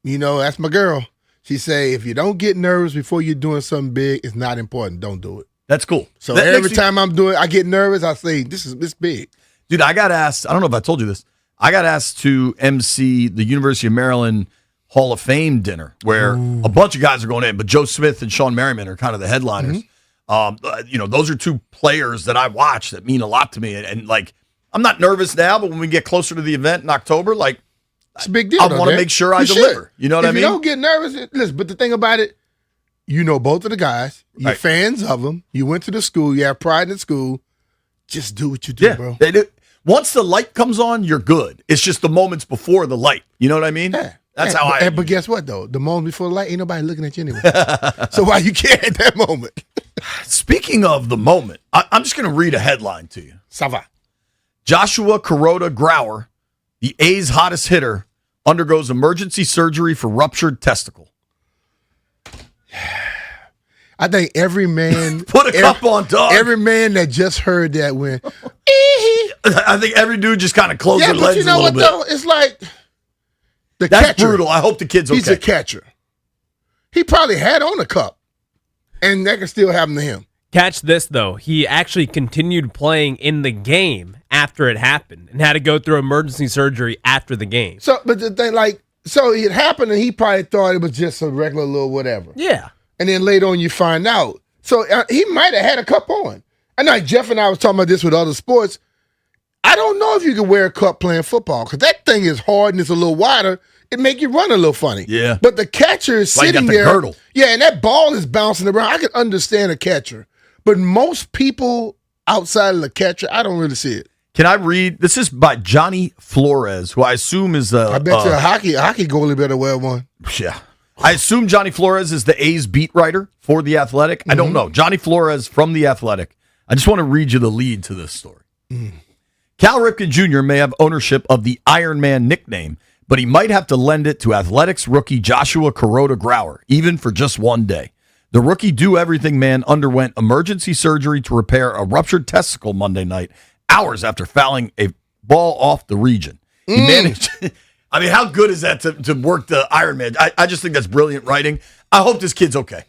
that's my girl. She say, if you don't get nervous before you're doing something big, it's not important. Don't do it. That's cool. So That every makes me- time I get nervous, I say, this big. Dude, I got asked, I don't know if I told you this, I got asked to MC the University of Maryland Hall of Fame dinner where a bunch of guys are going in, but Joe Smith and Sean Merriman are kind of the headliners. Those are two players that I watch that mean a lot to me. And like, I'm not nervous now, but when we get closer to the event in October, like, It's a big deal. I though, want to Dan. make sure I You should. deliver. You know what I If mean? you don't get nervous, listen, but the thing about it, you know both of the guys. You're Right. fans of them. You went to the school. You have pride in the school. Just do what you do, bro. They do. Once the light comes on, you're good. It's just the moments before the light. You know what I mean? Yeah. That's Yeah, how I. But guess what, though? The moment before the light, ain't nobody looking at you anyway. So why you care at that moment? Speaking of the moment, I'm just going to read a headline to you. Sava. Joshua Kuroda Grauer, the A's hottest hitter, undergoes emergency surgery for ruptured testicle. I think every man Put a cup on, dog. Every man that just heard that went. I think every dude just kind of closed Yeah, their but legs you know a what little bit. though? It's like the That's catcher. brutal. I hope the kid's He's okay. a catcher. He probably had on a cup, and that could still happen to him. Catch this, though. He actually continued playing in the game after it happened and had to go through emergency surgery after the game. So, but the thing, so it happened, and he probably thought it was just a regular little whatever. Yeah. And then later on, you find out. So he might have had a cup on. I know Jeff and I was talking about this with other sports. I don't know if you can wear a cup playing football because that thing is hard and it's a little wider. It make you run a little funny. Yeah. But the catcher is Why you sitting got the there. girdle. Yeah, and that ball is bouncing around. I can understand a catcher, but most people outside of the catcher, I don't really see it. Can I read? This is by Johnny Flores, who I assume is the. I bet you a hockey goalie better wear one. Yeah. I assume Johnny Flores is the A's beat writer for The Athletic. I don't know. Johnny Flores from The Athletic. I just want to read you the lead to this story. Cal Ripken Jr. may have ownership of the Iron Man nickname, but he might have to lend it to Athletics rookie Joshua Kuroda Grauer, even for just one day. The rookie do-everything man underwent emergency surgery to repair a ruptured testicle Monday night, hours after fouling a ball off the region. He managed... I mean, how good is that to work the Iron Man? I just think that's brilliant writing. I hope this kid's okay.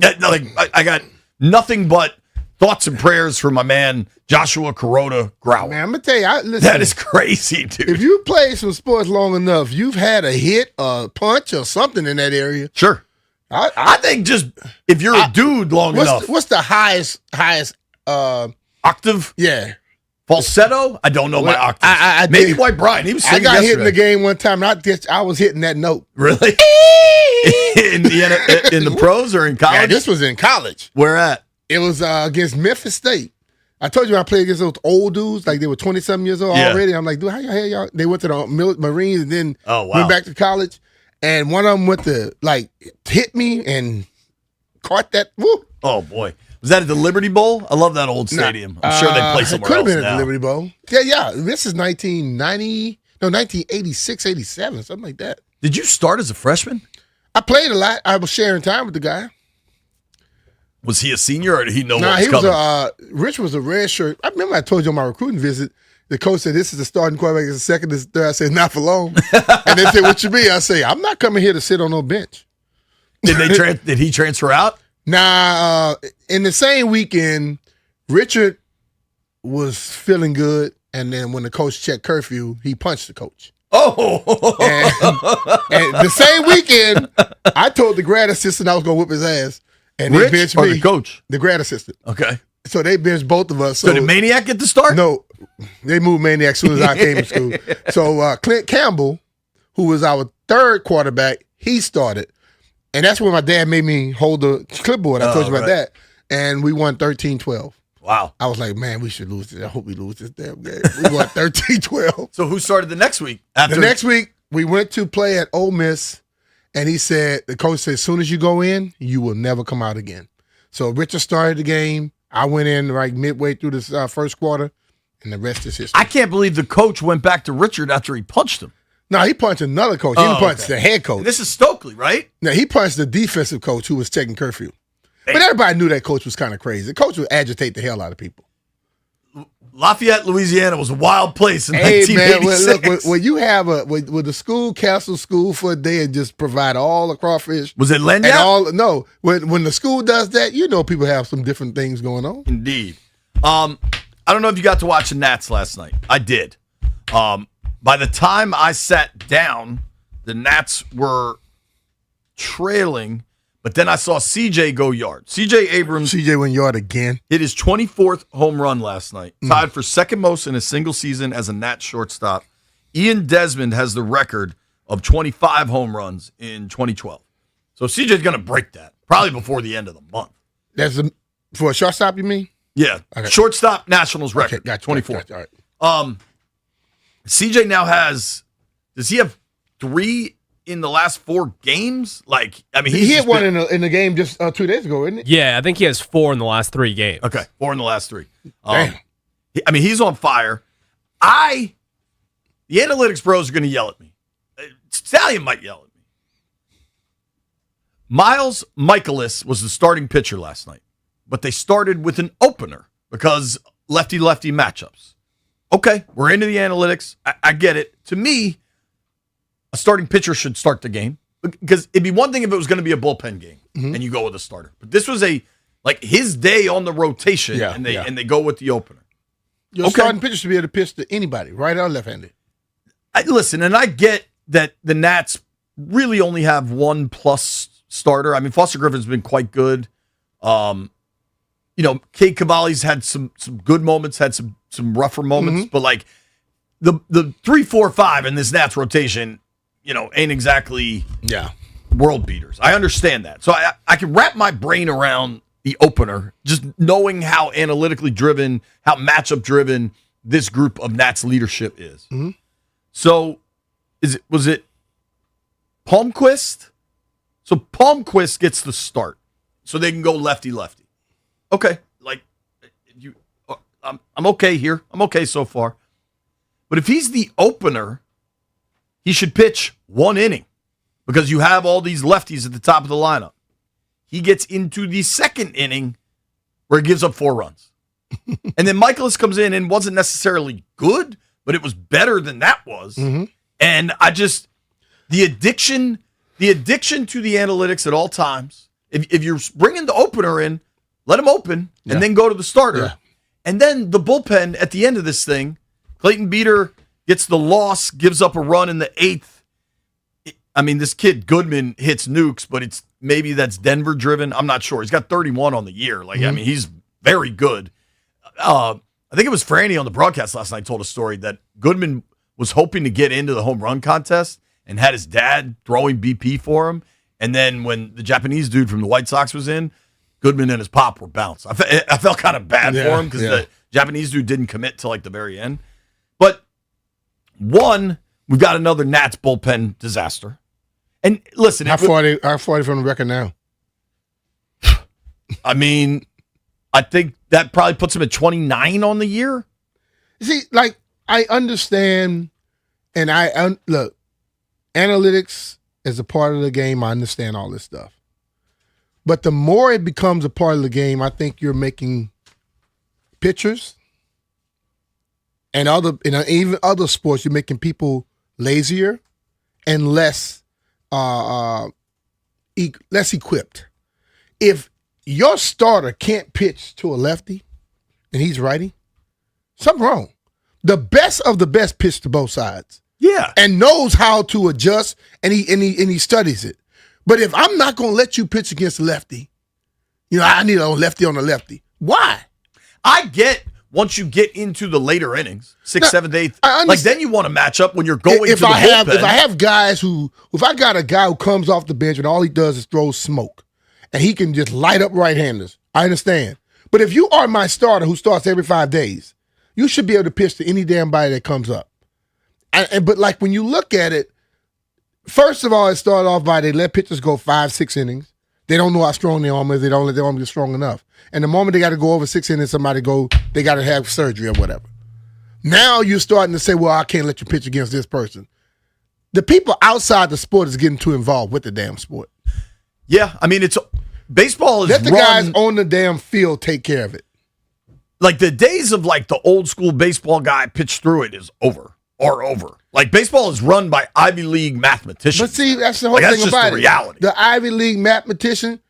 I got nothing but thoughts and prayers for my man, Joshua Kuroda Grauer. Man, I'm going to tell you, listen, That is crazy, dude. if you play some sports long enough, you've had a hit, a punch, or something in that area. Sure. I think just if you're a dude long enough. What's the highest octave? Yeah. Falsetto? I don't know my octaves. Maybe White Brian. He was I singing got hit in yesterday. the game one time, and I was hitting that note. Really? in the pros or in college? Yeah, this was in college. Where at? It was against Memphis State. I told you I played against those old dudes, like they were 20-something years old already. I'm like, dude, how y'all? They went to the Marines and then went back to college. And one of them went to, hit me and caught that. Woo. Oh, boy. Was that at the Liberty Bowl? I love that old stadium. I'm sure they play somewhere else It could have been at now. the Liberty Bowl. Yeah. This is 1986, 87, something like that. Did you start as a freshman? I played a lot. I was sharing time with the guy. Was he a senior or did he know Nah, what was he was coming? Rich was a red shirt. I remember I told you on my recruiting visit, the coach said, this is the starting quarterback, this is the second, this is the third. I said, not for long. And they said, what you mean? I say, I'm not coming here to sit on no bench. Did he transfer out? Nah, in the same weekend, Richard was feeling good, and then when the coach checked curfew, he punched the coach. Oh! And the same weekend, I told the grad assistant I was going to whip his ass. And Rich they benched or me. the coach? The grad assistant. Okay. So they benched both of us. So did Maniac get the start? No. They moved Maniac as soon as I came to school. So Clint Campbell, who was our third quarterback, he started. And that's when my dad made me hold the clipboard. I told you about that. And we won 13-12. Wow. I was like, man, we should lose this. I hope we lose this damn game. We won 13-12. So who started the next week? The next week, we went to play at Ole Miss, and the coach said, as soon as you go in, you will never come out again. So Richard started the game. I went in like midway through the first quarter, and the rest is history. I can't believe the coach went back to Richard after he punched him. No, he punched another coach. He didn't punch the head coach. This is Stokely, right? No, he punched the defensive coach who was taking curfew. But everybody knew that coach was kind of crazy. The coach would agitate the hell out of people. Lafayette, Louisiana was a wild place in Hey, 1986. man, look, when you have when the school cancel school for a day and just provide all the crawfish. Was it Lenya? No, when the school does that, you know people have some different things going on. Indeed. I don't know if you got to watch the Nats last night. I did. By the time I sat down, the Nats were trailing, but then I saw CJ go yard. CJ Abrams. CJ went yard again. Hit his 24th home run last night, tied for second most in a single season as a Nats shortstop. Ian Desmond has the record of 25 home runs in 2012. So CJ's going to break that probably before the end of the month. That's for a shortstop, you mean? Yeah. Okay. Shortstop Nationals record. Okay, gotcha, 24. Gotcha, all right. CJ now does he have 3 in the last 4 games? Like, I mean, he hit one in the game just 2 days ago, isn't it? Yeah, I think he has 4 in the last 3 games. Okay, 4 in the last 3. Damn. I mean, he's on fire. The analytics bros are going to yell at me. Stallion might yell at me. Miles Michaelis was the starting pitcher last night, but they started with an opener because lefty-lefty matchups. Okay, we're into the analytics. I get it. To me, a starting pitcher should start the game because it'd be one thing if it was going to be a bullpen game and you go with a starter. But this was his day on the rotation, and they go with the opener. Your starting pitcher should be able to pitch to anybody, right or left-handed. Listen, and I get that the Nats really only have 1+ starter. I mean, Foster Griffin's been quite good. Cade Cavalli's had some good moments, had some rougher moments, but like the 3, 4, 5 in this Nats rotation, ain't exactly world beaters. I understand that. So I can wrap my brain around the opener, just knowing how analytically driven, how matchup driven this group of Nats leadership is. Mm-hmm. So was it Palmquist? So Palmquist gets the start, so they can go lefty-lefty. Okay, I'm okay here. I'm okay so far. But if he's the opener, he should pitch 1 inning because you have all these lefties at the top of the lineup. He gets into the second inning where he gives up 4 runs. And then Michaelis comes in and wasn't necessarily good, but it was better than that was. Mm-hmm. And the addiction to the analytics at all times, if you're bringing the opener in, let him open and then go to the starter. Yeah. And then the bullpen at the end of this thing, Clayton Beeter gets the loss, gives up a run in the 8th. I mean, this kid Goodman hits nukes, but maybe that's Denver driven. I'm not sure. He's got 31 on the year. I mean, he's very good. I think it was Franny on the broadcast last night told a story that Goodman was hoping to get into the home run contest and had his dad throwing BP for him. And then when the Japanese dude from the White Sox was in, Goodman and his pop were bounced. I felt kind of bad for him because the Japanese dude didn't commit till the very end. But we've got another Nats bullpen disaster. And listen, how far are they from the record now? I mean, I think that probably puts him at 29 on the year. See, I understand, and look, analytics is a part of the game. I understand all this stuff. But the more it becomes a part of the game, I think you're making pitchers and even other sports, you're making people lazier and less equipped. If your starter can't pitch to a lefty and he's righty, something wrong. The best of the best pitch to both sides. Yeah. And knows how to adjust, and he studies it. But if I'm not going to let you pitch against a lefty, I need a lefty on a lefty. Why? I get once you get into the later innings, 6th, 7th, 8th, like then you want to match up when you're going to the bullpen. If I have guys if I got a guy who comes off the bench and all he does is throw smoke, and he can just light up right-handers, I understand. But if you are my starter who starts every 5 days, you should be able to pitch to any damn body that comes up. But like when you look at it, first of all, it started off by they let pitchers go 5-6 innings. They don't know how strong their arm is. They don't let their arm get strong enough. And the moment they got to go over 6 innings, they got to have surgery or whatever. Now you're starting to say, well, I can't let you pitch against this person. The people outside the sport is getting too involved with the damn sport. Yeah, I mean, baseball is let the guys on the damn field take care of it. Like the days of like the old school baseball guy pitch through it is over. Like baseball is run by Ivy League mathematicians. But see, that's the whole thing that's about just the reality. The Ivy League mathematician,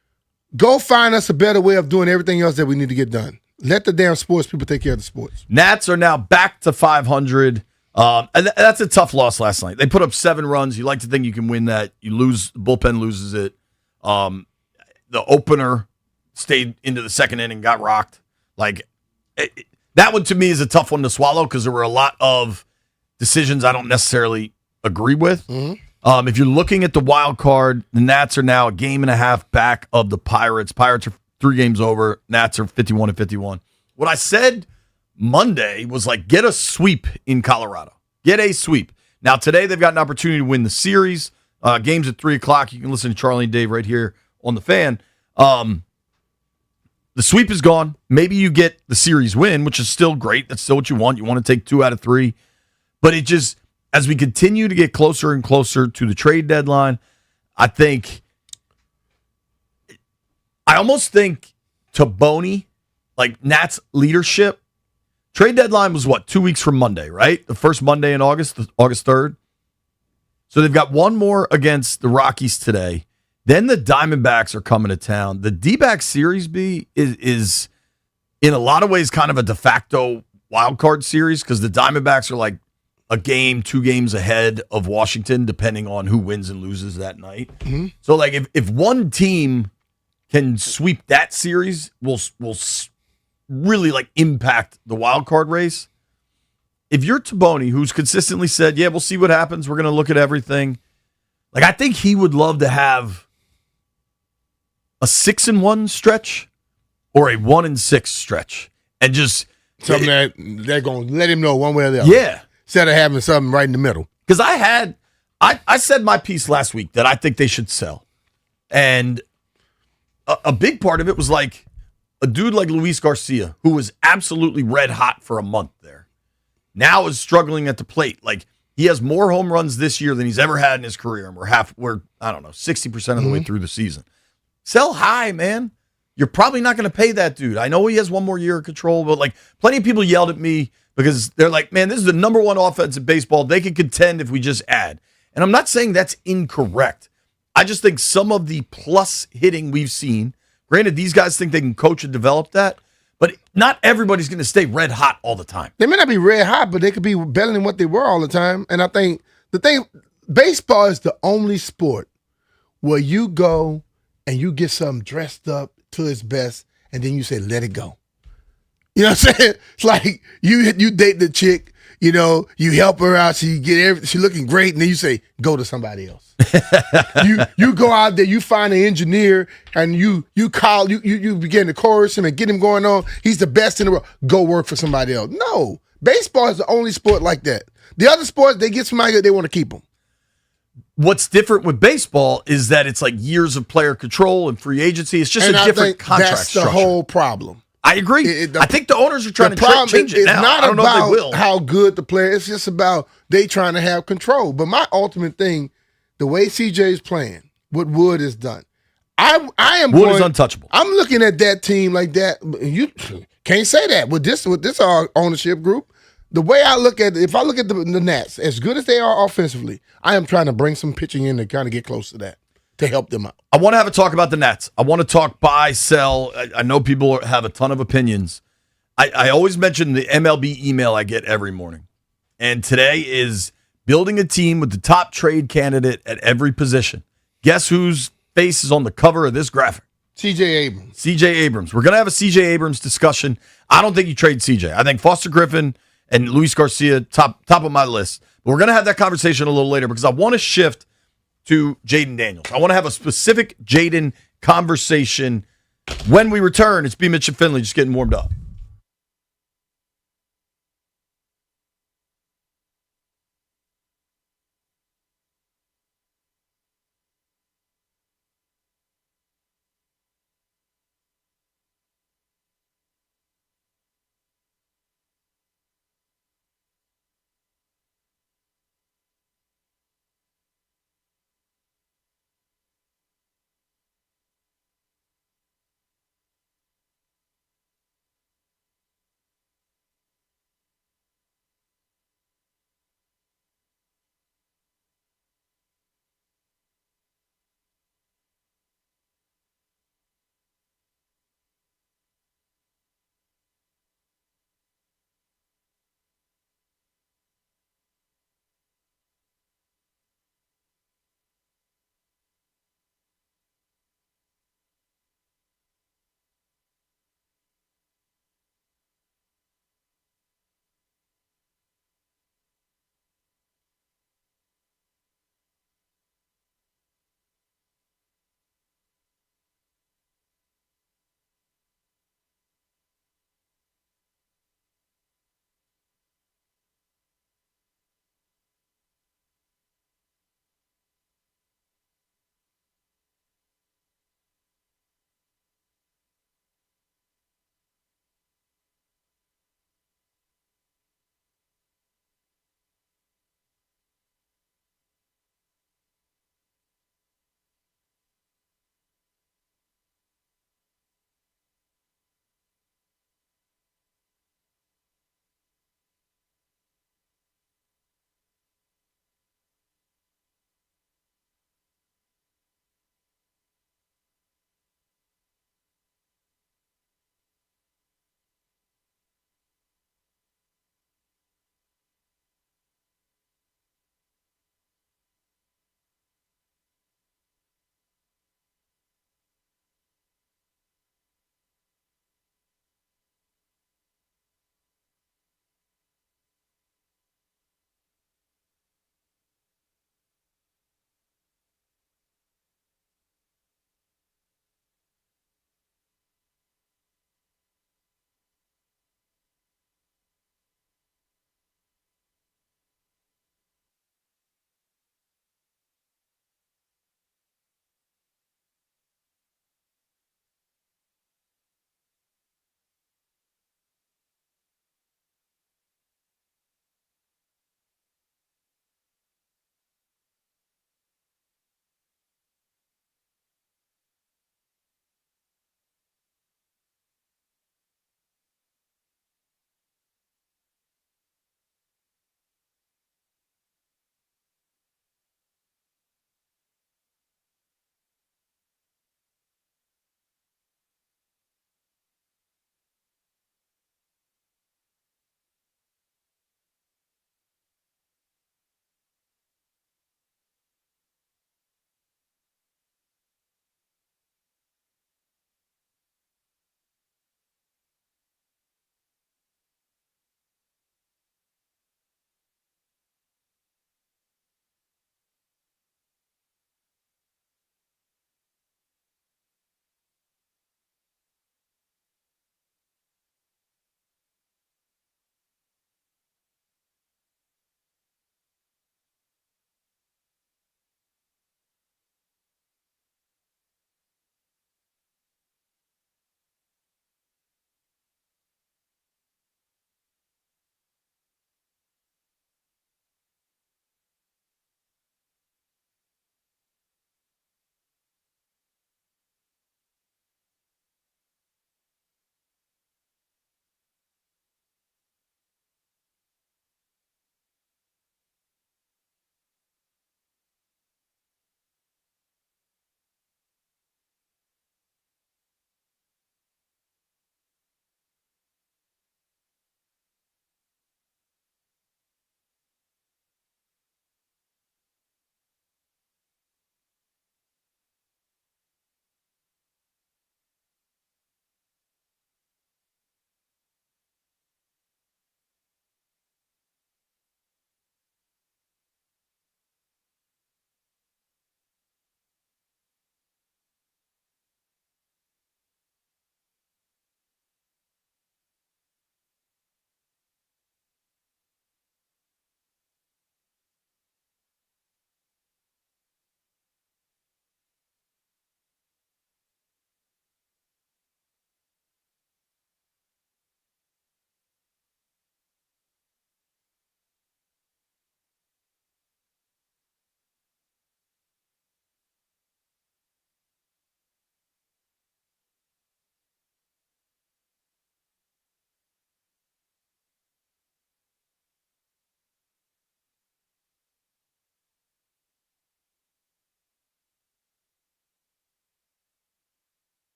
go find us a better way of doing everything else that we need to get done. Let the damn sports people take care of the sports. Nats are now back to 500. And that's a tough loss last night. They put up 7 runs. You like to think you can win that. You lose, the bullpen loses it. The opener stayed into the second inning, got rocked. That one to me is a tough one to swallow because there were a lot of decisions I don't necessarily agree with. Mm-hmm. If you're looking at the wild card, the Nats are now a game and a half back of the Pirates. Pirates are 3 games over. Nats are 51-51. What I said Monday was get a sweep in Colorado. Get a sweep. Now today they've got an opportunity to win the series. Games at 3:00. You can listen to Charlie and Dave right here on the Fan. The sweep is gone. Maybe you get the series win, which is still great. That's still what you want. You want to take 2 out of 3. But it just, as we continue to get closer and closer to the trade deadline, I almost think Taboni, Nats leadership, trade deadline was 2 weeks from Monday, right? The first Monday in August, August 3rd. So they've got one more against the Rockies today. Then the Diamondbacks are coming to town. The D-back series is in a lot of ways kind of a de facto wild card series because the Diamondbacks are a game, 2 games ahead of Washington, depending on who wins and loses that night. Mm-hmm. So if one team can sweep that series, will really impact the wild card race. If you're Taboni, who's consistently said, yeah, we'll see what happens. We're going to look at everything. I think he would love to have a 6-1 stretch or a 1-6 stretch and just something that they're going to let him know one way or the other. Yeah. Instead of having something right in the middle. Because I said my piece last week that I think they should sell. And a big part of it was a dude like Luis Garcia, who was absolutely red hot for a month there, now is struggling at the plate. He has more home runs this year than he's ever had in his career. And we're 60% of the way through the season. Sell high, man. You're probably not going to pay that dude. I know he has one more year of control, but plenty of people yelled at me because they're like, man, this is the number 1 offense in baseball. They could contend if we just add. And I'm not saying that's incorrect. I just think some of the plus hitting we've seen, granted, these guys think they can coach and develop that, but not everybody's going to stay red hot all the time. They may not be red hot, but they could be better than what they were all the time. And I think baseball is the only sport where you go and you get something dressed up to its best, and then you say, let it go. You know what I'm saying? It's you date the chick, you help her out, she looking great, and then you say, go to somebody else. you go out there, you find an engineer, and you begin to chorus him and get him going on. He's the best in the world. Go work for somebody else. No, baseball is the only sport like that. The other sports, they get somebody that they want to keep them. What's different with baseball is that it's years of player control and free agency. It's just a different contract that's structure. The whole problem. I agree. I think the owners are trying to change it now. It's not I don't know if they will. about how good the player is. It's just about they trying to have control. But my ultimate thing, the way CJ is playing, what Wood has done, I am Wood is untouchable. I'm looking at that team like that. You can't say that with this ownership group. The way I look at it, if I look at the Nats, as good as they are offensively, I am trying to bring some pitching in to kind of get close to that. to help them out. I want to have a talk about the Nets. I want to talk buy, sell. I know people have a ton of opinions. I always mention the MLB email I get every morning. And today is building a team with the top trade candidate at every position. Guess whose face is on the cover of this graphic? C.J. Abrams. C.J. Abrams. We're going to have a C.J. Abrams discussion. I don't think you trade C.J. I think Foster Griffin and Luis Garcia, top of my list. But we're going to have that conversation a little later because I want to shift to Jaden Daniels. I want to have a specific Jaden conversation. When we return, it's B. Mitch and Finley just getting warmed up.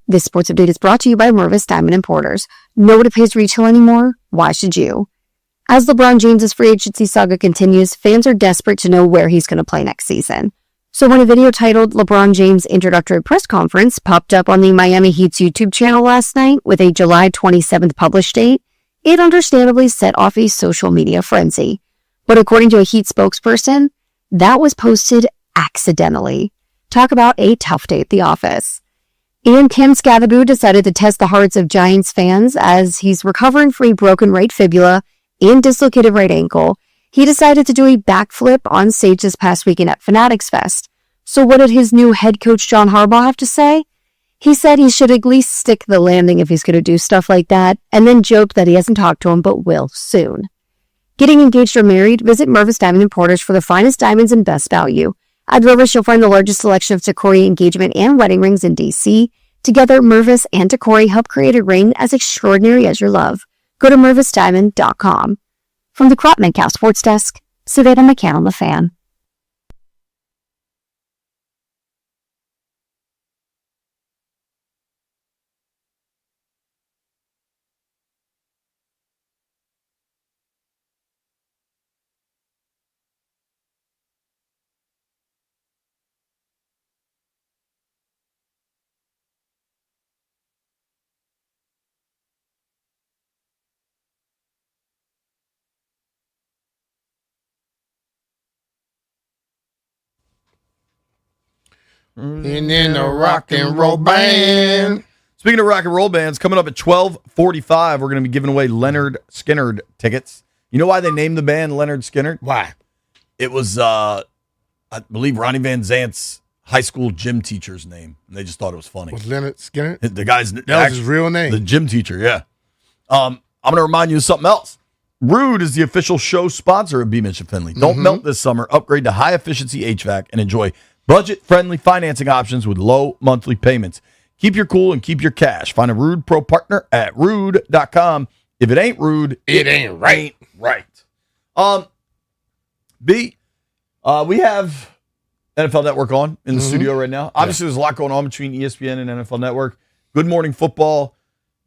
This sports update is brought to you by Mervis Diamond Importers. Nobody pays retail anymore. Why should you? As LeBron James' free agency saga continues, fans are desperate to know where he's going to play next season. So when a video titled LeBron James Introductory Press Conference popped up on the Miami Heat's YouTube channel last night with a July 27th published date, it understandably set off a social media frenzy. But according to a Heat spokesperson, that was posted accidentally. Talk about a tough day at the office. And Ken Scathaboo decided to test the hearts of Giants fans as he's recovering from a broken right fibula and dislocated right ankle. He decided to do a backflip on stage this past weekend at Fanatics Fest. So what did his new head coach John Harbaugh have to say? He said he should at least stick the landing if he's going to do stuff like that, and then joked that he hasn't talked to him but will soon. Getting engaged or married? Visit Mervis Diamond Importers for the finest diamonds and best value. At Mervis, you'll find the largest selection of Tacori engagement and wedding rings in D.C. Together, Mervis and Tacori help create a ring as extraordinary as your love. Go to MervisDiamond.com. From the Crop Metcalf Sports Desk, Savannah McCann on the Fan. And then the rock and roll band. Speaking of rock and roll bands, coming up at 12:45, we're going to be giving away Leonard Skinner tickets. You know why they named the band Leonard Skinner? Why? It was, I believe, Ronnie Van Zant's high school gym teacher's name. And they just thought it was funny. Was Leonard Skinner? The guy's that was his real name. The gym teacher, yeah. I'm going to remind you of something else. Rude is the official show sponsor of Beamish and Finley. Don't melt this summer. Upgrade to high-efficiency HVAC and enjoy budget-friendly financing options with low monthly payments. Keep your cool and keep your cash. Find a Rude Pro partner at rude.com. If it ain't rude, it ain't right. B, we have NFL Network on in the studio right now. Obviously, there's a lot going on between ESPN and NFL Network. Good Morning Football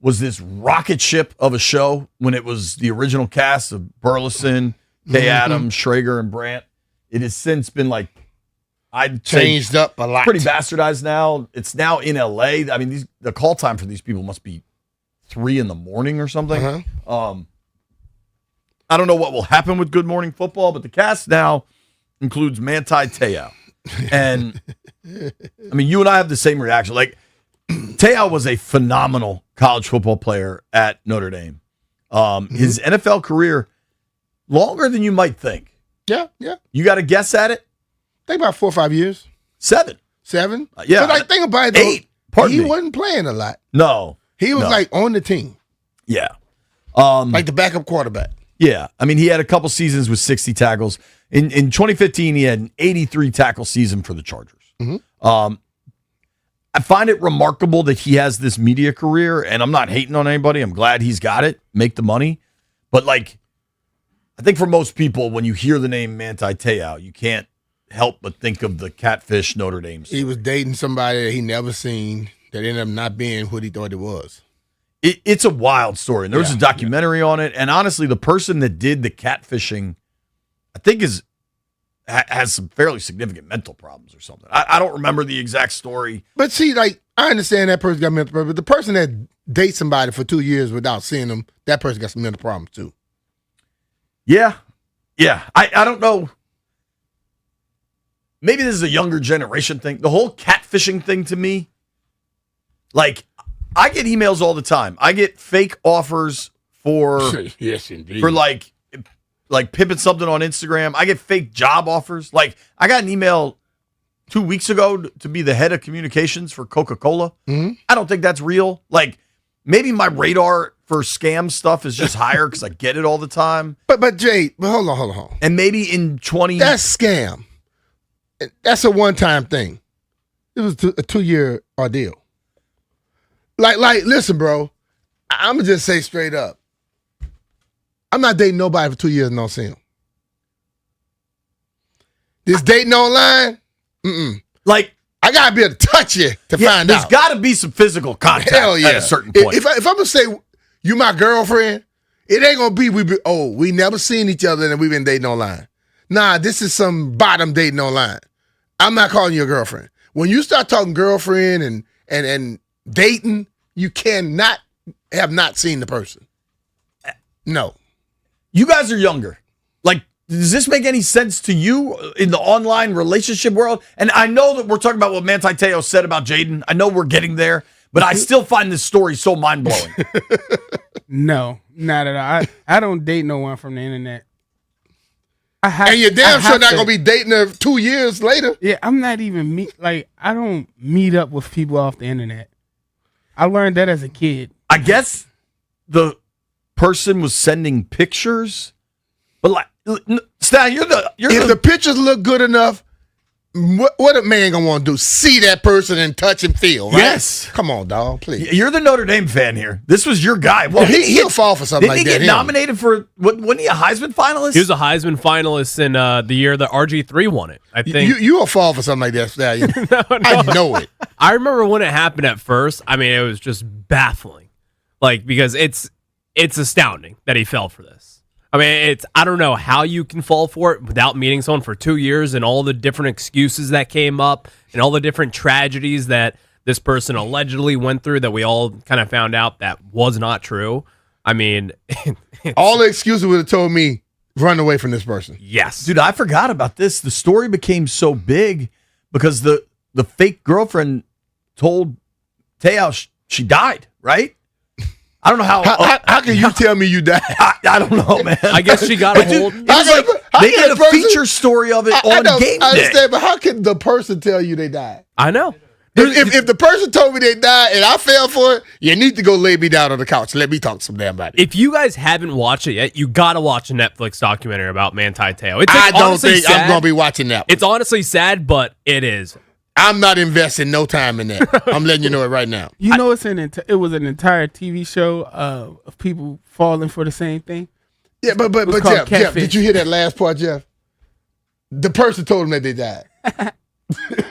was this rocket ship of a show when it was the original cast of Burleson, Kay Adams, Schrager, and Brandt. It has since been like, I'd changed up a lot. Pretty bastardized now. It's now in LA. I mean, the call time for these people must be 3 a.m. or something. I don't know what will happen with Good Morning Football, but the cast now includes Manti Te'o. And I mean, you and I have the same reaction. Like, Te'o was a phenomenal college football player at Notre Dame. His NFL career, longer than you might think. Yeah. You got a guess at it? I think about 4 or 5 years. 7. 7? Yeah. But think about it, though. 8. Pardon he me. wasn't playing a lot. No. He was like on the team. Yeah. Like the backup quarterback. Yeah. I mean, he had a couple seasons with 60 tackles. In 2015, he had an 83 tackle season for the Chargers. I find it remarkable that he has this media career, and I'm not hating on anybody. I'm glad he's got it, make the money. But, like, I think for most people, when you hear the name Manti Te'o, you can't help but think of the catfish Notre Dame story. He was dating somebody that he never seen that ended up not being what he thought it was. It's a wild story. And there was a documentary on it. And honestly, the person that did the catfishing, I think has some fairly significant mental problems or something. I don't remember the exact story. But see, like, I understand that person got mental problems, but the person that dates somebody for 2 years without seeing them, that person got some mental problems too. Yeah. I don't know. Maybe this is a younger generation thing. The whole catfishing thing to me, like, I get emails all the time. I get fake offers for yes, indeed. For like pimping something on Instagram. I get fake job offers. Like, I got an email 2 weeks ago to be the head of communications for Coca-Cola. I don't think that's real. Like, maybe my radar for scam stuff is just higher because I get it all the time. But Jay, hold on. And maybe in 20... That's scam. That's a one-time thing. It was a 2-year ordeal. Like, listen, bro. I'm going to just say straight up. I'm not dating nobody for 2 years and don't see him. This dating online, Like, I gotta be able to touch you to find There's out. got to be some physical contact Hell yeah. at a certain point. If I'm gonna say you my girlfriend, it ain't gonna be we never seen each other and we've been dating online. Nah, this is some bottom dating online. I'm not calling you a girlfriend. When you start talking girlfriend and dating, you cannot have not seen the person. No. You guys are younger. Like, does this make any sense to you in the online relationship world? And I know that we're talking about what Manti Te'o said about Jaden. I know we're getting there, but I still find this story so mind-blowing. No, not at all. I don't date no one from the internet. And you're damn sure not going to be dating her 2 years later. Yeah, I'm not even I don't meet up with people off the internet. I learned that as a kid. I guess the person was sending pictures, but like, Stan, you're if the pictures look good enough, what a man gonna want to do? See that person and touch and feel, right? Yes. Come on, dog, please. You're the Notre Dame fan here. This was your guy. Well, he'll fall for something like that. Didn't he get nominated for, wasn't he a Heisman finalist? He was a Heisman finalist in the year that RG3 won it, I think. You will fall for something like that, Stallion. I know it. I remember when it happened at first. I mean, it was just baffling. Like, because it's astounding that he fell for this. I mean, I don't know how you can fall for it without meeting someone for 2 years and all the different excuses that came up and all the different tragedies that this person allegedly went through that we all kind of found out that was not true. I mean, all the excuses would have told me, run away from this person. Yes. Dude, I forgot about this. The story became so big because the fake girlfriend told Te'o she died, right? I don't know how. How can you tell me you died? I don't know, man. I guess she got a hold. It was like they did a feature story of it on game day. I understand, but how can the person tell you they died? I know. If the person told me they died and I fell for it, you need to go lay me down on the couch. Let me talk some damn about it. If you guys haven't watched it yet, you got to watch a Netflix documentary about Manti Te'o. I don't think I'm going to be watching that one. It's honestly sad, but it is. I'm not investing no time in that. I'm letting you know it right now. You know, it was an entire TV show of people falling for the same thing. Yeah, but Jeff, did you hear that last part, Jeff? The person told them that they died.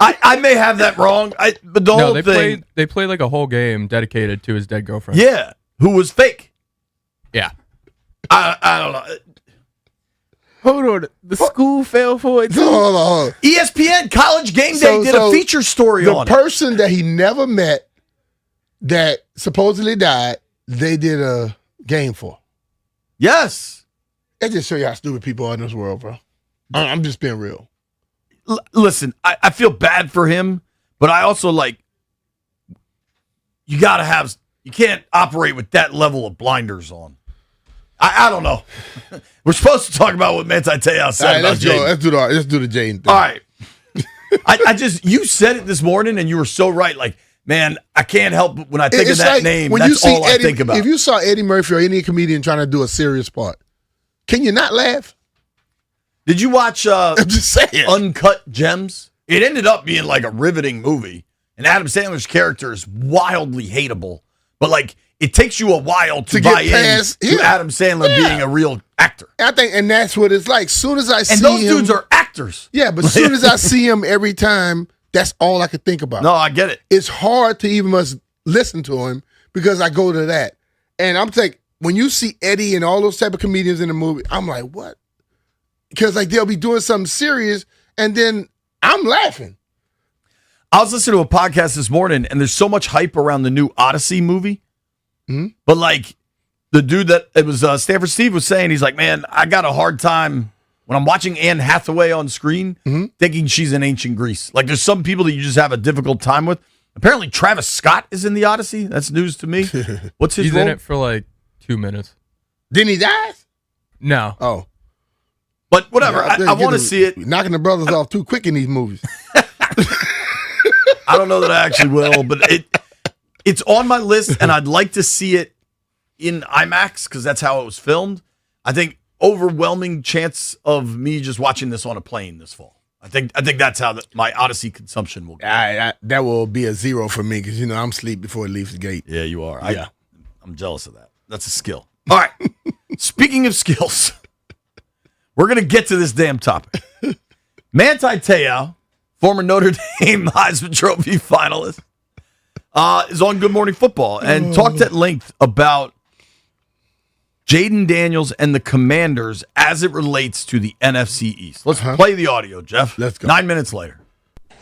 I may have that wrong, but the whole thing. They played like a whole game dedicated to his dead girlfriend. Yeah, who was fake. Yeah. I don't know. Hold on, the school fell for it too. Hold on. ESPN College Game Day did a feature story on it. The person that he never met that supposedly died, they did a game for. Yes. That just show you how stupid people are in this world, bro. I'm just being real. Listen, I feel bad for him, but I also you can't operate with that level of blinders on. I don't know. We're supposed to talk about what Manti Te'o said about Jaden. Let's do the Jaden thing. All right. You said it this morning, and you were so right. Like, man, I can't help when I think of that name. When that's you see all Eddie, I think about. If you saw Eddie Murphy or any comedian trying to do a serious part, can you not laugh? Did you watch I'm just saying. Uncut Gems? It ended up being like a riveting movie, and Adam Sandler's character is wildly hateable, but it takes you a while to buy in to Adam Sandler being a real actor. I think, and that's what it's like. Soon as I see and those him, dudes are actors. Yeah, but as soon as I see him every time, that's all I could think about. No, I get it. It's hard to even must listen to him because I go to that. And I'm thinking, when you see Eddie and all those type of comedians in the movie, I'm like, what? Because they'll be doing something serious, and then I'm laughing. I was listening to a podcast this morning, and there's so much hype around the new Odyssey movie. Mm-hmm. But the dude that it was Stanford Steve was saying, he's like, man, I got a hard time when I'm watching Anne Hathaway on screen thinking she's in ancient Greece. Like, there's some people that you just have a difficult time with. Apparently Travis Scott is in the Odyssey. That's news to me. What's his He's role? in it for 2 minutes. Didn't he die? No. Oh. But whatever. I want to see it. Knocking the brothers off too quick in these movies. I don't know that I actually will, but it's on my list, and I'd like to see it in IMAX because that's how it was filmed. I think overwhelming chance of me just watching this on a plane this fall. I think that's how my Odyssey consumption will go. That will be a 0 for me because I'm asleep before it leaves the gate. Yeah, you are. Yeah. I'm jealous of that. That's a skill. All right. Speaking of skills, we're going to get to this damn topic. Manti Te'o former Notre Dame Heisman Trophy finalist, is on Good Morning Football and talked at length about Jaden Daniels and the Commanders as it relates to the NFC East. Let's play the audio, Jeff. Let's go. 9 minutes later.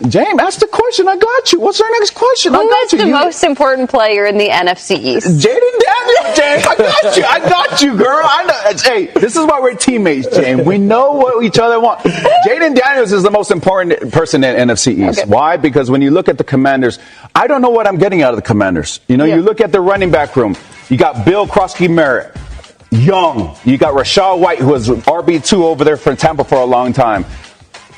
James, ask the question. I got you. What's our next question? Who is the most important player in the NFC East? Jaden Daniels, James. I got you. I got you, girl. I know. Hey, this is why we're teammates, James. We know what each other want. Jaden Daniels is the most important person in NFC East. Okay. Why? Because when you look at the Commanders, I don't know what I'm getting out of the Commanders. You know, you look at the running back room. You got Bill Krosky-Merritt, young. You got Rachaad White, who was RB2 over there for Tampa for a long time.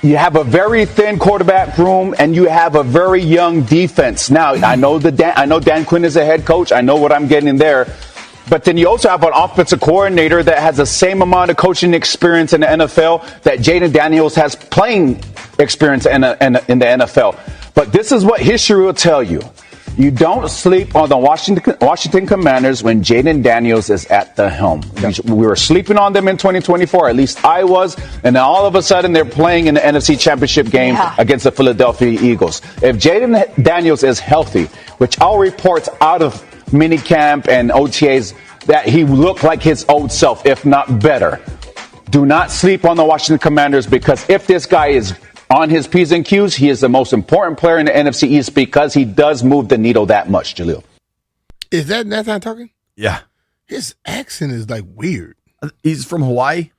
You have a very thin quarterback room, and you have a very young defense. Now, I know Dan Quinn is a head coach. I know what I'm getting there. But then you also have an offensive coordinator that has the same amount of coaching experience in the NFL that Jaden Daniels has playing experience in the NFL. But this is what history will tell you. You don't sleep on the Washington Commanders when Jaden Daniels is at the helm. We were sleeping on them in 2024, at least I was, and then all of a sudden they're playing in the NFC Championship game against the Philadelphia Eagles. If Jaden Daniels is healthy, which all reports out of minicamp and OTAs that he looked like his old self, if not better, do not sleep on the Washington Commanders, because if this guy is on his P's and Q's, he is the most important player in the NFC East because he does move the needle that much, Jaleel. Is that Nathan talking? Yeah. His accent is like weird. He's from Hawaii.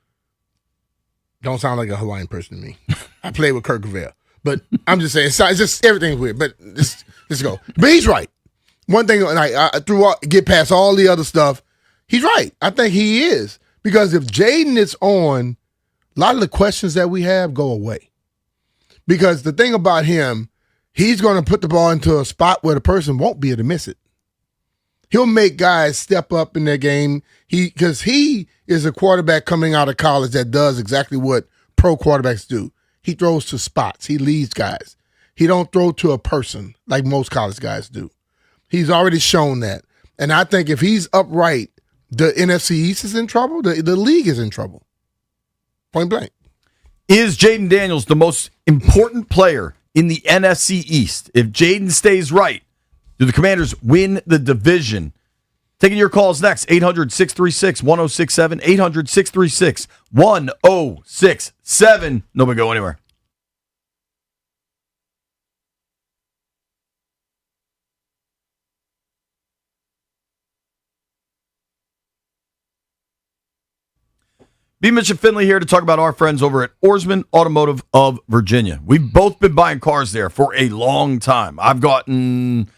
Don't sound like a Hawaiian person to me. I played with Kurt Cavell. But I'm just saying, it's just everything's weird. But let's go. But he's right. One thing, get past all the other stuff, he's right. I think he is. Because if Jaden is on, a lot of the questions that we have go away. Because the thing about him, he's going to put the ball into a spot where the person won't be able to miss it. He'll make guys step up in their game. Because he is a quarterback coming out of college that does exactly what pro quarterbacks do. He throws to spots. He leads guys. He don't throw to a person like most college guys do. He's already shown that. And I think if he's upright, the NFC East is in trouble. The league is in trouble. Point blank. Is Jaden Daniels the most important player in the NFC East? If Jaden stays right, do the Commanders win the division? Taking your calls next, 800-636-1067, 800-636-1067. Nobody go anywhere. B. Mitch and Finley here to talk about our friends over at Oarsman Automotive of Virginia. We've both been buying cars there for a long time. I've gotten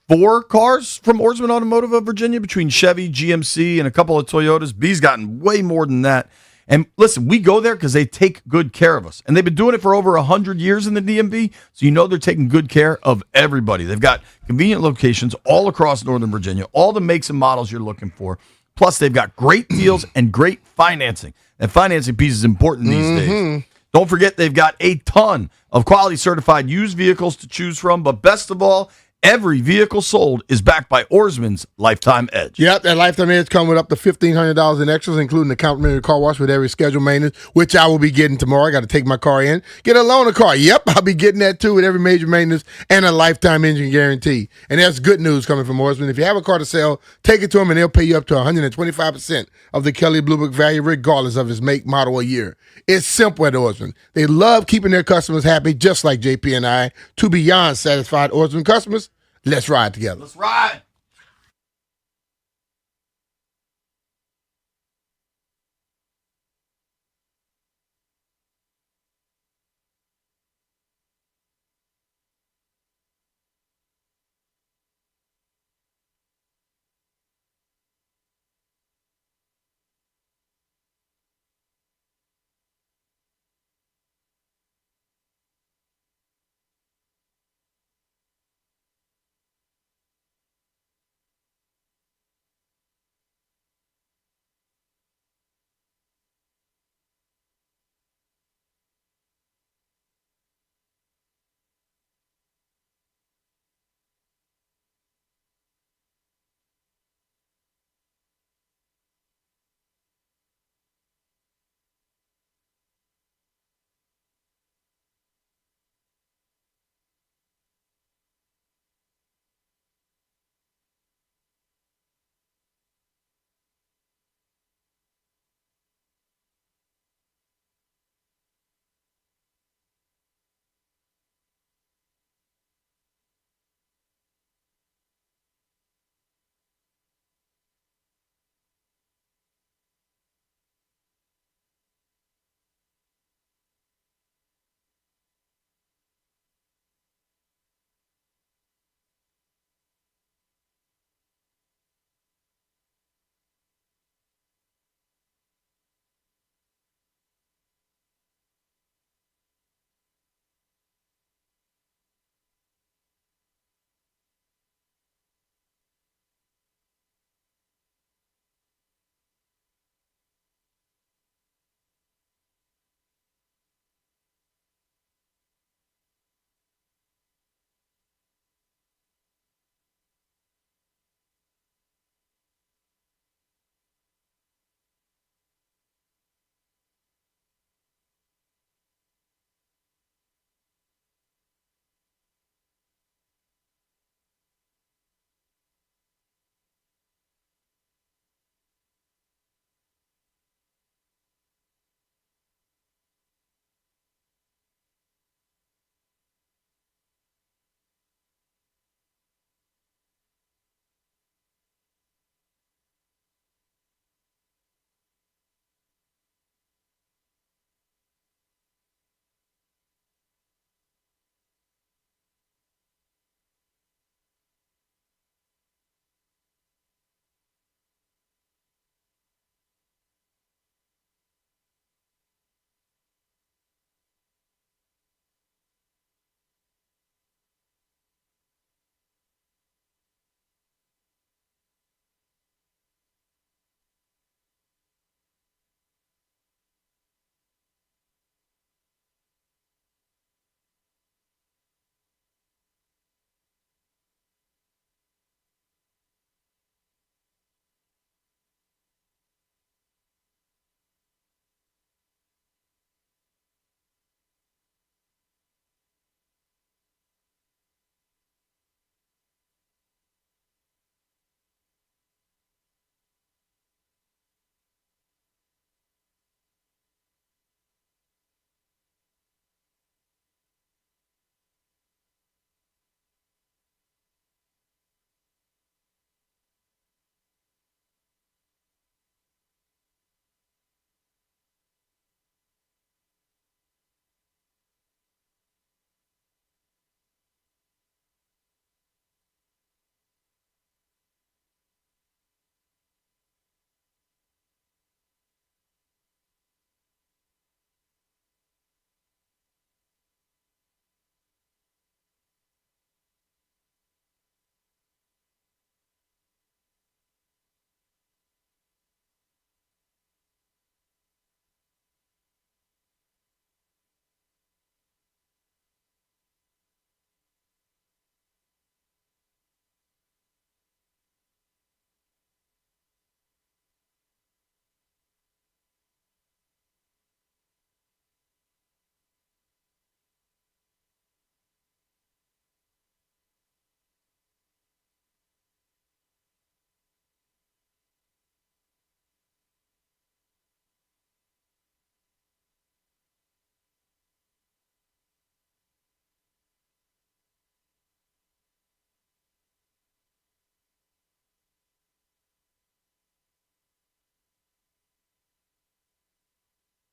4 cars from Oarsman Automotive of Virginia between Chevy, GMC, and a couple of Toyotas. B's gotten way more than that. And listen, we go there because they take good care of us. And they've been doing it for over 100 years in the DMV, so you know they're taking good care of everybody. They've got convenient locations all across Northern Virginia, all the makes and models you're looking for. Plus, they've got great deals and great financing. And financing piece is important these days. Don't forget, they've got a ton of quality certified used vehicles to choose from. But best of all, every vehicle sold is backed by Oarsman's Lifetime Edge. Yep, that Lifetime Edge comes with up to $1,500 in extras, including the complimentary car wash with every scheduled maintenance, which I will be getting tomorrow. I got to take my car in. Get a loaner car. Yep, I'll be getting that too with every major maintenance and a lifetime engine guarantee. And that's good news coming from Oarsman. If you have a car to sell, take it to them and they'll pay you up to 125% of the Kelley Blue Book value, regardless of its make, model, or year. It's simple at Oarsman. They love keeping their customers happy, just like JP and I. To beyond satisfied Oarsman customers, let's ride together. Let's ride.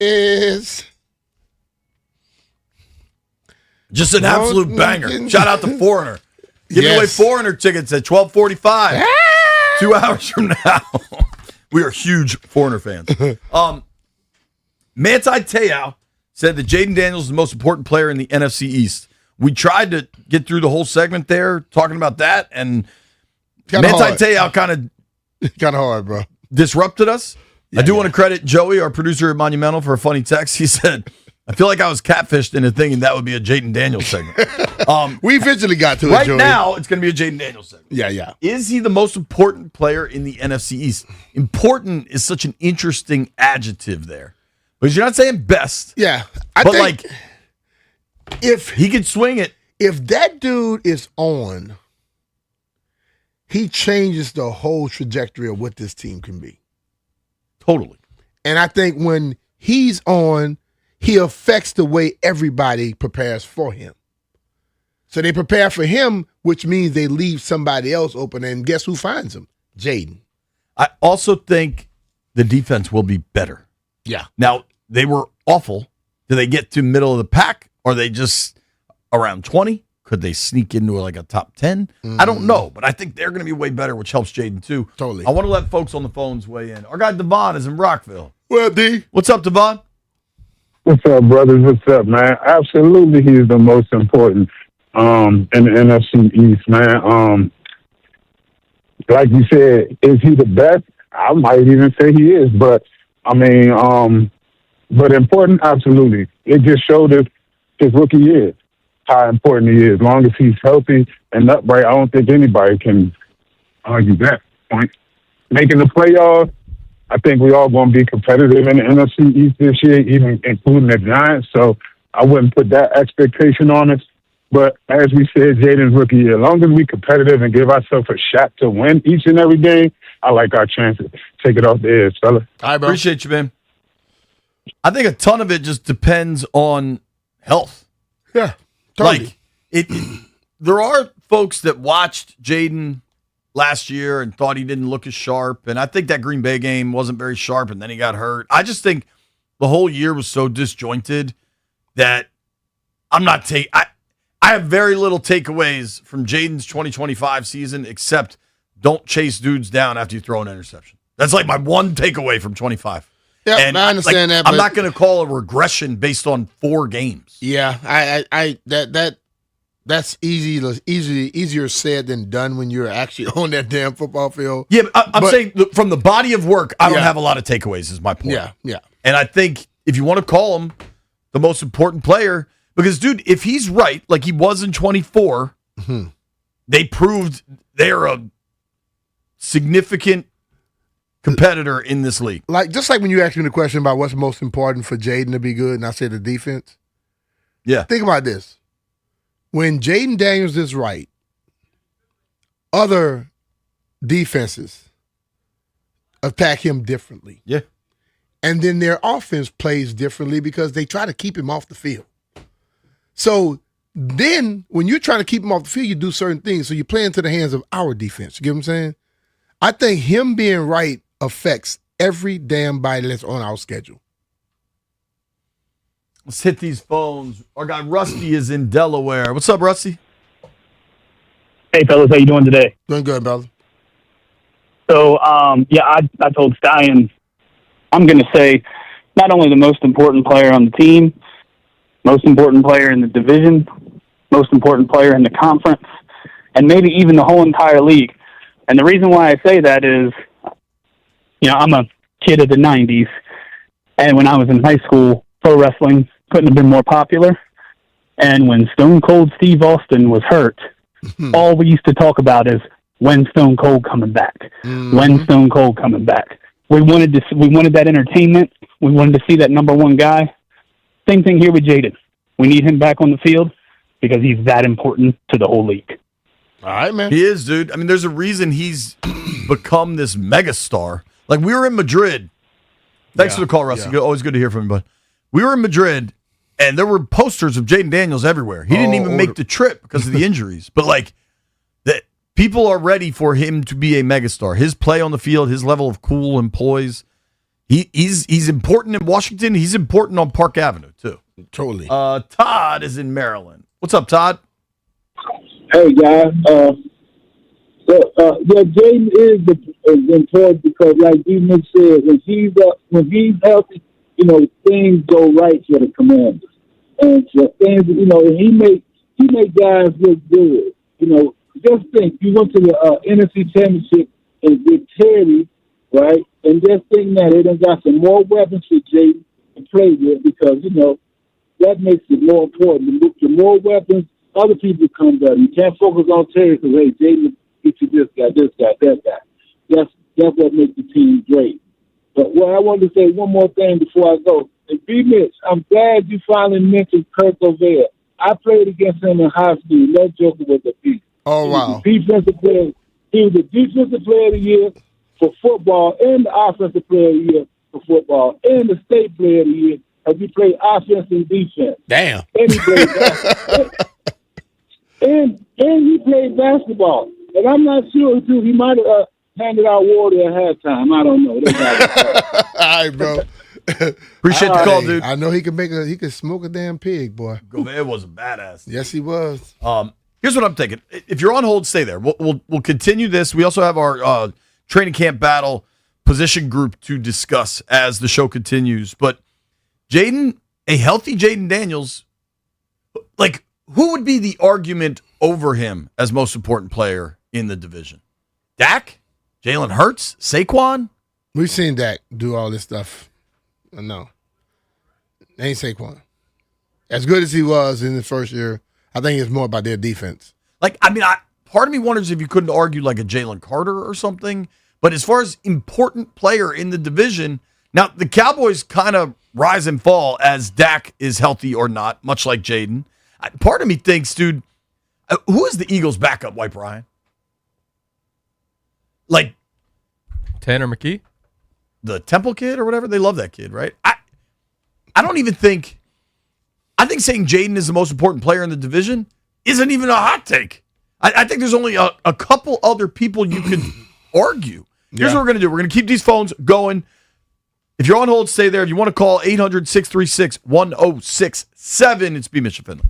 is just an absolute banger. Shout out to Foreigner. Giving away Foreigner tickets at 12:45. 2 hours from now. We are huge Foreigner fans. Manti Te'o said that Jaden Daniels is the most important player in the NFC East. We tried to get through the whole segment there talking about that, and Manti Te'o kind of hard, bro. Disrupted us. I do want to credit Joey, our producer at Monumental, for a funny text. He said, I feel like I was catfished into thinking that would be a Jaden Daniels segment. We eventually got to it, right Joey. now, it's going to be a Jaden Daniels segment. Yeah. Is he the most important player in the NFC East? Important is such an interesting adjective there. Because you're not saying best. Yeah. But like, if he could swing it. If that dude is on, he changes the whole trajectory of what this team can be. Totally. And I think when he's on, he affects the way everybody prepares for him. So they prepare for him, which means they leave somebody else open. And guess who finds him? Jaden. I also think the defense will be better. Yeah. Now, they were awful. Do they get to middle of the pack? Are they just around 20? Could they sneak into like a top 10? I don't know, but I think they're going to be way better, which helps Jaden too. Totally. I want to let folks on the phones weigh in. Our guy Devon is in Rockville. Well, D. What's up, Devon? What's up, brothers? What's up, man? Absolutely, he's the most important in the NFC East, man. Like you said, is he the best? I might even say he is, but I mean, but important, absolutely. It just showed us his rookie year how important he is. As long as he's healthy and upright, I don't think anybody can argue that point. Making the playoffs, I think we all going to be competitive in the NFC East this year, even including the Giants. So I wouldn't put that expectation on us. But as we said, Jaden's rookie year, as long as we competitive and give ourselves a shot to win each and every game, I like our chances. Take it off the edge, fella. All right, bro. Appreciate you, man. I think a ton of it just depends on health. Yeah, totally. Like, there are folks that watched Jaden last year and thought he didn't look as sharp. And I think that Green Bay game wasn't very sharp, and then he got hurt. I just think the whole year was so disjointed that I'm not taking – I have very little takeaways from Jaden's 2025 season except don't chase dudes down after you throw an interception. That's like my one takeaway from 25. Yeah, and I understand that. I'm but not going to call a regression based on 4 games. Yeah, that's easier said than done when you're actually on that damn football field. Yeah, but I'm saying from the body of work, I don't have a lot of takeaways is my point. Yeah. And I think if you want to call him the most important player, because, dude, if he's right, like he was in 24, they proved they're a significant competitor in this league. Just like when you asked me the question about what's most important for Jaden to be good, and I said the defense. Yeah. Think about this. When Jaden Daniels is right, other defenses attack him differently. Yeah. And then their offense plays differently because they try to keep him off the field. So then when you're trying to keep him off the field, you do certain things. So you play into the hands of our defense. You get what I'm saying? I think him being right affects every damn body that's on our schedule. Let's hit these phones. Our guy Rusty is in Delaware. What's up, Rusty? Hey, fellas. How you doing today? Doing good, brother. So, I told Stallion, I'm going to say not only the most important player on the team, most important player in the division, most important player in the conference, and maybe even the whole entire league. And the reason why I say that is, I'm a kid of the 90s, and when I was in high school, pro wrestling couldn't have been more popular. And when Stone Cold Steve Austin was hurt, all we used to talk about is, when Stone Cold coming back? When Stone Cold coming back? We wanted that entertainment. We wanted to see that number one guy. Same thing here with Jaden. We need him back on the field because he's that important to the whole league. All right, man. He is, dude. I mean, there's a reason he's become this megastar. Like, we were in Madrid. Thanks for the call, Rusty. Always good to hear from you, bud. We were in Madrid, and there were posters of Jaden Daniels everywhere. He didn't even make the trip because of the injuries. But, like, that people are ready for him to be a megastar. His play on the field, his level of cool and poise. He's important in Washington. He's important on Park Avenue too. Totally. Todd is in Maryland. What's up, Todd? Hey guys, Jaden is important because, like D-Nick said, when he's healthy, things go right for the Commanders, and things, and he make guys look good. Just think, you went to the NFC Championship and with Terry, right? And just think now they done got some more weapons for Jaden to play with because that makes it more important. The more weapons, other people come better. You can't focus on Terry because, hey, Jaden, get you this guy, that guy. That's what makes the team great. But I wanted to say one more thing before I go. And B. Mitch, I'm glad you finally mentioned Kurt Gobert. I played against him in high school. That joker was a beast. Oh, wow. He was the defensive player of the year for football and the offensive player of the year for football and the state player of the year because he played offense and defense. Damn. And he played basketball. and he played basketball. And I'm not sure, too. He might have handed out water at halftime. I don't know. All right, bro. Appreciate the call, dude. I know he could smoke a damn pig, boy. Gobert was a badass. Yes, he was. Here's what I'm thinking. If you're on hold, stay there. We'll continue this. We also have our training camp battle position group to discuss as the show continues. But Jaden, a healthy Jaden Daniels, like, who would be the argument over him as most important player in the division? Dak? Jalen Hurts? Saquon? We've seen Dak do all this stuff. No. Ain't Saquon. As good as he was in the first year, I think it's more about their defense. Like, I mean, part of me wonders if you couldn't argue like a Jalen Carter or something. But as far as important player in the division, now the Cowboys kind of rise and fall as Dak is healthy or not, much like Jaden. Part of me thinks, dude, who is the Eagles' backup, White Brian? Like Tanner McKee? The Temple kid or whatever? They love that kid, right? I don't even think... I think saying Jaden is the most important player in the division isn't even a hot take. I think there's only a couple other people you could argue. Here's what we're going to do. We're going to keep these phones going. If you're on hold, stay there. If you want to call 800-636-1067, it's B. Mitchell Finley.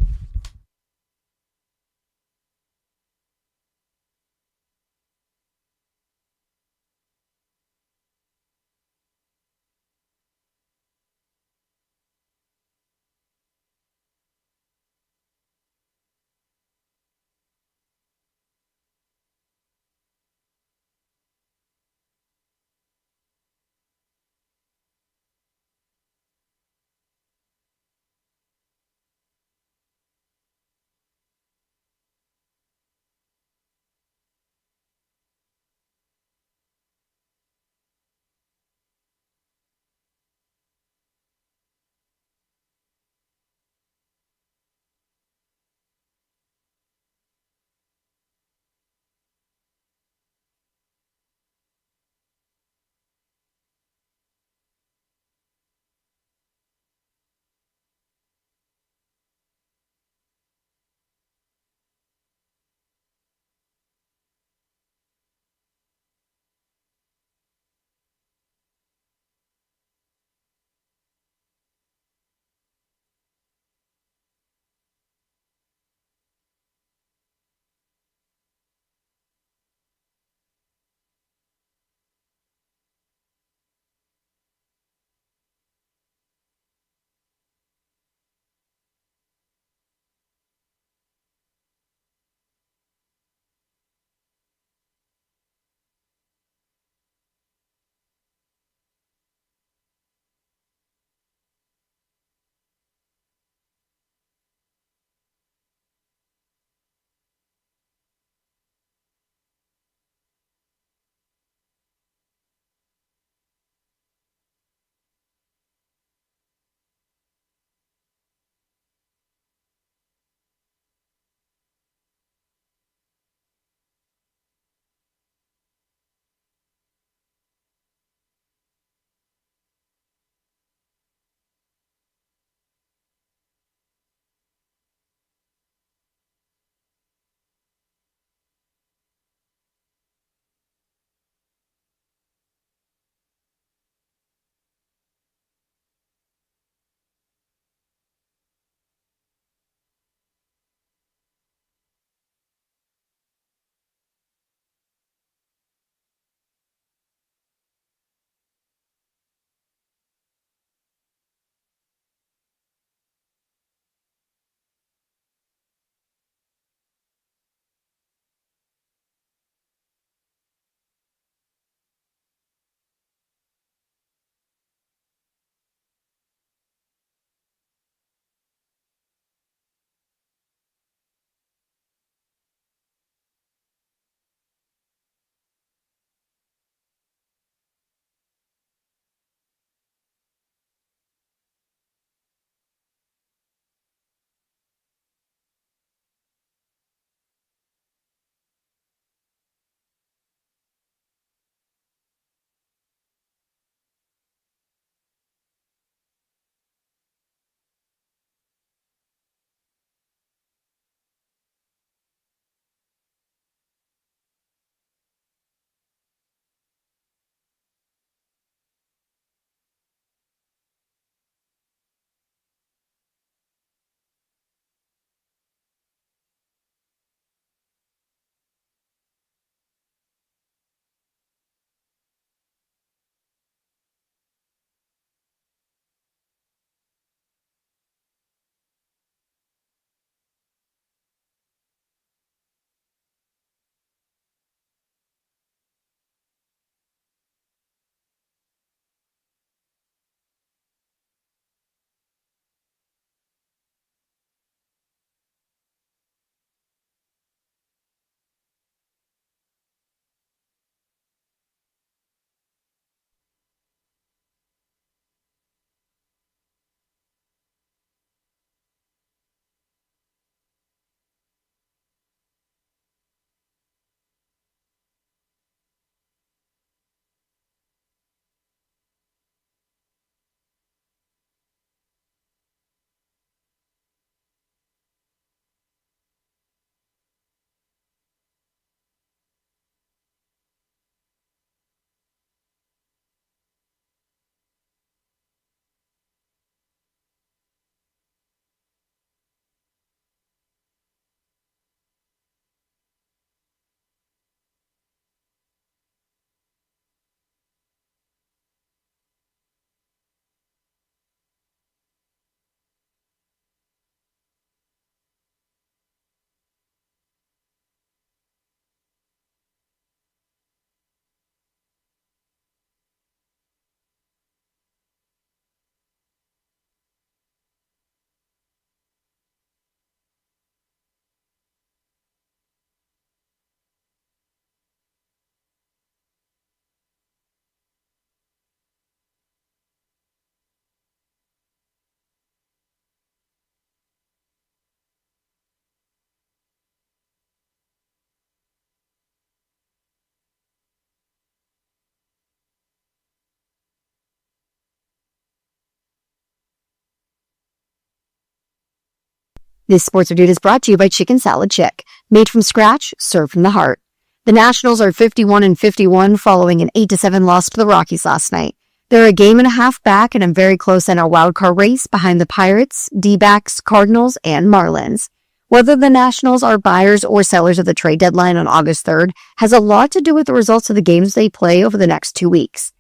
This Sports Dude is brought to you by Chicken Salad Chick, made from scratch, served from the heart. The Nationals are 51-51 following an 8-7 loss to the Rockies last night. They're a game and a half back in a very close NL wildcard race behind the Pirates, D-backs, Cardinals, and Marlins. Whether the Nationals are buyers or sellers of the trade deadline on August 3rd has a lot to do with the results of the games they play over the next 2 weeks.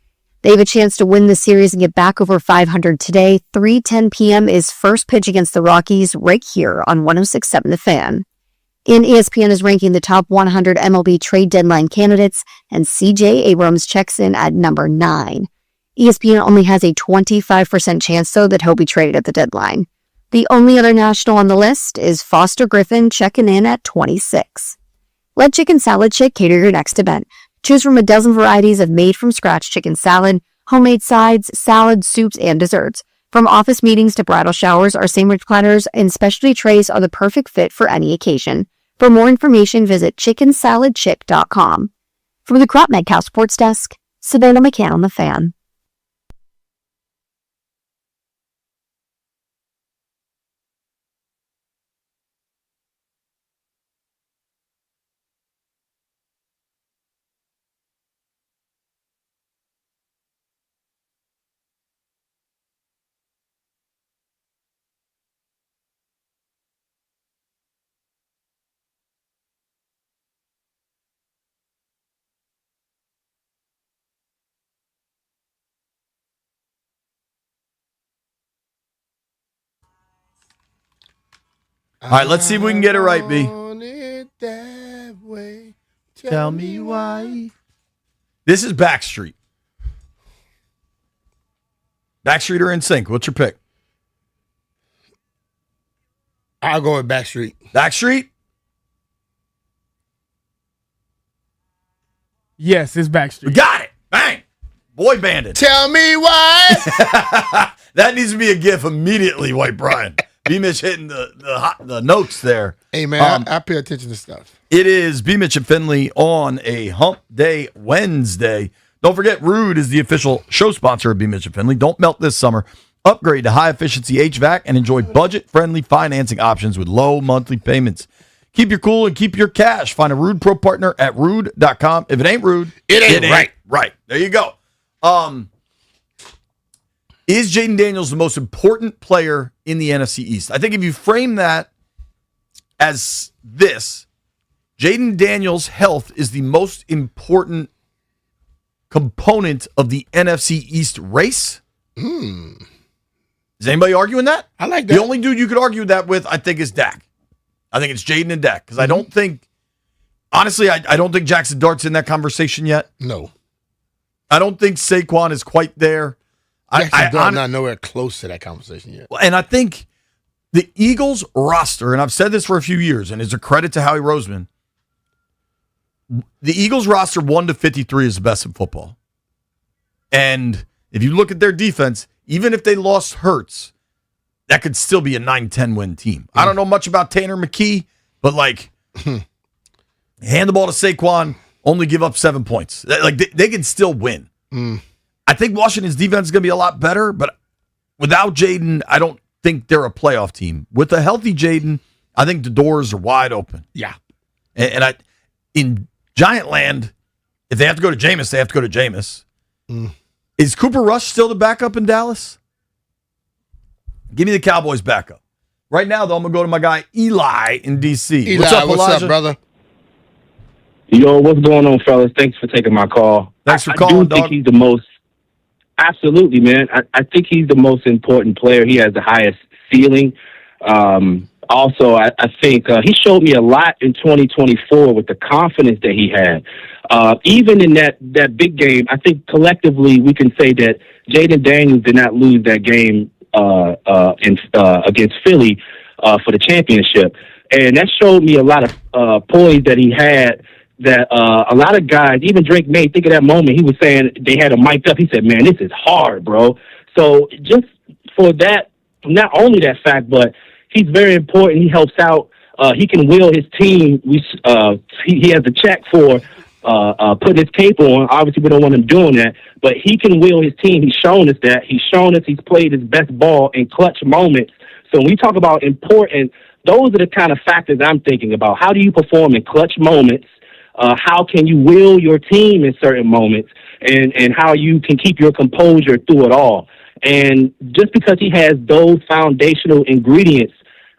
They have a chance to win the series and get back over 500 today. 3:10 p.m. is first pitch against the Rockies right here on 106.7 The Fan. And ESPN is ranking the top 100 MLB trade deadline candidates, and C.J. Abrams checks in at number 9. ESPN only has a 25% chance, though, that he'll be traded at the deadline. The only other National on the list is Foster Griffin, checking in at 26. Let Chicken Salad Chick cater your next event. Choose from a dozen varieties of made-from-scratch chicken salad, homemade sides, salads, soups, and desserts. From office meetings to bridal showers, our sandwich platters and specialty trays are the perfect fit for any occasion. For more information, visit chickensaladchick.com. From the Crop Metcalf Sports Desk, Savannah McCann on The Fan. All right, let's see if we can get it right, B. Tell me why. This is Backstreet. Backstreet or NSYNC? What's your pick? I'll go with Backstreet. Backstreet? Yes, it's Backstreet. We got it. Bang. Boy banded. Tell me why. That needs to be a GIF immediately, White Brian. B-Mitch hitting the notes there. Hey, man, I pay attention to stuff. It is B-Mitch and Finley on a Hump Day Wednesday. Don't forget, Rude is the official show sponsor of B-Mitch and Finley. Don't melt this summer. Upgrade to high-efficiency HVAC and enjoy budget-friendly financing options with low monthly payments. Keep your cool and keep your cash. Find a Rude Pro partner at rude.com. If it ain't Rude, it ain't right. Right. There you go. Is Jaden Daniels the most important player in the NFC East? I think if you frame that as this, Jaden Daniels' health is the most important component of the NFC East race. Is anybody arguing that? I like that. The only dude you could argue that with, I think, is Dak. I think it's Jaden and Dak. Because I don't think, honestly, I don't think Jackson Dart's in that conversation yet. No. I don't think Saquon is quite there. I'm not nowhere close to that conversation yet. And I think the Eagles roster, and I've said this for a few years, and it's a credit to Howie Roseman, the Eagles roster 1 to 53 is the best in football. And if you look at their defense, even if they lost Hurts, that could still be a 9-10 win team. I don't know much about Tanner McKee, but hand the ball to Saquon, only give up 7 points. They can still win. I think Washington's defense is going to be a lot better, but without Jaden, I don't think they're a playoff team. With a healthy Jaden, I think the doors are wide open. Yeah. And in Giant Land, if they have to go to Jameis, they have to go to Jameis. Is Cooper Rush still the backup in Dallas? Give me the Cowboys backup. Right now, though, I'm going to go to my guy Eli in D.C. Eli, what's up, Elijah? brother? Yo, what's going on, fellas? Thanks for taking my call. Thanks for calling, I do think he's the most. Absolutely, man. I think he's the most important player. He has the highest ceiling. Also, I think he showed me a lot in 2024 with the confidence that he had. Even in that big game, I think collectively we can say that Jaden Daniels did not lose that game against Philly for the championship. And that showed me a lot of poise that he had that a lot of guys, even Drake May, think of that moment, he was saying they had him mic'd up. He said, man, this is hard, bro. So just for that, not only that fact, but he's very important. He helps out. He can will his team. He has a check for putting his cape on. Obviously, we don't want him doing that, but he can will his team. He's shown us that. He's shown us he's played his best ball in clutch moments. So when we talk about important those are the kind of factors I'm thinking about. How do you perform in clutch moments? How can you will your team in certain moments, and how you can keep your composure through it all. And just because he has those foundational ingredients,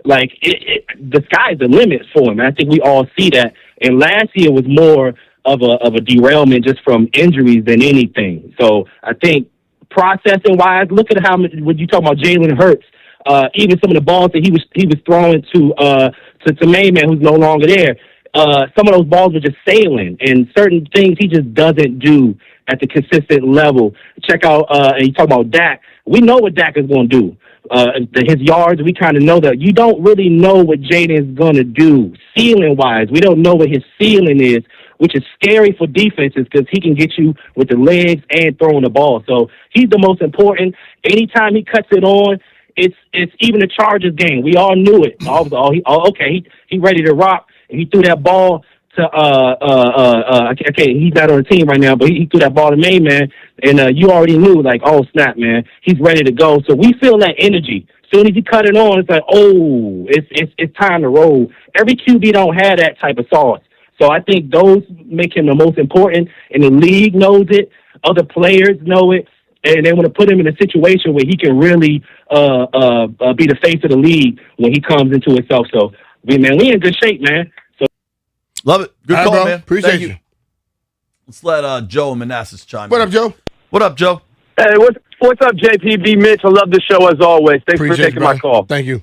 like the sky's the limit for him. I think we all see that. And last year was more of a derailment just from injuries than anything. So I think processing wise, look at how much when you talk about Jalen Hurts, even some of the balls that he was throwing to main man who's no longer there. Some of those balls were just sailing, and certain things he just doesn't do at the consistent level. Check out, and you talk about Dak. We know what Dak is going to do. His yards, we kind of know that. You don't really know what Jaden is going to do ceiling-wise. We don't know what his ceiling is, which is scary for defenses because he can get you with the legs and throwing the ball. So he's the most important. Anytime he cuts it on, it's even the Chargers game. We all knew it. He ready to rock. And he threw that ball to he's not on the team right now, but he threw that ball to main man, and you already knew, like, oh snap, man, he's ready to go. So we feel that energy. As soon as he cut it on, it's like, oh, it's time to roll. Every QB don't have that type of sauce. So I think those make him the most important, and the league knows it. Other players know it, and they want to put him in a situation where he can really be the face of the league when he comes into himself. So, man, we in good shape, man. So love it. Good All right, call, bro. man. Appreciate Thank you. Let's let Joe and Manassas chime What in. up, Joe? What up, Joe? Hey, what's up, JPB Mitch? I love the show as always. Thanks for Appreciate taking you, my brother. call. Thank you.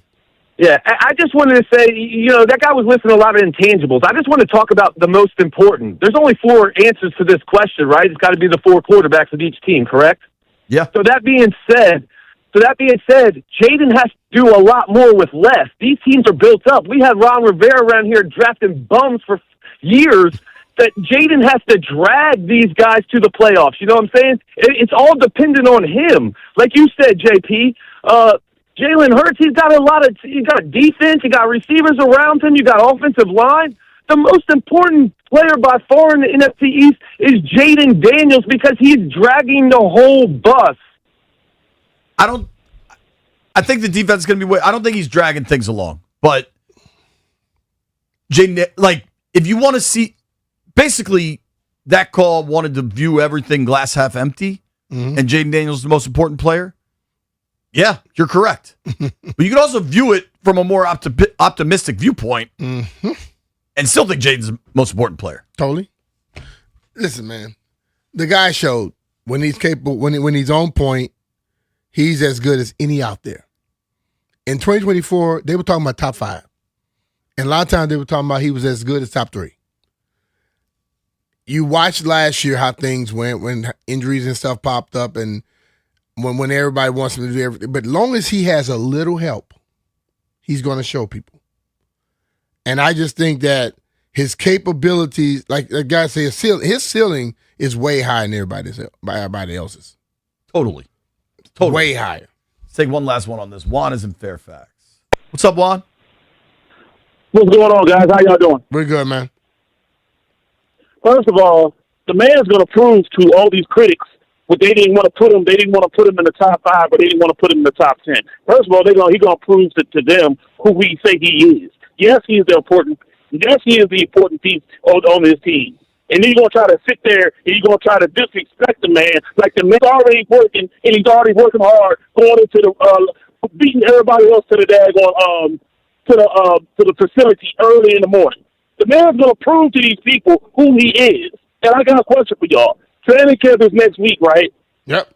Yeah, I just wanted to say, that guy was listing a lot of intangibles. I just want to talk about the most important. There's only 4 answers to this question, right? It's got to be the 4 quarterbacks of each team, correct? Yeah. So that being said, Jaden has to do a lot more with less. These teams are built up. We had Ron Rivera around here drafting bums for years. That Jaden has to drag these guys to the playoffs. You know what I'm saying? It's all dependent on him. Like you said, JP, Jalen Hurts, he's got a defense, he got receivers around him, you got offensive line. The most important player by far in the NFC East is Jaden Daniels because he's dragging the whole bus. I think the defense is going to be. I don't think he's dragging things along. But Jaden, like, if you want to see, basically, that call wanted to view everything glass half empty, and Jaden Daniels is the most important player. Yeah, you're correct. But you can also view it from a more optimistic viewpoint, and still think Jaden's the most important player. Totally. Listen, man, the guy showed when he's capable, when he's on point, he's as good as any out there. In 2024, they were talking about top 5. And a lot of times they were talking about he was as good as top 3. You watched last year how things went when injuries and stuff popped up and when everybody wants him to do everything. But long as he has a little help, he's going to show people. And I just think that his capabilities, like the guy said, his ceiling is way higher than everybody else's. Totally. Way higher. Let's take one last one on this. Juan is in Fairfax. What's up, Juan? What's going on, guys? How y'all doing? We're good, man. First of all, the man's going to prove to all these critics what they didn't want to put him. They didn't want to put him in the top 5, but they didn't want to put him in the top 10. First of all, he's going to prove to them who we say he is. Yes, he is the important. Yes, he is the important piece on this team. And then you're going to try to sit there and you're going to try to disrespect the man like the man's already working and he's already working hard going into the beating everybody else to the daggone to the facility early in the morning. The man's going to prove to these people who he is. And I got a question for y'all. Training camp is next week, right? Yep.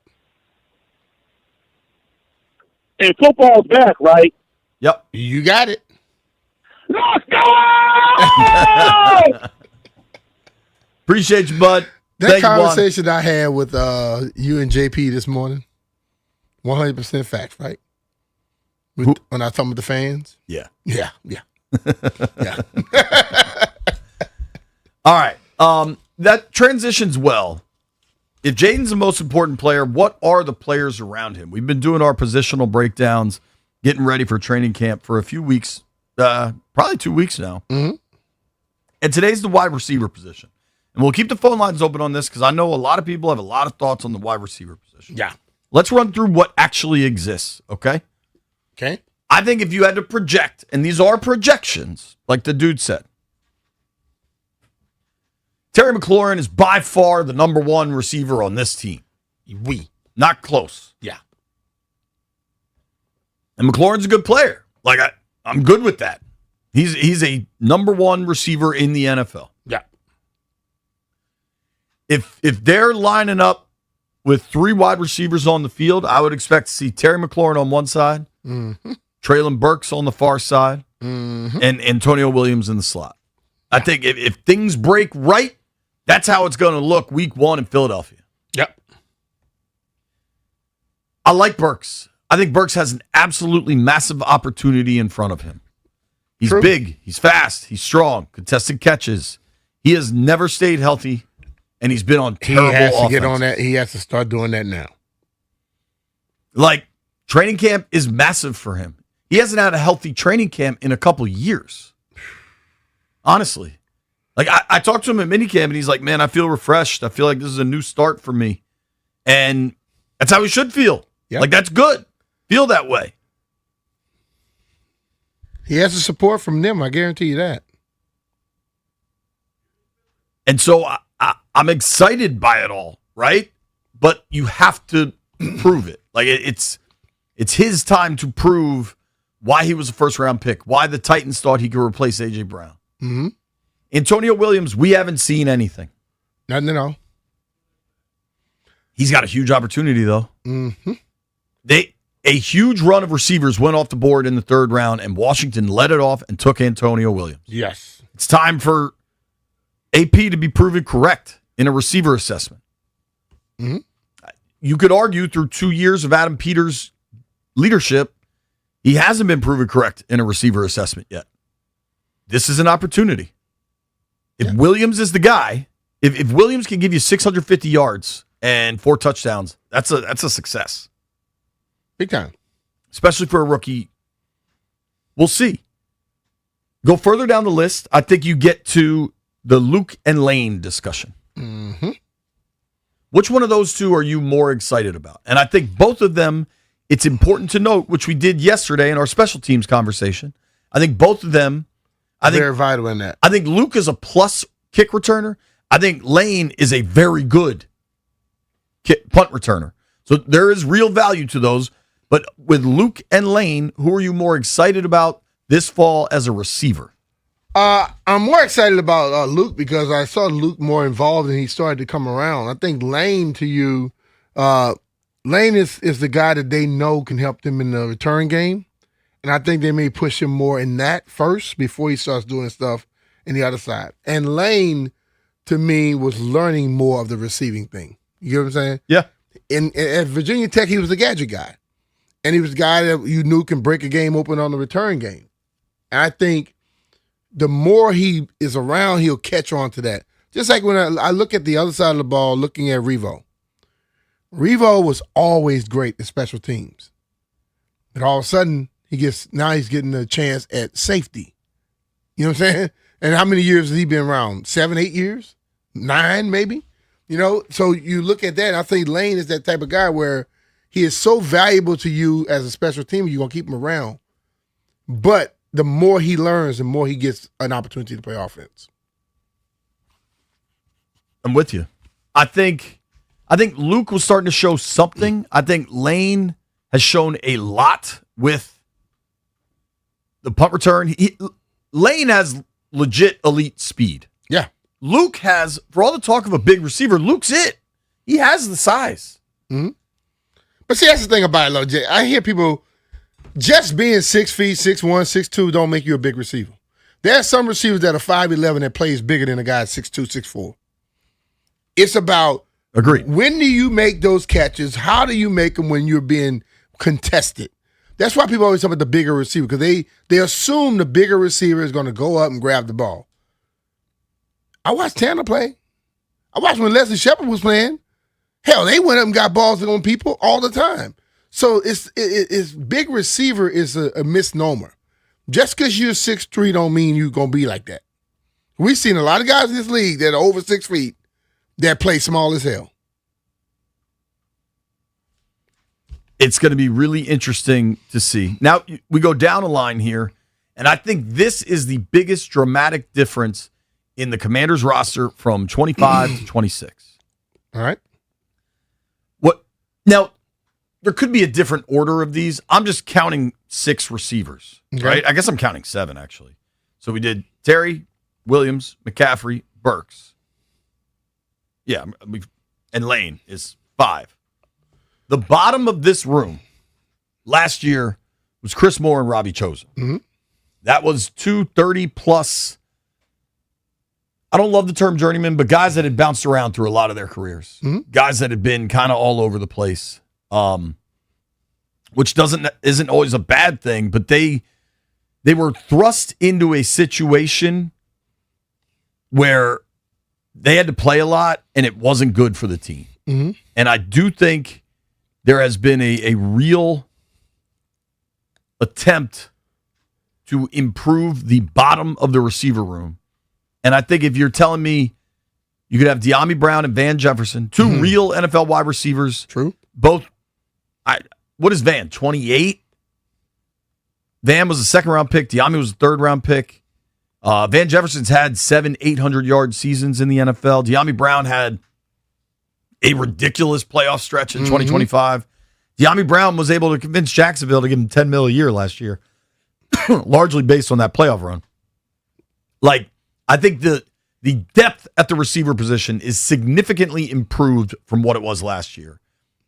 And football's back, right? Yep. You got it. Let's go! Appreciate you, bud. That Thank you, Juan. conversation I had with you and JP this morning, 100% facts, right? When I was talking with the fans? Yeah. Yeah. Yeah. All right. That transitions well. If Jaden's the most important player, what are the players around him? We've been doing our positional breakdowns, getting ready for training camp for a few weeks, probably 2 weeks now. Mm-hmm. And today's the wide receiver position. And we'll keep the phone lines open on this because I know a lot of people have a lot of thoughts on the wide receiver position. Yeah. Let's run through what actually exists, okay? Okay. I think if you had to project, and these are projections, like the dude said, Terry McLaurin is by far the number one receiver on this team. Not close. Yeah. And McLaurin's a good player. Like, I'm good with that. He's a number one receiver in the NFL. Yeah. If they're lining up with 3 wide receivers on the field, I would expect to see Terry McLaurin on one side, Traylon Burks on the far side, and Antonio Williams in the slot. I think if things break right, that's how it's going to look week 1 in Philadelphia. Yep. I like Burks. I think Burks has an absolutely massive opportunity in front of him. He's big, he's fast, he's strong, contested catches. He has never stayed healthy, and he's been on terrible He has to offense. get on that. He has to start doing that now. Like, training camp is massive for him. He hasn't had a healthy training camp in a couple years. Honestly. Like, I talked to him at minicamp, and he's like, man, I feel refreshed. I feel like this is a new start for me. And that's how he should feel. Yep. Like, that's good. Feel that way. He has the support from them. I guarantee you that. And so I'm excited by it all, right? But you have to prove it. Like, it's his time to prove why he was a first-round pick, why the Titans thought he could replace A.J. Brown. Mm-hmm. Antonio Williams, we haven't seen anything. Nothing at all. He's got a huge opportunity, though. Mm-hmm. A huge run of receivers went off the board in the 3rd round, and Washington led it off and took Antonio Williams. Yes. It's time for AP to be proven correct in a receiver assessment. Mm-hmm. You could argue through 2 years of Adam Peters' leadership, he hasn't been proven correct in a receiver assessment yet. This is an opportunity. If Williams is the guy, if Williams can give you 650 yards and 4 touchdowns, that's a success. Big time. Especially for a rookie. We'll see. Go further down the list. I think you get to the Luke and Lane discussion. Mm-hmm. Which one of those two are you more excited about? And I think both of them, it's important to note, which we did yesterday in our special teams conversation. I think both of them, Very vital in that. I think Luke is a plus kick returner. I think Lane is a very good punt returner. So there is real value to those. But with Luke and Lane, who are you more excited about this fall as a receiver? I'm more excited about Luke because I saw Luke more involved and he started to come around. I think Lane to you, Lane is the guy that they know can help them in the return game. And I think they may push him more in that first before he starts doing stuff in the other side. And Lane, to me, was learning more of the receiving thing. You get what I'm saying? Yeah. At Virginia Tech, he was the gadget guy. And he was the guy that you knew can break a game open on the return game. And I think the more he is around, he'll catch on to that. Just like when I look at the other side of the ball, looking at Revo. Revo was always great at special teams. And all of a sudden, he's getting a chance at safety. You know what I'm saying? And how many years has he been around? 7, 8 years? 9, maybe? You know, so you look at that, and I think Lane is that type of guy where he is so valuable to you as a special teamer, you're going to keep him around. But the more he learns, the more he gets an opportunity to play offense. I'm with you. I think Luke was starting to show something. I think Lane has shown a lot with the punt return. Lane has legit elite speed. Yeah. Luke has, for all the talk of a big receiver, Luke's it. He has the size. Mm-hmm. But see, that's the thing about it, though, Jay. I hear people just being 6 feet, 6'1", 6'2" don't make you a big receiver. There are some receivers that are 5'11" that plays bigger than a guy 6'2", 6'4". It's about when do you make those catches? How do you make them when you're being contested? That's why people always talk about the bigger receiver, because they assume the bigger receiver is going to go up and grab the ball. I watched Tanner play. I watched when Leslie Shepard was playing. Hell, they went up and got balls on people all the time. So it's big receiver is a misnomer. Just because you're 6'3" don't mean you're going to be like that. We've seen a lot of guys in this league that are over 6 feet that play small as hell. it's going to be really interesting to see. Now, we go down a line here, and I think this is the biggest dramatic difference in the Commanders roster from 25 to 26. All right. Now, there could be a different order of these. I'm just counting 6 receivers, right? I guess I'm counting 7, actually. So we did Terry, Williams, McCaffrey, Burks. Yeah, and Lane is 5. The bottom of this room last year was Chris Moore and Robbie Chosen. Mm-hmm. That was 230-plus. I don't love the term journeyman, but guys that had bounced around through a lot of their careers. Mm-hmm. Guys that had been kind of all over the place, which isn't always a bad thing, but they were thrust into a situation where they had to play a lot, and it wasn't good for the team. Mm-hmm. And I do think there has been a real attempt to improve the bottom of the receiver room. And I think if you're telling me you could have De'Ami Brown and Van Jefferson, 2 real NFL wide receivers. True. Both. What is Van? 28? Van was a second-round pick. De'Ami was a third-round pick. Van Jefferson's had 800-yard seasons in the NFL. De'Ami Brown had a ridiculous playoff stretch in 2025. De'Ami Brown was able to convince Jacksonville to give him $10 million a year last year, largely based on that playoff run. I think the depth at the receiver position is significantly improved from what it was last year.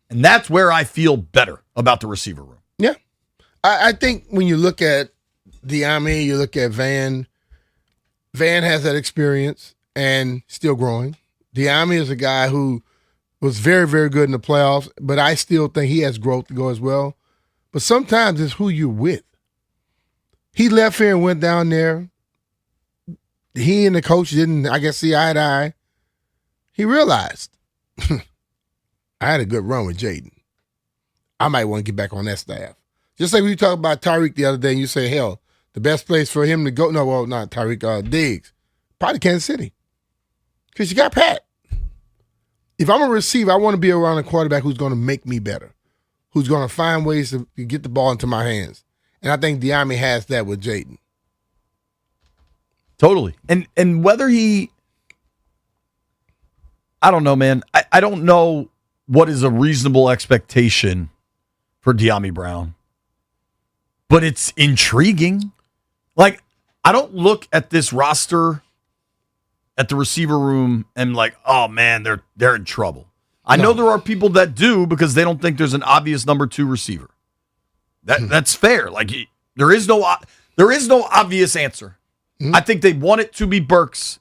And that's where I feel better about the receiver room. Yeah. I think when you look at De'Ami, you look at Van has that experience and still growing. De'Ami is a guy who was very, very good in the playoffs, but I still think he has growth to go as well. But sometimes it's who you're with. He left here and went down there. He and the coach didn't, I guess, see eye to eye. He realized, I had a good run with Jaden. I might want to get back on that staff. Just like we talked about Tyreek the other day, and you say, hell, the best place for him to go, no, well, not Tyreek, Diggs, probably Kansas City. Because you got Pat. If I'm a receiver, I want to be around a quarterback who's going to make me better, who's going to find ways to get the ball into my hands. And I think De'Ami has that with Jaden. Totally. And whether I don't know, man. I don't know what is a reasonable expectation for De'Ami Brown, but it's intriguing. I don't look at this roster at the receiver room and oh man, they're in trouble. I know there are people that do because they don't think there's an obvious number 2 receiver. That's fair. There is no obvious answer. I think they want it to be Burks.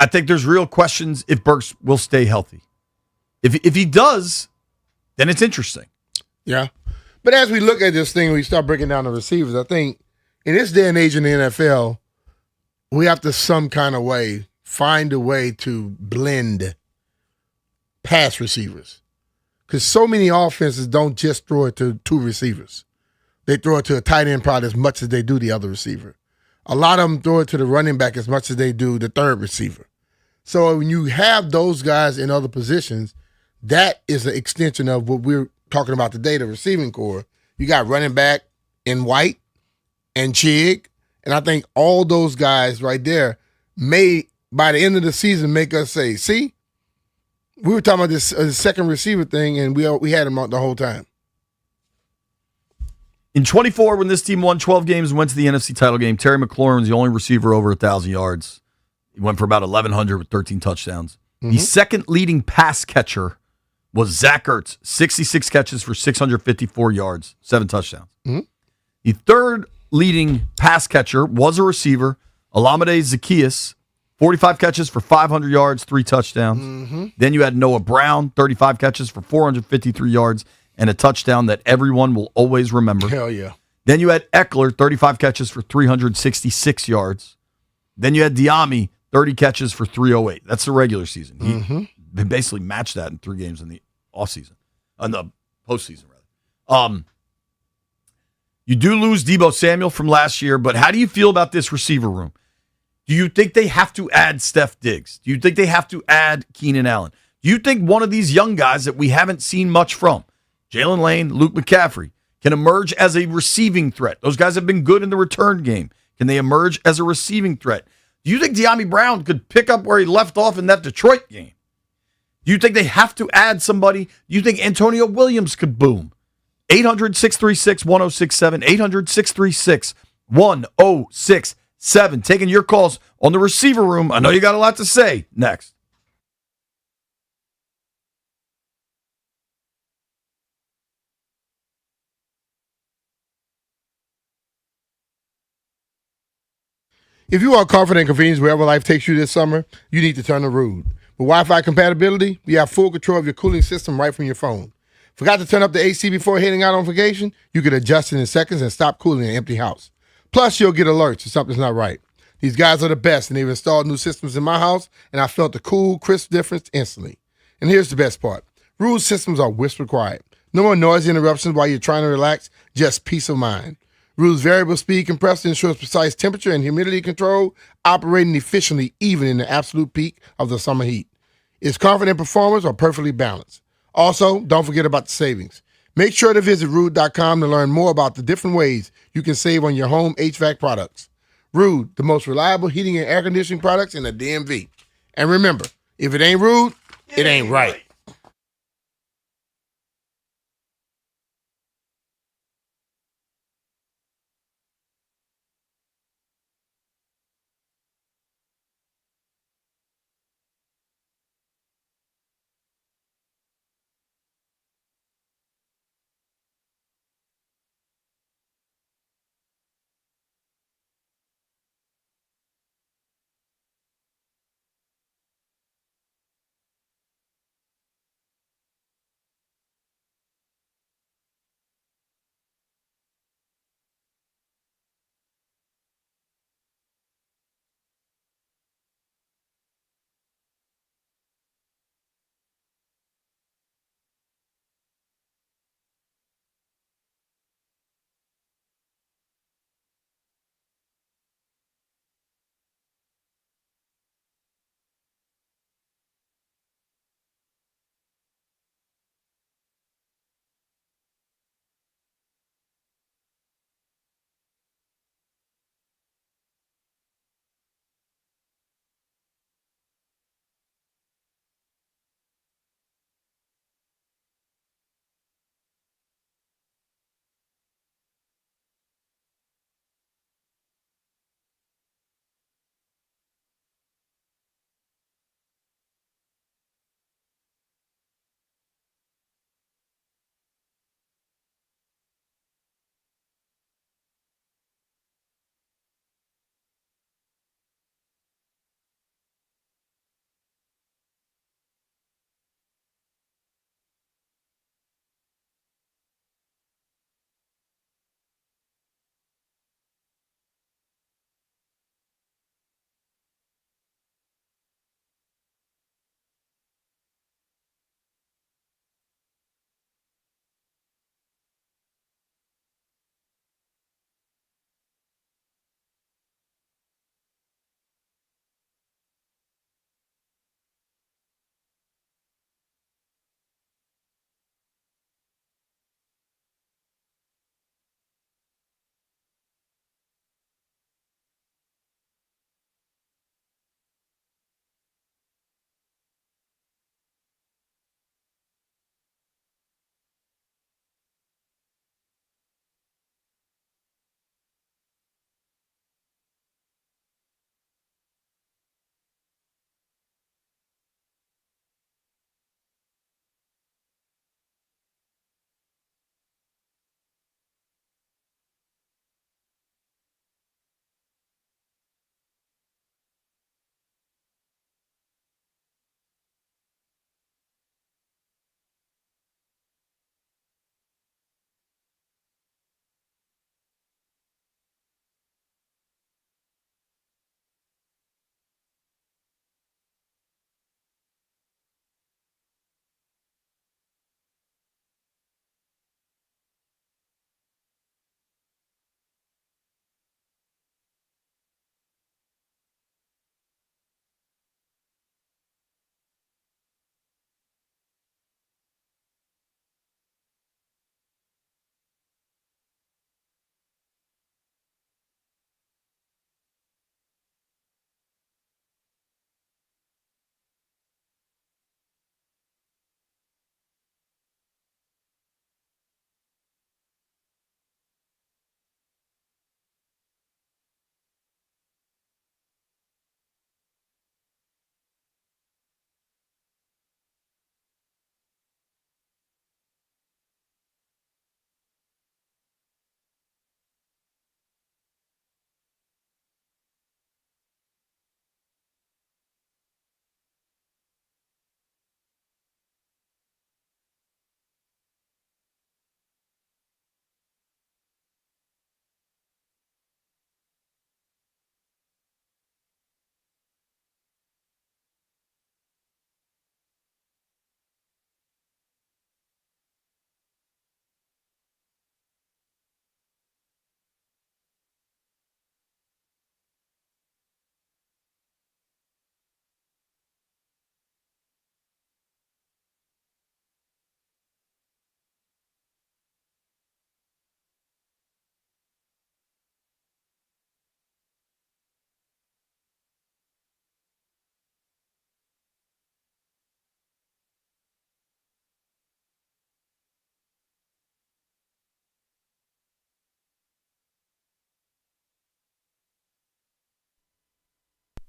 I think there's real questions if Burks will stay healthy. If he does, then it's interesting. Yeah. But as we look at this thing, we start breaking down the receivers, I think in this day and age in the NFL, we have to some kind of way find a way to blend pass receivers. Because so many offenses don't just throw it to 2 receivers. They throw it to a tight end probably as much as they do the other receiver. A lot of them throw it to the running back as much as they do the third receiver. So when you have those guys in other positions, that is an extension of what we're talking about today, the receiving core. You got running back in White and Chig, and I think all those guys right there may, by the end of the season, make us say, see, we were talking about this second receiver thing, and we had him the whole time. In 24, when this team won 12 games and went to the NFC title game, Terry McLaurin was the only receiver over 1,000 yards. He went for about 1,100 with 13 touchdowns. Mm-hmm. The second leading pass catcher was Zach Ertz, 66 catches for 654 yards, 7 touchdowns. Mm-hmm. The third leading pass catcher was a receiver, Olamide Zaccheaus, 45 catches for 500 yards, 3 touchdowns. Mm-hmm. Then you had Noah Brown, 35 catches for 453 yards, and a touchdown that everyone will always remember. Hell yeah. Then you had Eckler, 35 catches for 366 yards. Then you had De'Ami, 30 catches for 308. That's the regular season. He basically matched that in 3 games in the offseason, in the postseason, rather. You do lose Deebo Samuel from last year, but how do you feel about this receiver room? Do you think they have to add Steph Diggs? Do you think they have to add Keenan Allen? Do you think one of these young guys that we haven't seen much from, Jalen Lane, Luke McCaffrey can emerge as a receiving threat. Those guys have been good in the return game. Can they emerge as a receiving threat? Do you think De'Ami Brown could pick up where he left off in that Detroit game? Do you think they have to add somebody? Do you think Antonio Williams could boom? 800-636-1067, 800-636-1067. Taking your calls on the receiver room. I know you got a lot to say. Next. If you want comfort and convenience wherever life takes you this summer, you need to turn to Rude. With Wi-Fi compatibility, you have full control of your cooling system right from your phone. Forgot to turn up the AC before heading out on vacation? You can adjust it in seconds and stop cooling an empty house. Plus, you'll get alerts if something's not right. These guys are the best, and they've installed new systems in my house, and I felt the cool, crisp difference instantly. And here's the best part. Rude systems are whisper quiet. No more noisy interruptions while you're trying to relax, just peace of mind. Rude's variable speed compressor ensures precise temperature and humidity control, operating efficiently even in the absolute peak of the summer heat. Its comfort and performance are perfectly balanced. Also, don't forget about the savings. Make sure to visit Rude.com to learn more about the different ways you can save on your home HVAC products. Rude, the most reliable heating and air conditioning products in the DMV. And remember, if it ain't Rude, it ain't right.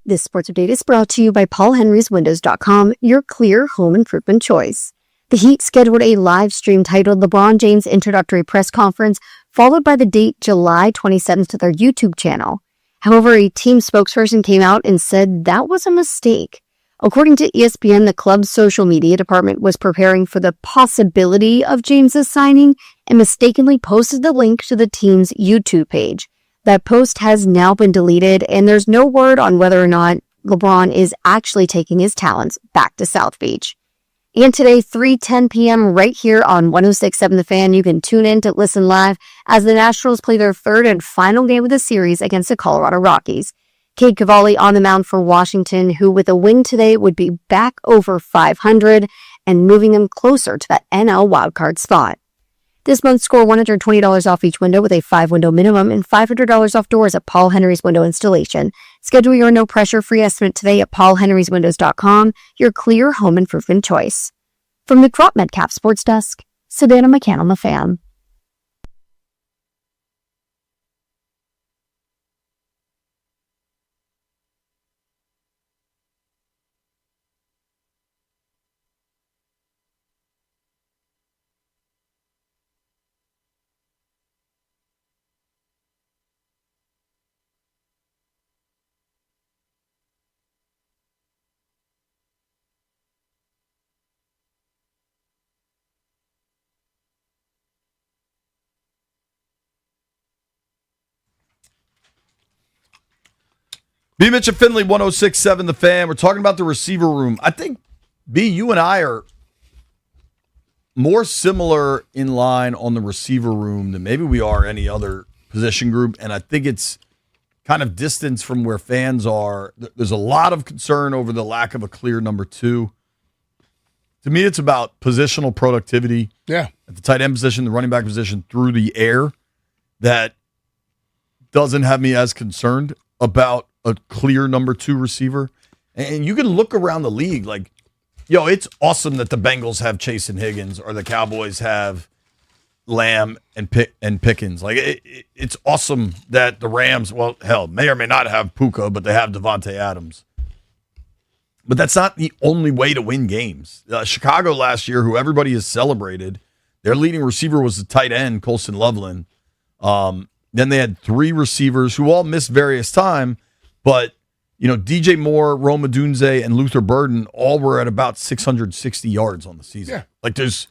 This sports update is brought to you by PaulHenrysWindows.com, your clear home improvement choice. The Heat scheduled a live stream titled LeBron James Introductory Press Conference, followed by the date July 27th to their YouTube channel. However, a team spokesperson came out and said that was a mistake. According to ESPN, the club's social media department was preparing for the possibility of James's signing and mistakenly posted the link to the team's YouTube page. That post has now been deleted, and there's no word on whether or not LeBron is actually taking his talents back to South Beach. And today, 3:10 p.m. right here on 106.7 The Fan, you can tune in to listen live as the Nationals play their third and final game of the series against the Colorado Rockies. Cade Cavalli on the mound for Washington, who with a win today would be back over 500 and moving them closer to that NL wildcard spot. This month, score $120 off each window with a 5-window minimum and $500 off doors at Paul Henry's Window Installation. Schedule your no-pressure free estimate today at paulhenryswindows.com, your clear home improvement choice. From the Crop Medcap Sports Desk, Savannah McCann on The Fan. B. Mitch and Finley, 106.7 The Fan. We're talking about the receiver room. I think, B, you and I are more similar in line on the receiver room than maybe we are any other position group. And I think it's kind of distance from where fans are. There's a lot of concern over the lack of a clear number two. To me, it's about positional productivity. Yeah. At the tight end position, the running back position, through the air, that doesn't have me as concerned about a clear number two receiver. And you can look around the league like, it's awesome that the Bengals have Chase and Higgins or the Cowboys have Lamb and Pickens. Like, it's awesome that the Rams, may or may not have Puka, but they have Devontae Adams. But that's not the only way to win games. Chicago last year, who everybody has celebrated, their leading receiver was the tight end, Colson Loveland. Then they had three receivers who all missed various time, but DJ Moore, Rome Odunze, and Luther Burden all were at about 660 yards on the season. Yeah. Like there's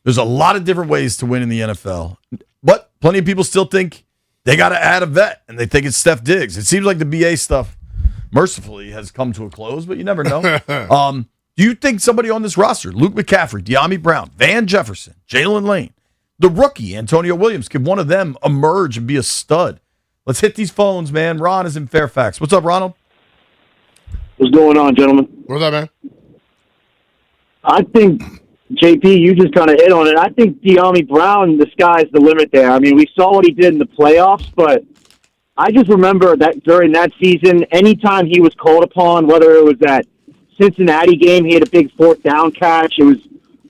a lot of different ways to win in the NFL, but plenty of people still think they got to add a vet, and they think it's Steph Diggs. It seems like the BA stuff, mercifully, has come to a close, but you never know. Do you think somebody on this roster, Luke McCaffrey, De'Ami Brown, Van Jefferson, Jalen Lane, the rookie, Antonio Williams, could one of them emerge and be a stud? Let's hit these phones, man. Ron is in Fairfax. What's up, Ronald? What's going on, gentlemen? What's up, man? I think, JP, you just kind of hit on it. I think De'Ami Brown, the sky's the limit there. I mean, we saw what he did in the playoffs, but I just remember that during that season, anytime he was called upon, whether it was that Cincinnati game, he had a big fourth down catch. It was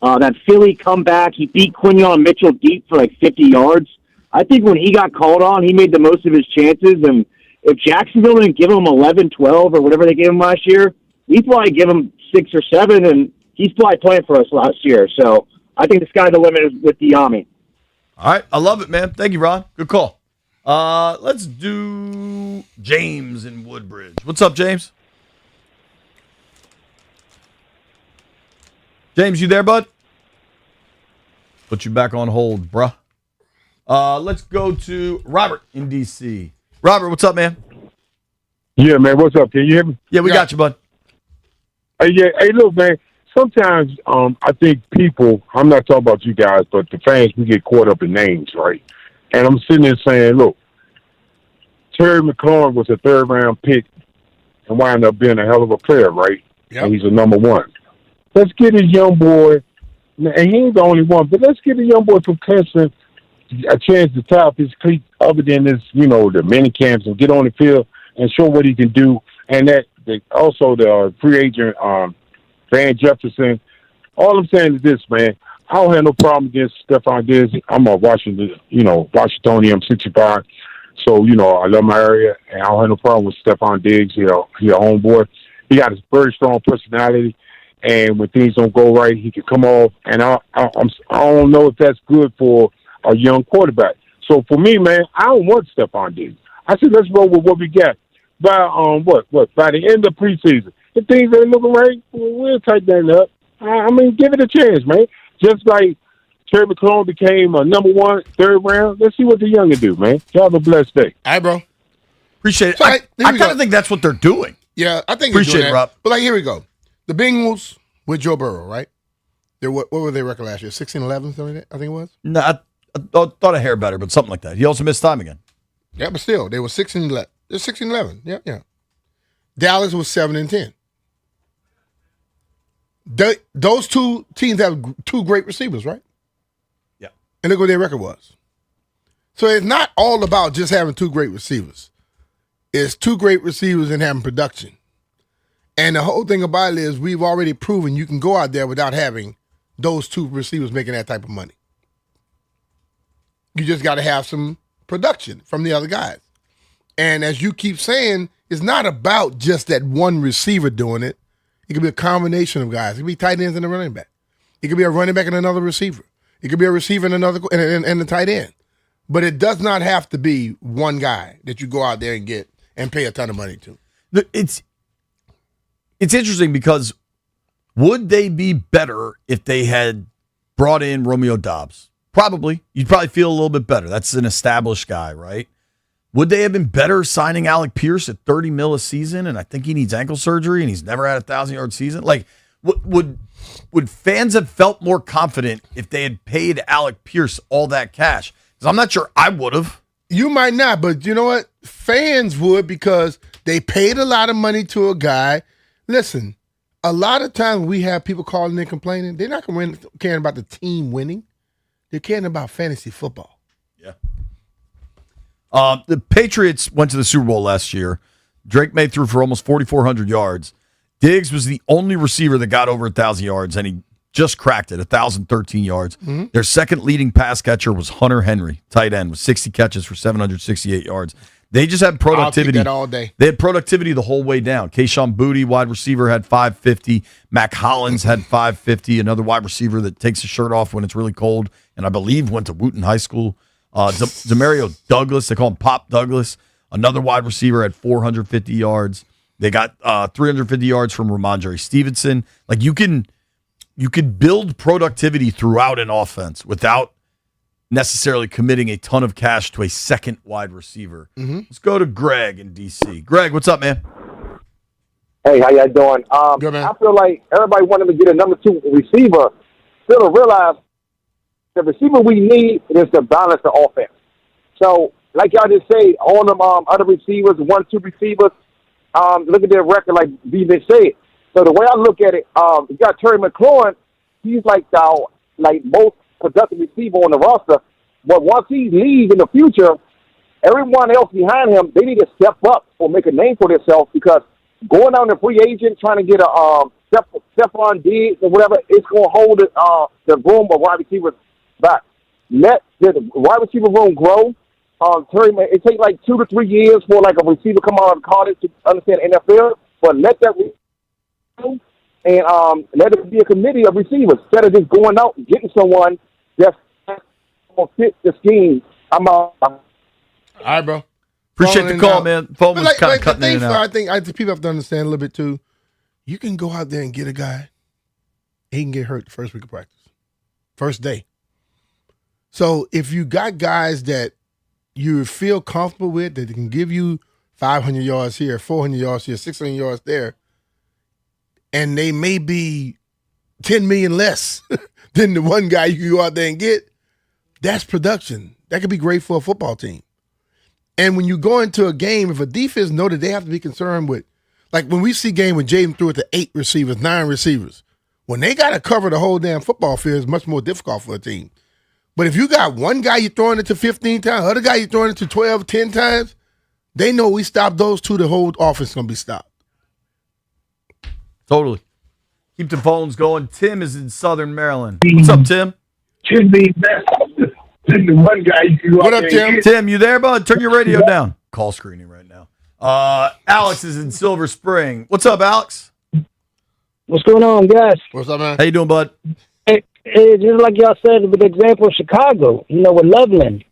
that Philly comeback. He beat Quinion Mitchell deep for like 50 yards. I think when he got called on, he made the most of his chances. And if Jacksonville didn't give him 11, 12, or whatever they gave him last year, we'd probably give him 6 or 7, and he's probably playing for us last year. So I think the sky's the limit is with De'Ami. All right. I love it, man. Thank you, Ron. Good call. Let's do James in Woodbridge. What's up, James? James, you there, bud? Put you back on hold, bruh. Let's go to Robert in D.C. Robert, what's up, man? Yeah, man. What's up? Can you hear me? Yeah, we got you, bud. Hey, look, man. Sometimes I think people, I'm not talking about you guys, but the fans, we get caught up in names, right? And I'm sitting there saying, look, Terry McLaurin was a third-round pick and wound up being a hell of a player, right? Yep. And he's a number one. Let's get a young boy, and he ain't the only one, but let's get a young boy from Clemson a chance to tie up his cleats other than this, the mini camps, and get on the field and show what he can do. And also the free agent, Van Jefferson. All I'm saying is this, man. I don't have no problem against Stephon Diggs. I'm a Washingtonian. I'm 65. So, I love my area, and I don't have no problem with Stephon Diggs. He a homeboy. He got a very strong personality, and when things don't go right, he can come off. And I don't know if that's good for a young quarterback. So for me, man, I don't want Stephon Diggs. I said let's roll with what we got. By by the end of preseason, if things ain't looking right, we'll tighten that up. I mean, give it a chance, man. Just like Terry McLaurin became a number 1 third round. Let's see what the youngin do, man. Y'all have a blessed day. All right, bro. Appreciate it. So, I kind go. of think that's what they're doing. Yeah, I think Appreciate you're doing it, Rob. that. But here we go. The Bengals with Joe Burrow, right? What were their record last year? 16-11, something like that, I think it was. No, I thought a hair better, but something like that. He also missed time again. Yeah, but still, they were 16-11. They're 16-11. Yeah. Dallas was 7-10. Those two teams have 2 great receivers, right? Yeah. And look what their record was. So it's not all about just having 2 great receivers. It's 2 great receivers and having production. And the whole thing about it is we've already proven you can go out there without having those 2 receivers making that type of money. You just got to have some production from the other guys. And as you keep saying, it's not about just that one receiver doing it. It could be a combination of guys. It could be tight ends and a running back. It could be a running back and another receiver. It could be a receiver and another and a tight end. But it does not have to be one guy that you go out there and get and pay a ton of money to. It's interesting because would they be better if they had brought in Romeo Doubs? Probably. You'd probably feel a little bit better. That's an established guy, right? Would they have been better signing Alec Pierce at $30 million a season? And I think he needs ankle surgery and he's never had a 1,000-yard season. Like, would fans have felt more confident if they had paid Alec Pierce all that cash? Because I'm not sure I would have. You might not, but you know what? Fans would because they paid a lot of money to a guy. Listen, a lot of times we have people calling and complaining. They're not caring about the team winning. They're caring about fantasy football. Yeah. The Patriots went to the Super Bowl last year. Drake May threw for almost 4,400 yards. Diggs was the only receiver that got over 1,000 yards, and he just cracked it, 1,013 yards. Mm-hmm. Their second leading pass catcher was Hunter Henry, tight end, with 60 catches for 768 yards. They just had productivity. I'll take that all day. They had productivity the whole way down. Keyshawn Boutte, wide receiver, had 550. Mac Hollins had 550, another wide receiver that takes his shirt off when it's really cold, and I believe went to Wooten High School. Demario Douglas, they call him Pop Douglas, another wide receiver, had 450 yards. They got 350 yards from Ramondre Stevenson. Like you could build productivity throughout an offense without necessarily committing a ton of cash to a second wide receiver. Mm-hmm. Let's go to Greg in DC. Greg, what's up, man? Hey, how y'all doing? Good, man. I feel like everybody wanted to get a number 2 receiver. Still to realize the receiver we need is to balance the offense. So, like y'all just say, on them other receivers, 1-2 receivers, look at their record, like B-Mitch said. So the way I look at it, you got Terry McLaurin. He's like most productive receiver on the roster. But once he leaves in the future, everyone else behind him, they need to step up or make a name for themselves because going down the free agent, trying to get a Stephon Diggs or whatever, it's going to hold the room of wide receivers back. Let the wide receiver room grow. Terry, it takes like 2 to 3 years for like a receiver come out of college to understand NFL, but let that and let it be a committee of receivers instead of just going out and getting someone that's going to fit the scheme. I'm all right, bro. Appreciate the call, man. Phone was kind of cutting in and out. I think people have to understand a little bit too. You can go out there and get a guy. He can get hurt the first week of practice, first day. So if you got guys that you feel comfortable with, that can give you 500 yards here, 400 yards here, 600 yards there, and they may be 10 million less than the one guy you can go out there and get, that's production. That could be great for a football team. And when you go into a game, if a defense know that they have to be concerned with, like when we see game when Jaden threw it to 8 receivers, 9 receivers, when they got to cover the whole damn football field, it's much more difficult for a team. But if you got one guy you're throwing it to 15 times, other guy you're throwing it to 12, 10 times, they know we stop those 2, the whole offense is going to be stopped. Totally. Keep the phones going. Tim is in Southern Maryland. What's up, Tim? Should be best. the one guy you can go What out up, there and Tim? get. Tim, you there, bud? Turn your radio down. Call screening right now. Alex is in Silver Spring. What's up, Alex? What's going on, guys? What's up, man? How you doing, bud? Hey, just like y'all said with the example of Chicago, with Loveland.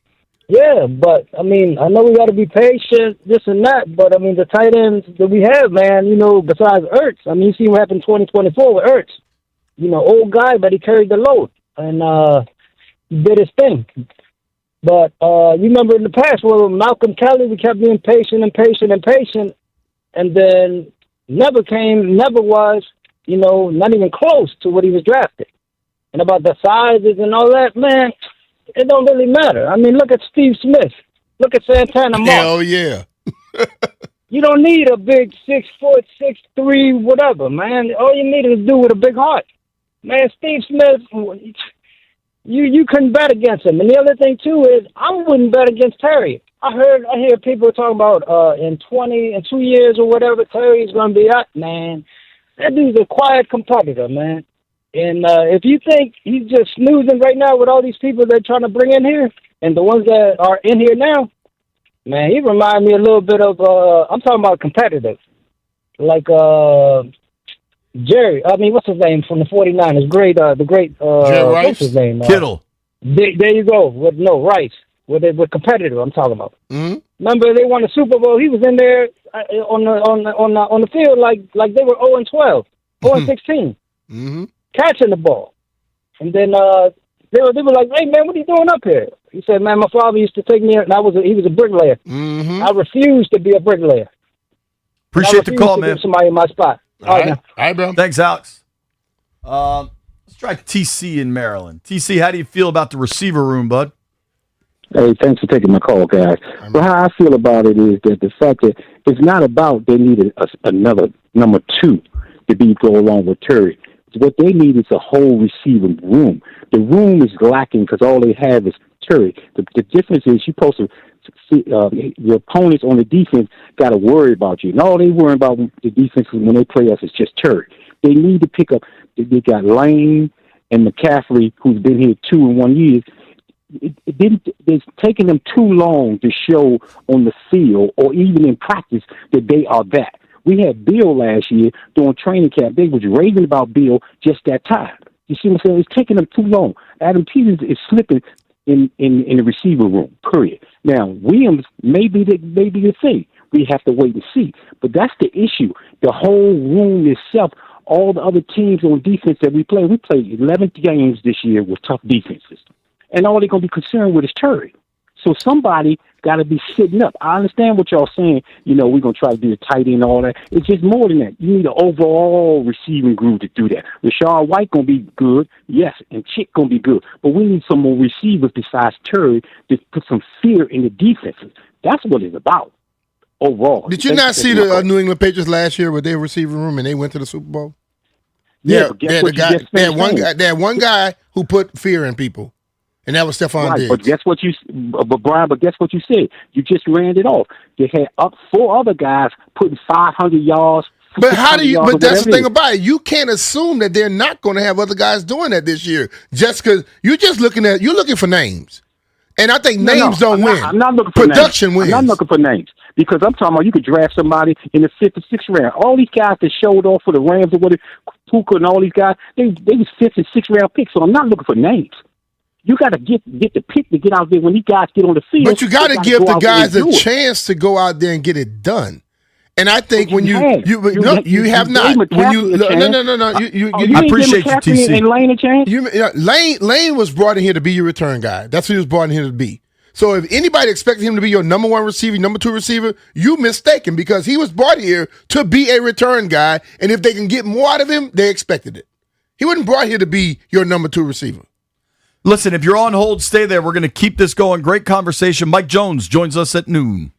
Yeah, but, I know we got to be patient, this and that, but, the tight ends that we have, man, besides Ertz, you see what happened in 2024 with Ertz. Old guy, but he carried the load, and he did his thing. But you remember in the past, with Malcolm Kelly, we kept being patient, and then never was, not even close to what he was drafted. And about the sizes and all that, man, it don't really matter. Look at Steve Smith. Look at Santana Moss. Hell yeah. You don't need a big 6 foot, 6'3", whatever, man. All you need is do with a big heart. Man, Steve Smith, you couldn't bet against him. And the other thing, too, is I wouldn't bet against Terry. I hear people talking about in 2 years or whatever, Terry's going to be up, man. That dude's a quiet competitor, man. And if you think he's just snoozing right now with all these people they're trying to bring in here, and the ones that are in here now, man, he reminds me a little bit of, I'm talking about competitive. Like Jerry, what's his name from the 49ers? The great, what's his name? Kittle. There you go. Rice. With competitive, I'm talking about. Mm-hmm. Remember, they won the Super Bowl. He was in there on the field like they were 0-12, 0-16. Mm-hmm. Catching the ball. And then they were like, hey, man, what are you doing up here? He said, man, my father used to take me, and he was a bricklayer. Mm-hmm. I refused to be a bricklayer. Appreciate the call, man. Give somebody in my spot. All right, bro. Thanks, Alex. Let's try TC in Maryland. TC, how do you feel about the receiver room, bud? Hey, thanks for taking my call, guys. Well, how I feel about it is that the fact that it's not about they need another number 2 to go along with Terry. What they need is a whole receiving room. The room is lacking because all they have is Terry. The difference is you're supposed to see your opponents on the defense got to worry about you. And all they worry about the defense when they play us is just Terry. They need to pick up. They got Lane and McCaffrey, who's been here 2 and 1 years. It's taking them too long to show on the field or even in practice that they are that. We had Bill last year during training camp. They was raving about Bill just that time. You see what I'm saying? It's taking them too long. Adam Peters is slipping in the receiver room, period. Now, Williams may be the thing. We have to wait and see. But that's the issue. The whole room itself, all the other teams on defense that we played 11 games this year with tough defenses. And all they're going to be concerned with is Terry. So somebody got to be sitting up. I understand what y'all saying. We're going to try to do the tight end and all that. It's just more than that. You need an overall receiving group to do that. Rashad White going to be good, yes, and Chick going to be good. But we need some more receivers besides Terry to put some fear in the defenses. That's what it's about overall. Did you not see the New England Patriots last year with their receiving room and they went to the Super Bowl? Yeah, but guess what you just said. They had one guy who put fear in people. And that was Stephon Diggs. But guess what Brian, guess what you said? You just ran it off. They had 4 other guys putting 500 yards. But that's the thing about it. You can't assume that they're not going to have other guys doing that this year. Just because you're looking for names. And I think names don't win. I'm not looking for production names. wins. I'm not looking for names. Because I'm talking about you could draft somebody in the 5th or 6th round. All these guys that showed off for the Rams or whatever, Puka and all these guys, they was 5th and 6th round picks. So I'm not looking for names. You got to get the pick to get out there when these guys get on the field. But you got to give the guys a chance to go out there and get it done. And I think when you have not. When you no. I appreciate you, TC. And Lane a chance? Lane was brought in here to be your return guy. That's what he was brought in here to be. So if anybody expected him to be your number 1 receiver, number 2 receiver, you mistaken because he was brought here to be a return guy. And if they can get more out of him, they expected it. He wasn't brought here to be your number 2 receiver. Listen, if you're on hold, stay there. We're going to keep this going. Great conversation. Mike Jones joins us at noon.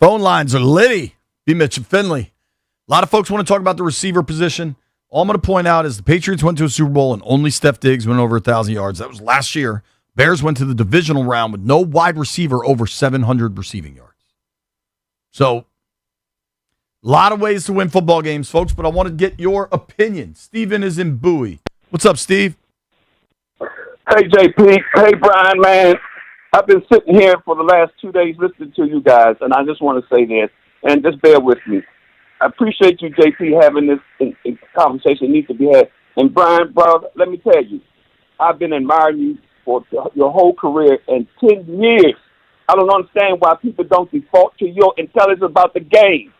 Phone lines are litty. B. Mitch and Finley. A lot of folks want to talk about the receiver position. All I'm going to point out is the Patriots went to a Super Bowl and only Steph Diggs went over 1,000 yards. That was last year. Bears went to the divisional round with no wide receiver over 700 receiving yards. So, a lot of ways to win football games, folks, but I want to get your opinion. Steven is in Bowie. What's up, Steve? Hey, JP. Hey, Brian, man. I've been sitting here for the last 2 days listening to you guys, and I just want to say this, and just bear with me. I appreciate you, JP, having this conversation that needs to be had. And, Brian, brother, let me tell you, I've been admiring you for your whole career and 10 years. I don't understand why people don't default to your intelligence about the game.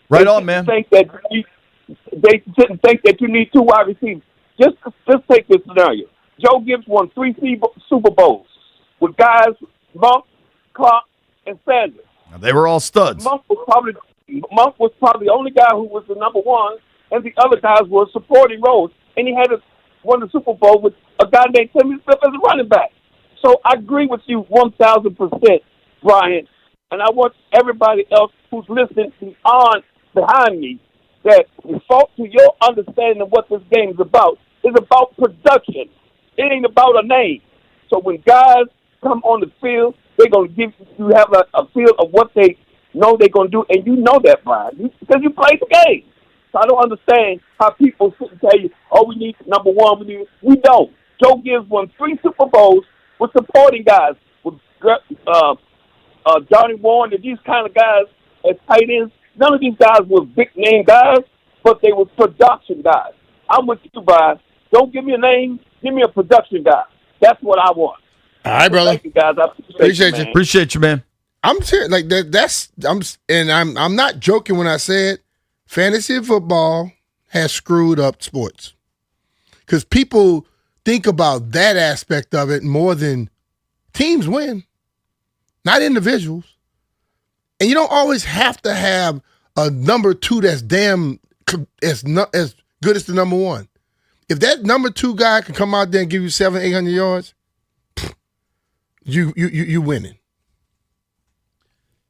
Right on, man. They didn't think that you need 2 wide receivers. Just take this scenario. Joe Gibbs won 3 Super Bowls with guys Monk, Clark, and Sanders. Now, they were all studs. Monk was probably the only guy who was the number 1, and the other guys were supporting roles. And he had won the Super Bowl with a guy named Timmy Smith as a running back. So I agree with you 1,000%, Brian. And I want everybody else who's listening behind me that default to your understanding of what this game is about. It's about production. It ain't about a name. So when guys come on the field, they're going to give you have a feel of what they know they're going to do, and you know that, Brian, because you played the game. So I don't understand how people sit and tell you, oh, we need number 1. We don't. Joe Gibbs won 3 Super Bowls with supporting guys, with Johnny Warren and these kind of guys as tight ends. None of these guys were big-name guys, but they were production guys. I'm with you, Brian. Don't give me a name. Give me a production guy. That's what I want. All right, brother. Thank you, guys. I appreciate you. Appreciate you, man. I'm serious, like that. I'm not joking when I said fantasy football has screwed up sports, because people think about that aspect of it more than teams win, not individuals. And you don't always have to have a number 2 that's as good as the number 1. If that number 2 guy can come out there and give you 700-800 yards, you winning.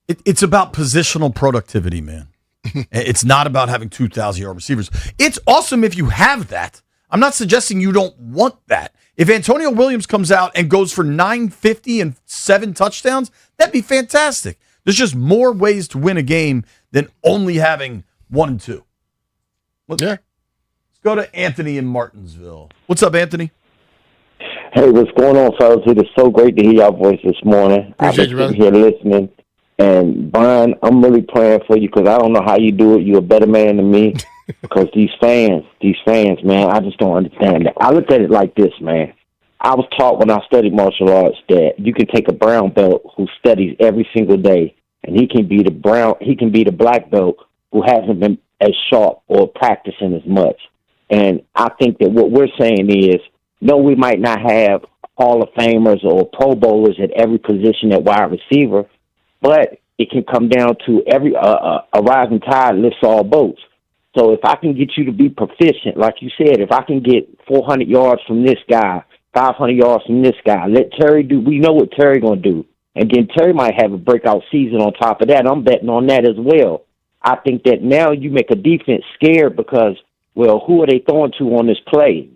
It's about positional productivity, man. It's not about having 2,000-yard receivers. It's awesome if you have that. I'm not suggesting you don't want that. If Antonio Williams comes out and goes for 950 and 7 touchdowns, that'd be fantastic. There's just more ways to win a game than only having 1 and 2. Let's go to Anthony in Martinsville. What's up, Anthony? Hey, what's going on, fellas? It is so great to hear your voice this morning. I've been sitting here listening. And, Brian, I'm really praying for you, because I don't know how you do it. You're a better man than me. Because these fans, man, I just don't understand that. I look at it like this, man. I was taught when I studied martial arts that you can take a brown belt who studies every single day, and he can be the black belt who hasn't been as sharp or practicing as much. And I think that what we're saying is, no, we might not have Hall of Famers or Pro Bowlers at every position at wide receiver, but it can come down to a rising tide lifts all boats. So if I can get you to be proficient, like you said, if I can get 400 yards from this guy, 500 yards from this guy, let Terry do. We know what Terry going to do. And then Terry might have a breakout season on top of that. I'm betting on that as well. I think that now you make a defense scared because, well, who are they throwing to on this play?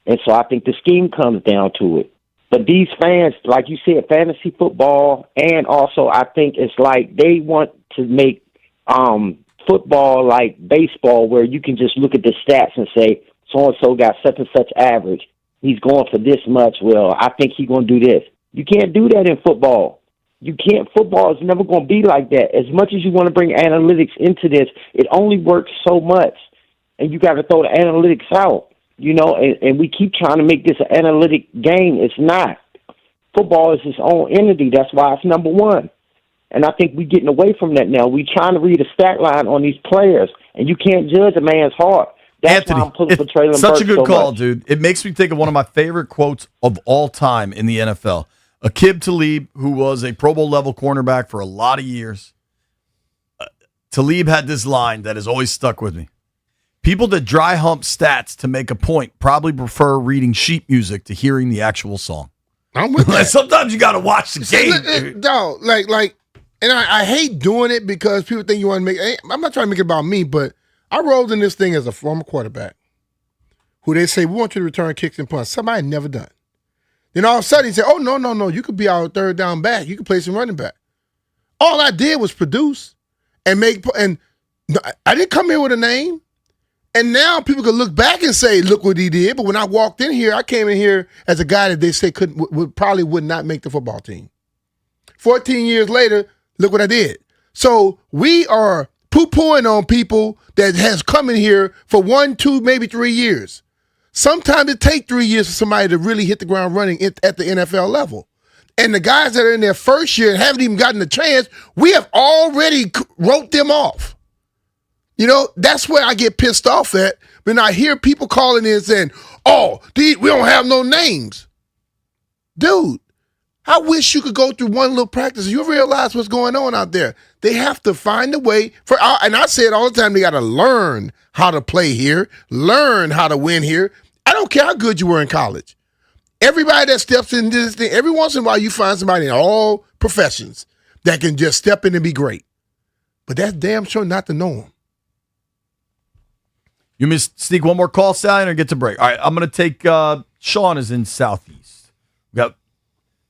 And so I think the scheme comes down to it. But these fans, like you said, fantasy football, and also I think it's like they want to make football like baseball, where you can just look at the stats and say, so-and-so got such and such average. He's going for this much. Well, I think he's going to do this. You can't do that in football. You can't. Football is never going to be like that. As much as you want to bring analytics into this, it only works so much. And you got to throw the analytics out. And we keep trying to make this an analytic game. It's not. Football is its own entity. That's why it's number 1. And I think we're getting away from that now. We're trying to read a stat line on these players, and you can't judge a man's heart. That's Anthony, why I'm pulling for Traylon such Burks a good so call, much. dude. It makes me think of one of my favorite quotes of all time in the NFL. Aqib Talib, who was a Pro Bowl level cornerback for a lot of years. Talib had this line that has always stuck with me. People that dry hump stats to make a point probably prefer reading sheet music to hearing the actual song. I'm with that. Sometimes you got to watch the game. No, like And I hate doing it because people think you want to make. I'm not trying to make it about me, but I rolled in this thing as a former quarterback, who they say we want you to return kicks and punts. Somebody had never done. Then all of a sudden he said, "Oh no, you could be our third down back. You could play some running back." All I did was produce and make. And I didn't come here with a name. And now people can look back and say, "Look what he did." But when I walked in here, I came in here as a guy that they say probably would not make the football team. 14 years later, look what I did. So we are poo-pooing on people that has come in here for 1, 2, maybe 3 years. Sometimes it takes 3 years for somebody to really hit the ground running at the NFL level. And the guys that are in their first year and haven't even gotten a chance, we have already wrote them off. You know, that's where I get pissed off at when I hear people calling in saying, "Oh, we don't have no names." Dude, I wish you could go through one little practice and you realize what's going on out there. They have to find a way and I say it all the time, they got to learn how to play here, learn how to win here. I don't care how good you were in college. Everybody that steps into this thing, every once in a while you find somebody in all professions that can just step in and be great. But that's damn sure not the norm. You sneak one more call, Stallion, or get to break? All right, I'm going to take Sean is in Southeast. We got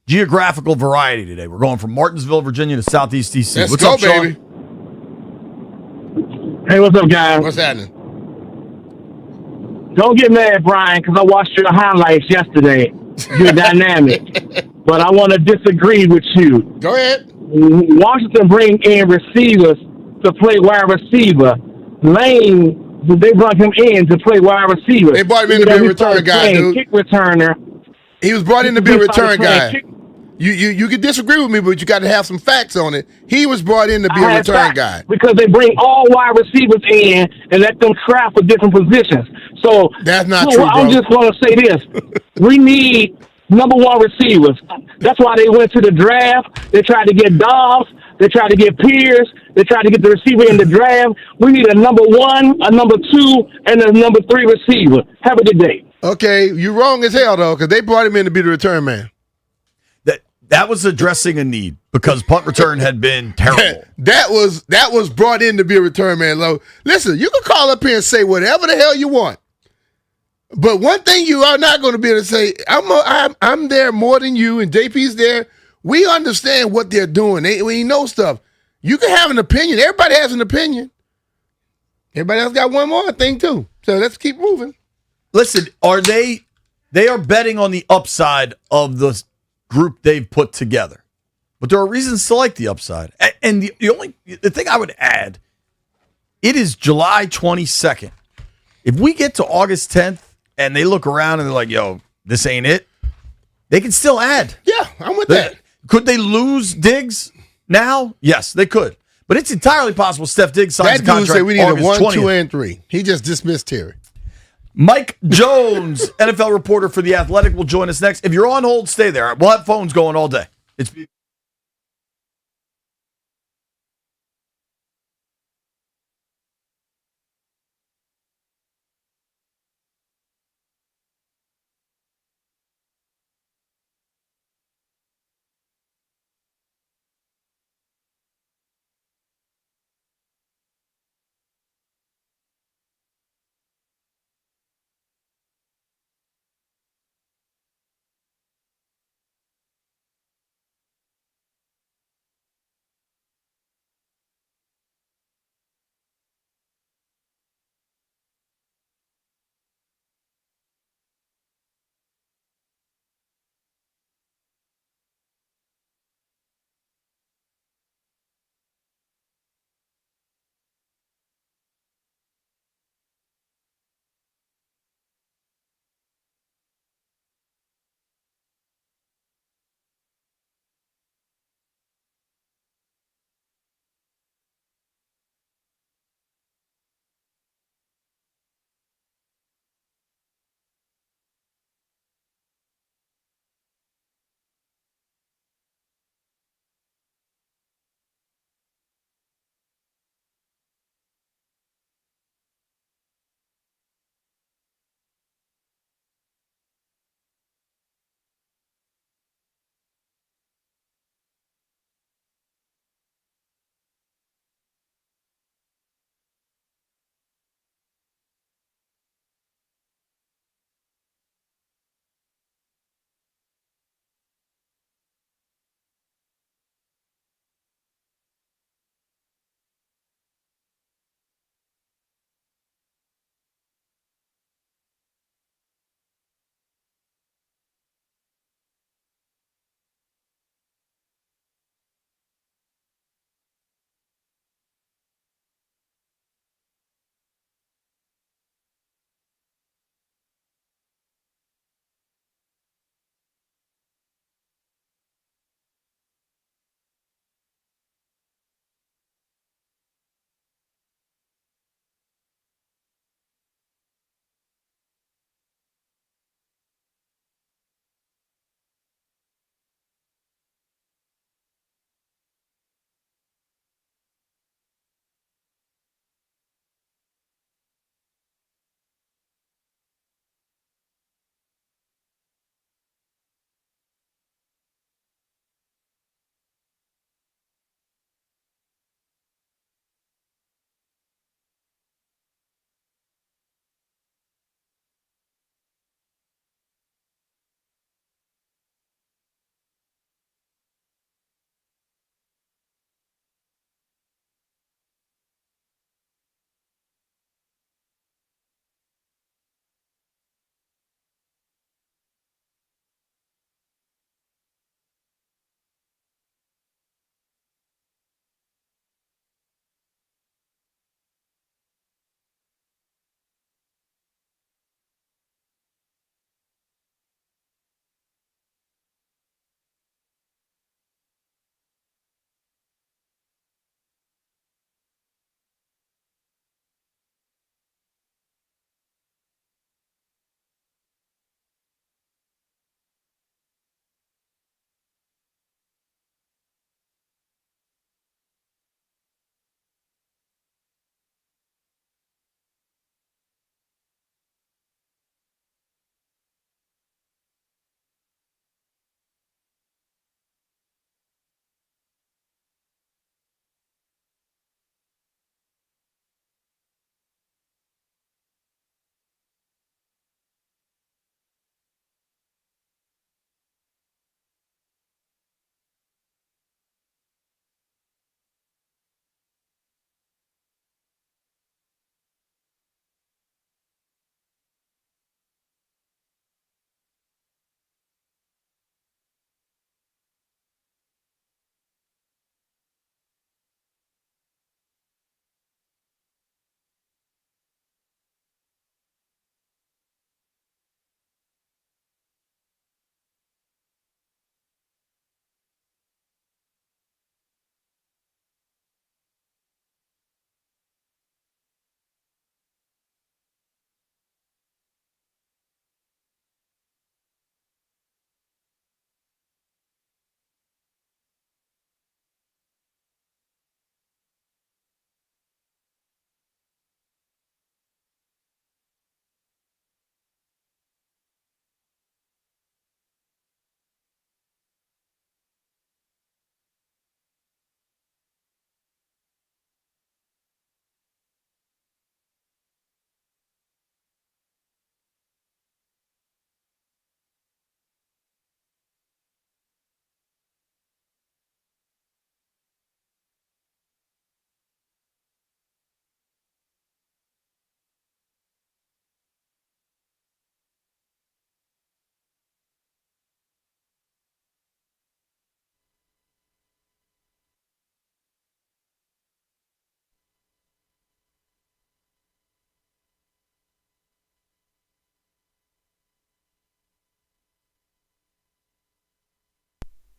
geographical variety today. We're going from Martinsville, Virginia to Southeast DC. Let's What's go, up, Sean? baby. Hey, what's up, guys? What's happening? Don't get mad, Brian, because I watched your highlights yesterday. You're dynamic. But I want to disagree with you. Go ahead. Washington bring in receivers to play wide receiver. Lane, they brought him in to play wide receiver. They brought him in to be a return guy, dude. Kick returner. He was brought in to be a return guy. You can disagree with me, but you got to have some facts on it. He was brought in to be a return guy. Because they bring all wide receivers in and let them craft for different positions. So that's not true, bro. I'm just going to say this. We need number one receivers. That's why they went to the draft. They tried to get Dobbs. They tried to get Pierce. They tried to get the receiver in the draft. We need a number one, a number two, and a number three receiver. Have a good day. Okay, you're wrong as hell, though, because they brought him in to be the return man. That was addressing a need because punt return had been terrible. that was brought in to be a return man. Listen, you can call up here and say whatever the hell you want. But one thing you are not going to be able to say, I'm there more than you, and JP's there. We understand what they're doing. We know stuff. You can have an opinion. Everybody has an opinion. Everybody else got one more thing, too. So let's keep moving. Listen, they are betting on the upside of the group they've put together. But there are reasons to like the upside. And the thing I would add, it is July 22nd. If we get to August 10th and they look around and they're like, yo, this ain't it, they can still add. Yeah, I'm with that. Could they lose Diggs now? Yes, they could. But it's entirely possible Steph Diggs signs a contract. That dude said we need August a 1, 20th. 2, and 3. He just dismissed Terry. Mike Jones, NFL reporter for The Athletic, will join us next. If you're on hold, stay there. We'll have phones going all day. It's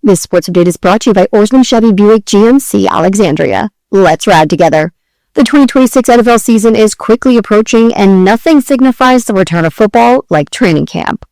This sports update is brought to you by Oarsman Chevy Buick GMC Alexandria. Let's ride together. The 2026 NFL season is quickly approaching, and nothing signifies the return of football like training camp.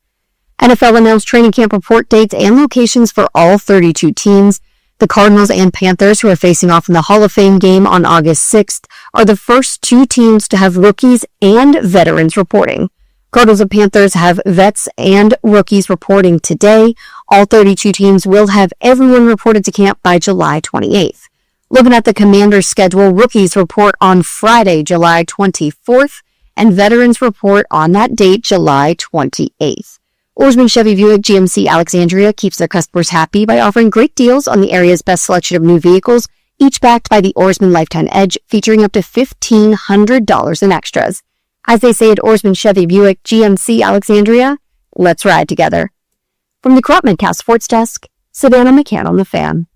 NFL announced training camp report dates and locations for all 32 teams. The Cardinals and Panthers, who are facing off in the Hall of Fame game on August 6th, are the first two teams to have rookies and veterans reporting. Cardinals and Panthers have vets and rookies reporting today. All 32 teams will have everyone reported to camp by July 28th. Looking at the Commanders' schedule, rookies report on Friday, July 24th, and veterans report on that date, July 28th. Oarsman Chevy Buick GMC Alexandria keeps their customers happy by offering great deals on the area's best selection of new vehicles, each backed by the Oarsman Lifetime Edge, featuring up to $1,500 in extras. As they say at Oarsman Chevy Buick GMC Alexandria, let's ride together. From the Crop Cast Sports Desk, Savannah McCann on the Fan.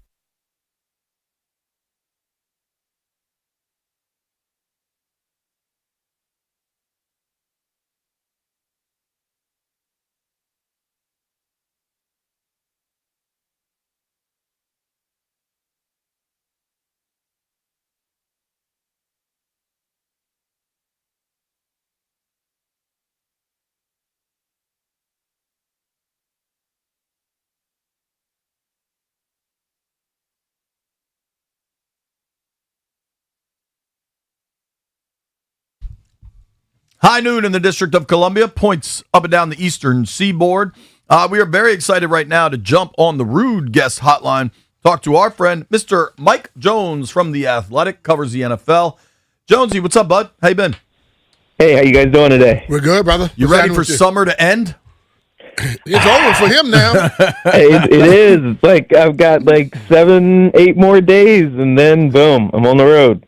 High noon in the District of Columbia, points up and down the eastern seaboard. We are very excited right now to jump on the Rude Guest Hotline, talk to our friend, Mr. Mike Jones from The Athletic, covers the NFL. Jonesy, what's up, bud? How you been? Hey, how you guys doing today? We're good, brother. You ready for summer to end? It's over for him now. It is. It's like I've got like 7-8 more days, and then boom, I'm on the road.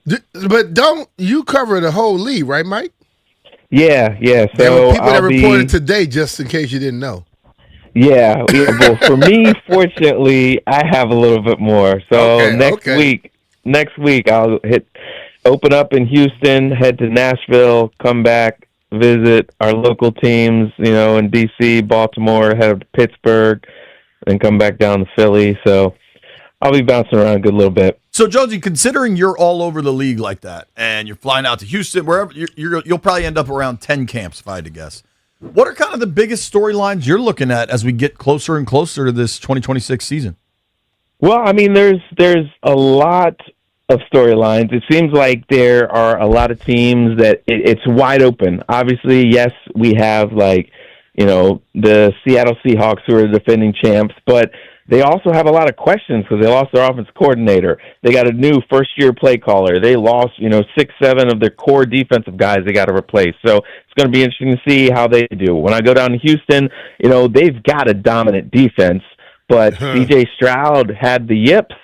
But don't you cover the whole league, right, Mike? Yeah. There So were people that I'll reported today, just in case you didn't know. Yeah. Well, for me, fortunately, I have a little bit more. So next week I'll open up in Houston, head to Nashville, come back, visit our local teams, in D.C., Baltimore, head to Pittsburgh, then come back down to Philly. So I'll be bouncing around a good little bit. So, Jonesy, considering you're all over the league like that, and you're flying out to Houston, wherever you'll probably end up around 10 camps, if I had to guess. What are kind of the biggest storylines you're looking at as we get closer and closer to this 2026 season? Well, I mean, there's a lot of storylines. It seems like there are a lot of teams that it's wide open. Obviously, yes, we have the Seattle Seahawks, who are the defending champs, but they also have a lot of questions because they lost their offense coordinator. They got a new first-year play caller. They lost, 6-7 of their core defensive guys they got to replace. So it's going to be interesting to see how they do. When I go down to Houston, they've got a dominant defense, but C.J. Stroud had the yips.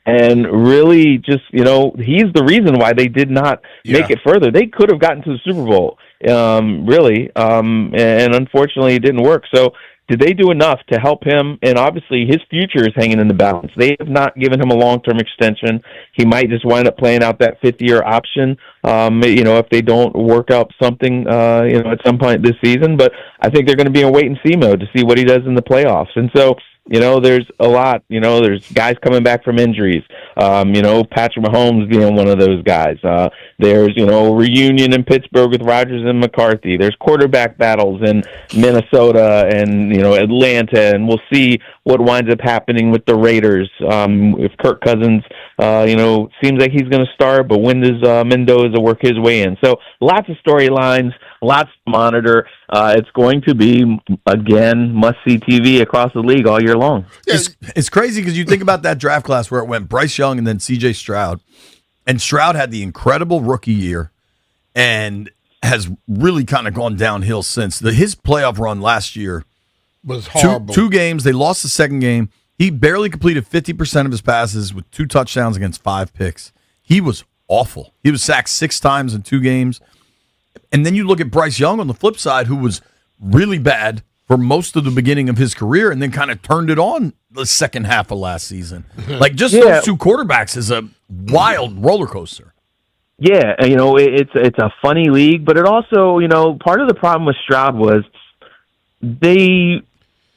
And really just, he's the reason why they did not make it further. They could have gotten to the Super Bowl, really, and unfortunately it didn't work. So did they do enough to help him? And obviously his future is hanging in the balance. They have not given him a long-term extension. He might just wind up playing out that fifth-year option, if they don't work out something, at some point this season. But I think they're going to be in wait-and-see mode to see what he does in the playoffs. And so, there's a lot. There's guys coming back from injuries. Patrick Mahomes being one of those guys. There's, reunion in Pittsburgh with Rodgers and McCarthy. There's quarterback battles in Minnesota and, Atlanta. And we'll see what winds up happening with the Raiders. If Kirk Cousins, seems like he's going to start, but when does Mendoza work his way in? So lots of storylines, lots to monitor. It's going to be, again, must-see TV across the league all year long. It's crazy because you think about that draft class where it went Bryce Young and then C.J. Stroud. And Stroud had the incredible rookie year and has really kind of gone downhill since. His playoff run last year was horrible. Two games. They lost the second game. He barely completed 50% of his passes with 2 touchdowns against 5 picks. He was awful. He was sacked 6 times in 2 games. And then you look at Bryce Young on the flip side, who was really bad for most of the beginning of his career and then kind of turned it on the second half of last season. Those 2 quarterbacks is a wild roller coaster. Yeah, it's a funny league, but it also, part of the problem with Stroud was they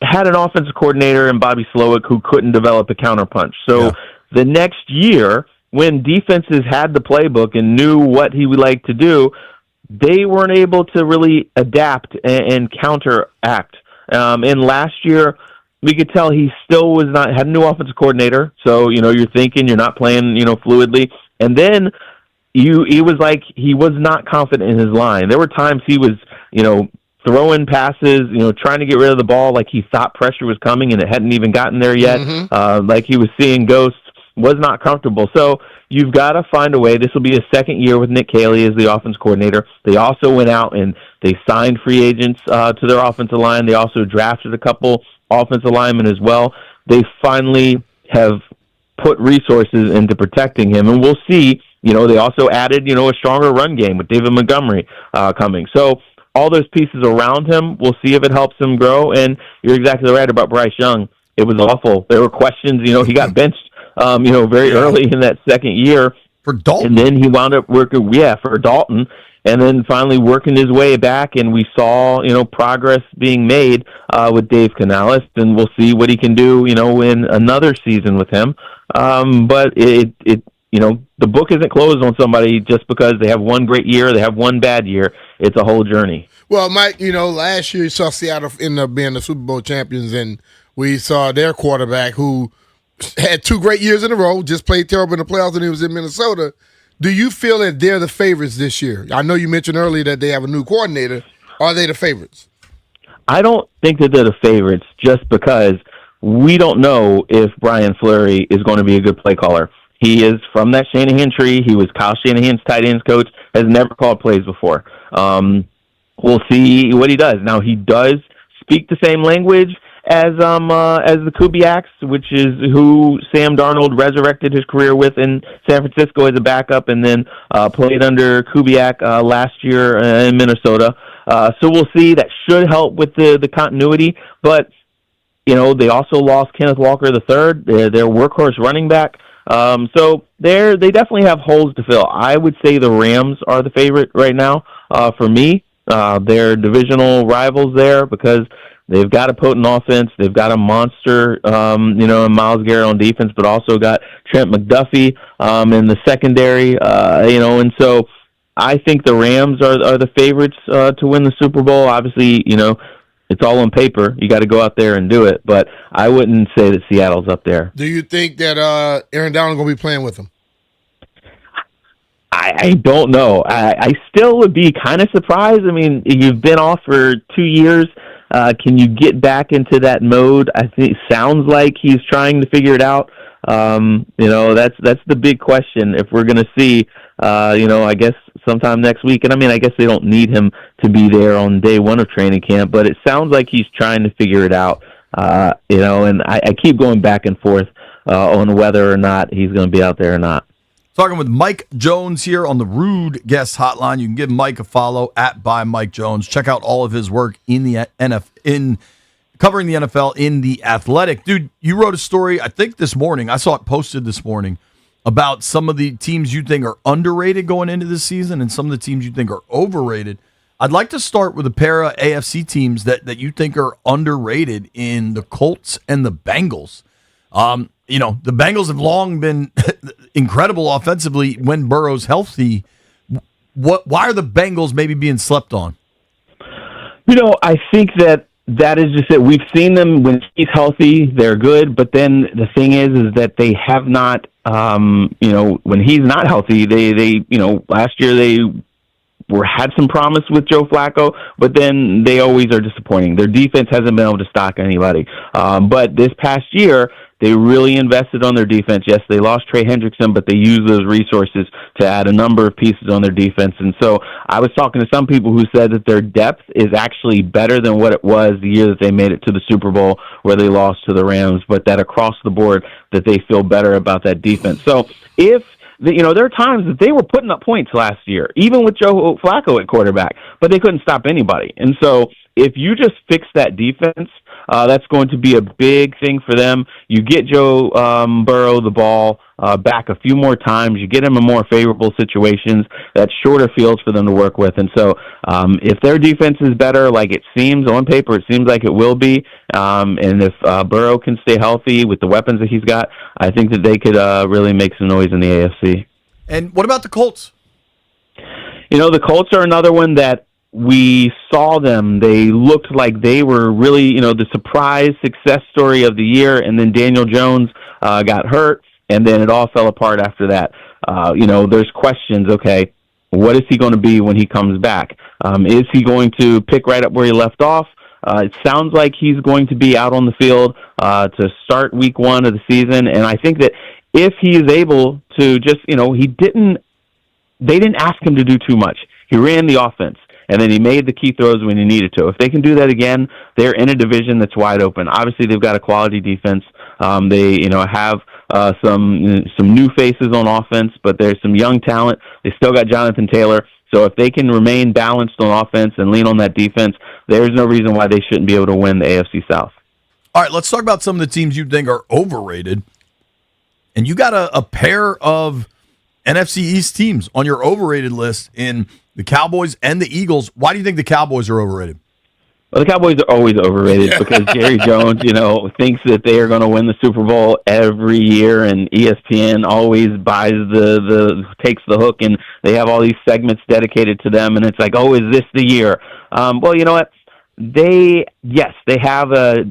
had an offensive coordinator in Bobby Slowick who couldn't develop a counterpunch. So the next year, when defenses had the playbook and knew what he would like to do, they weren't able to really adapt and counteract. And last year, we could tell he still had a new offensive coordinator. So, you're thinking you're not playing, fluidly. And then it was like he was not confident in his line. There were times he was, throwing passes, trying to get rid of the ball like he thought pressure was coming and it hadn't even gotten there yet. Like he was seeing ghosts, was not comfortable. So you've got to find a way. This will be his second year with Nick Caley as the offense coordinator. They also went out and they signed free agents to their offensive line. They also drafted a couple offensive linemen as well. They finally have put resources into protecting him, and we'll see. They also added, a stronger run game with David Montgomery coming. So all those pieces around him, we'll see if it helps him grow. And you're exactly right about Bryce Young. It was awful. There were questions. He got benched, very early in that second year. For Dalton. And then he wound up working, for Dalton. And then finally working his way back, and we saw, progress being made with Dave Canales, and we'll see what he can do, in another season with him. But the book isn't closed on somebody just because they have one great year, they have one bad year. It's a whole journey. Well, Mike, last year you saw Seattle end up being the Super Bowl champions, and we saw their quarterback who had 2 great years in a row, just played terrible in the playoffs when he was in Minnesota. Do you feel that they're the favorites this year? I know you mentioned earlier that they have a new coordinator. Are they the favorites? I don't think that they're the favorites just because we don't know if Brian Fleury is going to be a good play caller. He is from that Shanahan tree. He was Kyle Shanahan's tight ends coach, has never called plays before. We'll see what he does. Now, he does speak the same language as the Kubiaks, which is who Sam Darnold resurrected his career with in San Francisco as a backup, and then played under Kubiak last year in Minnesota. So we'll see. That should help with the continuity. But they also lost Kenneth Walker III, their workhorse running back. So they definitely have holes to fill. I would say the Rams are the favorite right now for me. They're divisional rivals there because they've got a potent offense. They've got a monster, in Myles Garrett on defense, but also got Trent McDuffie in the secondary, and so I think the Rams are the favorites to win the Super Bowl. Obviously, it's all on paper. You got to go out there and do it, but I wouldn't say that Seattle's up there. Do you think that Aaron Donald going to be playing with them? I don't know. I still would be kind of surprised. I mean, you've been off for 2 years. Can you get back into that mode? I think it sounds like he's trying to figure it out. That's the big question. If we're going to see, I guess sometime next week. And I guess they don't need him to be there on day one of training camp, but it sounds like he's trying to figure it out. And I keep going back and forth on whether or not he's going to be out there or not. Talking with Mike Jones here on the Rude Guest Hotline. You can give Mike a follow at by Mike Jones. Check out all of his work in the in covering the NFL in The Athletic. Dude, you wrote a story, I think this morning. I saw it posted this morning about some of the teams you think are underrated going into this season and some of the teams you think are overrated. I'd like to start with a pair of AFC teams that you think are underrated in the Colts and the Bengals. The Bengals have long been incredible offensively when Burrow's healthy. Why are the Bengals maybe being slept on? I think that is just it. We've seen them when he's healthy, they're good. But then the thing is that they have not, when he's not healthy, they last year they had some promise with Joe Flacco, but then they always are disappointing. Their defense hasn't been able to stock anybody. But this past year, they really invested on their defense. Yes, they lost Trey Hendrickson, but they used those resources to add a number of pieces on their defense. And so I was talking to some people who said that their depth is actually better than what it was the year that they made it to the Super Bowl where they lost to the Rams, but that across the board that they feel better about that defense. So if there are times that they were putting up points last year, even with Joe Flacco at quarterback, but they couldn't stop anybody. And so if you just fix that defense, that's going to be a big thing for them. You get Joe Burrow the ball back a few more times. You get him in more favorable situations. That's shorter fields for them to work with. And so if their defense is better, like it seems on paper, it seems like it will be, and if Burrow can stay healthy with the weapons that he's got, I think that they could really make some noise in the AFC. And what about the Colts? The Colts are another one that we saw them. They looked like they were really, the surprise success story of the year, and then Daniel Jones got hurt, and then it all fell apart after that. There's questions, okay, what is he going to be when he comes back? Is he going to pick right up where he left off? It sounds like he's going to be out on the field to start week 1 of the season, and I think that if he is able to just, they didn't ask him to do too much. He ran the offense, and then he made the key throws when he needed to. If they can do that again, they're in a division that's wide open. Obviously, they've got a quality defense. They, have some new faces on offense, but there's some young talent. They still got Jonathan Taylor. So if they can remain balanced on offense and lean on that defense, there's no reason why they shouldn't be able to win the AFC South. All right, let's talk about some of the teams you think are overrated. And you got a pair of NFC East teams on your overrated list in the Cowboys and the Eagles. Why do you think the Cowboys are overrated? Well, the Cowboys are always overrated because Jerry Jones, thinks that they are going to win the Super Bowl every year, and ESPN always buys takes the hook, and they have all these segments dedicated to them, and it's like, oh, is this the year? Well, you know what? They have a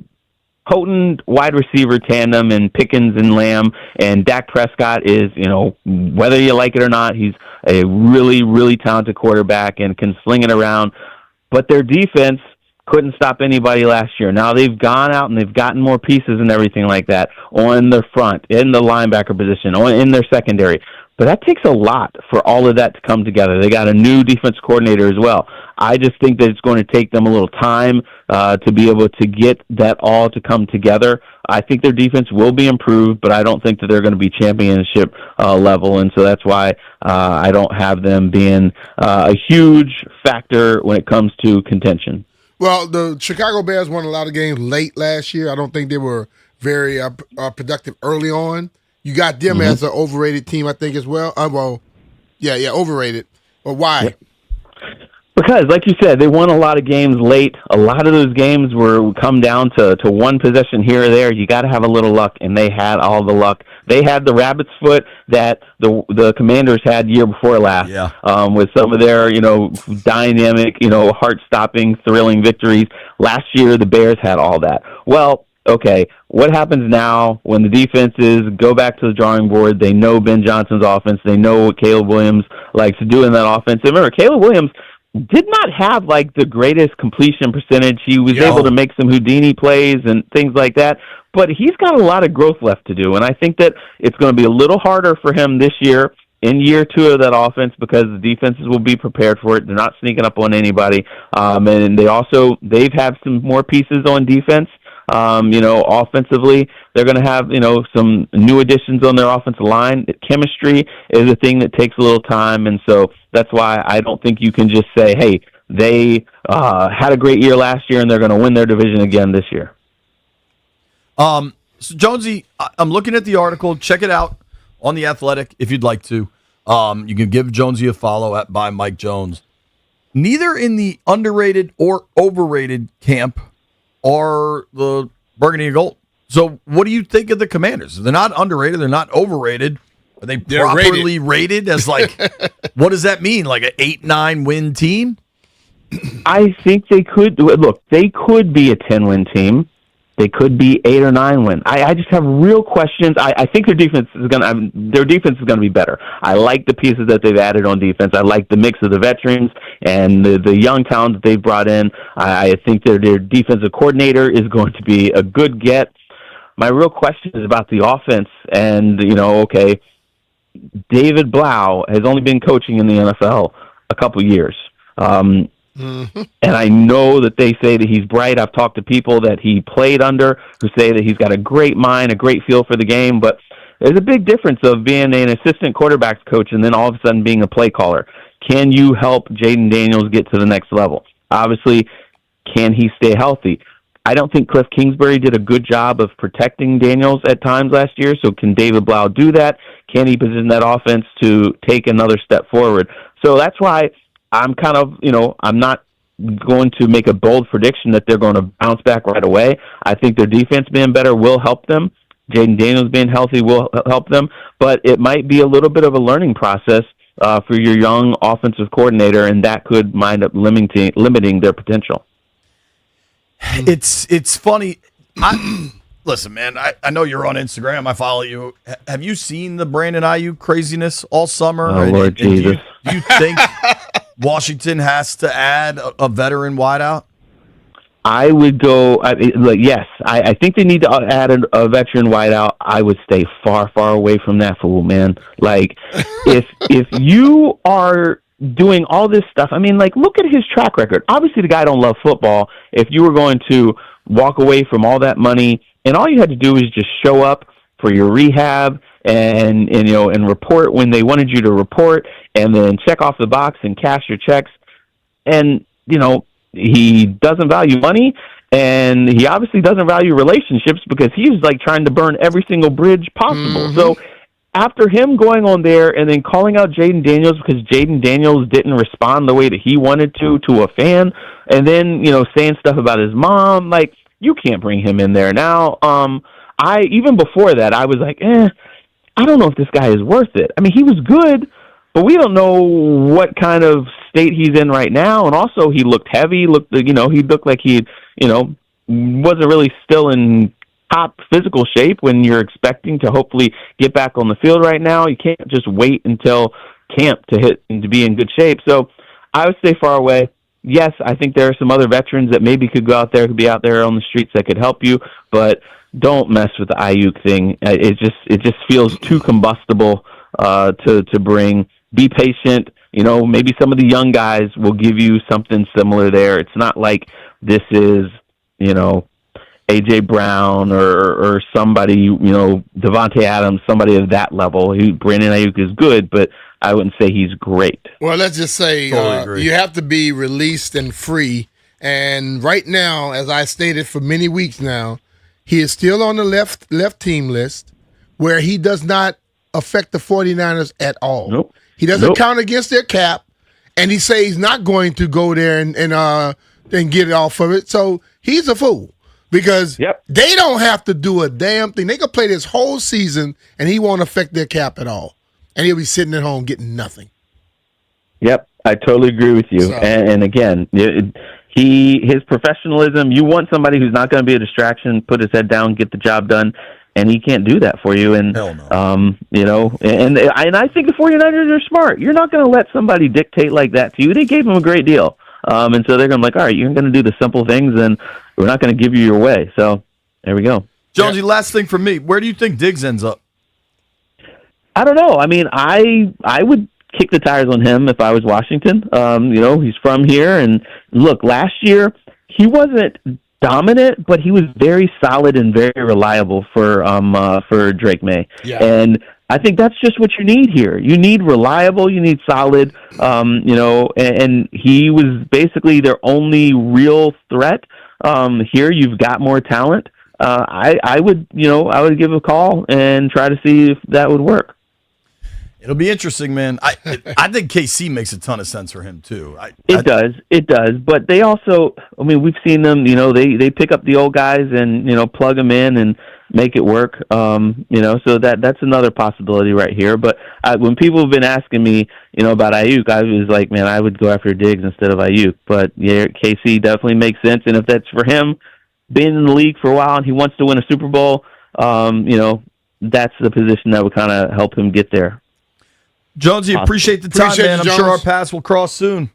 potent wide receiver tandem in Pickens and Lamb, and Dak Prescott is, whether you like it or not, he's a really, really talented quarterback and can sling it around. But their defense couldn't stop anybody last year. Now they've gone out and they've gotten more pieces and everything like that on the front, in the linebacker position, in their secondary. But that takes a lot for all of that to come together. They got a new defense coordinator as well. I just think that it's going to take them a little time to be able to get that all to come together. I think their defense will be improved, but I don't think that they're going to be championship level, and so that's why I don't have them being a huge factor when it comes to contention. Well, the Chicago Bears won a lot of games late last year. I don't think they were very productive early on. You got them as an overrated team, I think, as well. Overrated. But why? Yeah. Because, like you said, they won a lot of games late. A lot of those games come down to one possession here or there. You got to have a little luck, and they had all the luck. They had the rabbit's foot that the Commanders had year before last, with some of their dynamic, heart-stopping, thrilling victories. Last year, the Bears had all that. Well, okay, what happens now when the defenses go back to the drawing board? They know Ben Johnson's offense. They know what Caleb Williams likes to do in that offense. And remember, Caleb Williams did not have the greatest completion percentage. He was able to make some Houdini plays and things like that, but he's got a lot of growth left to do. And I think that it's going to be a little harder for him this year in year 2 of that offense because the defenses will be prepared for it. They're not sneaking up on anybody. And they've had some more pieces on defense. Offensively, they're going to have, some new additions on their offensive line. Chemistry is a thing that takes a little time, and so that's why I don't think you can just say, hey, they had a great year last year and they're going to win their division again this year. So Jonesy, I'm looking at the article. Check it out on The Athletic if you'd like to. You can give Jonesy a follow by Mike Jones. Neither in the underrated or overrated camp are the Burgundy and Gold. So what do you think of the Commanders? They're not underrated. They're not overrated. Are they properly rated as what does that mean? Like an 8-9 win team? I think they could. Look, they could be a 10-win team. They could be 8 or 9 win. I just have real questions. I think their defense is going to be better. I like the pieces that they've added on defense. I like the mix of the veterans and the young talent that they've brought in. I think their defensive coordinator is going to be a good get. My real question is about the offense. And, David Blau has only been coaching in the NFL a couple years. And I know that they say that he's bright. I've talked to people that he played under who say that he's got a great mind, a great feel for the game, but there's a big difference of being an assistant quarterback's coach and then all of a sudden being a play caller. Can you help Jaden Daniels get to the next level? Obviously, can he stay healthy? I don't think Cliff Kingsbury did a good job of protecting Daniels at times last year. So can David Blau do that? Can he position that offense to take another step forward? So that's why I'm kind of, I'm not going to make a bold prediction that they're going to bounce back right away. I think their defense being better will help them. Jaden Daniels being healthy will help them, but it might be a little bit of a learning process for your young offensive coordinator, and that could wind up limiting their potential. It's funny. Listen, man, I know you're on Instagram. I follow you. Have you seen the Brandon Ayuk craziness all summer? Oh, Lord Jesus. Do you think Washington has to add a veteran wideout? I would go, yes. I think they need to add a veteran wideout. I would stay far, far away from that fool, man. Like, if you are doing all this stuff, look at his track record. Obviously, the guy don't love football. If you were going to walk away from all that money, and all you had to do was just show up for your rehab and report when they wanted you to report, and then check off the box and cash your checks, and he doesn't value money, and he obviously doesn't value relationships because he was like trying to burn every single bridge possible. So after him going on there and then calling out Jaden Daniels because Jaden Daniels didn't respond the way that he wanted to a fan, and then saying stuff about his mom, like, you can't bring him in there now. Even before that, I was like, I don't know if this guy is worth it. He was good, but we don't know what kind of state he's in right now. And also, he looked heavy. He looked like he, wasn't really still in top physical shape when you're expecting to hopefully get back on the field right now. You can't just wait until camp to hit and to be in good shape. So I would stay far away. Yes, I think there are some other veterans that maybe could go out there, could be out there on the streets that could help you, but don't mess with the Ayuk thing. It just feels too combustible to bring. Be patient. Maybe some of the young guys will give you something similar there. It's not like this is, A.J. Brown or somebody, Devontae Adams, somebody of that level. Brandon Ayuk is good, but I wouldn't say he's great. Well, let's just say Totally you have to be released and free. And right now, as I stated for many weeks now, he is still on the left team list where he does not affect the 49ers at all. Nope. He doesn't count against their cap, and he says he's not going to go there and get it off of it. So he's a fool because they don't have to do a damn thing. They could play this whole season, and he won't affect their cap at all. And he'll be sitting at home getting nothing. Yep, I totally agree with you. And again, his professionalism, you want somebody who's not going to be a distraction, put his head down, get the job done, and he can't do that for you. And, Hell no. And I think the 49ers are smart. You're not going to let somebody dictate like that to you. They gave him a great deal. And so they're going to be like, all right, you're going to do the simple things, and we're not going to give you your way. So there we go. Jonesy, last thing from me. Where do you think Diggs ends up? I don't know. I would kick the tires on him if I was Washington. He's from here, and look, last year he wasn't dominant, but he was very solid and very reliable for Drake May. Yeah. And I think that's just what you need here. You need reliable, you need solid, and he was basically their only real threat. Here you've got more talent. I would give a call and try to see if that would work. It'll be interesting, man. I think KC makes a ton of sense for him too. It does. But they also, we've seen them. They pick up the old guys and plug them in and make it work. So that's another possibility right here. But when people have been asking me, about Ayuk, I was like, man, I would go after Diggs instead of Ayuk. But yeah, KC definitely makes sense. And if that's for him, being in the league for a while and he wants to win a Super Bowl, that's the position that would kind of help him get there. Jonesy, appreciate the time, man. I'm sure our paths will cross soon.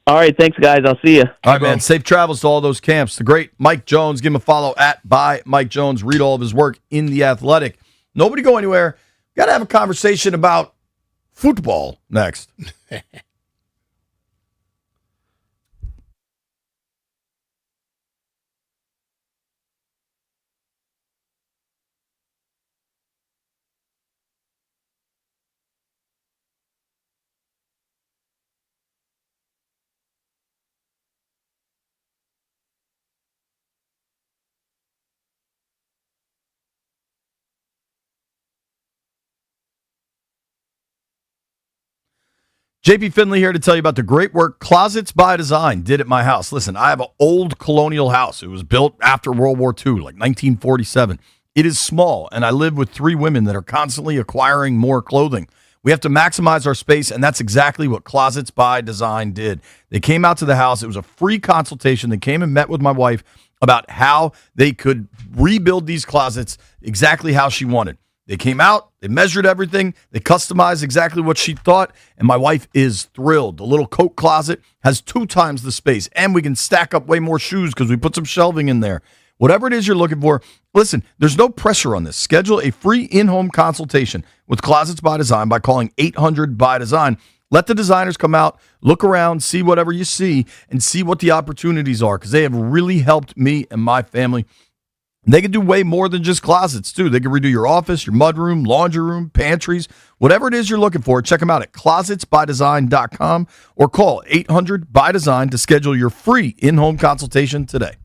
All right, thanks, guys. I'll see you. All right, man. Safe travels to all those camps. The great Mike Jones. Give him a follow by Mike Jones. Read all of his work in The Athletic. Nobody go anywhere. Got to have a conversation about football next. JP Finley here to tell you about the great work Closets by Design did at my house. Listen, I have an old colonial house. It was built after World War II, like 1947. It is small, and I live with 3 women that are constantly acquiring more clothing. We have to maximize our space, and that's exactly what Closets by Design did. They came out to the house. It was a free consultation. They came and met with my wife about how they could rebuild these closets exactly how she wanted. They came out, they measured everything, they customized exactly what she thought, and my wife is thrilled. The little coat closet has 2 times the space, and we can stack up way more shoes because we put some shelving in there. Whatever it is you're looking for, listen, there's no pressure on this. Schedule a free in-home consultation with Closets by Design by calling 800 by Design. Let the designers come out, look around, see whatever you see, and see what the opportunities are, because they have really helped me and my family. They can do way more than just closets, too. They can redo your office, your mudroom, laundry room, pantries, whatever it is you're looking for. Check them out at closetsbydesign.com or call 800-BY-DESIGN to schedule your free in-home consultation today.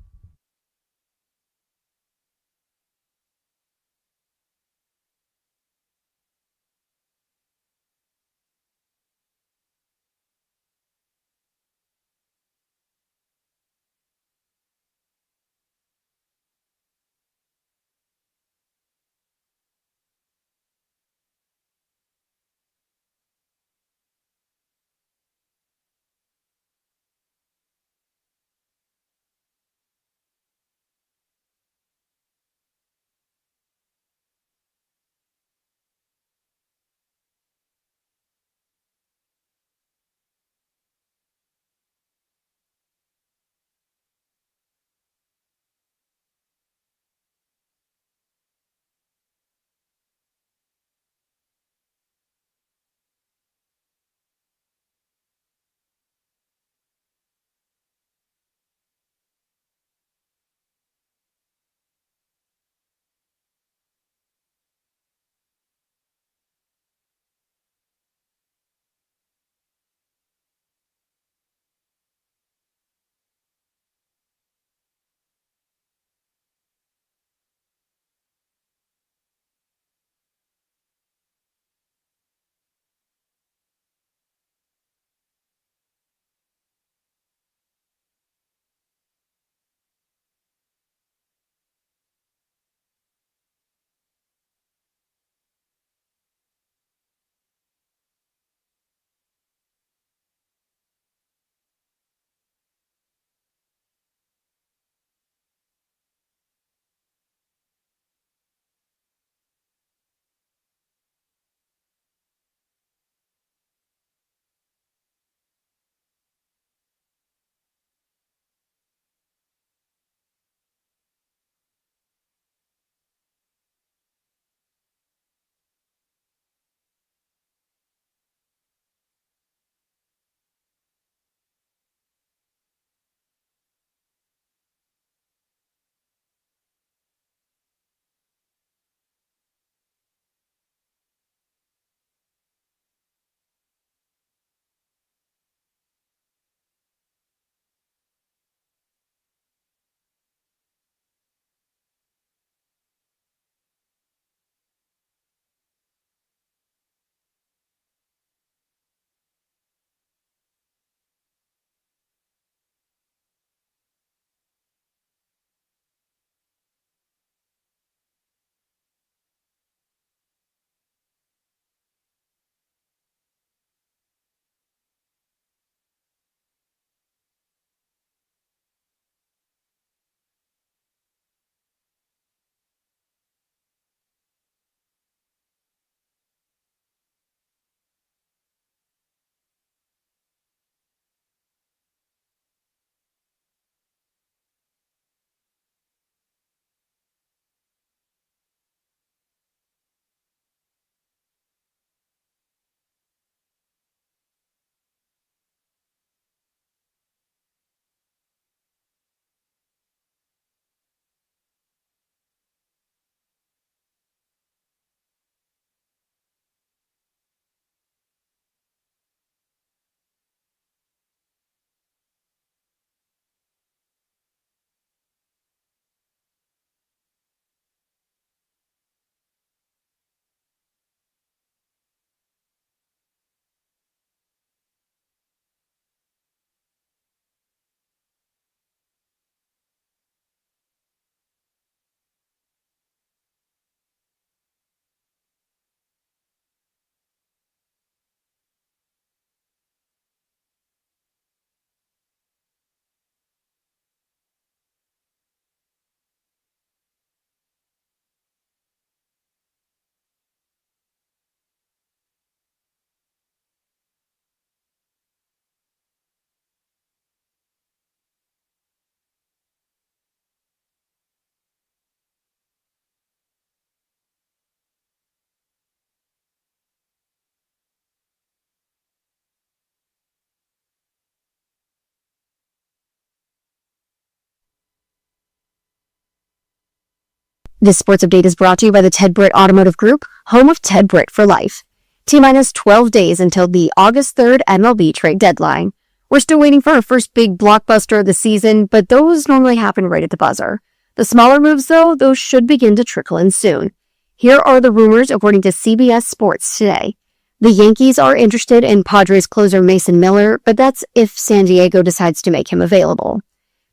This sports update is brought to you by the Ted Britt Automotive Group, home of Ted Britt for life. T-minus 12 days until the August 3rd MLB trade deadline. We're still waiting for our first big blockbuster of the season, but those normally happen right at the buzzer. The smaller moves, though, those should begin to trickle in soon. Here are the rumors according to CBS Sports today. The Yankees are interested in Padres closer Mason Miller, but that's if San Diego decides to make him available.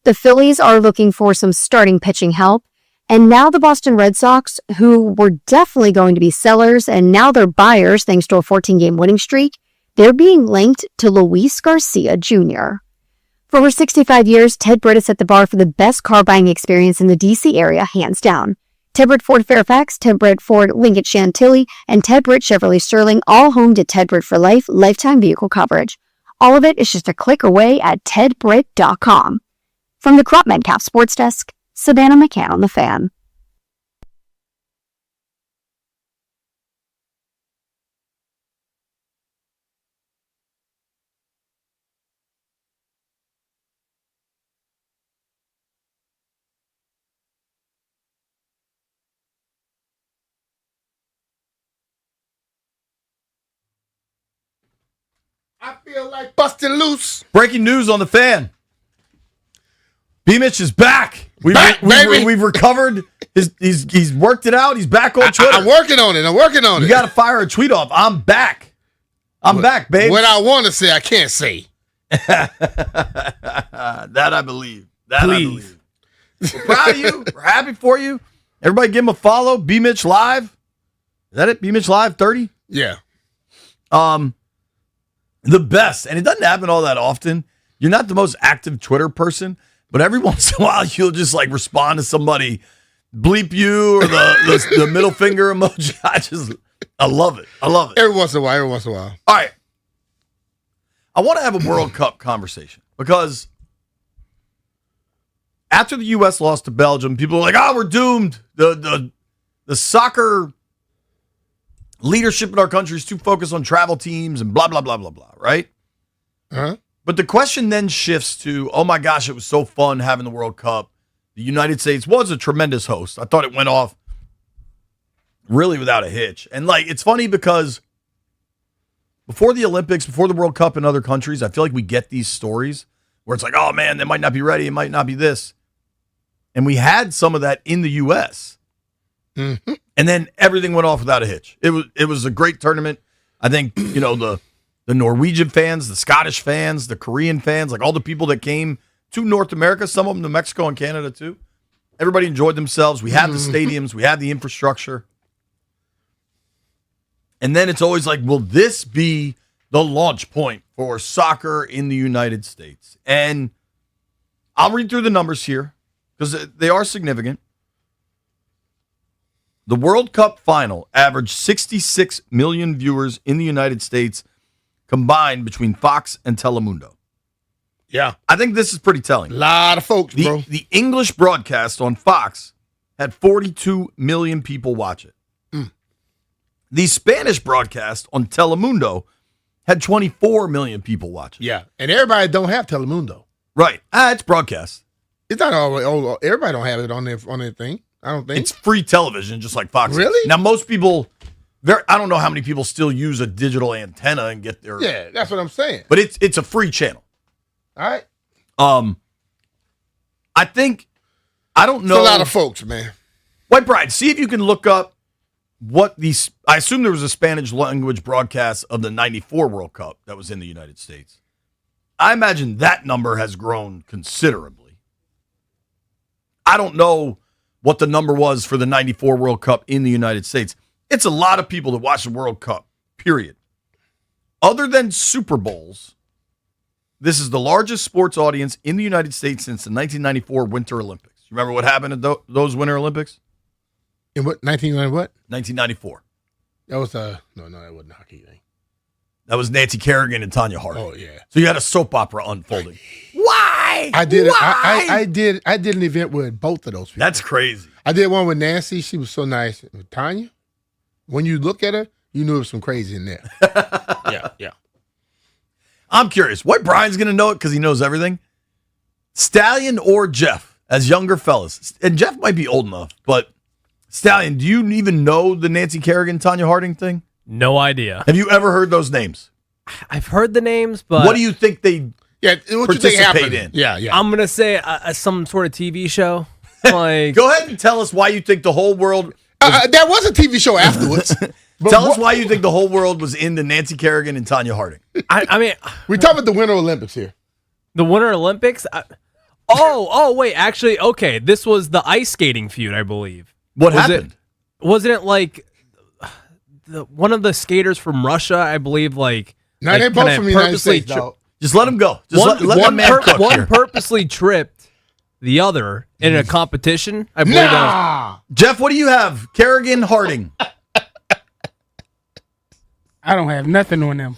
The Phillies are looking for some starting pitching help. And now the Boston Red Sox, who were definitely going to be sellers, and now they're buyers thanks to a 14-game winning streak, they're being linked to Luis Garcia Jr. For over 65 years, Ted Britt has set the bar for the best car buying experience in the D.C. area, hands down. Ted Britt Ford Fairfax, Ted Britt Ford Lincoln Chantilly, and Ted Britt Chevrolet Sterling, all home to Ted Britt for Life lifetime vehicle coverage. All of it is just a click away at tedbritt.com. From the Crop Metcalf Sports Desk, Savannah McCann on the Fan. I feel like busting loose. Breaking news on the Fan. B-Mitch is back. We've recovered. He's worked it out. He's back on Twitter. I'm working on it. You got to fire a tweet off. I'm back. I'm back, babe. What I want to say, I can't say. That I believe. I believe. We're proud of you. We're happy for you. Everybody give him a follow. B-Mitch Live. Is that it? B-Mitch Live 30? Yeah. The best, and it doesn't happen all that often. You're not the most active Twitter person, but every once in a while you'll just like respond to somebody, bleep you or the middle finger emoji. I love it. Every once in a while. All right. I want to have a World Cup conversation because after the U.S. lost to Belgium, people are like, we're doomed. The soccer leadership in our country is too focused on travel teams and blah, blah, blah, blah, blah, right? Uh-huh. But the question then shifts to, oh my gosh, it was so fun having the World Cup. The United States was a tremendous host. I thought it went off really without a hitch. And like, it's funny because before the Olympics, before the World Cup in other countries, I feel like we get these stories where it's like, oh man, they might not be ready. It might not be this. And we had some of that in the U.S. Mm-hmm. And then everything went off without a hitch. It was a great tournament. I think, the Norwegian fans, the Scottish fans, the Korean fans, like all the people that came to North America, some of them to Mexico and Canada too. Everybody enjoyed themselves. We had the stadiums. We had the infrastructure. And then it's always like, will this be the launch point for soccer in the United States? And I'll read through the numbers here because they are significant. The World Cup final averaged 66 million viewers in the United States combined between Fox and Telemundo. Yeah. I think this is pretty telling. A lot of folks, bro. The English broadcast on Fox had 42 million people watch it. The Spanish broadcast on Telemundo had 24 million people watch it. Yeah. And everybody don't have Telemundo. Right. It's broadcast. It's not all everybody don't have it on their thing. I don't think. It's free television, just like Fox. Really? Now, most people, I don't know how many people still use a digital antenna and get their. Yeah, that's what I'm saying. But it's a free channel. All right. I think, I don't know. It's a lot of folks, man. White Bride, see if you can look up what these. I assume there was a Spanish language broadcast of the '94 World Cup that was in the United States. I imagine that number has grown considerably. I don't know what the number was for the '94 World Cup in the United States. It's a lot of people that watch the World Cup, period. Other than Super Bowls, this is the largest sports audience in the United States since the 1994 Winter Olympics. You remember what happened at those Winter Olympics? In what, 1994. That was, no, that wasn't a hockey thing. That was Nancy Kerrigan and Tanya Harding. Oh, yeah. So you had a soap opera unfolding. Why? I did. Why? I did an event with both of those people. That's crazy. I did one with Nancy. She was so nice. With Tanya, when you look at her, you knew there was some crazy in there. Yeah. I'm curious. White Brian's going to know it because he knows everything. Stallion or Jeff as younger fellas. And Jeff might be old enough, but Stallion, do you even know the Nancy Kerrigan, Tanya Harding thing? No idea. Have you ever heard those names? I've heard the names, but what do you think they participate in? Yeah. I'm gonna say some sort of TV show. Like, go ahead and tell us why you think the whole world. There was a TV show afterwards. Tell us why you think the whole world was into Nancy Kerrigan and Tanya Harding. I mean, we're talking about the Winter Olympics here. The Winter Olympics. Wait. Actually, okay. This was the ice skating feud, I believe. What happened? Wasn't it like one of the skaters from Russia? I believe No, they're both from the United States, dog. Just let them go. Just let that man cook one here. purposely tripped the other in a competition. I believe that was, Jeff, what do you have? Kerrigan, Harding. I don't have nothing on them.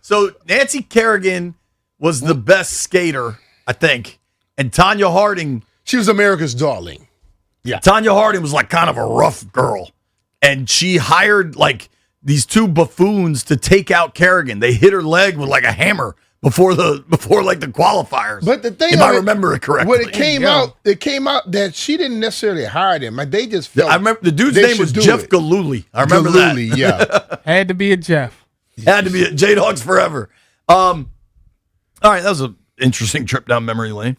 So Nancy Kerrigan was the best skater, I think, and Tanya Harding. She was America's darling. Yeah. Tanya Harding was like kind of a rough girl, and she hired like these two buffoons to take out Kerrigan. They hit her leg with like a hammer before the qualifiers. But the thing, if I remember it correctly, when it came out that she didn't necessarily hire them. Like they just felt. I remember the dude's name was Jeff Gillooly. I remember that. Yeah, had to be a Jeff. Had to be a J-Dogs forever. All right, that was an interesting trip down memory lane.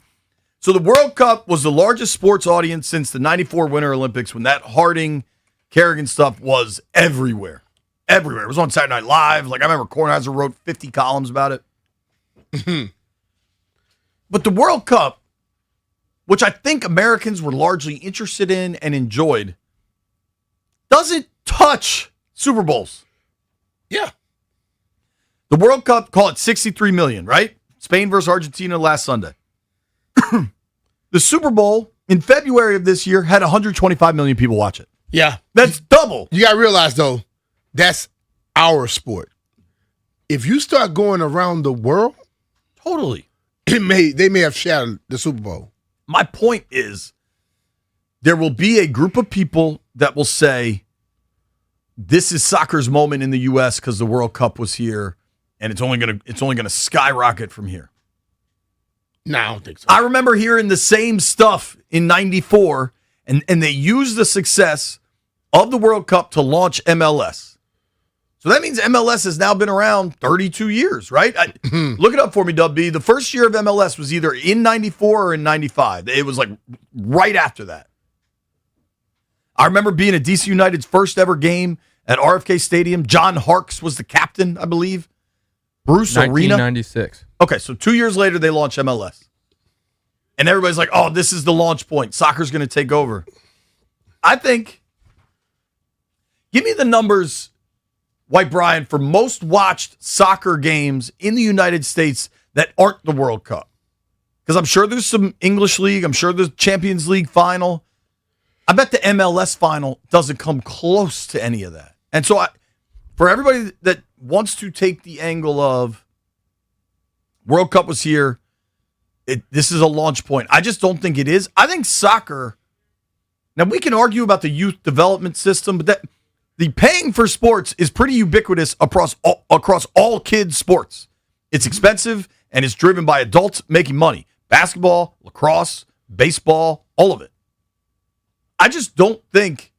So the World Cup was the largest sports audience since the 94 Winter Olympics, when that Harding, Kerrigan stuff was everywhere. Everywhere. It was on Saturday Night Live. Like, I remember Kornheiser wrote 50 columns about it. But the World Cup, which I think Americans were largely interested in and enjoyed, doesn't touch Super Bowls. Yeah. The World Cup, call it 63 million, right? Spain versus Argentina last Sunday. The Super Bowl in February of this year had 125 million people watch it. Yeah. That's double. You got to realize, though, that's our sport. If you start going around the world, totally, they may have shattered the Super Bowl. My point is, there will be a group of people that will say, this is soccer's moment in the U.S. because the World Cup was here, and it's only gonna skyrocket from here. No, I don't think so. I remember hearing the same stuff in '94, and they used the success of the World Cup to launch MLS. So that means MLS has now been around 32 years, right? Look it up for me, Dub B. The first year of MLS was either in 94 or in 95. It was like right after that. I remember being at DC United's first ever game at RFK Stadium. John Harkes was the captain, I believe. Bruce Arena. 1996. Okay, so 2 years later, they launch MLS. And everybody's like, oh, this is the launch point. Soccer's going to take over. I think, give me the numbers, White Brian, for most watched soccer games in the United States that aren't the World Cup. Because I'm sure there's some English League. I'm sure there's Champions League final. I bet the MLS final doesn't come close to any of that. And so for everybody that wants to take the angle of World Cup was here, this is a launch point, I just don't think it is. I think soccer, now we can argue about the youth development system, but the paying for sports is pretty ubiquitous across all kids' sports. It's expensive, and it's driven by adults making money. Basketball, lacrosse, baseball, all of it. I just don't think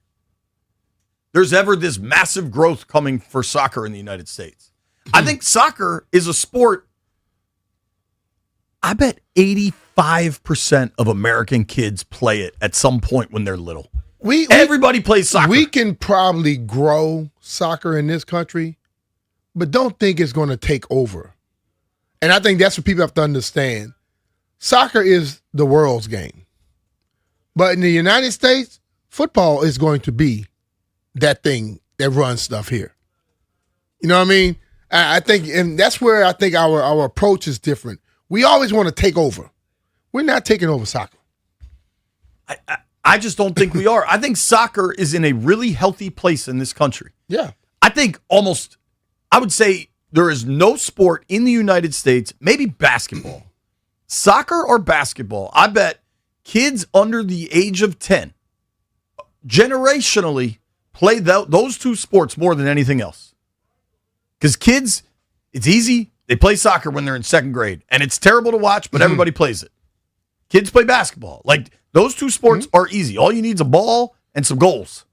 there's ever this massive growth coming for soccer in the United States. I think soccer is a sport, I bet 85% of American kids play it at some point when they're little. Everybody plays soccer. We can probably grow soccer in this country, but don't think it's going to take over. And I think that's what people have to understand. Soccer is the world's game. But in the United States, football is going to be that thing that runs stuff here. You know what I mean? I think, and that's where I think our approach is different. We always want to take over. We're not taking over soccer. I just don't think we are. I think soccer is in a really healthy place in this country. Yeah. I think I would say there is no sport in the United States, maybe basketball, soccer or basketball. I bet kids under the age of 10 generationally play those two sports more than anything else. Because kids, it's easy. They play soccer when they're in second grade. And it's terrible to watch, but everybody plays it. Kids play basketball. Like, those two sports are easy. All you need is a ball and some goals.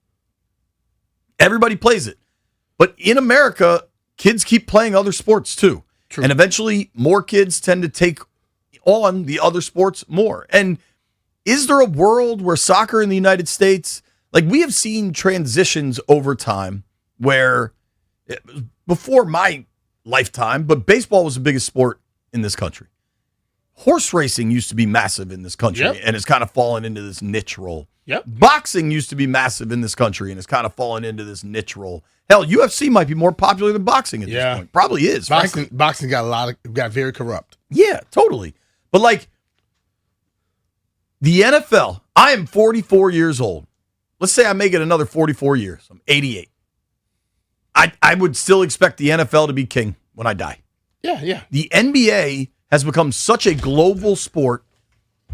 Everybody plays it. But in America, kids keep playing other sports too. True. And eventually, more kids tend to take on the other sports more. And is there a world where soccer in the United States, like, we have seen transitions over time where, before my lifetime, but baseball was the biggest sport in this country. Horse racing used to be massive in this country, and it's kind of fallen into this niche role. Yep. Boxing used to be massive in this country, and it's kind of fallen into this niche role. Hell, UFC might be more popular than boxing at this point. Probably is. Boxing got very corrupt. Yeah, totally. But like the NFL, I am 44 years old. Let's say I make it another 44 years. I'm 88. I would still expect the NFL to be king when I die. Yeah. The NBA has become such a global sport.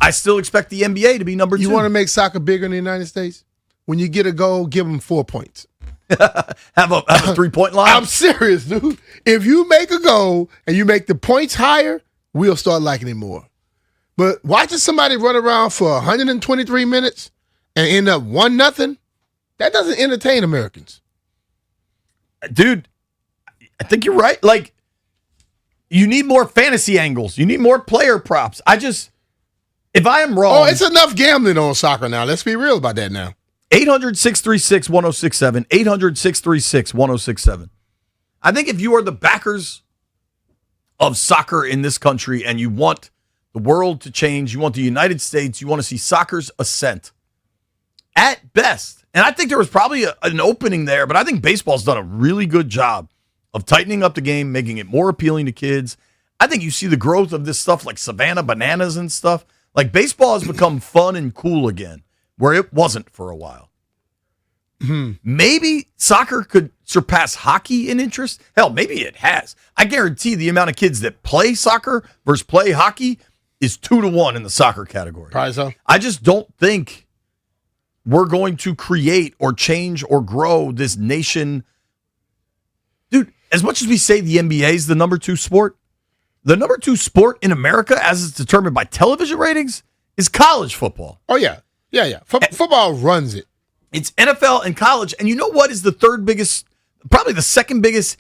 I still expect the NBA to be number 2. You want to make soccer bigger in the United States? When you get a goal, give them 4 points. have a 3-point line? I'm serious, dude. If you make a goal and you make the points higher, we'll start liking it more. But watching somebody run around for 123 minutes and end up 1-0, that doesn't entertain Americans. Dude, I think you're right. Like, you need more fantasy angles. You need more player props. If I am wrong. Oh, it's enough gambling on soccer now. Let's be real about that now. 800-636-1067. 800-636-1067. I think if you are the backers of soccer in this country and you want the world to change, you want the United States, you want to see soccer's ascent, at best, and I think there was probably an opening there, but I think baseball's done a really good job of tightening up the game, making it more appealing to kids. I think you see the growth of this stuff like Savannah Bananas and stuff. Like, baseball has become fun and cool again, where it wasn't for a while. Maybe soccer could surpass hockey in interest. Hell, maybe it has. I guarantee the amount of kids that play soccer versus play hockey is 2-1 in the soccer category. Probably so. I just don't think we're going to create or change or grow this nation. Dude, as much as we say the NBA is the number 2 sport, the number 2 sport in America, as it's determined by television ratings, is college football. Oh, yeah. Yeah. Football runs it. It's NFL and college. And you know what is the third biggest, probably the second biggest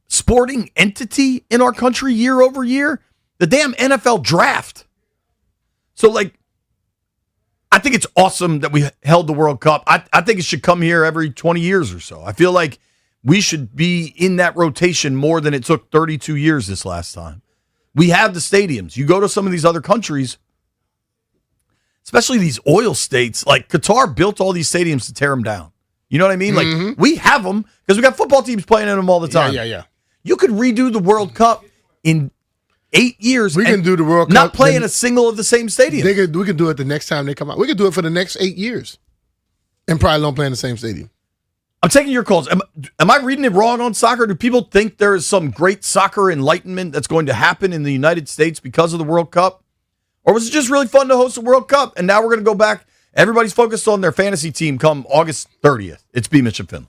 sporting entity in our country year over year? The damn NFL draft. So, like, I think it's awesome that we held the World Cup. I think it should come here every 20 years or so. I feel like we should be in that rotation more than it took 32 years this last time. We have the stadiums. You go to some of these other countries, especially these oil states, like Qatar built all these stadiums to tear them down. You know what I mean? Like, we have them because we got football teams playing in them all the time. Yeah. You could redo the World Cup in 8 years. We can do the World Cup. Not play in a single of the same stadium. We can do it the next time they come out. We can do it for the next 8 years and probably don't play in the same stadium. I'm taking your calls. Am I reading it wrong on soccer? Do people think there is some great soccer enlightenment that's going to happen in the United States because of the World Cup? Or was it just really fun to host a World Cup, and now we're going to go back? Everybody's focused on their fantasy team come August 30th. It's B. Mitch and Finley.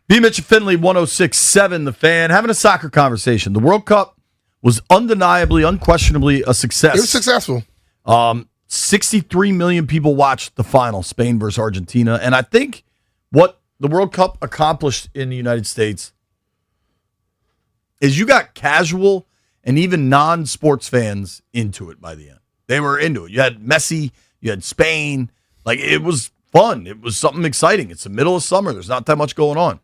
B. Mitch Finley, 106.7 The Fan, having a soccer conversation. The World Cup was undeniably, unquestionably a success. It was successful. 63 million people watched the final, Spain versus Argentina. And I think what the World Cup accomplished in the United States is you got casual and even non-sports fans into it by the end. They were into it. You had Messi, you had Spain. Like, it was fun. It was something exciting. It's the middle of summer. There's not that much going on.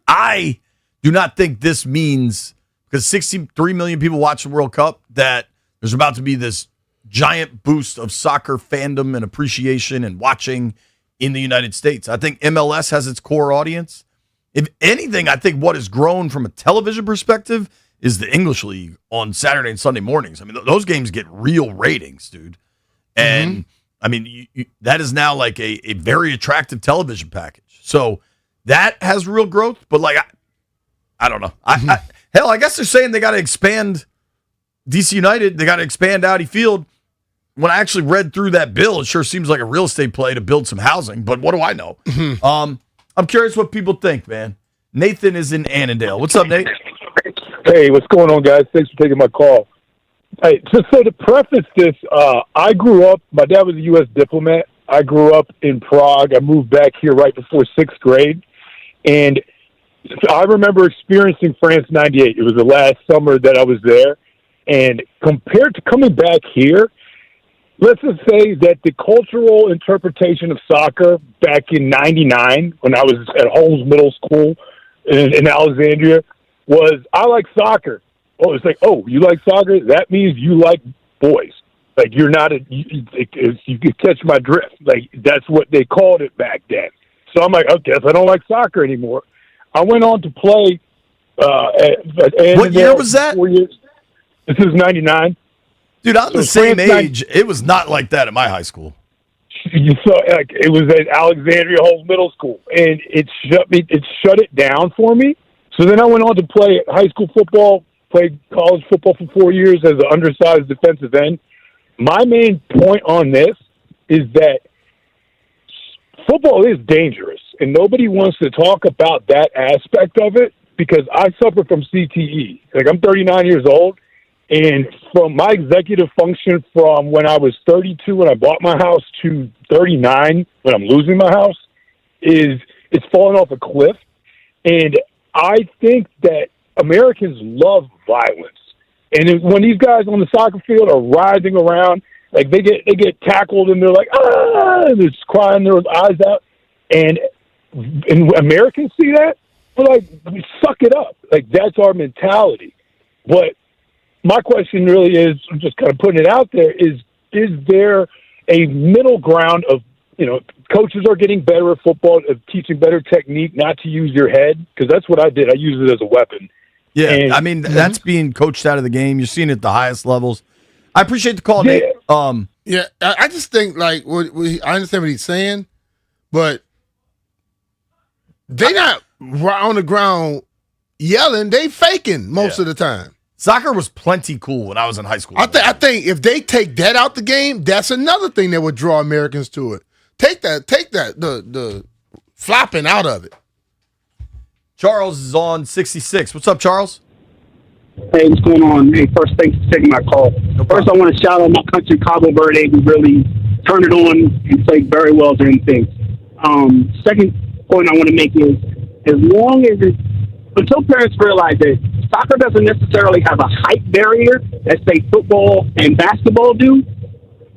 I do not think this means, because 63 million people watch the World Cup, that there's about to be this giant boost of soccer fandom and appreciation and watching in the United States. I think MLS has its core audience. If anything, I think what has grown from a television perspective is the English League on Saturday and Sunday mornings. I mean, those games get real ratings, dude. And, I mean, that is now like a very attractive television package. So that has real growth, but like, I don't know. Hell, I guess they're saying they got to expand DC United. They got to expand Audi Field. When I actually read through that bill, it sure seems like a real estate play to build some housing, but what do I know? I'm curious what people think, man. Nathan is in Annandale. What's up, Nate? Hey, what's going on, guys? Thanks for taking my call. Hey, so to preface this, I grew up, my dad was a U.S. diplomat. I grew up in Prague. I moved back here right before 6th grade. And I remember experiencing France 98. It was the last summer that I was there. And compared to coming back here, let's just say that the cultural interpretation of soccer back in 99, when I was at Holmes Middle School in Alexandria, was I like soccer. Oh, it's like, oh, you like soccer? That means you like boys. Like, you're not you could catch my drift. Like, that's what they called it back then. So I'm like, I guess I don't like soccer anymore. I went on to play. What year was that? 4 years. This is 99. Dude, I'm the same age. It was not like that at my high school. You saw, like, it was at Alexandria Holmes Middle School, and it shut it down for me. So then I went on to play high school football, played college football for 4 years as an undersized defensive end. My main point on this is that football is dangerous, and nobody wants to talk about that aspect of it because I suffer from CTE. Like, I'm 39 years old, and from my executive function from when I was 32 when I bought my house to 39 when I'm losing my house it's fallen off a cliff. And I think that Americans love violence. And when these guys on the soccer field are writhing around, like they get tackled and they're like, ah, and they're just crying their eyes out. And Americans see that, we're like, suck it up. Like, that's our mentality. But my question really is, I'm just kind of putting it out there, is there a middle ground of, coaches are getting better at football, of teaching better technique, not to use your head? Because that's what I did. I used it as a weapon. Yeah, and, I mean, that's being coached out of the game. You're seeing it at the highest levels. I appreciate the call, Nate. Yeah, I just think, like, I understand what he's saying, but they not on the ground yelling. They faking most of the time. Soccer was plenty cool when I was in high school. I think if they take that out the game, that's another thing that would draw Americans to it. Take that, the flopping out of it. Charles is on 66. What's up, Charles? Hey, what's going on? Hey, first, thanks for taking my call. First, I want to shout out my country, Cabo Verde, who really turned it on and played very well during things. Second point I want to make is, until parents realize that soccer doesn't necessarily have a height barrier that, say, football and basketball do,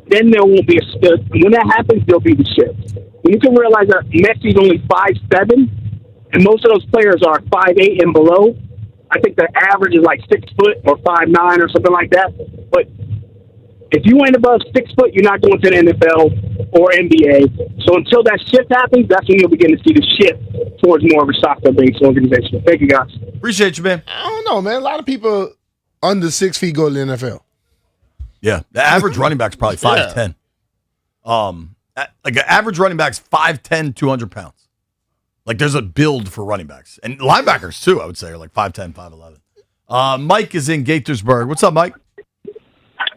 then there won't be a shift. When that happens, there'll be the shift. When you can realize that Messi's only 5'7", and most of those players are 5'8" and below, I think the average is like 6 foot or 5'9" or something like that. But if you ain't above 6 foot, you're not going to the NFL or NBA. So until that shift happens, that's when you'll begin to see the shift towards more of a soccer-based organization. Thank you, guys. Appreciate you, man. I don't know, man. A lot of people under 6 feet go to the NFL. Yeah, the average running back's probably 5'10". Like an average running back's 5'10", 200 pounds. Like, there's a build for running backs. And linebackers, too, I would say, are like 5'10", 5'11". Mike is in Gaithersburg. What's up, Mike?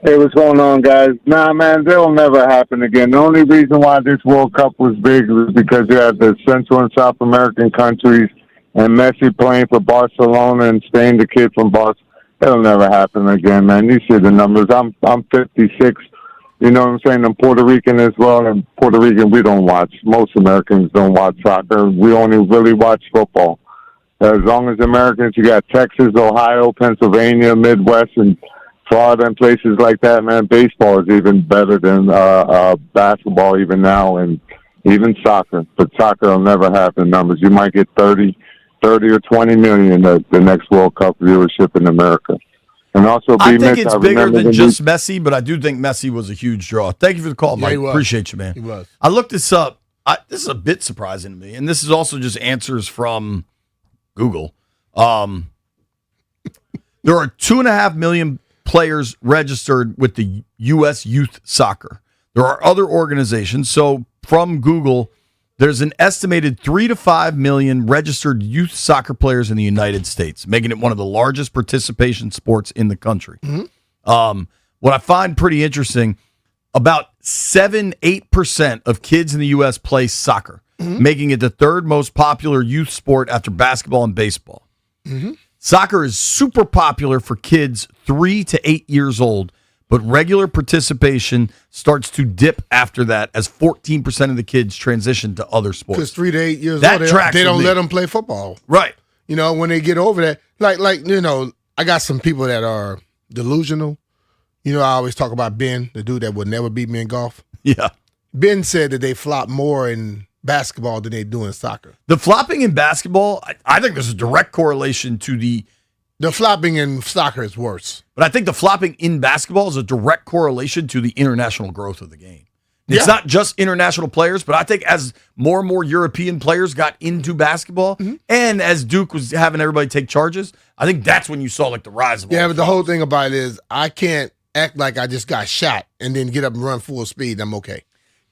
Hey, what's going on, guys? Nah, man, that'll never happen again. The only reason why this World Cup was big was because you had the Central and South American countries and Messi playing for Barcelona and staying the kid from Barcelona. That'll never happen again, man. You see the numbers. I'm 56. You know what I'm saying? I'm Puerto Rican as well, and Puerto Rican we don't watch. Most Americans don't watch soccer. We only really watch football. As long as Americans, you got Texas, Ohio, Pennsylvania, Midwest, and Florida and places like that, man. Baseball is even better than basketball even now, and even soccer. But soccer will never have the numbers. You might get 30 or 20 million the next World Cup viewership in America. And also, I think it's bigger than just Messi, but I do think Messi was a huge draw. Thank you for the call, Mike. Appreciate you, man. He was. I looked this up. This is a bit surprising to me, and this is also just answers from Google. There are 2.5 million players registered with the U.S. Youth Soccer. There are other organizations. So from Google, there's an estimated 3 to 5 million registered youth soccer players in the United States, making it one of the largest participation sports in the country. What I find pretty interesting, about 7-8% of kids in the U.S. play soccer, making it the third most popular youth sport after basketball and baseball. Soccer is super popular for kids 3 to 8 years old, but regular participation starts to dip after that as 14% of the kids transition to other sports. Because 3 to 8 years That old, tracks they don't with me. let them play football. Right. You know, when they get over that, like you know, I got some people that are delusional. You know, I always talk about Ben, the dude that would never beat me in golf. Yeah. Ben said that they flop more in basketball than they do in soccer. The flopping in basketball, I think there's a direct correlation to the flopping in soccer is worse. But I think the flopping in basketball is a direct correlation to the international growth of the game. It's Yeah. not just international players, but I think as more and more European players got into basketball, and as Duke was having everybody take charges, I think that's when you saw like the rise of all Yeah, but the whole thing about it is I can't act like I just got shot and then get up and run full speed. I'm okay.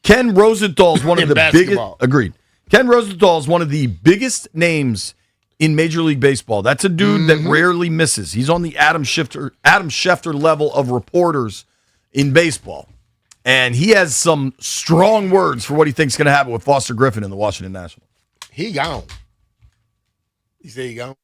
Ken Rosenthal is one of In the biggest. basketball. Agreed. Ken Rosenthal is one of the biggest names in Major League Baseball. That's a dude that rarely misses. He's on the Adam Schefter level of reporters in baseball. And he has some strong words for what he thinks is going to happen with Foster Griffin in the Washington Nationals. He gone. He said he gone.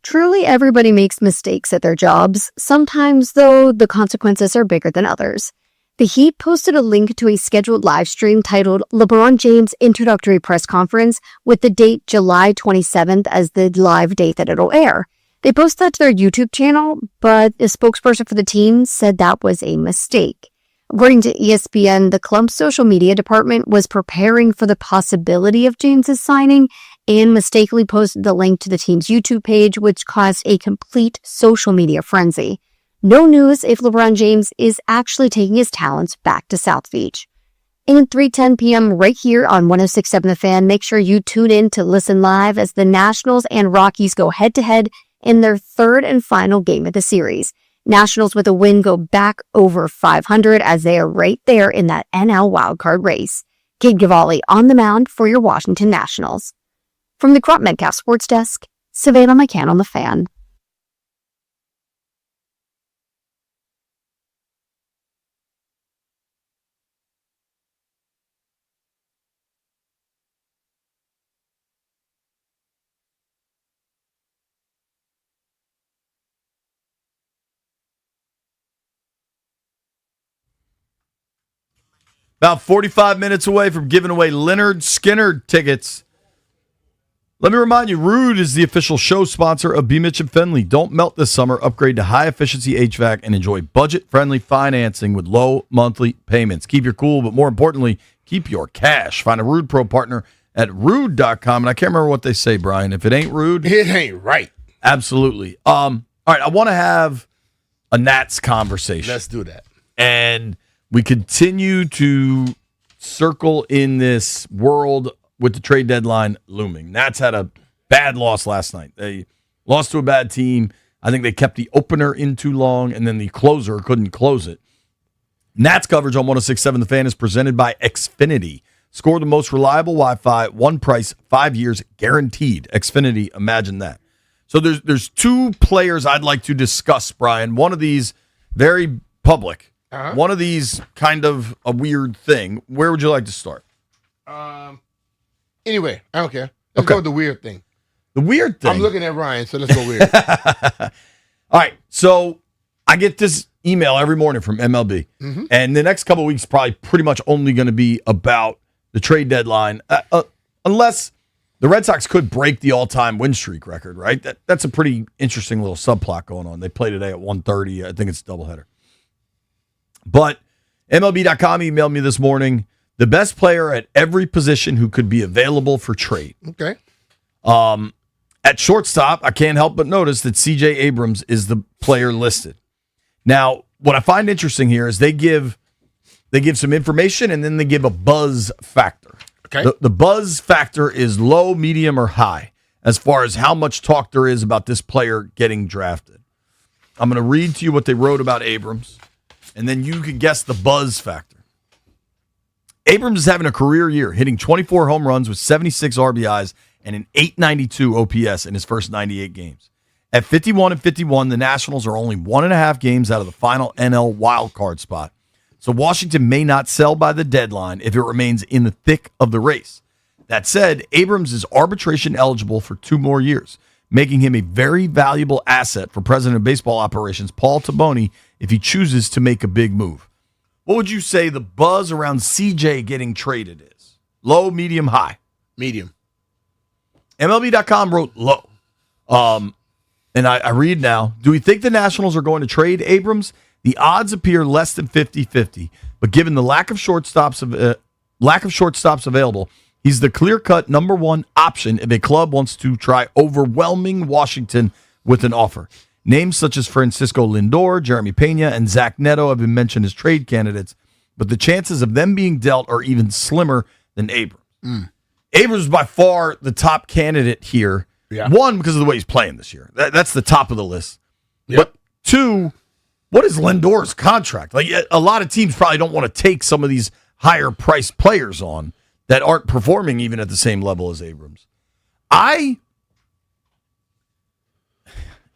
Truly, everybody makes mistakes at their jobs. Sometimes, though, the consequences are bigger than others. The Heat posted a link to a scheduled live stream titled LeBron James Introductory Press Conference with the date July 27th as the live date that it'll air. They posted that to their YouTube channel, but a spokesperson for the team said that was a mistake. According to ESPN, the club's social media department was preparing for the possibility of James's signing and mistakenly posted the link to the team's YouTube page, which caused a complete social media frenzy. No news if LeBron James is actually taking his talents back to South Beach. And at 3:10 p.m. right here on 106.7 The Fan, make sure you tune in to listen live as the Nationals and Rockies go head-to-head in their third and final game of the series. Nationals with a win go back over 500 as they are right there in that NL wildcard race. Kid Cavalli on the mound for your Washington Nationals. From the Crop Metcalf Sports Desk, Savannah McCann on The Fan. About 45 minutes away from giving away Leonard Skinner tickets. Let me remind you, Rude is the official show sponsor of B. Mitch and Finley. Don't melt this summer. Upgrade to high-efficiency HVAC and enjoy budget-friendly financing with low monthly payments. Keep your cool, but more importantly, keep your cash. Find a Rude Pro partner at rude.com. And I can't remember what they say, Brian. If it ain't Rude, it ain't right. Absolutely. All right, I want to have a Nats conversation. Let's do that. And we continue to circle in this world with the trade deadline looming. Nats had a bad loss last night. They lost to a bad team. I think they kept the opener in too long, and then the closer couldn't close it. Nats coverage on 106.7 The Fan is presented by Xfinity. Score the most reliable Wi-Fi, one price, 5 years guaranteed. Xfinity, imagine that. So there's two players I'd like to discuss, Brian. One of these very public. One of these kind of a weird thing. Where would you like to start? Anyway, I don't care. Let's go with the weird thing. The weird thing? I'm looking at Ryan, so let's go weird. All right, so I get this email every morning from MLB, and the next couple of weeks probably pretty much only going to be about the trade deadline, unless the Red Sox could break the all-time win streak record, right? That's a pretty interesting little subplot going on. They play today at 1:30. I think it's a doubleheader. But MLB.com emailed me this morning, the best player at every position who could be available for trade. Okay. At shortstop, I can't help but notice that C.J. Abrams is the player listed. Now, what I find interesting here is they give some information and then they give a buzz factor. Okay. The buzz factor is low, medium, or high as far as how much talk there is about this player getting drafted. I'm going to read to you what they wrote about Abrams, and then you can guess the buzz factor. Abrams is having a career year, hitting 24 home runs with 76 RBIs and an 892 OPS in his first 98 games. At 51-51, the Nationals are only 1.5 games out of the final NL wildcard spot. So Washington may not sell by the deadline if it remains in the thick of the race. That said, Abrams is arbitration eligible for 2 more years, making him a very valuable asset for President of Baseball Operations Paul Taboni if he chooses to make a big move. What would you say the buzz around CJ getting traded is? Low, medium, high? Medium. MLB.com wrote low. And I read now, do we think the Nationals are going to trade Abrams? The odds appear less than 50-50, but given the lack of shortstops available, he's the clear-cut number one option if a club wants to try overwhelming Washington with an offer. Names such as Francisco Lindor, Jeremy Pena, and Zach Neto have been mentioned as trade candidates, but the chances of them being dealt are even slimmer than Abrams. Abrams is by far the top candidate here. Yeah. One, because of the way he's playing this year. That's the top of the list. Yep. But two, what is Lindor's contract? Like, a lot of teams probably don't want to take some of these higher priced players on that aren't performing even at the same level as Abrams.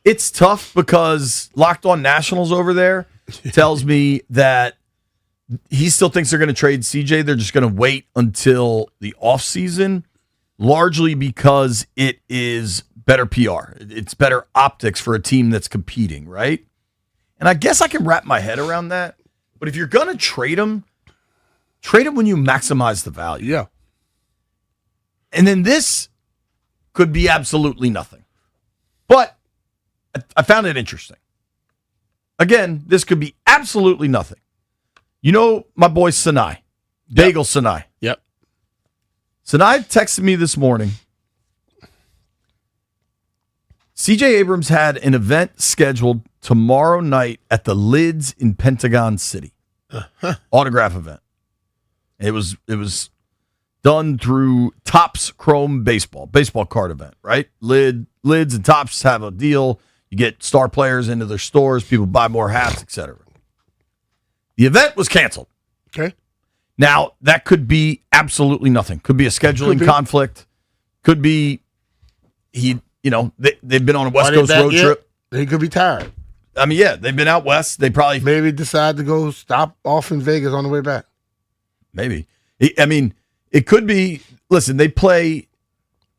It's tough because Locked On Nationals over there tells me that he still thinks they're going to trade CJ. They're just going to wait until the offseason. largely because it is better PR. It's better optics for a team that's competing, right? And I guess I can wrap my head around that. But if you're going to trade them when you maximize the value. Yeah. And then this could be absolutely nothing. But I found it interesting. Again, this could be absolutely nothing. You know my boy Sinai, Bagel Sinai. Yep. Sinai texted me this morning. C.J. Abrams had an event scheduled tomorrow night at the Lids in Pentagon City. Autograph event. It was done through Topps Chrome baseball card event, right? Lids and Topps have a deal. You get star players into their stores, people buy more hats, etc. The event was canceled. Okay. Now, that could be absolutely nothing. Could be a scheduling conflict. Could be they've been on a West Coast road trip. They could be tired. I mean, yeah, they've been out west. They probably maybe decide to go stop off in Vegas on the way back. Maybe. I mean, it could be. Listen, they play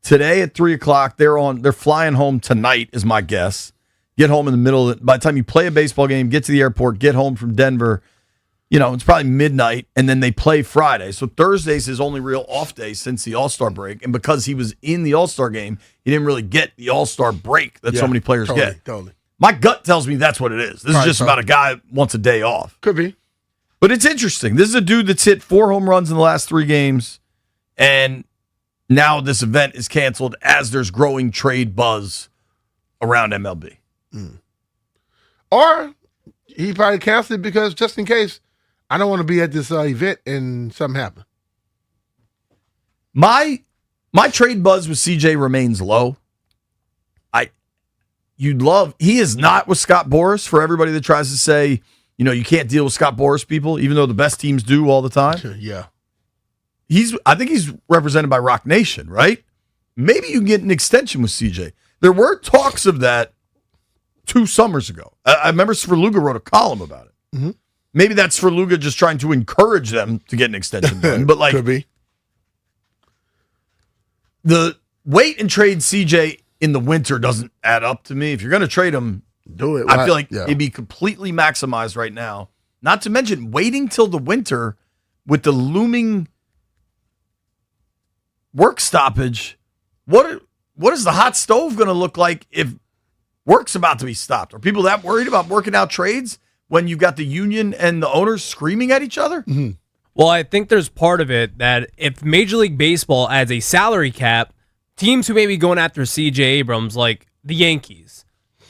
today at 3:00. They're flying home tonight, is my guess. Get home in the middle. By the time you play a baseball game, get to the airport, get home from Denver. It's probably midnight, and then they play Friday. So Thursday's his only real off day since the All-Star break. And because he was in the All-Star game, he didn't really get the All-Star break that so many players get. Totally. My gut tells me that's what it is. This is just about a guy who wants a day off. Could be. But it's interesting. This is a dude that's hit 4 home runs in the last 3 games, and now this event is canceled as there's growing trade buzz around MLB. Or he probably canceled it because just in case, I don't want to be at this event and something happen. My trade buzz with CJ remains low. He is not with Scott Boras, for everybody that tries to say, you can't deal with Scott Boras people, even though the best teams do all the time. Yeah. I think he's represented by Rock Nation, right? Maybe you can get an extension with CJ. There were talks of that 2 summers ago. I remember Sverluga wrote a column about it. Mm-hmm. Maybe that's Sverluga just trying to encourage them to get an extension done. But could be. The wait and trade CJ in the winter doesn't add up to me. If you're going to trade him, do it. I feel like it'd be completely maximized right now. Not to mention waiting till the winter with the looming work stoppage. What is the hot stove going to look like if work's about to be stopped? Are people that worried about working out trades when you've got the union and the owners screaming at each other? Mm-hmm. Well, I think there's part of it that if Major League Baseball adds a salary cap, teams who may be going after C.J. Abrams, like the Yankees,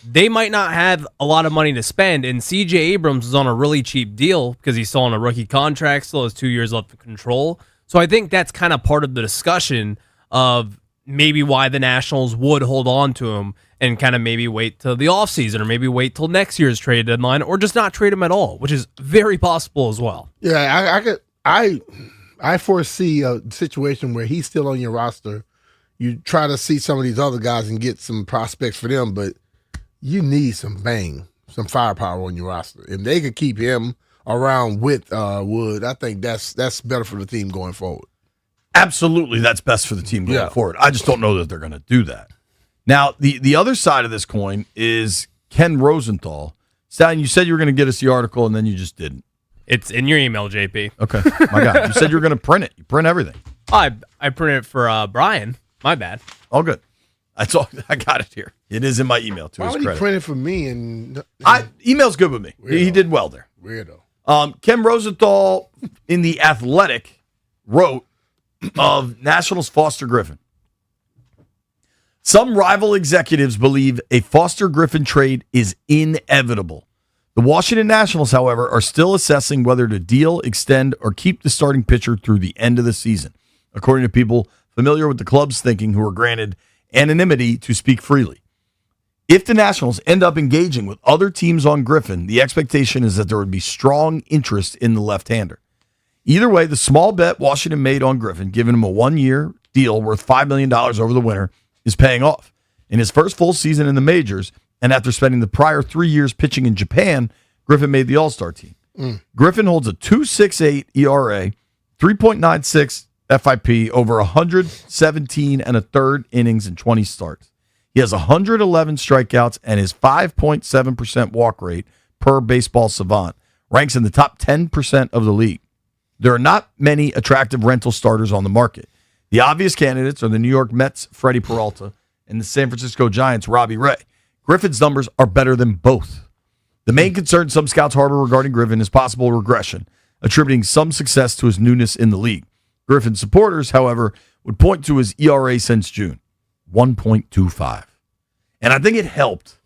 they might not have a lot of money to spend, and C.J. Abrams is on a really cheap deal because he's still on a rookie contract, still has 2 years left of control. So I think that's kind of part of the discussion of maybe why the Nationals would hold on to him and kind of maybe wait till the offseason or maybe wait till next year's trade deadline or just not trade him at all, which is very possible as well. Yeah, I foresee a situation where he's still on your roster. You try to see some of these other guys and get some prospects for them, but you need some firepower on your roster. If they could keep him around with Wood, I think that's better for the team going forward. Absolutely, that's best for the team going forward. I just don't know that they're going to do that. Now, the other side of this coin is Ken Rosenthal. Stallion, you said you were going to get us the article, and then you just didn't. It's in your email, JP. Okay, my God. You said you were going to print it. You print everything. I printed it for Brian. My bad. All good. That's all. I got it here. It is in my email, to his credit. Why would he print it for me? Email's good with me. Weirdo. He did well there. Weirdo. Ken Rosenthal in The Athletic wrote of Nationals Foster Griffin. Some rival executives believe a Foster Griffin trade is inevitable. The Washington Nationals, however, are still assessing whether to deal, extend, or keep the starting pitcher through the end of the season, according to people familiar with the club's thinking who are granted anonymity to speak freely. If the Nationals end up engaging with other teams on Griffin, the expectation is that there would be strong interest in the left-hander. Either way, the small bet Washington made on Griffin, giving him a 1-year deal worth $5 million over the winter, is paying off. In his first full season in the majors, and after spending the prior 3 years pitching in Japan, Griffin made the All-Star team. Griffin holds a 2.68 ERA, 3.96 FIP, over 117 and a third innings in 20 starts. He has 111 strikeouts, and his 5.7% walk rate per Baseball Savant ranks in the top 10% of the league. There are not many attractive rental starters on the market. The obvious candidates are the New York Mets' Freddie Peralta and the San Francisco Giants' Robbie Ray. Griffin's numbers are better than both. The main concern some scouts harbor regarding Griffin is possible regression, attributing some success to his newness in the league. Griffin supporters, however, would point to his ERA since June, 1.25. And I think it helped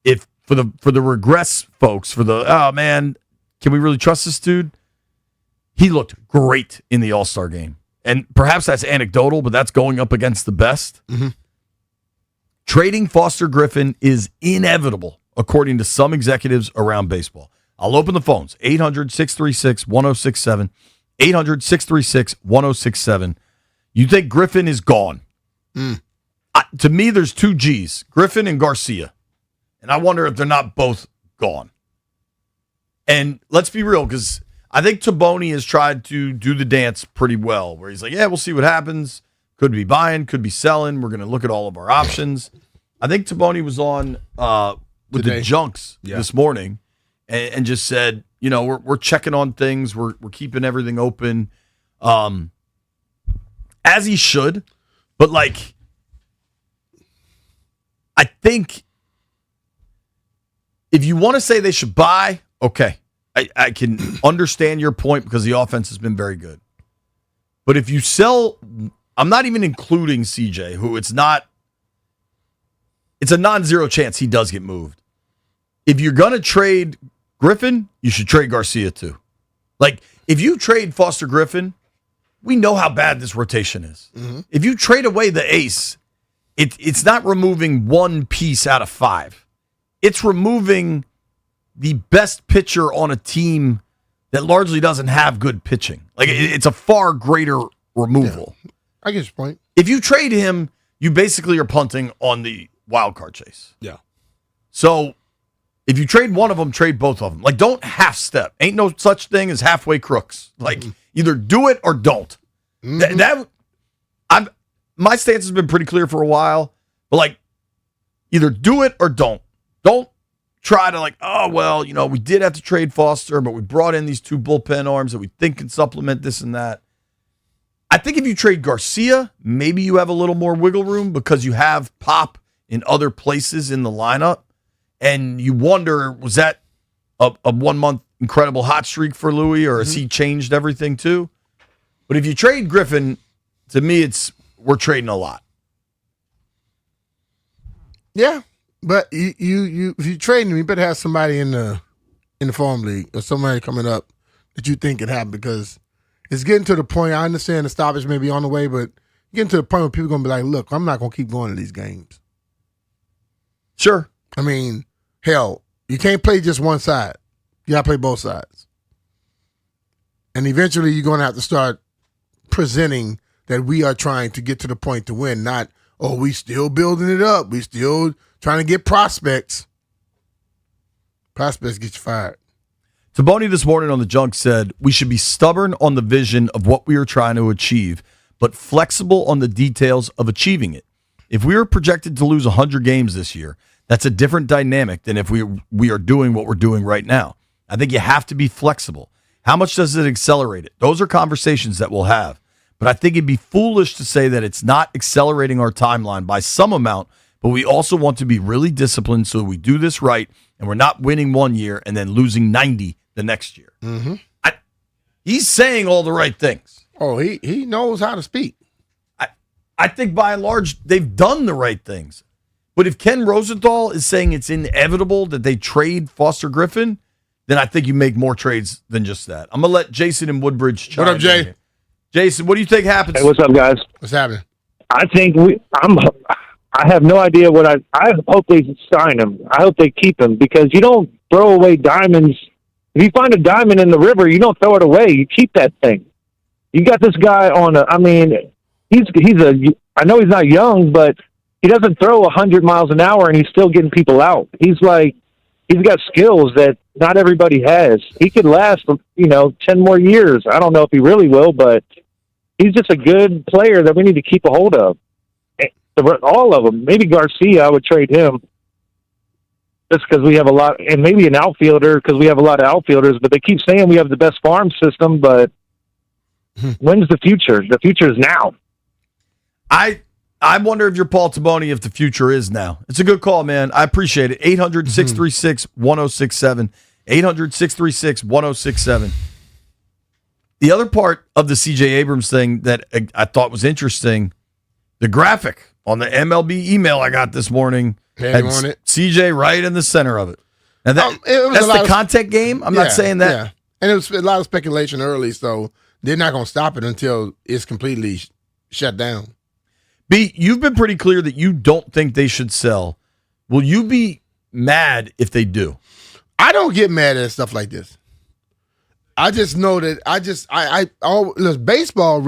if for the regress folks, for the, oh man, can we really trust this dude? He looked great in the All-Star game. And perhaps that's anecdotal, but that's going up against the best. Mm-hmm. Trading Foster Griffin is inevitable, according to some executives around baseball. I'll open the phones, 800-636-1067, 800-636-1067. You think Griffin is gone? To me, there's two G's, Griffin and Garcia. And I wonder if they're not both gone. And let's be real, because I think Taboni has tried to do the dance pretty well, where he's like, yeah, we'll see what happens. Could be buying, could be selling. We're going to look at all of our options. I think Taboni was on with the Junks this morning and just said, you know, we're checking on things. We're keeping everything open, as he should. But, like, I think if you want to say they should buy, okay. I can understand your point because the offense has been very good. But if you sell, I'm not even including CJ, who it's a non-zero chance he does get moved. If you're going to trade Griffin, you should trade Garcia too. Like, if you trade Foster Griffin, we know how bad this rotation is. Mm-hmm. If you trade away the ace, it's not removing one piece out of five. It's removing the best pitcher on a team that largely doesn't have good pitching. Like, it's a far greater removal. Yeah. I get your point. If you trade him, you basically are punting on the wild card chase. Yeah. So if you trade one of them, trade both of them. Like, don't half step. Ain't no such thing as halfway crooks. Like, either do it or don't. My stance has been pretty clear for a while, but, like, either do it or don't. Don't try to, like, oh, well, you know, we did have to trade Foster, but we brought in these two bullpen arms that we think can supplement this and that. I think if you trade Garcia, maybe you have a little more wiggle room because you have pop in other places in the lineup. And you wonder, was that a 1 month incredible hot streak for Louis, or has he changed everything too? But if you trade Griffin, to me, we're trading a lot. Yeah. But you if you trade him, you better have somebody in the farm league or somebody coming up that you think can happen, because it's getting to the point. I understand the stoppage may be on the way, but getting to the point where people are going to be like, look, I'm not going to keep going to these games. Sure. I mean, hell, you can't play just one side. You got to play both sides. And eventually you're going to have to start presenting that we are trying to get to the point to win, not, oh, we still building it up. We still trying to get prospects. Prospects get you fired. Taboni this morning on the Junk said, we should be stubborn on the vision of what we are trying to achieve, but flexible on the details of achieving it. If we are projected to lose 100 games this year, that's a different dynamic than if we are doing what we're doing right now. I think you have to be flexible. How much does it accelerate it? Those are conversations that we'll have. But I think it'd be foolish to say that it's not accelerating our timeline by some amount, but we also want to be really disciplined so we do this right and we're not winning 1 year and then losing 90 the next year. Mm-hmm. He's saying all the right things. Oh, he knows how to speak. I think by and large, they've done the right things. But if Ken Rosenthal is saying it's inevitable that they trade Foster Griffin, then I think you make more trades than just that. I'm going to let Jason and Woodbridge chime in. What up, Jay? Jason, what do you think happens? Hey, what's up, guys? What's happening? I think I have no idea what I hope they sign him. I hope they keep him, because you don't throw away diamonds. If you find a diamond in the river, you don't throw it away. You keep that thing. You got this guy on I know he's not young, but he doesn't throw 100 miles an hour and he's still getting people out. He's got skills that not everybody has. He could last, 10 more years. I don't know if he really will, but he's just a good player that we need to keep a hold of. All of them. Maybe Garcia, I would trade him just because we have a lot, and maybe an outfielder because we have a lot of outfielders. But they keep saying we have the best farm system. But when's the future? The future is now. I wonder if you're Paul Taboni, if the future is now. It's a good call, man. I appreciate it. 800-636-1067. 800-636-1067. The other part of the C.J. Abrams thing that I thought was interesting, the graphic on the MLB email I got this morning had C.J. right in the center of it. And that's the contact game? I'm not saying that. Yeah. And it was a lot of speculation early, so they're not going to stop it until it's completely shut down. B, you've been pretty clear that you don't think they should sell. Will you be mad if they do? I don't get mad at stuff like this. I just know that listen, baseball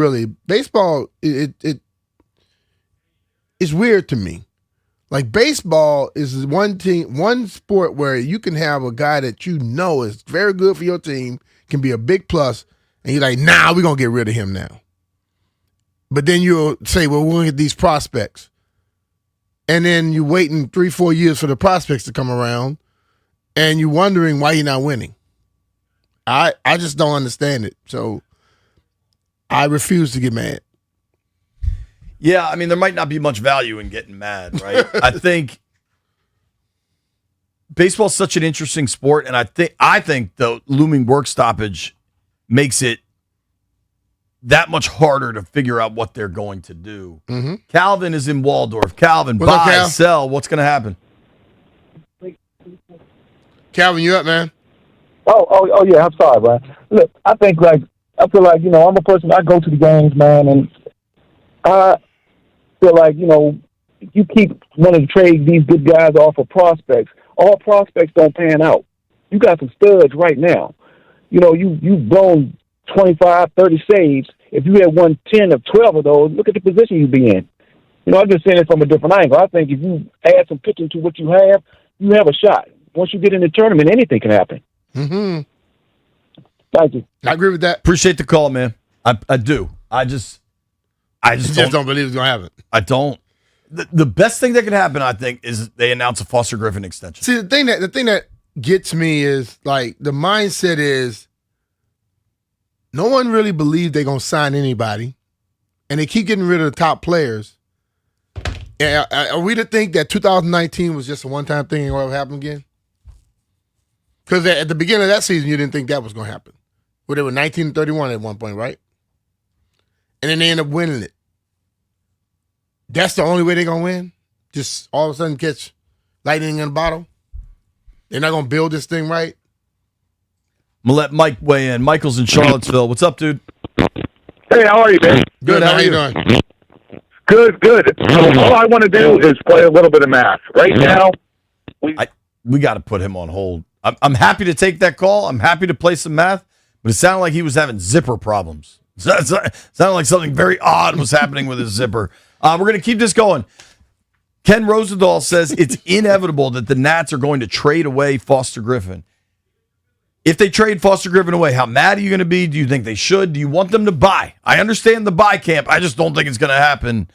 it's weird to me. Like baseball is one sport where you can have a guy that you know is very good for your team, can be a big plus, and you're like, nah, we're gonna get rid of him now. But then you'll say, well, we're gonna get these prospects. And then you're waiting 3-4 years for the prospects to come around, and you're wondering why you're not winning. I just don't understand it. So I refuse to get mad. Yeah, I mean, there might not be much value in getting mad, right? I think baseball's such an interesting sport, and I think the looming work stoppage makes it that much harder to figure out what they're going to do. Mm-hmm. Calvin is in Waldorf. Calvin, What's up, buy, Cal? sell. What's going to happen? Calvin, you up, man? Oh yeah. I'm sorry, man. Look, I feel like I'm a person. I go to the games, man, and I feel like you keep wanting to trade these good guys off of prospects. All prospects don't pan out. You got some studs right now. You've blown 25, 30 saves. If you had won 10 of 12 of those, look at the position you'd be in. I'm just saying it from a different angle. I think if you add some pitching to what you have a shot. Once you get in the tournament, anything can happen. Mm-hmm. Thank you. I agree with that. Appreciate the call, man. I do. I just don't believe it's going to happen. I don't. The best thing that could happen, I think, is they announce a Foster Griffin extension. See, the thing that gets me is like the mindset is no one really believes they're going to sign anybody, and they keep getting rid of the top players. Are we to think that 2019 was just a one-time thing and will happen again? Because at the beginning of that season, you didn't think that was going to happen. Well, they were 19-31 at one point, right? And then they end up winning it. That's the only way they're going to win? Just all of a sudden catch lightning in a bottle? They're not going to build this thing right? I'm going to let Mike weigh in. Michael's in Charlottesville. What's up, dude? Hey, how are you, man? Good. How are you doing? Good. So all I want to do is play a little bit of math. Right now, we got to put him on hold. I'm happy to take that call. I'm happy to play some math, but it sounded like he was having zipper problems. It sounded like something very odd was happening with his zipper. We're going to keep this going. Ken Rosendahl says it's inevitable that the Nats are going to trade away Foster Griffin. If they trade Foster Griffin away, how mad are you going to be? Do you think they should? Do you want them to buy? I understand the buy camp. I just don't think it's going to happen.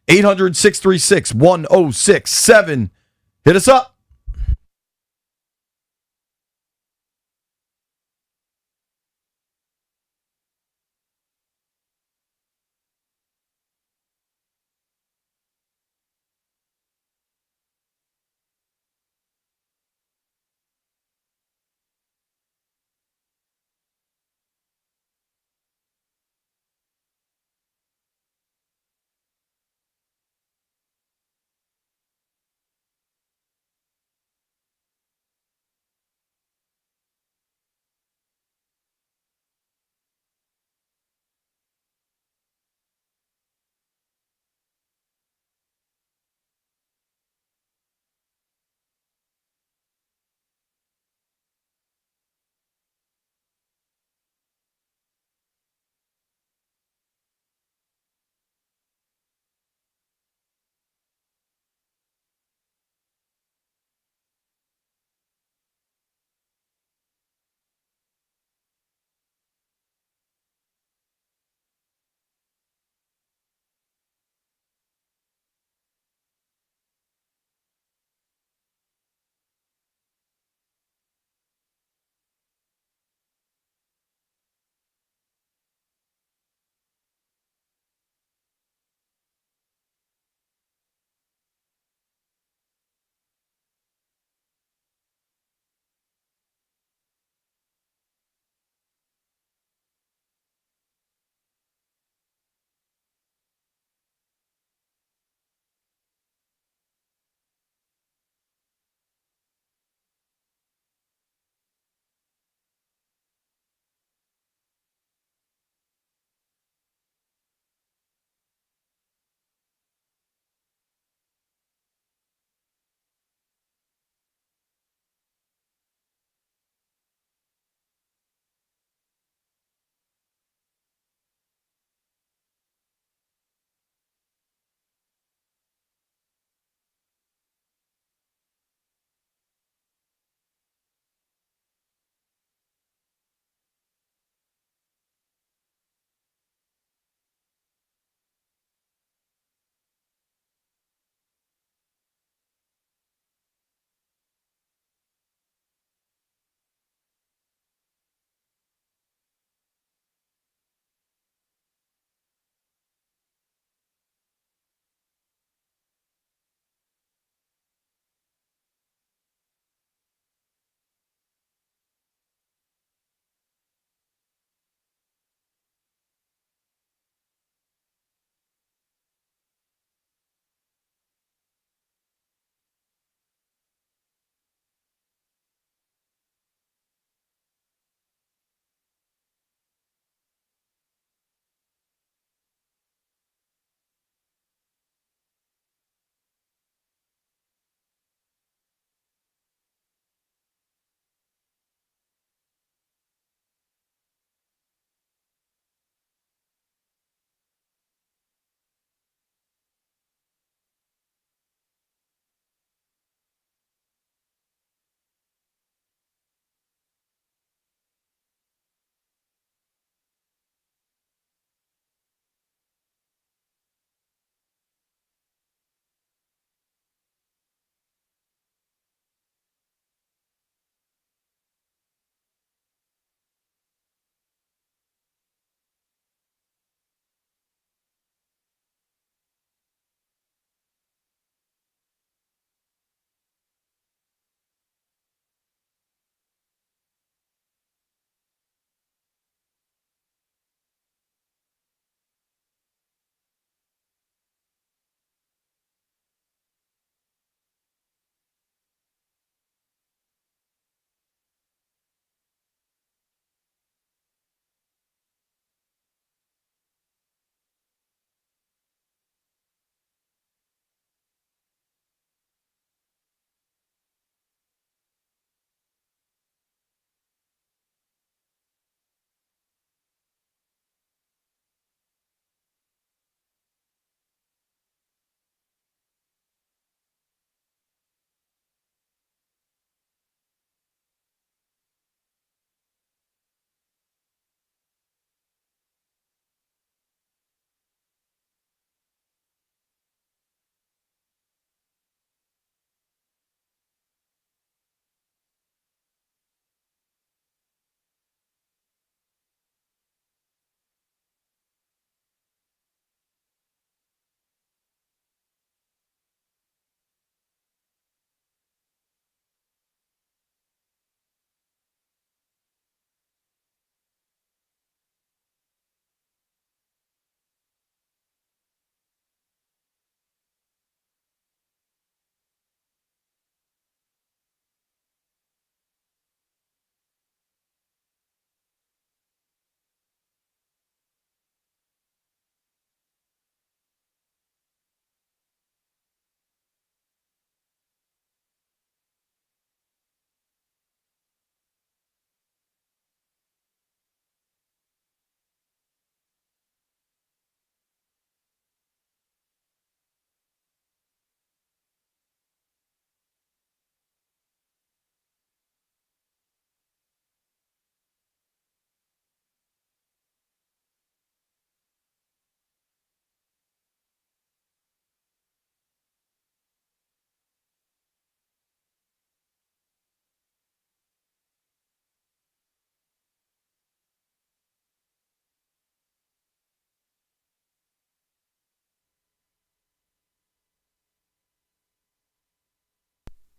800-636-1067. Hit us up.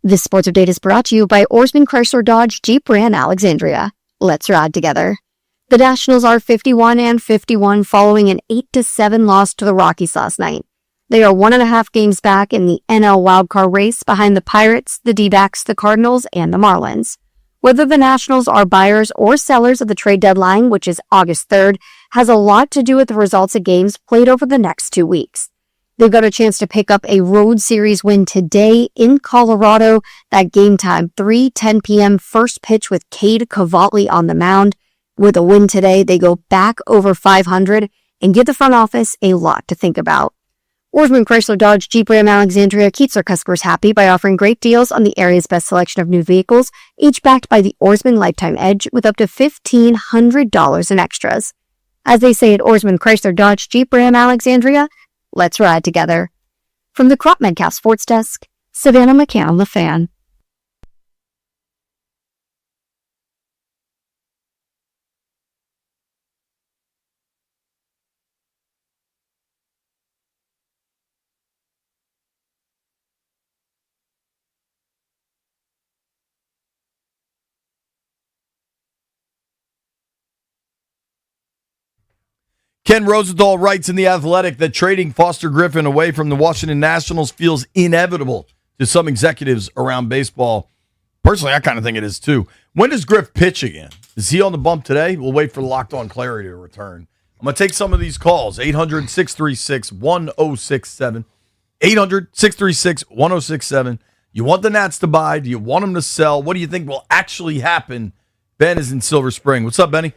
This sports update is brought to you by Orsman Chrysler Dodge Jeep Ram Alexandria. Let's ride together. The Nationals are 51-51 following an 8-7 loss to the Rockies last night. They are 1.5 games back in the NL wildcard race behind the Pirates, the D-backs, the Cardinals, and the Marlins. Whether the Nationals are buyers or sellers of the trade deadline, which is August 3rd, has a lot to do with the results of games played over the next 2 weeks. They've got a chance to pick up a road series win today in Colorado. That game time, 3:10 p.m. first pitch with Cade Cavalli on the mound. With a win today, they go back over 500 and give the front office a lot to think about. Orsman Chrysler Dodge Jeep Ram Alexandria keeps their customers happy by offering great deals on the area's best selection of new vehicles, each backed by the Orsman Lifetime Edge with up to $1,500 in extras. As they say at Orsman Chrysler Dodge Jeep Ram Alexandria, let's ride together. From the Crop Medcalf Sports Desk, Savannah McCann, The Fan. Ken Rosenthal writes in The Athletic that trading Foster Griffin away from the Washington Nationals feels inevitable to some executives around baseball. Personally, I kind of think it is too. When does Griff pitch again? Is he on the bump today? We'll wait for Locked On Clarity to return. I'm going to take some of these calls. 800-636-1067. 800-636-1067. You want the Nats to buy? Do you want them to sell? What do you think will actually happen? Ben is in Silver Spring. What's up, Benny?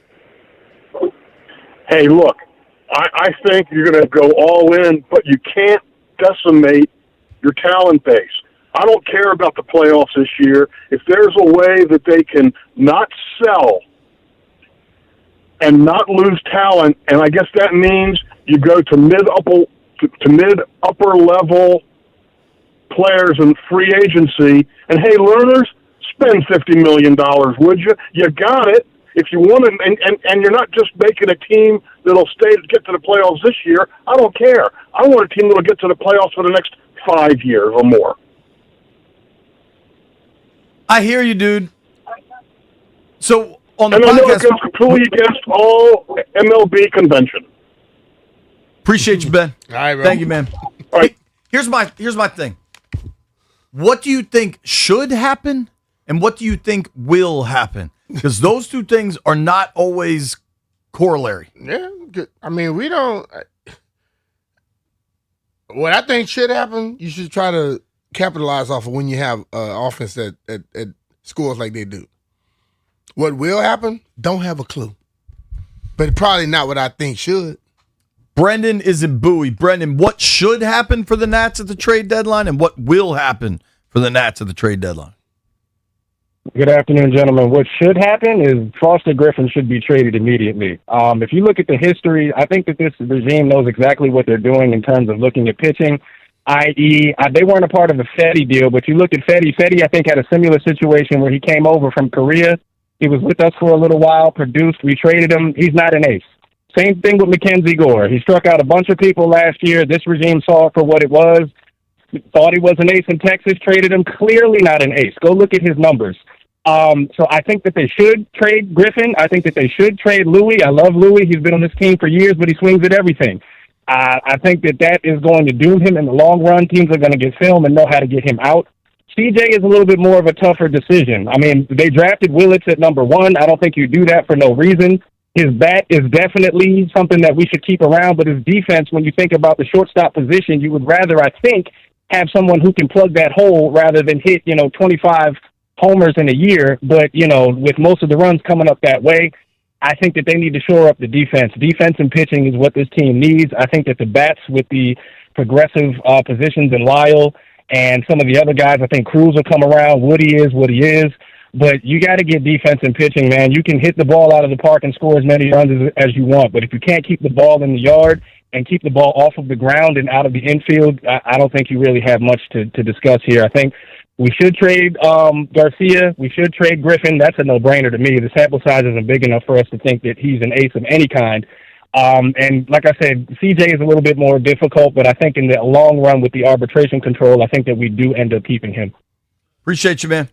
Hey, look, I think you're going to go all in, but you can't decimate your talent base. I don't care about the playoffs this year. If there's a way that they can not sell and not lose talent, and I guess that means you go to mid-upper level players in free agency, and hey, learners, spend $50 million, would you? You got it. If you want to, and you're not just making a team that'll get to the playoffs this year, I don't care. I want a team that'll get to the playoffs for the next 5 years or more. I hear you, dude. So on the podcast, I know it goes completely against all MLB convention. Appreciate you, Ben. All right, bro. Thank you, man. All right. Here's my thing. What do you think should happen, and what do you think will happen? Because those two things are not always corollary. Yeah, good. I mean, we don't. What I think should happen, you should try to capitalize off of when you have offense that scores like they do. What will happen? Don't have a clue. But probably not what I think should. Brendan is in Bowie. Brendan, what should happen for the Nats at the trade deadline, and what will happen for the Nats at the trade deadline? Good afternoon, gentlemen. What should happen is Foster Griffin should be traded immediately. If you look at the history, I think that this regime knows exactly what they're doing in terms of looking at pitching, i.e., they weren't a part of the Fetty deal, but you look at Fetty. Fetty, I think, had a similar situation where he came over from Korea. He was with us for a little while, produced, we traded him. He's not an ace. Same thing with Mackenzie Gore. He struck out a bunch of people last year. This regime saw it for what it was. Thought he was an ace in Texas, traded him. Clearly not an ace. Go look at his numbers. So I think that they should trade Griffin. I think that they should trade Louis. I love Louis. He's been on this team for years, but he swings at everything. I think that is going to doom him in the long run. Teams are going to get film and know how to get him out. CJ is a little bit more of a tougher decision. I mean, they drafted Willits at number 1. I don't think you do that for no reason. His bat is definitely something that we should keep around, but his defense, when you think about the shortstop position, you would rather, I think, have someone who can plug that hole rather than hit, 25 homers in a year. But, with most of the runs coming up that way, I think that they need to shore up the defense. Defense and pitching is what this team needs. I think that the bats with the progressive positions in Lyle and some of the other guys, I think Cruz will come around. Woody is what he is. But you got to get defense and pitching, man. You can hit the ball out of the park and score as many runs as you want. But if you can't keep the ball in the yard and keep the ball off of the ground and out of the infield, I don't think you really have much to discuss here. I think we should trade Garcia. We should trade Griffin. That's a no-brainer to me. The sample size isn't big enough for us to think that he's an ace of any kind. And like I said, CJ is a little bit more difficult, but I think in the long run with the arbitration control, I think that we do end up keeping him. Appreciate you, man.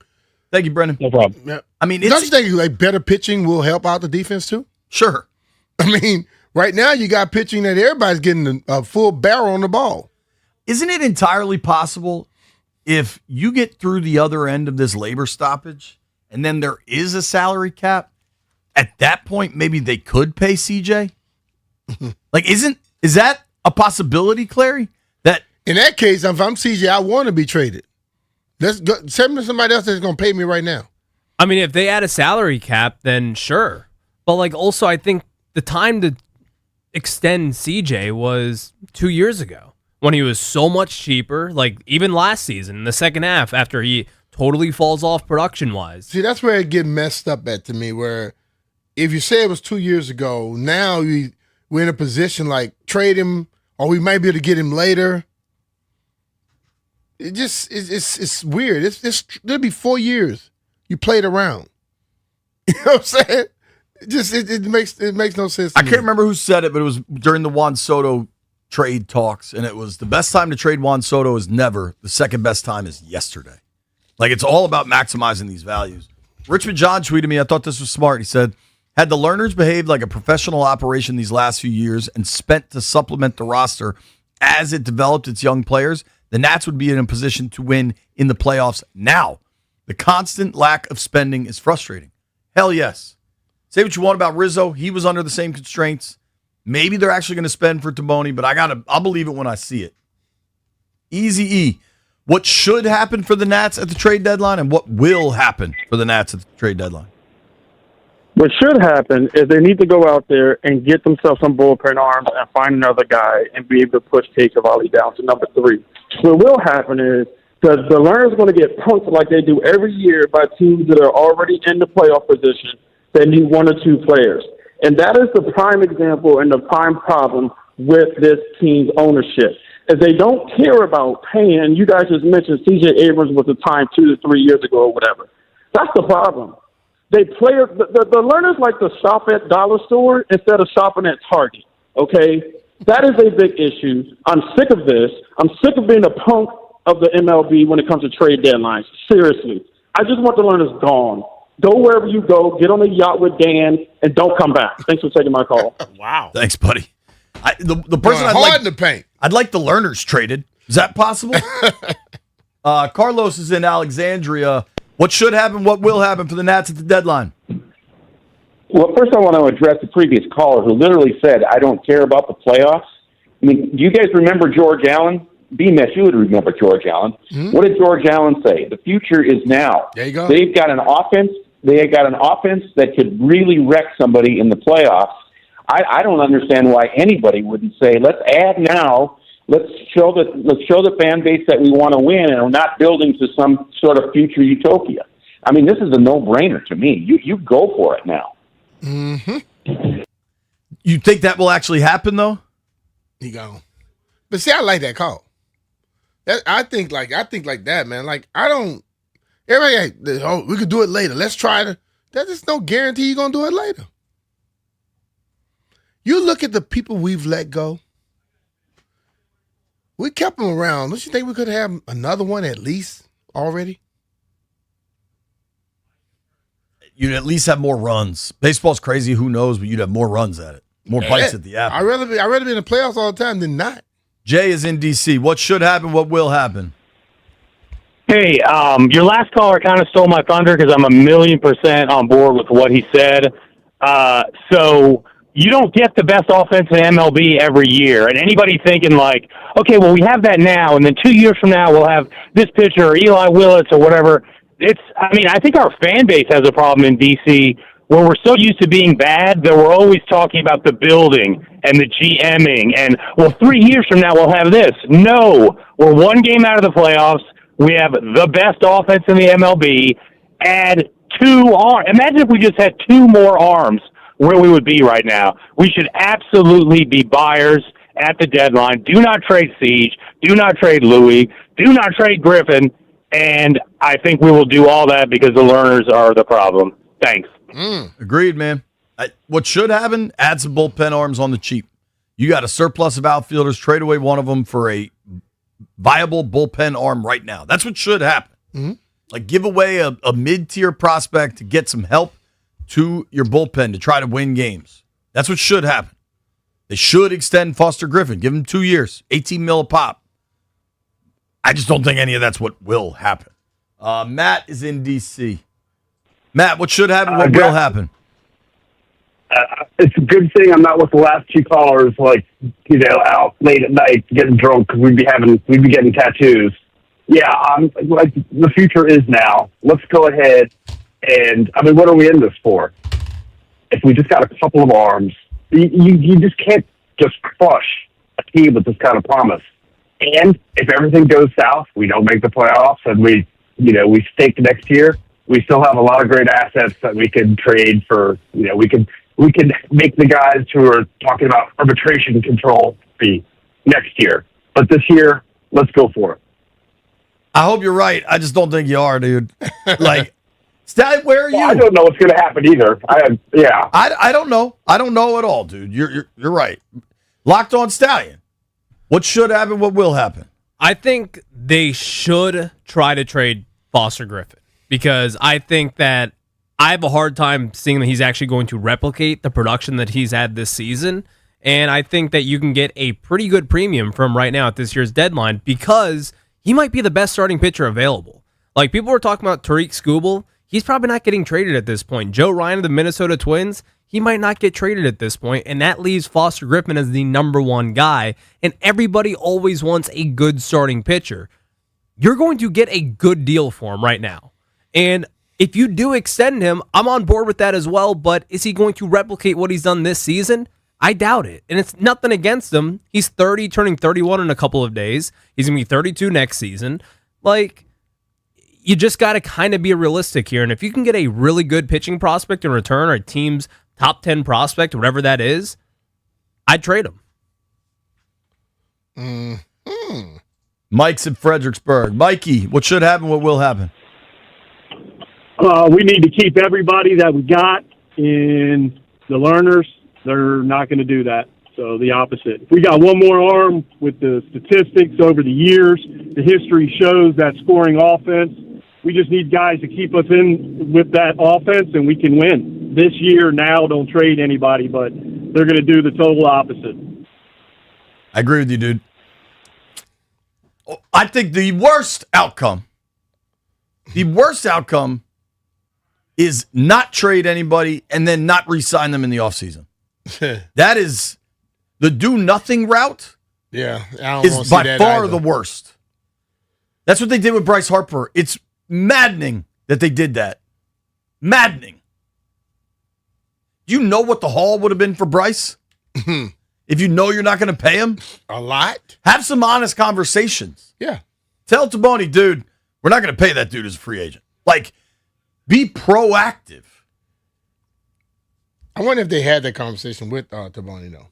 Thank you, Brendan. No problem. Yeah. I mean, don't you think like better pitching will help out the defense too? Sure. I mean, right now you got pitching that everybody's getting a full barrel on the ball. Isn't it entirely possible if you get through the other end of this labor stoppage and then there is a salary cap, at that point maybe they could pay CJ? Like, is that a possibility, Clary? That in that case, if I'm CJ, I want to be traded. Let's go send me to somebody else that's going to pay me right now. I mean, if they add a salary cap, then sure. But like, also, I think the time to extend CJ was 2 years ago when he was so much cheaper. Like even last season, in the second half, after he totally falls off production wise. See, that's where it get messed up at to me. Where if you say it was 2 years ago, now we're in a position like trade him, or we might be able to get him later. It just it's weird. It'll be 4 years you played around. You know what I'm saying? It makes no sense. I can't remember who said it, but it was during the Juan Soto trade talks, and it was the best time to trade Juan Soto is never. The second best time is yesterday. Like, it's all about maximizing these values. Richmond John tweeted me. I thought this was smart. He said, "Had the Lerners behaved like a professional operation these last few years and spent to supplement the roster as it developed its young players, the Nats would be in a position to win in the playoffs now. The constant lack of spending is frustrating." Hell yes. Say what you want about Rizzo. He was under the same constraints. Maybe they're actually going to spend for Timoni, but I'll believe it when I see it. Easy E. What should happen for the Nats at the trade deadline and what will happen for the Nats at the trade deadline? What should happen is they need to go out there and get themselves some bullpen arms and find another guy and be able to push Cade Cavalli down to number 3. What will happen is the Lerners going to get punked like they do every year by teams that are already in the playoff position that need 1 or 2 players. And that is the prime example and the prime problem with this team's ownership. Is they don't care about paying. You guys just mentioned C.J. Abrams was the time 2 to 3 years ago or whatever. That's the problem. They play the Lerners like to shop at dollar store instead of shopping at Target. Okay, that is a big issue. I'm sick of this. I'm sick of being a punk of the MLB when it comes to trade deadlines. Seriously, I just want the Lerners gone. Go wherever you go. Get on a yacht with Dan and don't come back. Thanks for taking my call. Wow. Thanks, buddy. The person I'd like the Lerners traded. Is that possible? Carlos is in Alexandria. What should happen? What will happen for the Nats at the deadline? Well, first I want to address the previous caller who literally said, "I don't care about the playoffs." I mean, do you guys remember George Allen? B-Mess, you would remember George Allen. Mm-hmm. What did George Allen say? The future is now. There you go. They've got an offense. They got an offense that could really wreck somebody in the playoffs. I don't understand why anybody wouldn't say, "Let's add now. Let's show the fan base that we want to win, and we're not building to some sort of future utopia." I mean, this is a no-brainer to me. You go for it now. Mm-hmm. You think that will actually happen, though? You go. But see, I like that call. I think like that, man. Like, I don't. Everybody, we could do it later. Let's try to. That is no guarantee you're gonna do it later. You look at the people we've let go. We kept them around. Don't you think we could have another one at least already? You'd at least have more runs. Baseball's crazy. Who knows? But you'd have more runs at it. More bites at the apple. I'd rather be in the playoffs all the time than not. Jay is in D.C. What should happen? What will happen? Hey, your last caller kind of stole my thunder because I'm 1,000,000% on board with what he said. So you don't get the best offense in MLB every year. And anybody thinking like, okay, well, we have that now, and then 2 years from now we'll have this pitcher or Eli Willits or whatever. I think our fan base has a problem in D.C. where we're so used to being bad that we're always talking about the building and the GMing and, well, 3 years from now we'll have this. No, we're 1 game out of the playoffs. We have the best offense in the MLB. Add 2 arms. Imagine if we just had 2 more arms where we would be right now. We should absolutely be buyers at the deadline. Do not trade Siege. Do not trade Louis. Do not trade Griffin. And I think we will do all that because the Lerners are the problem. Thanks. Agreed, man. What should happen, add some bullpen arms on the cheap. You got a surplus of outfielders, trade away one of them for a viable bullpen arm right now. That's what should happen. Mm-hmm. Like, give away a mid-tier prospect to get some help to your bullpen to try to win games. That's what should happen. They should extend Foster Griffin. Give him 2 years, $18 million a pop. I just don't think any of that's what will happen. Matt is in D.C. Matt, what should happen? What will happen? It's a good thing I'm not with the last two callers, out late at night getting drunk because we'd be getting tattoos. Yeah, the future is now. Let's go ahead and what are we in this for? If we just got a couple of arms, you just can't just crush a team with this kind of promise. And if everything goes south, we don't make the playoffs, and we stink next year. We still have a lot of great assets that we can trade for. We can make the guys who are talking about arbitration control be next year. But this year, let's go for it. I hope you're right. I just don't think you are, dude. Stallion, where are you? I don't know what's going to happen either. I don't know. I don't know at all, dude. You're right. Locked on Stallion. What should happen? What will happen? I think they should try to trade Foster Griffin because I think that I have a hard time seeing that he's actually going to replicate the production that he's had this season. And I think that you can get a pretty good premium from right now at this year's deadline because he might be the best starting pitcher available. Like, people were talking about Tariq Skubal. He's probably not getting traded at this point. Joe Ryan of the Minnesota Twins, he might not get traded at this point, and that leaves Foster Griffin as the number one guy, and everybody always wants a good starting pitcher. You're going to get a good deal for him right now. And if you do extend him, I'm on board with that as well, but is he going to replicate what he's done this season? I doubt it. And it's nothing against him. He's 30, turning 31 in a couple of days. He's going to be 32 next season. You just got to kind of be realistic here. And if you can get a really good pitching prospect in return, or a team's top 10 prospect, whatever that is, I'd trade him. Mm-hmm. Mike's in Fredericksburg. Mikey, what should happen? What will happen? We need to keep everybody that we got in the learners. They're not going to do that. So the opposite. If we got one more arm with the statistics over the years, the history shows that scoring offense, we just need guys to keep us in with that offense, and we can win. This year, now, don't trade anybody, but they're going to do the total opposite. I agree with you, dude. I think the worst outcome is not trade anybody and then not re-sign them in the offseason. That is the do-nothing route. Yeah, is by far the worst. That's what they did with Bryce Harper. It's maddening that they did that. Maddening. Do you know what the haul would have been for Bryce? If you know you're not going to pay him? A lot. Have some honest conversations. Yeah. Tell Taboni, dude, we're not going to pay that dude as a free agent. Be proactive. I wonder if they had that conversation with Taboni, though.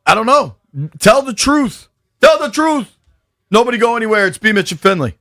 I don't know. Tell the truth. Tell the truth. Nobody go anywhere. It's B. Mitch and Finley.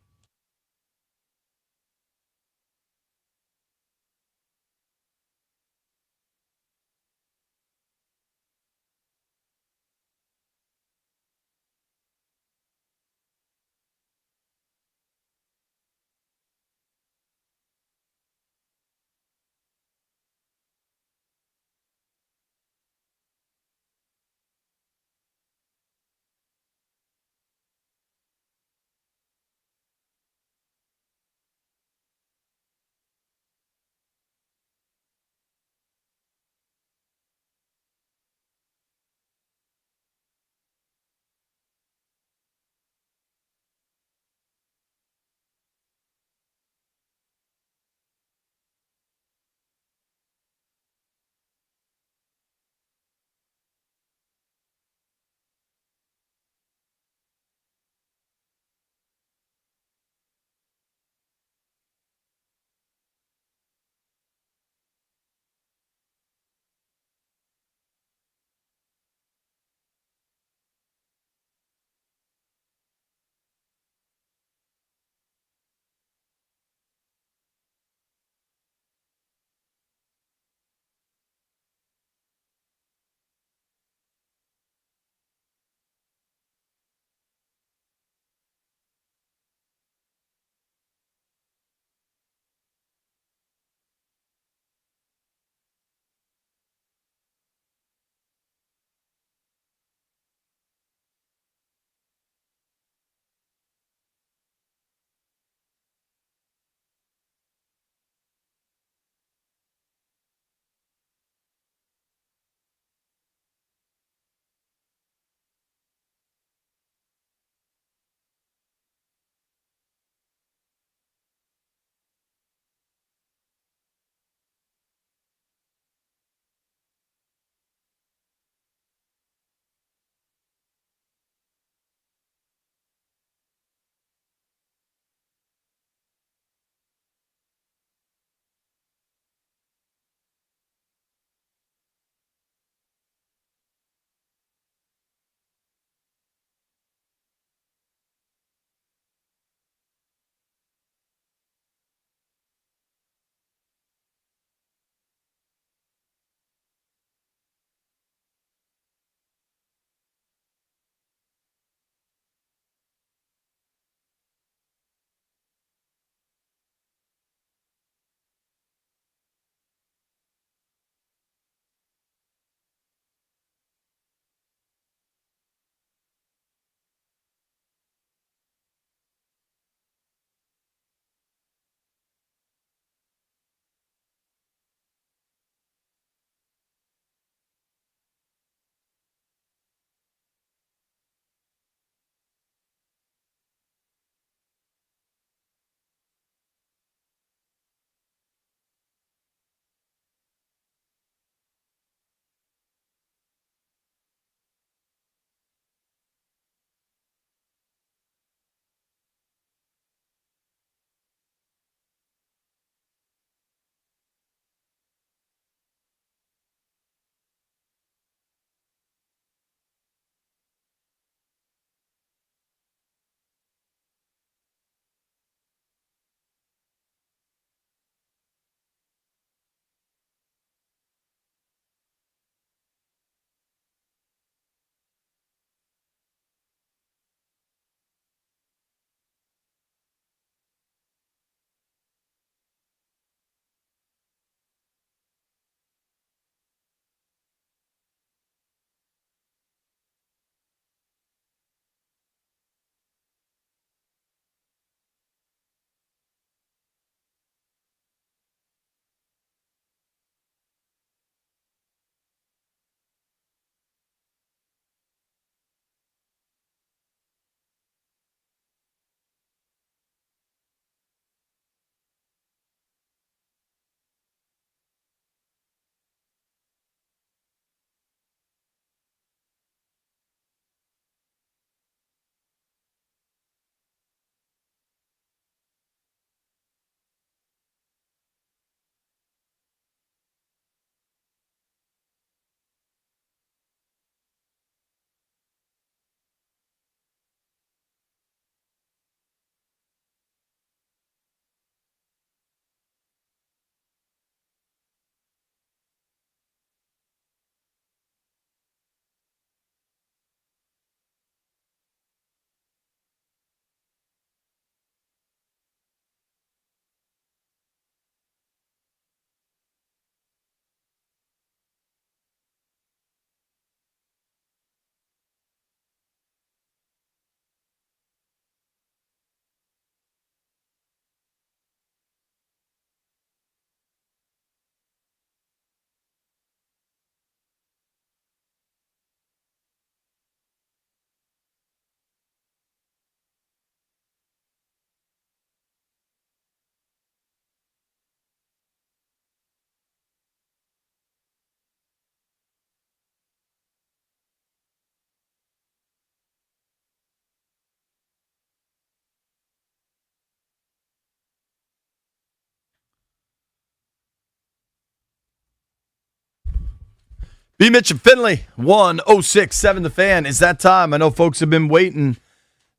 B. Mitch and Finley, 1067 The Fan. It's that time. I know folks have been waiting.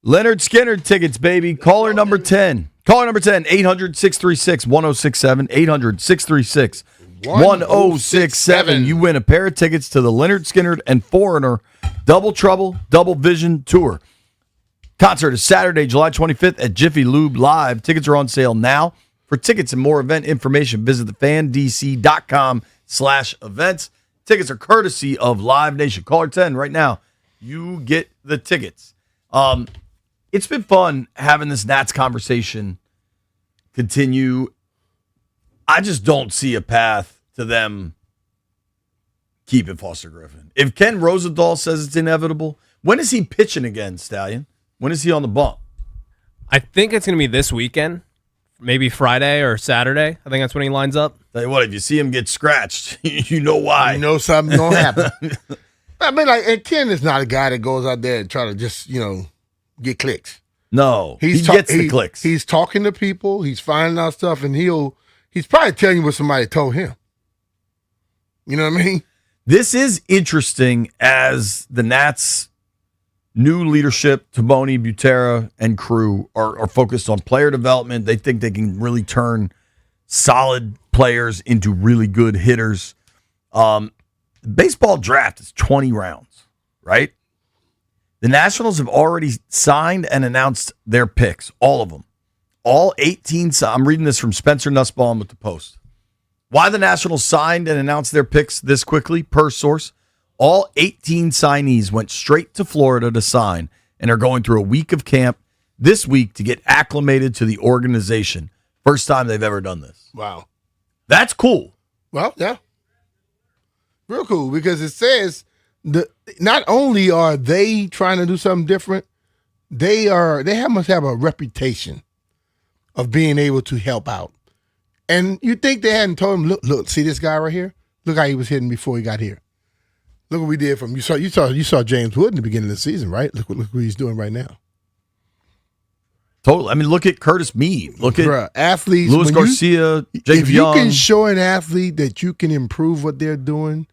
Leonard Skinner tickets, baby. Caller number 10. Caller number 10, 800-636-1067. 800-636-1067. You win a pair of tickets to the Leonard Skinner and Foreigner Double Trouble, Double Vision Tour. Concert is Saturday, July 25th at Jiffy Lube Live. Tickets are on sale now. For tickets and more event information, visit thefandc.com/events. Tickets are courtesy of Live Nation. Caller 10 right now. You get the tickets. It's been fun having this Nats conversation continue. I just don't see a path to them keeping Foster Griffin. If Ken Rosenthal says it's inevitable, when is he pitching again, Stallion? When is he on the bump? I think it's going to be this weekend, maybe Friday or Saturday. I think that's when he lines up. Tell you what, if you see him get scratched, you know why. You know something's going to happen. I mean, and Ken is not a guy that goes out there and try to just, get clicks. No, he gets the clicks. He's talking to people. He's finding out stuff, and he's probably telling you what somebody told him. You know what I mean? This is interesting as the Nats' new leadership, Taboni, Butera, and crew are focused on player development. They think they can really turn solid players into really good hitters. Baseball draft is 20 rounds, right? The Nationals have already signed and announced their picks, all of them. All 18. I'm reading this from Spencer Nussbaum with the Post. Why the Nationals signed and announced their picks this quickly, per source, all 18 signees went straight to Florida to sign and are going through a week of camp this week to get acclimated to the organization. First time they've ever done this. Wow. That's cool. Well, yeah. Real cool, because it says not only are they trying to do something different, they must have a reputation of being able to help out. And you think they hadn't told him, look, see this guy right here? Look how he was hitting before he got here. Look what we did from you saw James Wood in the beginning of the season, right? Look what he's doing right now. Totally. I mean, look at Curtis Meade. Look at athletes. Luis Garcia, Jacob Young. If you can show an athlete that you can improve what they're doing,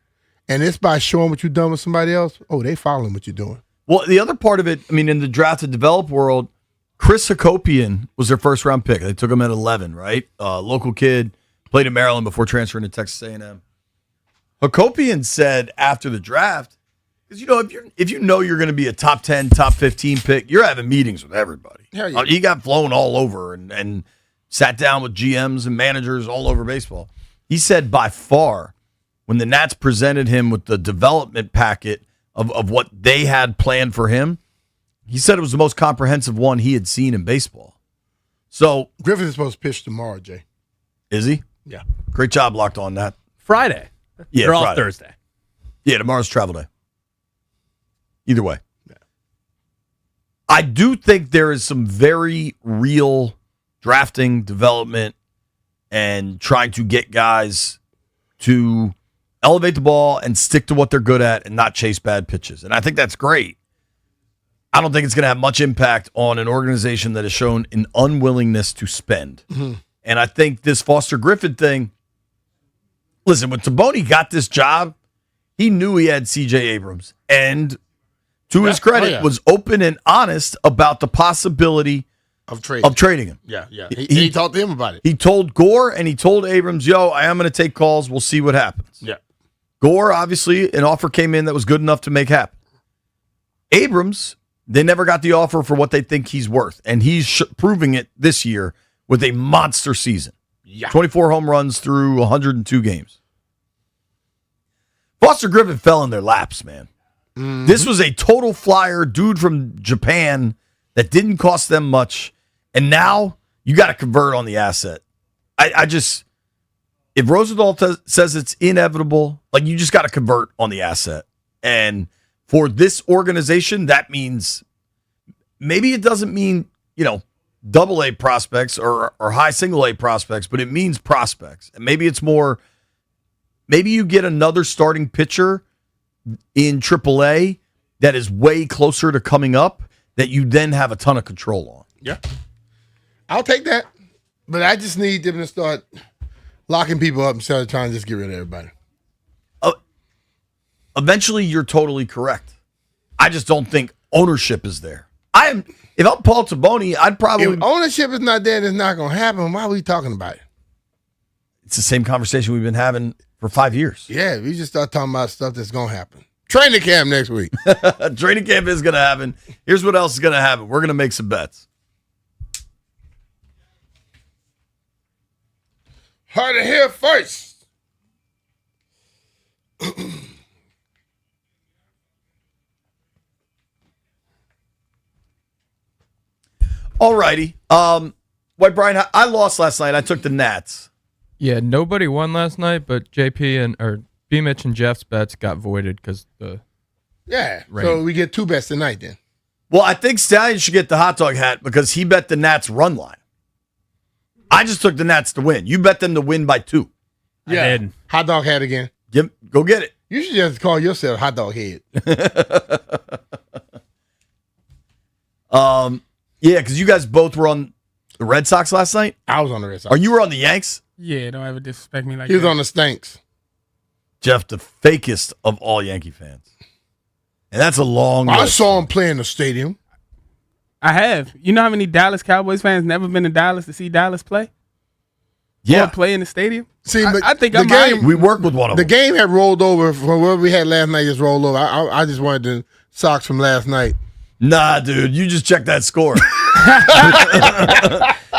and it's by showing what you've done with somebody else, they following what you're doing. Well, the other part of it, I mean, in the draft and develop world, Chris Hakopian was their first round pick. They took him at 11, right? Local kid, played in Maryland before transferring to Texas A&M. Hakopian said after the draft, because if you know you're going to be a top 10, top 15 pick, you're having meetings with everybody. Hell yeah. He got flown all over and sat down with GMs and managers all over baseball. He said by far, when the Nats presented him with the development packet of what they had planned for him, he said it was the most comprehensive one he had seen in baseball. So Griffin is supposed to pitch tomorrow, Jay. Is he? Yeah. Great job locked on that. Friday. Yeah, they're off Friday. Thursday. Yeah, tomorrow's travel day. Either way. Yeah. I do think there is some very real drafting, development, and trying to get guys to elevate the ball and stick to what they're good at and not chase bad pitches. And I think that's great. I don't think it's going to have much impact on an organization that has shown an unwillingness to spend. Mm-hmm. And I think this Foster Griffin thing, listen, when Taboni got this job, he knew he had C.J. Abrams. And to his credit, was open and honest about the possibility of trading him. Yeah. He talked to him about it. He told Gore and he told Abrams, I am going to take calls. We'll see what happens. Yeah. Gore, obviously, an offer came in that was good enough to make happen. Abrams, they never got the offer for what they think he's worth. And he's proving it this year with a monster season. Yeah. 24 home runs through 102 games. Foster Griffin fell in their laps, man. Mm-hmm. This was a total flyer dude from Japan that didn't cost them much. And now you got to convert on the asset. If Rosenthal says it's inevitable, you just got to convert on the asset. And for this organization, that means maybe it doesn't mean, double A prospects or high single A prospects, but it means prospects. And maybe it's more, maybe you get another starting pitcher in AAA that is way closer to coming up that you then have a ton of control on. Yeah. I'll take that. But I just need them to start locking people up instead of trying to just get rid of everybody. eventually you're totally correct. I just don't think ownership is there. If I'm Paul Taboni, I'd probably. If ownership is not there, it's not going to happen. Why are we talking about it? It's the same conversation we've been having for 5 years. Yeah, we just start talking about stuff that's going to happen. Training camp next week. Training camp is going to happen. Here's what else is going to happen. We're going to make some bets. Hard to hear first. All righty. White Brian, I lost last night. I took the Nats. Yeah, nobody won last night, but B. Mitch and Jeff's bets got voided because the Yeah, rain. so we get 2 bets tonight then. Well, I think Stallion should get the hot dog hat because he bet the Nats run line. I just took the Nats to win. You bet them to win by 2. Yeah. I did. Hot dog head again. Go get it. You should just call yourself hot dog head. Yeah, because you guys both were on the Red Sox last night. I was on the Red Sox. Or you were on the Yanks? Yeah, don't ever disrespect me like He was that. on the Stanks. Jeff, the fakest of all Yankee fans. And that's a long I list. saw him play in the stadium. I have. You know how many Dallas Cowboys fans never been to Dallas to see Dallas play? Yeah. Or play in the stadium? See, but I think the I'm game, right. We work with one of The them. game had rolled over from what we had last night. Just rolled over. I just wanted the Sox from last night. Nah, dude, you just check that score.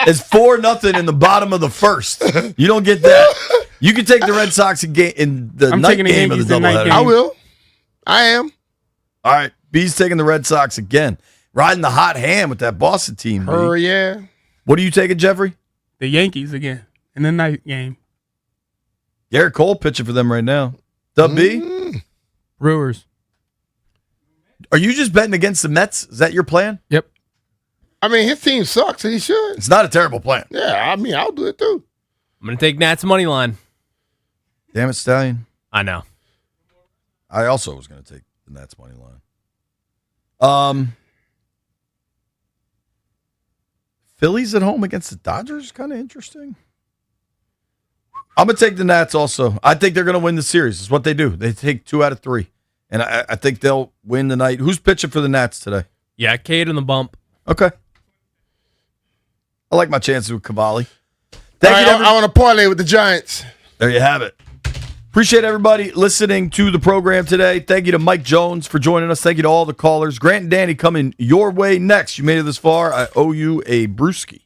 It's 4-0 in the bottom of the first. You don't get that. You can take the Red Sox in the I'm night taking the game of Yankees the in night doubleheader. game. I will. I am. All right, B's taking the Red Sox again. Riding the hot hand with that Boston team. B. Yeah. What are you taking, Jeffrey? The Yankees again in the night game. Garrett Cole pitching for them right now. Dub B? Brewers. Mm. Are you just betting against the Mets? Is that your plan? Yep. I mean, his team sucks, and he should. It's not a terrible plan. Yeah, I mean, I'll do it too. I'm going to take Nats money line. Damn it, Stallion. I know. I also was going to take the Nats money line. Phillies at home against the Dodgers, kind of interesting. I'm going to take the Nats also. I think they're going to win the series. It's what they do. They take 2 out of 3. And I think they'll win tonight. Who's pitching for the Nats today? Yeah, Cade on the bump. Okay. I like my chances with Cavalli. I want to parlay with the Giants. There you have it. Appreciate everybody listening to the program today. Thank you to Mike Jones for joining us. Thank you to all the callers. Grant and Danny coming your way next. You made it this far. I owe you a brewski.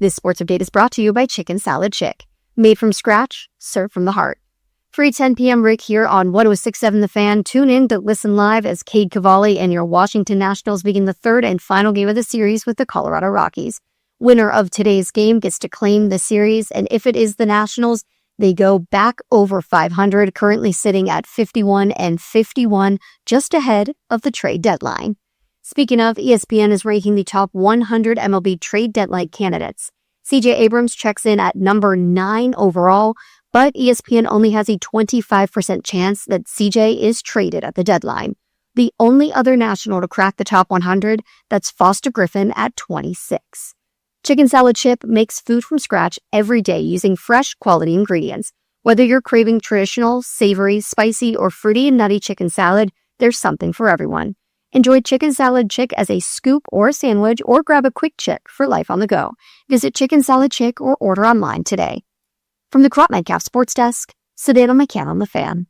This sports update is brought to you by Chicken Salad Chick. Made from scratch, served from the heart. Free 10 p.m. Rick here on 106.7 The Fan. Tune in to listen live as Cade Cavalli and your Washington Nationals begin the third and final game of the series with the Colorado Rockies. Winner of today's game gets to claim the series, and if it is the Nationals, they go back over 500, currently sitting at 51-51, just ahead of the trade deadline. Speaking of, ESPN is ranking the top 100 MLB trade deadline candidates. CJ Abrams checks in at number 9 overall, but ESPN only has a 25% chance that CJ is traded at the deadline. The only other National to crack the top 100, that's Foster Griffin at 26. Chicken Salad Chip makes food from scratch every day using fresh, quality ingredients. Whether you're craving traditional, savory, spicy, or fruity and nutty chicken salad, there's something for everyone. Enjoy Chicken Salad Chick as a scoop or a sandwich, or grab a quick chick for life on the go. Visit Chicken Salad Chick or order online today. From the Crop Metcalf Sports Desk, Sedano McCann on The Fan.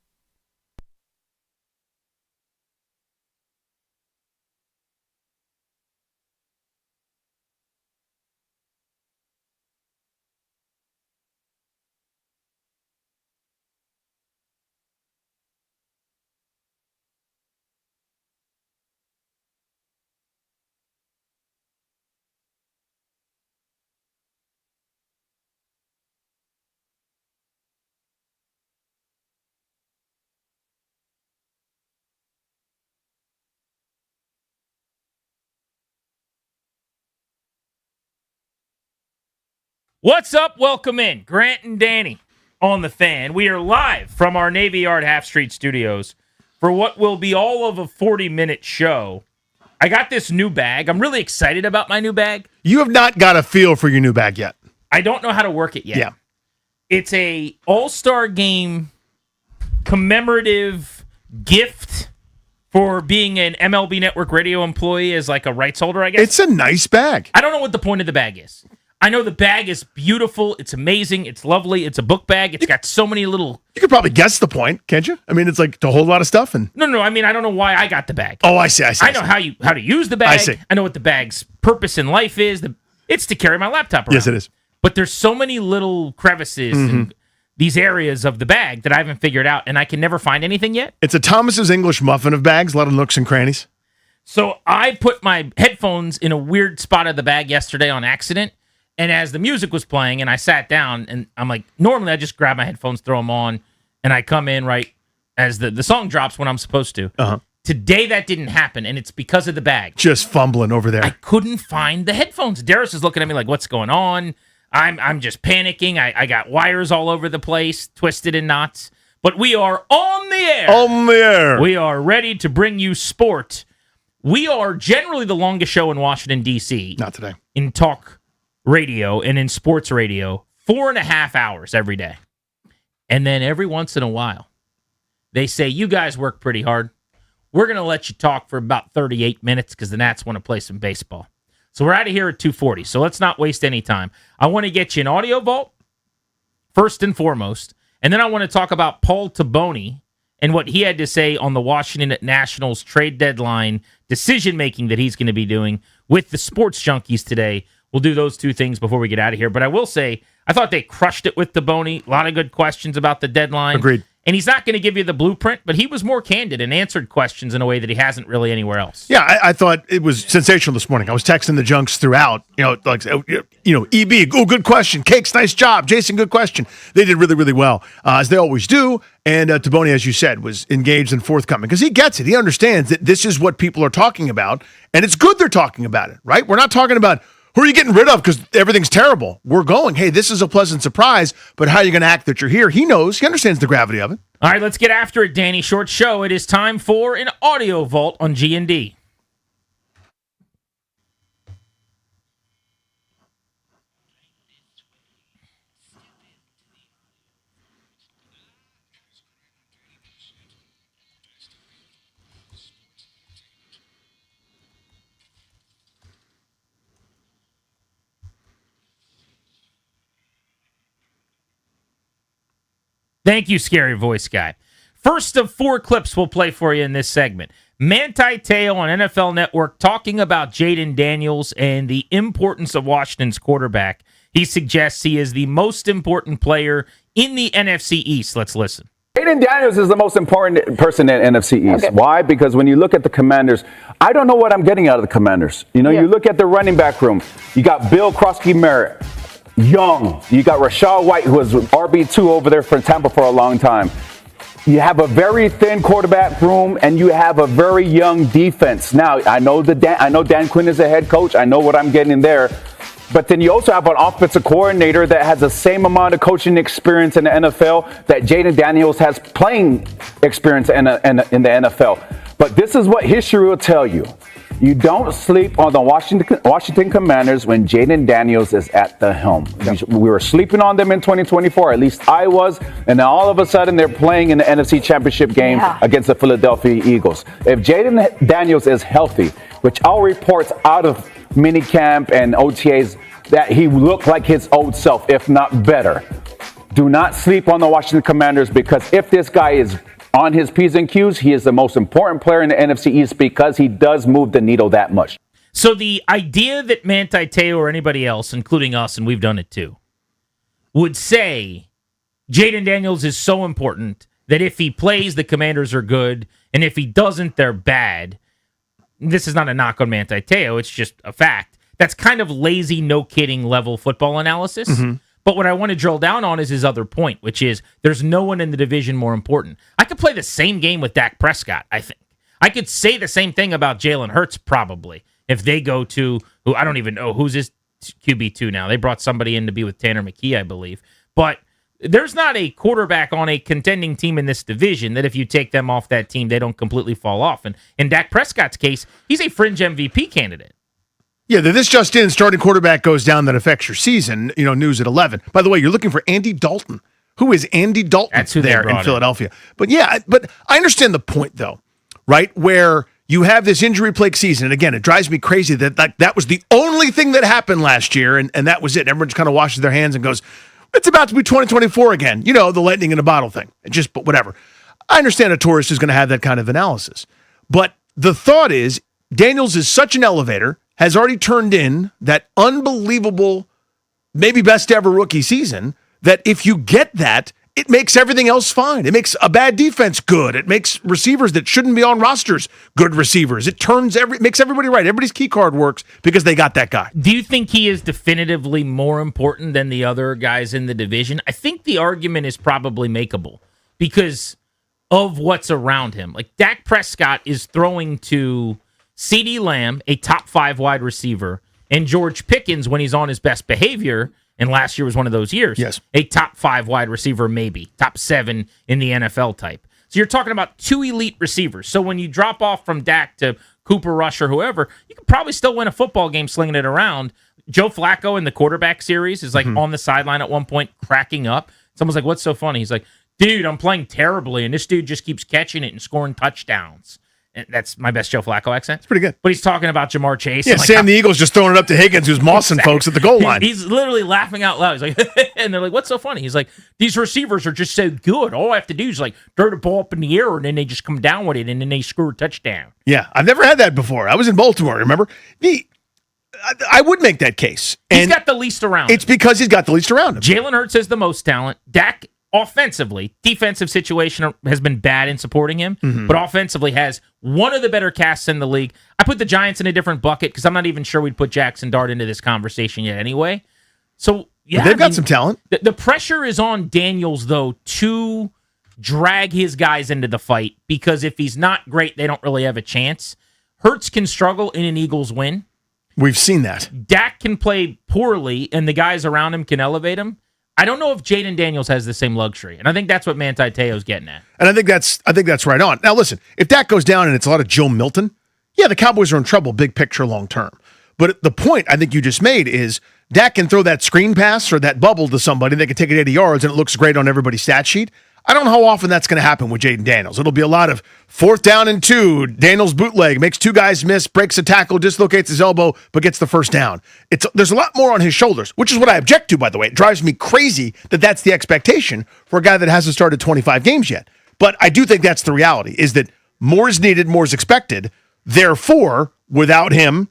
What's up? Welcome in. Grant and Danny on The Fan. We are live from our Navy Yard Half Street studios for what will be all of a 40-minute show. I got this new bag. I'm really excited about my new bag. You have not got a feel for your new bag yet. I don't know how to work it yet. Yeah. It's a All-Star Game commemorative gift for being an MLB Network radio employee as like a rights holder, I guess. It's a nice bag. I don't know what the point of the bag is. I know the bag is beautiful. It's amazing. It's lovely. It's a book bag. It's got so many little... You could probably guess the point, can't you? I mean, it's like to hold a lot of stuff. And No. I mean, I don't know why I got the bag. Oh, I see. I know how to use the bag. I see. I know what the bag's purpose in life is. It's to carry my laptop around. Yes, it is. But there's so many little crevices in these areas of the bag that I haven't figured out, and I can never find anything yet. It's a Thomas's English muffin of bags, a lot of nooks and crannies. So I put my headphones in a weird spot of the bag yesterday on accident. And as the music was playing and I sat down, and I'm like, normally I just grab my headphones, throw them on, and I come in right as the song drops when I'm supposed to. Uh-huh. Today that didn't happen, and it's because of the bag. Just fumbling over there. I couldn't find the headphones. Darius is looking at me like, what's going on? I'm just panicking. I got wires all over the place, twisted in knots. But we are on the air. On the air. We are ready to bring you sport. We are generally the longest show in Washington, D.C. Not today. In talk radio and in sports radio, 4.5 hours every day. And then every once in a while, they say, you guys work pretty hard. We're going to let you talk for about 38 minutes because the Nats want to play some baseball. So we're out of here at 2:40, so let's not waste any time. I want to get you an audio vault, first and foremost, and then I want to talk about Paul Taboni and what he had to say on the Washington Nationals trade deadline decision-making that he's going to be doing with the Sports Junkies today. We'll do those two things before we get out of here. But I will say, I thought they crushed it with Taboni. A lot of good questions about the deadline. Agreed. And he's not going to give you the blueprint, but he was more candid and answered questions in a way that he hasn't really anywhere else. Yeah, I thought it was sensational this morning. I was texting the junks throughout. EB, good question. Cakes, nice job. Jason, good question. They did really, really well, as they always do. And Taboni, as you said, was engaged and forthcoming because he gets it. He understands that this is what people are talking about, and it's good they're talking about it, right? We're not talking about who are you getting rid of because everything's terrible. We're going, hey, this is a pleasant surprise, but how are you going to act that you're here? He knows. He understands the gravity of it. All right, let's get after it, Danny. Short show. It is time for an audio vault on G&D. Thank you, Scary Voice Guy. First of 4 clips we'll play for you in this segment. Manti Te'o on NFL Network talking about Jaden Daniels and the importance of Washington's quarterback He suggests he is the most important player in the NFC East. Let's listen. Jayden Daniels is the most important person in NFC East. Okay. Why? Because when you look at the Commanders, I don't know what I'm getting out of the Commanders. You look at the running back room. You got Bill Krosky-Merritt, young. You got Rachaad White, who was RB2 over there for Tampa for a long time. You have a very thin quarterback room, and you have a very young defense. Now, I know Dan Quinn is a head coach. I know what I'm getting there. But then you also have an offensive coordinator that has the same amount of coaching experience in the NFL that Jayden Daniels has playing experience in the NFL. But this is what history will tell you. You don't sleep on the Washington Commanders when Jayden Daniels is at the helm. Yep. We were sleeping on them in 2024, at least I was, and then all of a sudden they're playing in the NFC Championship game against the Philadelphia Eagles. If Jayden Daniels is healthy, which all reports out of minicamp and OTAs that he looked like his old self, if not better, do not sleep on the Washington Commanders, because if this guy is on his P's and Q's, he is the most important player in the NFC East because he does move the needle that much. So the idea that Manti Te'o or anybody else, including us, and we've done it too, would say Jayden Daniels is so important that if he plays, the Commanders are good, and if he doesn't, they're bad. This is not a knock on Manti Te'o, it's just a fact. That's kind of lazy, no-kidding level football analysis. Mm-hmm. But what I want to drill down on is his other point, which is there's no one in the division more important. I could play the same game with Dak Prescott, I think. I could say the same thing about Jalen Hurts, probably, if they go to, who I don't even know, who's his QB2 now. They brought somebody in to be with Tanner McKee, I believe. But there's not a quarterback on a contending team in this division that if you take them off that team, they don't completely fall off. And in Dak Prescott's case, he's a fringe MVP candidate. Yeah, this just in, starting quarterback goes down, that affects your season. News at 11. By the way, you're looking for Andy Dalton. Who is Andy Dalton? That's who there in Philadelphia. But yeah, but I understand the point, though, right? Where you have this injury-plagued season. And again, it drives me crazy that that was the only thing that happened last year, and that was it. Everyone just kind of washes their hands and goes, it's about to be 2024 again. The lightning in a bottle thing. But whatever. I understand a tourist is going to have that kind of analysis. But the thought is, Daniels is such an elevator, has already turned in that unbelievable, maybe best ever rookie season, that if you get that, it makes everything else fine. It makes a bad defense good. It makes receivers that shouldn't be on rosters good receivers. It makes everybody right. Everybody's key card works because they got that guy. Do you think he is definitively more important than the other guys in the division? I think the argument is probably makeable because of what's around him. Like Dak Prescott is throwing to CeeDee Lamb, a top 5 wide receiver, and George Pickens, when he's on his best behavior, and last year was one of those years, yes, a top 5 wide receiver, maybe top 7 in the NFL type. So you're talking about 2 elite receivers. So when you drop off from Dak to Cooper Rush or whoever, you could probably still win a football game slinging it around. Joe Flacco in the quarterback series is on the sideline at one point cracking up. Someone's like, what's so funny? He's like, dude, I'm playing terribly, and this dude just keeps catching it and scoring touchdowns. That's my best Joe Flacco accent. It's pretty good. But he's talking about Jamar Chase. Yeah, Sam the Eagle's just throwing it up to Higgins, who's mossing folks at the goal line. He's literally laughing out loud. He's like, and they're like, what's so funny? He's like, these receivers are just so good. All I have to do is throw the ball up in the air, and then they just come down with it, and then they score a touchdown. Yeah, I've never had that before. I was in Baltimore, remember? I would make that case. He's got the least around him. It's because he's got the least around him. Jalen Hurts has the most talent. Dak, offensively, defensive situation has been bad in supporting him, but offensively has one of the better casts in the league. I put the Giants in a different bucket because I'm not even sure we'd put Jackson Dart into this conversation yet anyway. So, yeah. But they've got some talent. The pressure is on Daniels, though, to drag his guys into the fight because if he's not great, they don't really have a chance. Hurts can struggle in an Eagles win. We've seen that. Dak can play poorly, and the guys around him can elevate him. I don't know if Jayden Daniels has the same luxury, and I think that's what Manti Te'o's getting at. And I think that's right on. Now, listen, if Dak goes down and it's a lot of Joe Milton, yeah, the Cowboys are in trouble, big picture, long term. But the point I think you just made is Dak can throw that screen pass or that bubble to somebody, they can take it 80 yards, and it looks great on everybody's stat sheet. I don't know how often that's going to happen with Jayden Daniels. It'll be a lot of 4th down and 2, Daniels bootleg, makes 2 guys miss, breaks a tackle, dislocates his elbow, but gets the first down. There's a lot more on his shoulders, which is what I object to, by the way. It drives me crazy that that's the expectation for a guy that hasn't started 25 games yet. But I do think that's the reality, is that more is needed, more is expected. Therefore, without him,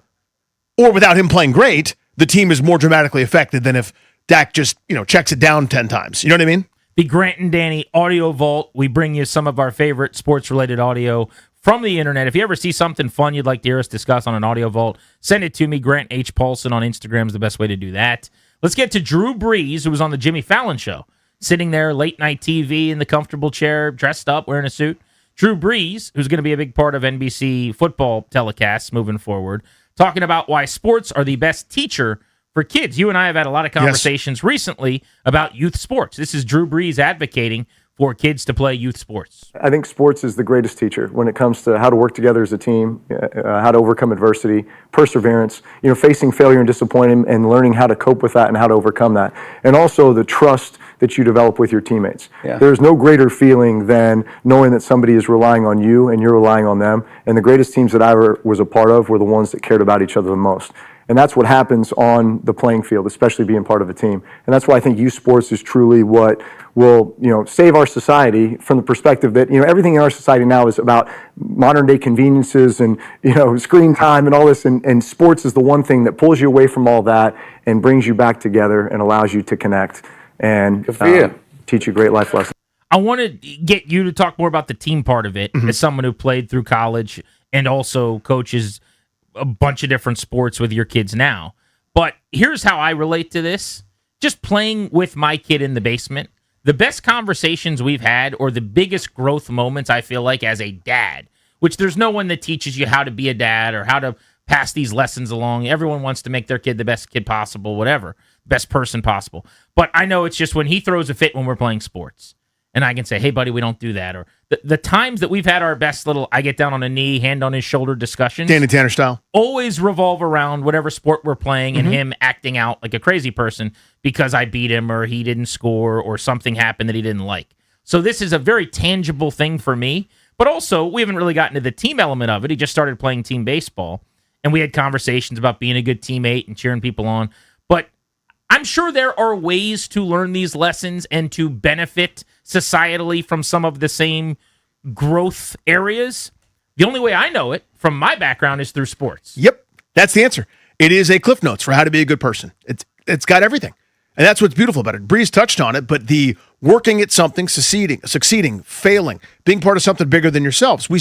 or without him playing great, the team is more dramatically affected than if Dak just, checks it down 10 times. You know what I mean? The Grant and Danny Audio Vault. We bring you some of our favorite sports-related audio from the internet. If you ever see something fun you'd like to hear us discuss on an Audio Vault, send it to me. Grant H. Paulson on Instagram is the best way to do that. Let's get to Drew Brees, who was on the Jimmy Fallon show, sitting there, late-night TV in the comfortable chair, dressed up, wearing a suit. Drew Brees, who's going to be a big part of NBC football telecasts moving forward, talking about why sports are the best teacher for kids. You and I have had a lot of conversations recently about youth sports. This is Drew Brees advocating for kids to play youth sports. I think sports is the greatest teacher when it comes to how to work together as a team, how to overcome adversity, perseverance, facing failure and disappointment and learning how to cope with that and how to overcome that. And also the trust that you develop with your teammates. Yeah. There's no greater feeling than knowing that somebody is relying on you and you're relying on them. And the greatest teams that I ever was a part of were the ones that cared about each other the most. And that's what happens on the playing field, especially being part of a team. And that's why I think youth sports is truly what will, save our society from the perspective that, everything in our society now is about modern day conveniences and, screen time and all this. And sports is the one thing that pulls you away from all that and brings you back together and allows you to connect and teach you great life lessons. I want to get you to talk more about the team part of it as someone who played through college and also coaches a bunch of different sports with your kids now. But here's how I relate to this. Just playing with my kid in the basement, the best conversations we've had or the biggest growth moments I feel like as a dad, which there's no one that teaches you how to be a dad or how to pass these lessons along. Everyone wants to make their kid the best kid possible, whatever, best person possible. But I know it's just when he throws a fit when we're playing sports. And I can say, hey, buddy, we don't do that. Or the times that we've had our best little, I get down on a knee, hand on his shoulder discussions. Danny Tanner style. Always revolve around whatever sport we're playing and him acting out like a crazy person because I beat him or he didn't score or something happened that he didn't like. So this is a very tangible thing for me. But also, we haven't really gotten to the team element of it. He just started playing team baseball. And we had conversations about being a good teammate and cheering people on. But I'm sure there are ways to learn these lessons and to benefit societally from some of the same growth areas. The only way I know it from my background is through sports. Yep, that's the answer. It is a Cliff Notes for how to be a good person. It's got everything. And that's what's beautiful about it. Breeze touched on it, but the working at something, succeeding, failing, being part of something bigger than yourselves. We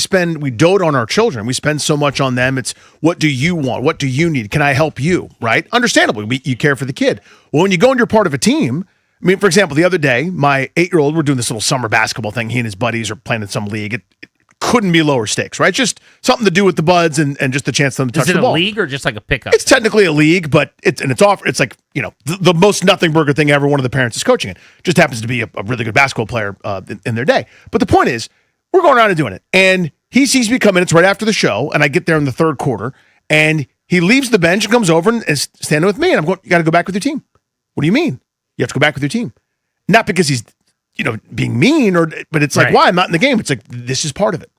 dote on our children. We spend so much on them. It's what do you want? What do you need? Can I help you? Right? Understandably, you care for the kid. Well, when you go and you're part of a team, for example, the other day, my 8-year-old, we're doing this little summer basketball thing. He and his buddies are playing in some league. It couldn't be lower stakes, right? Just something to do with the buds and just the chance for them to touch the ball. Is it a league or just like a pickup? It's technically a league, but it's like, the most nothing burger thing ever one of the parents is coaching it. Just happens to be a really good basketball player in their day. But the point is, we're going around and doing it. And he sees me come in. It's right after the show, and I get there in the third quarter, and he leaves the bench and comes over and is standing with me, and I'm going, you got to go back with your team. What do you mean? You have to go back with your team. Not because he's, being mean, but it's like, why? I'm not in the game. It's like, this is part of it.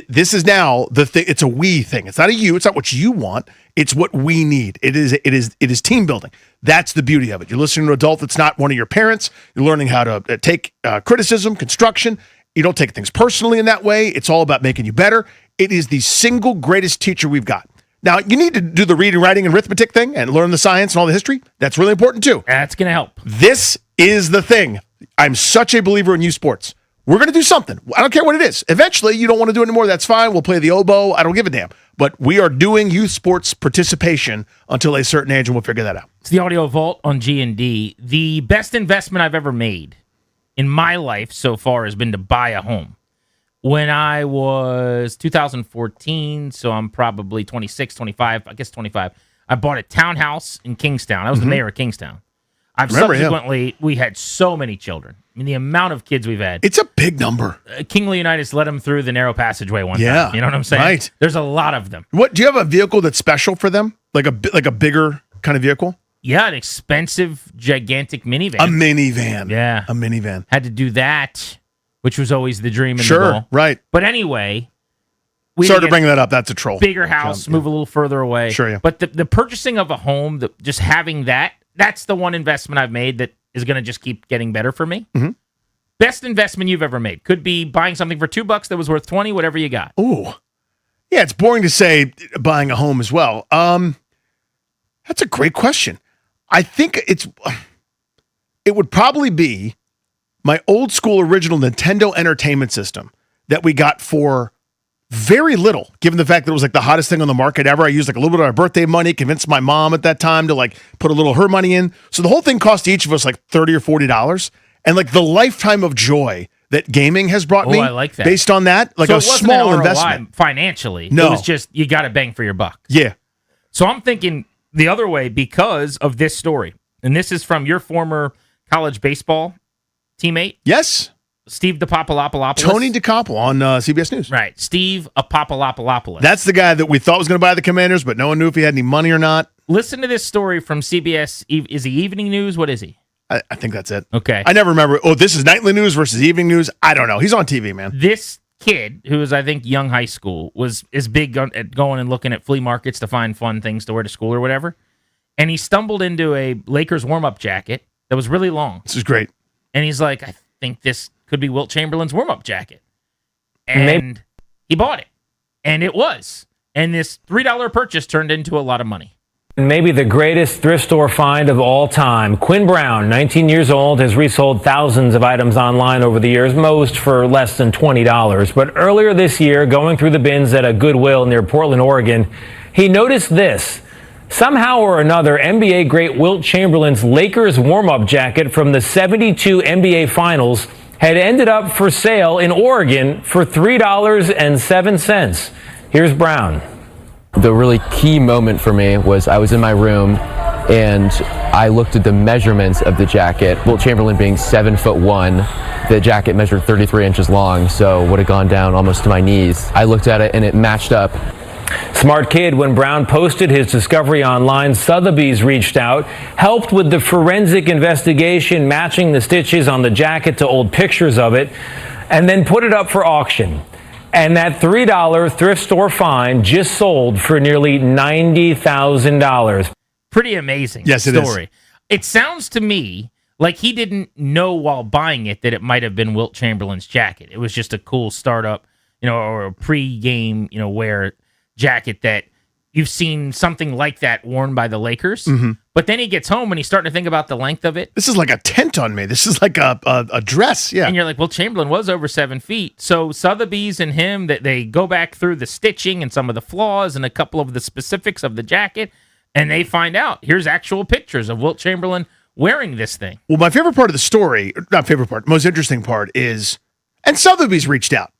This is now the thing. It's a we thing. It's not a you. It's not what you want. It's what we need. It is team building. That's the beauty of it. You're listening to an adult that's not one of your parents. You're learning how to take criticism, construction. You don't take things personally in that way. It's all about making you better. It is the single greatest teacher we've got. Now, you need to do the reading, writing, and arithmetic thing and learn the science and all the history. That's really important, too. That's going to help. This is the thing. I'm such a believer in youth sports. We're going to do something. I don't care what it is. Eventually, you don't want to do it anymore. That's fine. We'll play the oboe. I don't give a damn. But we are doing youth sports participation until a certain age, and we'll figure that out. It's the Audio Vault on G&D. The best investment I've ever made in my life so far has been to buy a home. When I was 2014, so I'm probably 26, 25, I guess 25, I bought a townhouse in Kingstown. I was the mayor of Kingstown. We had so many children. I mean, the amount of kids we've had. It's a big number. King Leonidas let them through the narrow passageway one time. You know what I'm saying? Right. There's a lot of them. What, do you have a vehicle that's special for them? Like a bigger kind of vehicle? Yeah, an expensive, gigantic minivan. A minivan. Yeah. A minivan. Had to do that, which was always the dream and the goal. Right. But anyway, sorry to bring that up. That's a troll. Bigger house, move a little further away. Sure, yeah. But the purchasing of a home, just having that's the one investment I've made that is going to just keep getting better for me. Mm-hmm. Best investment you've ever made. Could be buying something for $2 that was worth $20, whatever you got. Ooh. Yeah, it's boring to say buying a home as well. That's a great question. I think it would probably be my old school original Nintendo Entertainment System that we got for very little, given the fact that it was like the hottest thing on the market ever. I used like a little bit of our birthday money, convinced my mom at that time to like put a little her money in. So the whole thing cost each of us like $30 or $40. And like the lifetime of joy that gaming has brought me, I like that. based on that, like so a it wasn't small an ROI investment. financially. No. It was just, you got a bang for your buck. Yeah. So I'm thinking the other way because of this story. And this is from your former college baseball teammate. Yes. Steve DePapalopoulos. Tony DeCopple on CBS News. Right. Steve Apopolopoulos. That's the guy that we thought was going to buy the Commanders, but no one knew if he had any money or not. Listen to this story from CBS. Is he Evening News? What is he? I think that's it. Okay. I never remember. Oh, this is nightly news versus evening news. I don't know. He's on TV, man. This kid, who was, I think, young high school, is big at going and looking at flea markets to find fun things to wear to school or whatever. And he stumbled into a Lakers warm-up jacket that was really long. This is great. And he's like, I think this could be Wilt Chamberlain's warm-up jacket. And he bought it. And it was. And this $3 purchase turned into a lot of money. Maybe the greatest thrift store find of all time. Quinn Brown, 19 years old, has resold thousands of items online over the years, most for less than $20. But earlier this year, going through the bins at a Goodwill near Portland, Oregon, he noticed this. Somehow or another, NBA great Wilt Chamberlain's Lakers warm-up jacket from the 72 NBA Finals had ended up for sale in Oregon for $3.07. Here's Brown. The really key moment for me was I was in my room and I looked at the measurements of the jacket. Wilt Chamberlain being 7'1", the jacket measured 33 inches long, so would have gone down almost to my knees. I looked at it and it matched up. Smart kid. When Brown posted his discovery online, Sotheby's reached out, helped with the forensic investigation, matching the stitches on the jacket to old pictures of it, and then put it up for auction. And that $3 thrift store find just sold for nearly $90,000. Pretty amazing story. It sounds to me like he didn't know while buying it that it might have been Wilt Chamberlain's jacket. It was just a cool startup, or a pre-game, wear jacket that you've seen something like that worn by the Lakers. Mm-hmm. But then he gets home and he's starting to think about the length of it. This is like a tent on me. This is like a dress. Yeah. And you're like, well, Chamberlain was over 7 feet. So Sotheby's and him, that they go back through the stitching and some of the flaws and a couple of the specifics of the jacket, and they find out here's actual pictures of Wilt Chamberlain wearing this thing. Well, my favorite part of the story, not favorite part, most interesting part is, and Sotheby's reached out.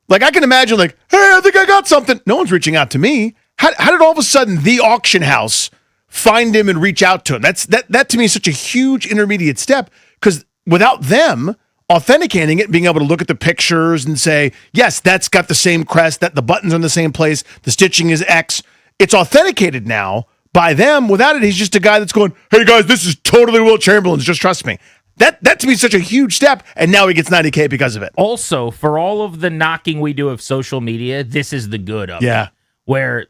Like, I can imagine, like, hey, I think I got something. No one's reaching out to me. How did all of a sudden the auction house find him and reach out to him? That to me is such a huge intermediate step, because without them authenticating it, being able to look at the pictures and say, yes, that's got the same crest, that the buttons are in the same place, the stitching is X. It's authenticated now by them. Without it, he's just a guy that's going, hey guys, this is totally Wilt Chamberlain's, just trust me. That to me is such a huge step, and now he gets $90K because of it. Also, for all of the knocking we do of social media, this is the good of it. Where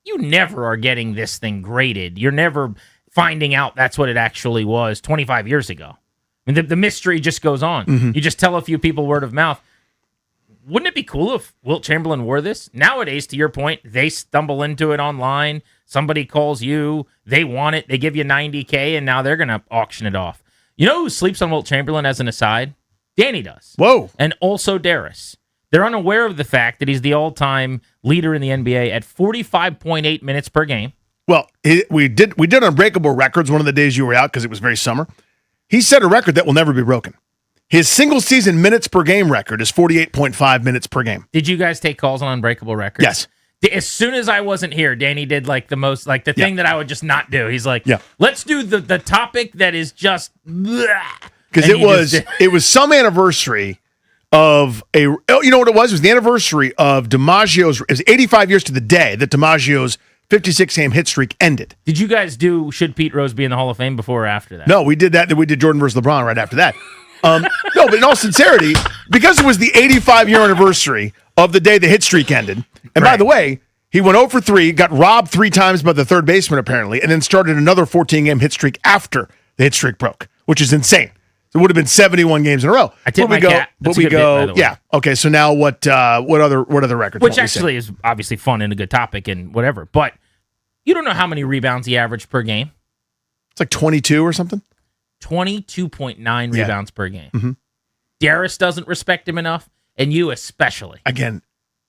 you never are getting this thing graded. You're never finding out that's what it actually was 25 years ago. I mean, the mystery just goes on. Mm-hmm. You just tell a few people word of mouth. Wouldn't it be cool if Wilt Chamberlain wore this? Nowadays, to your point, they stumble into it online. Somebody calls you. They want it. They give you $90K, and now they're going to auction it off. You know who sleeps on Wilt Chamberlain as an aside? Danny does. Whoa. And also Darius. They're unaware of the fact that he's the all-time leader in the NBA at 45.8 minutes per game. Well, we did Unbreakable Records one of the days you were out because it was very summer. He set a record that will never be broken. His single-season minutes per game record is 48.5 minutes per game. Did you guys take calls on Unbreakable Records? Yes. As soon as I wasn't here, Danny did like the most, like the thing that I would just not do. He's like, let's do the topic that is just... Because it was some anniversary of you know what it was? It was the anniversary of DiMaggio's, it was 85 years to the day that DiMaggio's 56-game hit streak ended. Did you guys do Should Pete Rose be in the Hall of Fame before or after that? No, we did that. Then we did Jordan versus LeBron right after that. No, but in all sincerity, because it was the 85-year anniversary of the day the hit streak ended, and by the way, he went 0 for 3, got robbed 3 times by the third baseman apparently, and then started another 14-game hit streak after the hit streak broke, which is insane. So it would have been 71 games in a row. I tipped my cap. That's a good bit, by the way. Yeah. Okay. So now what other records? Which actually is obviously fun and a good topic and whatever. But you don't know how many rebounds he averaged per game. It's like 22 or something. 22.9 Yeah. rebounds per game. Mhm. Darius doesn't respect him enough, and you especially Again,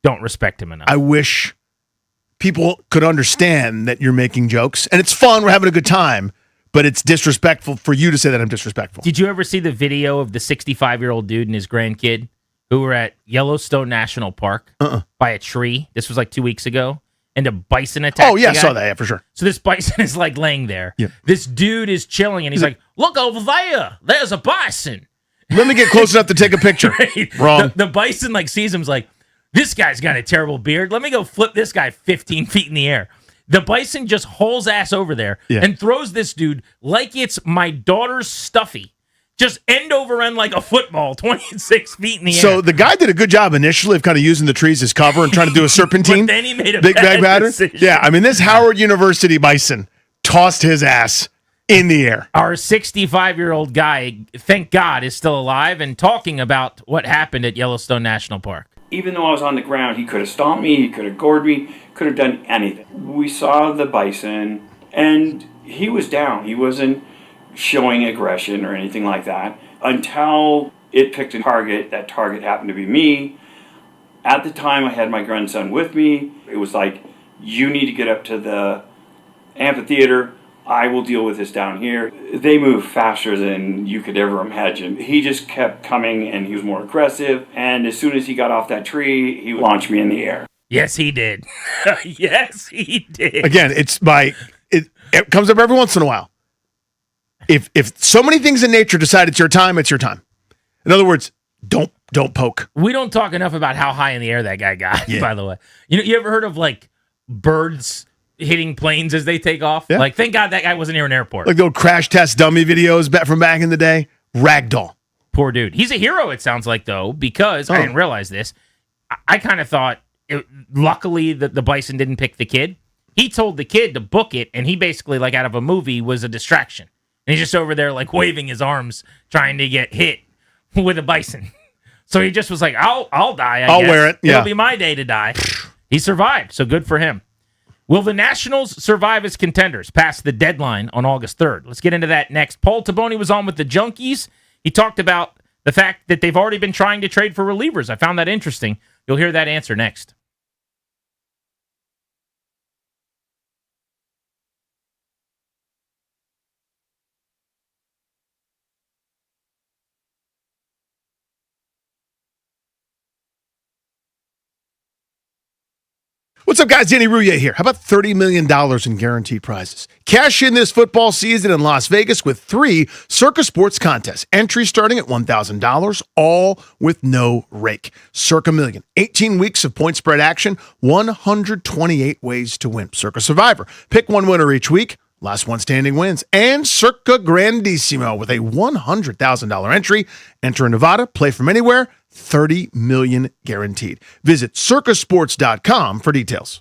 don't respect him enough. I wish people could understand that you're making jokes, and it's fun. We're having a good time, but it's disrespectful for you to say that I'm disrespectful. Did you ever see the video of the 65-year-old dude and his grandkid who were at Yellowstone National Park by a tree? This was like 2 weeks ago. And a bison attacked Oh, yeah, I the saw guy. that, yeah, for sure. So this bison is like laying there. Yeah. This dude is chilling, and he's like, look over there. There's a bison. Let me get close enough to take a picture. Right? Wrong. The bison like sees him's like, this guy's got a terrible beard. Let me go flip this guy 15 feet in the air. The bison just hauls ass over there and throws this dude like it's my daughter's stuffy. Just end over end like a football, 26 feet in the air. So the guy did a good job initially of kind of using the trees as cover and trying to do a serpentine. But then he made a big bad bag batter. decision. Yeah, I mean, this Howard University bison tossed his ass in the air. Our 65-year-old guy, thank God, is still alive and talking about what happened at Yellowstone National Park. Even though I was on the ground, he could have stomped me, he could have gored me, could have done anything. We saw the bison, and he was down. He wasn't showing aggression or anything like that until it picked a target. That target happened to be me. At the time, I had my grandson with me. It was like, you need to get up to the amphitheater. I will deal with this down here. They move faster than you could ever imagine. He just kept coming, and he was more aggressive. And as soon as he got off that tree, he launched me in the air. Yes, he did. Yes, he did. Again, it comes up every once in a while. If so many things in nature decide it's your time, it's your time. In other words, don't poke. We don't talk enough about how high in the air that guy got, by the way. You ever heard of, like, birds hitting planes as they take off? Yeah. Like, thank God that guy wasn't near an airport. Like the old crash test dummy videos from back in the day. Ragdoll. Poor dude. He's a hero, it sounds like, though, because I didn't realize this. I kind of thought, luckily, that the bison didn't pick the kid. He told the kid to book it, and he basically, like out of a movie, was a distraction. And he's just over there, like, waving his arms, trying to get hit with a bison. So he just was like, I'll die, I I'll guess. wear it, yeah. It'll be my day to die. He survived, so good for him. Will the Nationals survive as contenders past the deadline on August 3rd? Let's get into that next. Paul Taboni was on with the Junkies. He talked about the fact that they've already been trying to trade for relievers. I found that interesting. You'll hear that answer next. What's up, guys? Danny Rouillet here. How about $30 million in guaranteed prizes? Cash in this football season in Las Vegas with 3 Circa Sports contests. Entry starting at $1,000, all with no rake. Circa Million. 18 weeks of point spread action, 128 ways to win. Circa Survivor. Pick one winner each week. Last one standing wins. And Circa Grandissimo with a $100,000 entry. Enter in Nevada, play from anywhere, $30 million guaranteed. Visit circasports.com for details.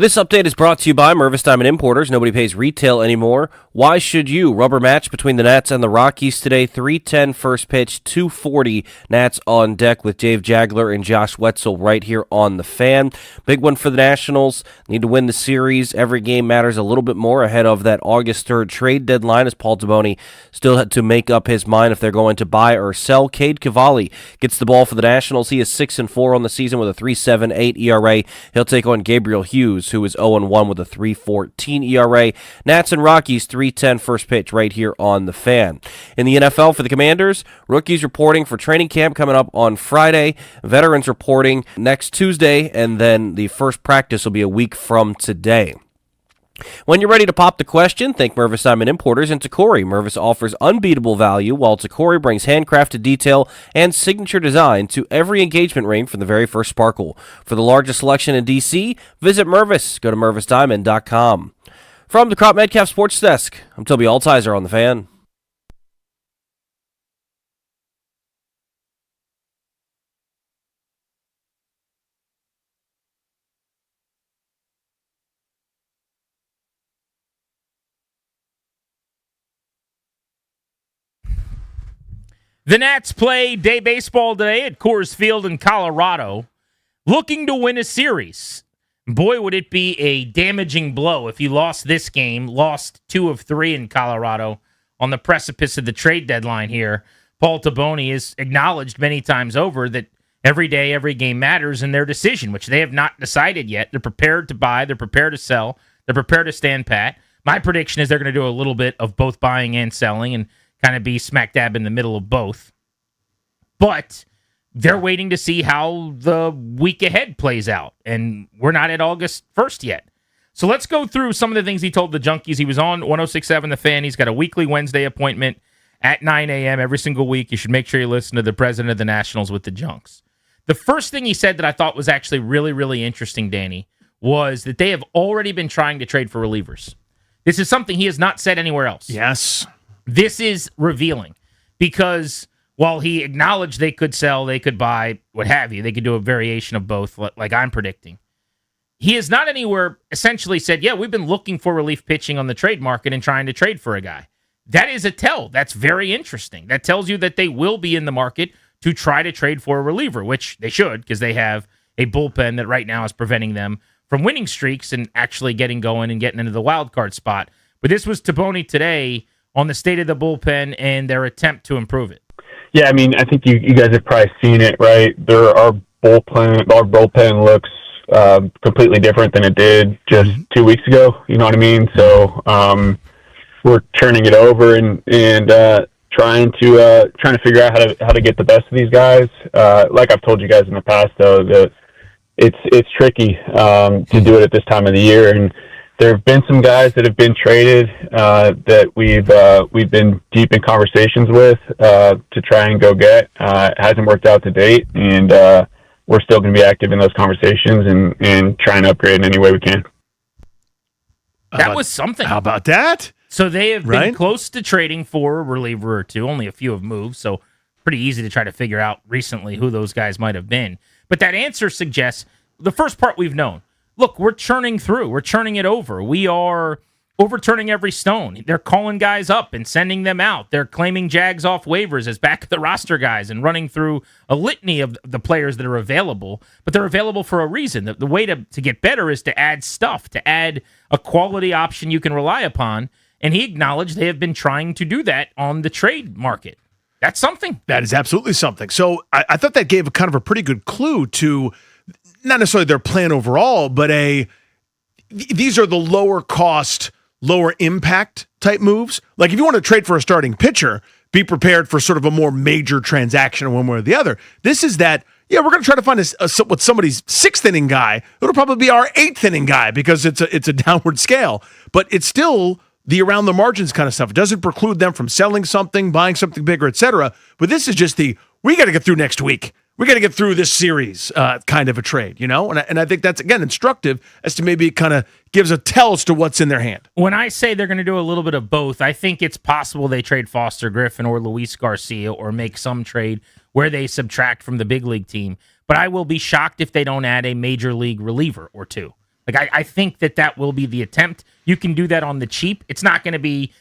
This update is brought to you by Mervis Diamond Importers. Nobody pays retail anymore. Why should you? Rubber match between the Nats and the Rockies today. 3:10 first pitch, 2:40 Nats on deck with Dave Jagler and Josh Wetzel right here on the Fan. Big one for the Nationals. Need to win the series. Every game matters a little bit more ahead of that August 3rd trade deadline, as Paul Taboni still had to make up his mind if they're going to buy or sell. Cade Cavalli gets the ball for the Nationals. He is 6-4 on the season with a 3.78 ERA. He'll take on Gabriel Hughes, who is 0-1 with a 3.14 ERA. Nats and Rockies, 3:10 first pitch right here on the Fan. In the NFL for the Commanders, rookies reporting for training camp coming up on Friday. Veterans reporting next Tuesday, and then the first practice will be a week from today. When you're ready to pop the question, think Mervis Diamond Importers and Tacori. Mervis offers unbeatable value, while Tacori brings handcrafted detail and signature design to every engagement ring from the very first sparkle. For the largest selection in D.C., visit Mervis. Go to MervisDiamond.com. From the Crop Metcalf Sports Desk, I'm Toby Altizer on the Fan. The Nats play day baseball today at Coors Field in Colorado, looking to win a series. Boy, would it be a damaging blow if you lost this game, lost 2 of 3 in Colorado on the precipice of the trade deadline here. Paul Taboni has acknowledged many times over that every day, every game matters in their decision, which they have not decided yet. They're prepared to buy, they're prepared to sell, they're prepared to stand pat. My prediction is they're going to do a little bit of both buying and selling and kind of be smack dab in the middle of both. But they're waiting to see how the week ahead plays out, and we're not at August 1st yet. So let's go through some of the things he told the Junkies. He was on 106.7 The Fan. He's got a weekly Wednesday appointment at 9 a.m. every single week. You should make sure you listen to the president of the Nationals with the Junks. The first thing he said that I thought was actually really, really interesting, Danny, was that they have already been trying to trade for relievers. This is something he has not said anywhere else. Yes. This is revealing because while he acknowledged they could sell, they could buy, what have you, they could do a variation of both, like I'm predicting. He has not anywhere essentially said, yeah, we've been looking for relief pitching on the trade market and trying to trade for a guy. That is a tell. That's very interesting. That tells you that they will be in the market to try to trade for a reliever, which they should because they have a bullpen that right now is preventing them from winning streaks and actually getting going and getting into the wild card spot. But this was Taboni today on the state of the bullpen and their attempt to improve it. Yeah, I mean, I think you guys have probably seen it, right? Our bullpen looks completely different than it did just 2 weeks ago. You know what I mean? So we're turning it over and trying to figure out how to get the best of these guys. Like I've told you guys in the past, though, that it's tricky to do it at this time of the year. And there have been some guys that have been traded that we've been deep in conversations with to try and go get. It hasn't worked out to date, and we're still going to be active in those conversations and trying to upgrade in any way we can. That was something. How about that? So they have been close to trading for a reliever or two. Only a few have moved, so pretty easy to try to figure out recently who those guys might have been. But that answer suggests the first part we've known. Look, we're churning through. We're churning it over. We are overturning every stone. They're calling guys up and sending them out. They're claiming Jags off waivers as back of the roster guys and running through a litany of the players that are available. But they're available for a reason. The way to get better is to add stuff, to add a quality option you can rely upon. And he acknowledged they have been trying to do that on the trade market. That's something. That is absolutely something. So I thought that gave a kind of a pretty good clue to not necessarily their plan overall, but these are the lower cost, lower impact type moves. Like if you want to trade for a starting pitcher, be prepared for sort of a more major transaction one way or the other. This is that, yeah, we're going to try to find what somebody's 6th inning guy. It'll probably be our 8th inning guy because it's a downward scale, but it's still the around the margins kind of stuff. It doesn't preclude them from selling something, buying something bigger, etc. But this is just we got to get through next week. We got to get through this series kind of a trade, you know? And I think that's, again, instructive as to maybe it kind of gives a tell as to what's in their hand. When I say they're going to do a little bit of both, I think it's possible they trade Foster Griffin or Luis Garcia or make some trade where they subtract from the big league team. But I will be shocked if they don't add a major league reliever or two. Like I think that will be the attempt. You can do that on the cheap. It's not going to be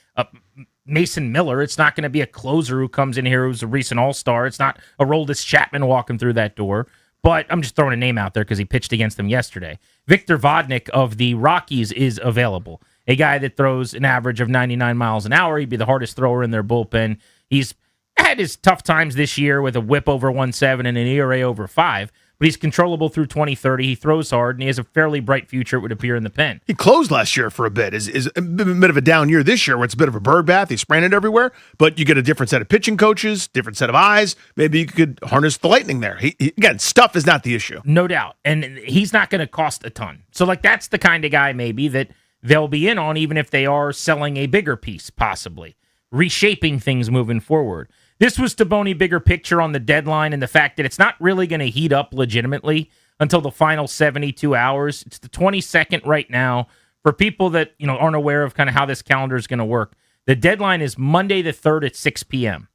Mason Miller. It's not going to be a closer who comes in here who's a recent All-Star. It's not Aroldis Chapman walking through that door. But I'm just throwing a name out there because he pitched against them yesterday. Victor Vodnik of the Rockies is available. A guy that throws an average of 99 miles an hour. He'd be the hardest thrower in their bullpen. He's had his tough times this year with a whip over 1.7 and an ERA over 5. But he's controllable through 2030. He throws hard, and he has a fairly bright future, it would appear, in the pen. He closed last year for a bit. Is a bit of a down year this year where it's a bit of a bird bath. He's spraying it everywhere, but you get a different set of pitching coaches, different set of eyes. Maybe you could harness the lightning there. Again, stuff is not the issue. No doubt. And he's not going to cost a ton. So, that's the kind of guy maybe that they'll be in on, even if they are selling a bigger piece, possibly. Reshaping things moving forward. This was Taboni bigger picture on the deadline and the fact that it's not really going to heat up legitimately until the final 72 hours. It's the 22nd right now. For people that aren't aware of kind of how this calendar is going to work, the deadline is Monday the 3rd at 6 p.m.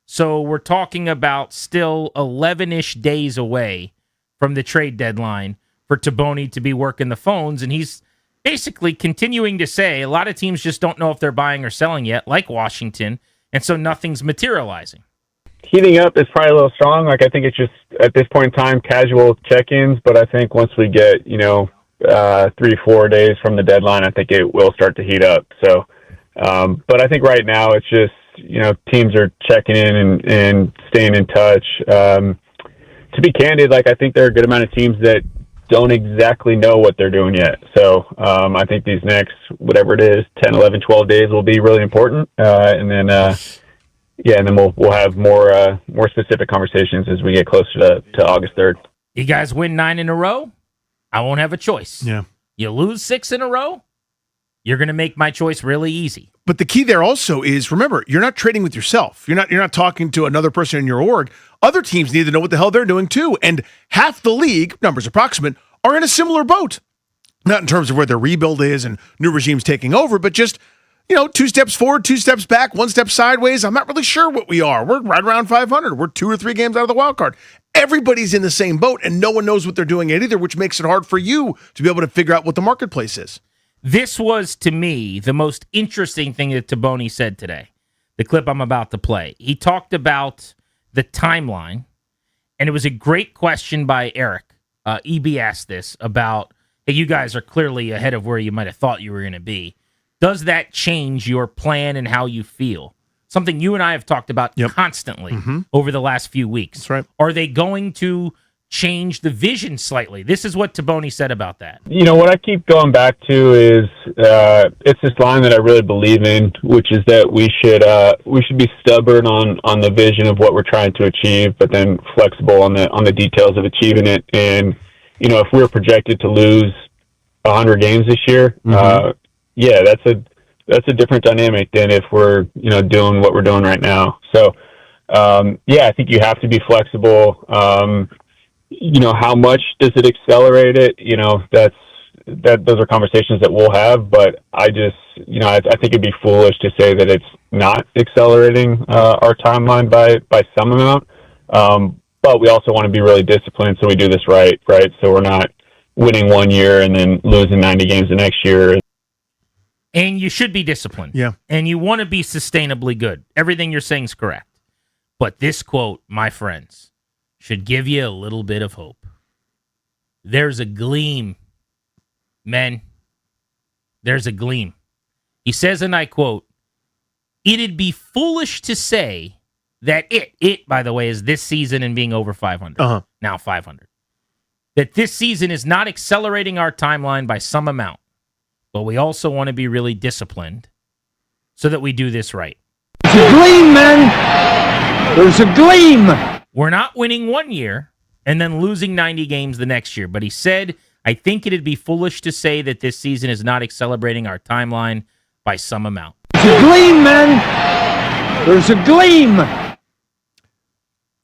So we're talking about still 11-ish days away from the trade deadline for Taboni to be working the phones, and he's basically continuing to say a lot of teams just don't know if they're buying or selling yet, like Washington, and so nothing's materializing. Heating up is probably a little strong. I think it's just, at this point in time, casual check-ins, but I think once we get, 3-4 days from the deadline, I think it will start to heat up. So, but I think right now it's just, teams are checking in and staying in touch. To be candid, I think there are a good amount of teams that don't exactly know what they're doing yet. So I think these next, whatever it is, 10, 11, 12 days will be really important. And then we'll have more specific conversations as we get closer to August 3rd. You guys win 9 in a row, I won't have a choice. Yeah. You lose 6 in a row, you're going to make my choice really easy. But the key there also is, remember, you're not trading with yourself. You're not talking to another person in your org. Other teams need to know what the hell they're doing too. And half the league, numbers approximate, are in a similar boat. Not in terms of where their rebuild is and new regimes taking over, but just, 2 steps forward, 2 steps back, 1 step sideways. I'm not really sure what we are. We're right around 500. We're 2 or 3 games out of the wild card. Everybody's in the same boat, and no one knows what they're doing yet either, which makes it hard for you to be able to figure out what the marketplace is. This was, to me, the most interesting thing that Taboni said today, the clip I'm about to play. He talked about the timeline, and it was a great question by Eric. EB asked this about, hey, you guys are clearly ahead of where you might have thought you were going to be. Does that change your plan and how you feel? Something you and I have talked about constantly over the last few weeks. That's right. Are they going to change the vision slightly? This is what Taboni said about that. What I keep going back to is it's this line that I really believe in, which is that we should be stubborn on the vision of what we're trying to achieve, but then flexible on the details of achieving it. And if we're projected to lose 100 games this year, that's a different dynamic than if we're doing what we're doing right now. So I think you have to be flexible. How much does it accelerate it? Those are conversations that we'll have, but I just, I think it'd be foolish to say that it's not accelerating our timeline by some amount. But we also want to be really disciplined, so we do this right? So we're not winning one year and then losing 90 games the next year. And you should be disciplined. Yeah. And you want to be sustainably good. Everything you're saying is correct. But this quote, my friends, should give you a little bit of hope. There's a gleam, men. There's a gleam. He says, and I quote, "It'd be foolish to say that it, by the way, is this season and being over 500. Now 500. That this season is not accelerating our timeline by some amount. But we also want to be really disciplined so that we do this right." There's a gleam, man. There's a gleam. We're not winning one year and then losing 90 games the next year. But he said, I think it'd be foolish to say that this season is not accelerating our timeline by some amount. There's a gleam, man. There's a gleam.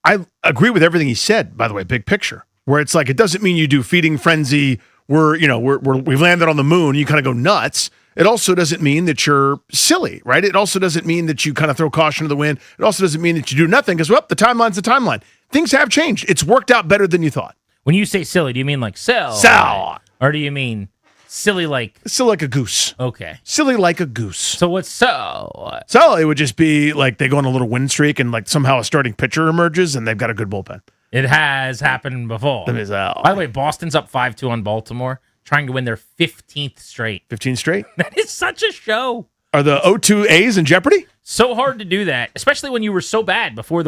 I agree with everything he said, by the way, big picture, where it's like, it doesn't mean you do feeding frenzy. We've landed on the moon. You kind of go nuts. It also doesn't mean that you're silly, right? It also doesn't mean that you kind of throw caution to the wind. It also doesn't mean that you do nothing because, the timeline's the timeline. Things have changed. It's worked out better than you thought. When you say silly, do you mean like sell? Sell. Or do you mean Silly like a goose. Okay. Silly like a goose. So what's so? So it would just be like they go on a little win streak and like somehow a starting pitcher emerges and they've got a good bullpen. It has happened before. By the way, Boston's up 5-2 on Baltimore, trying to win their 15th straight. 15 straight? That is such a show. Are the 0-2 A's in jeopardy? So hard to do that, especially when you were so bad before the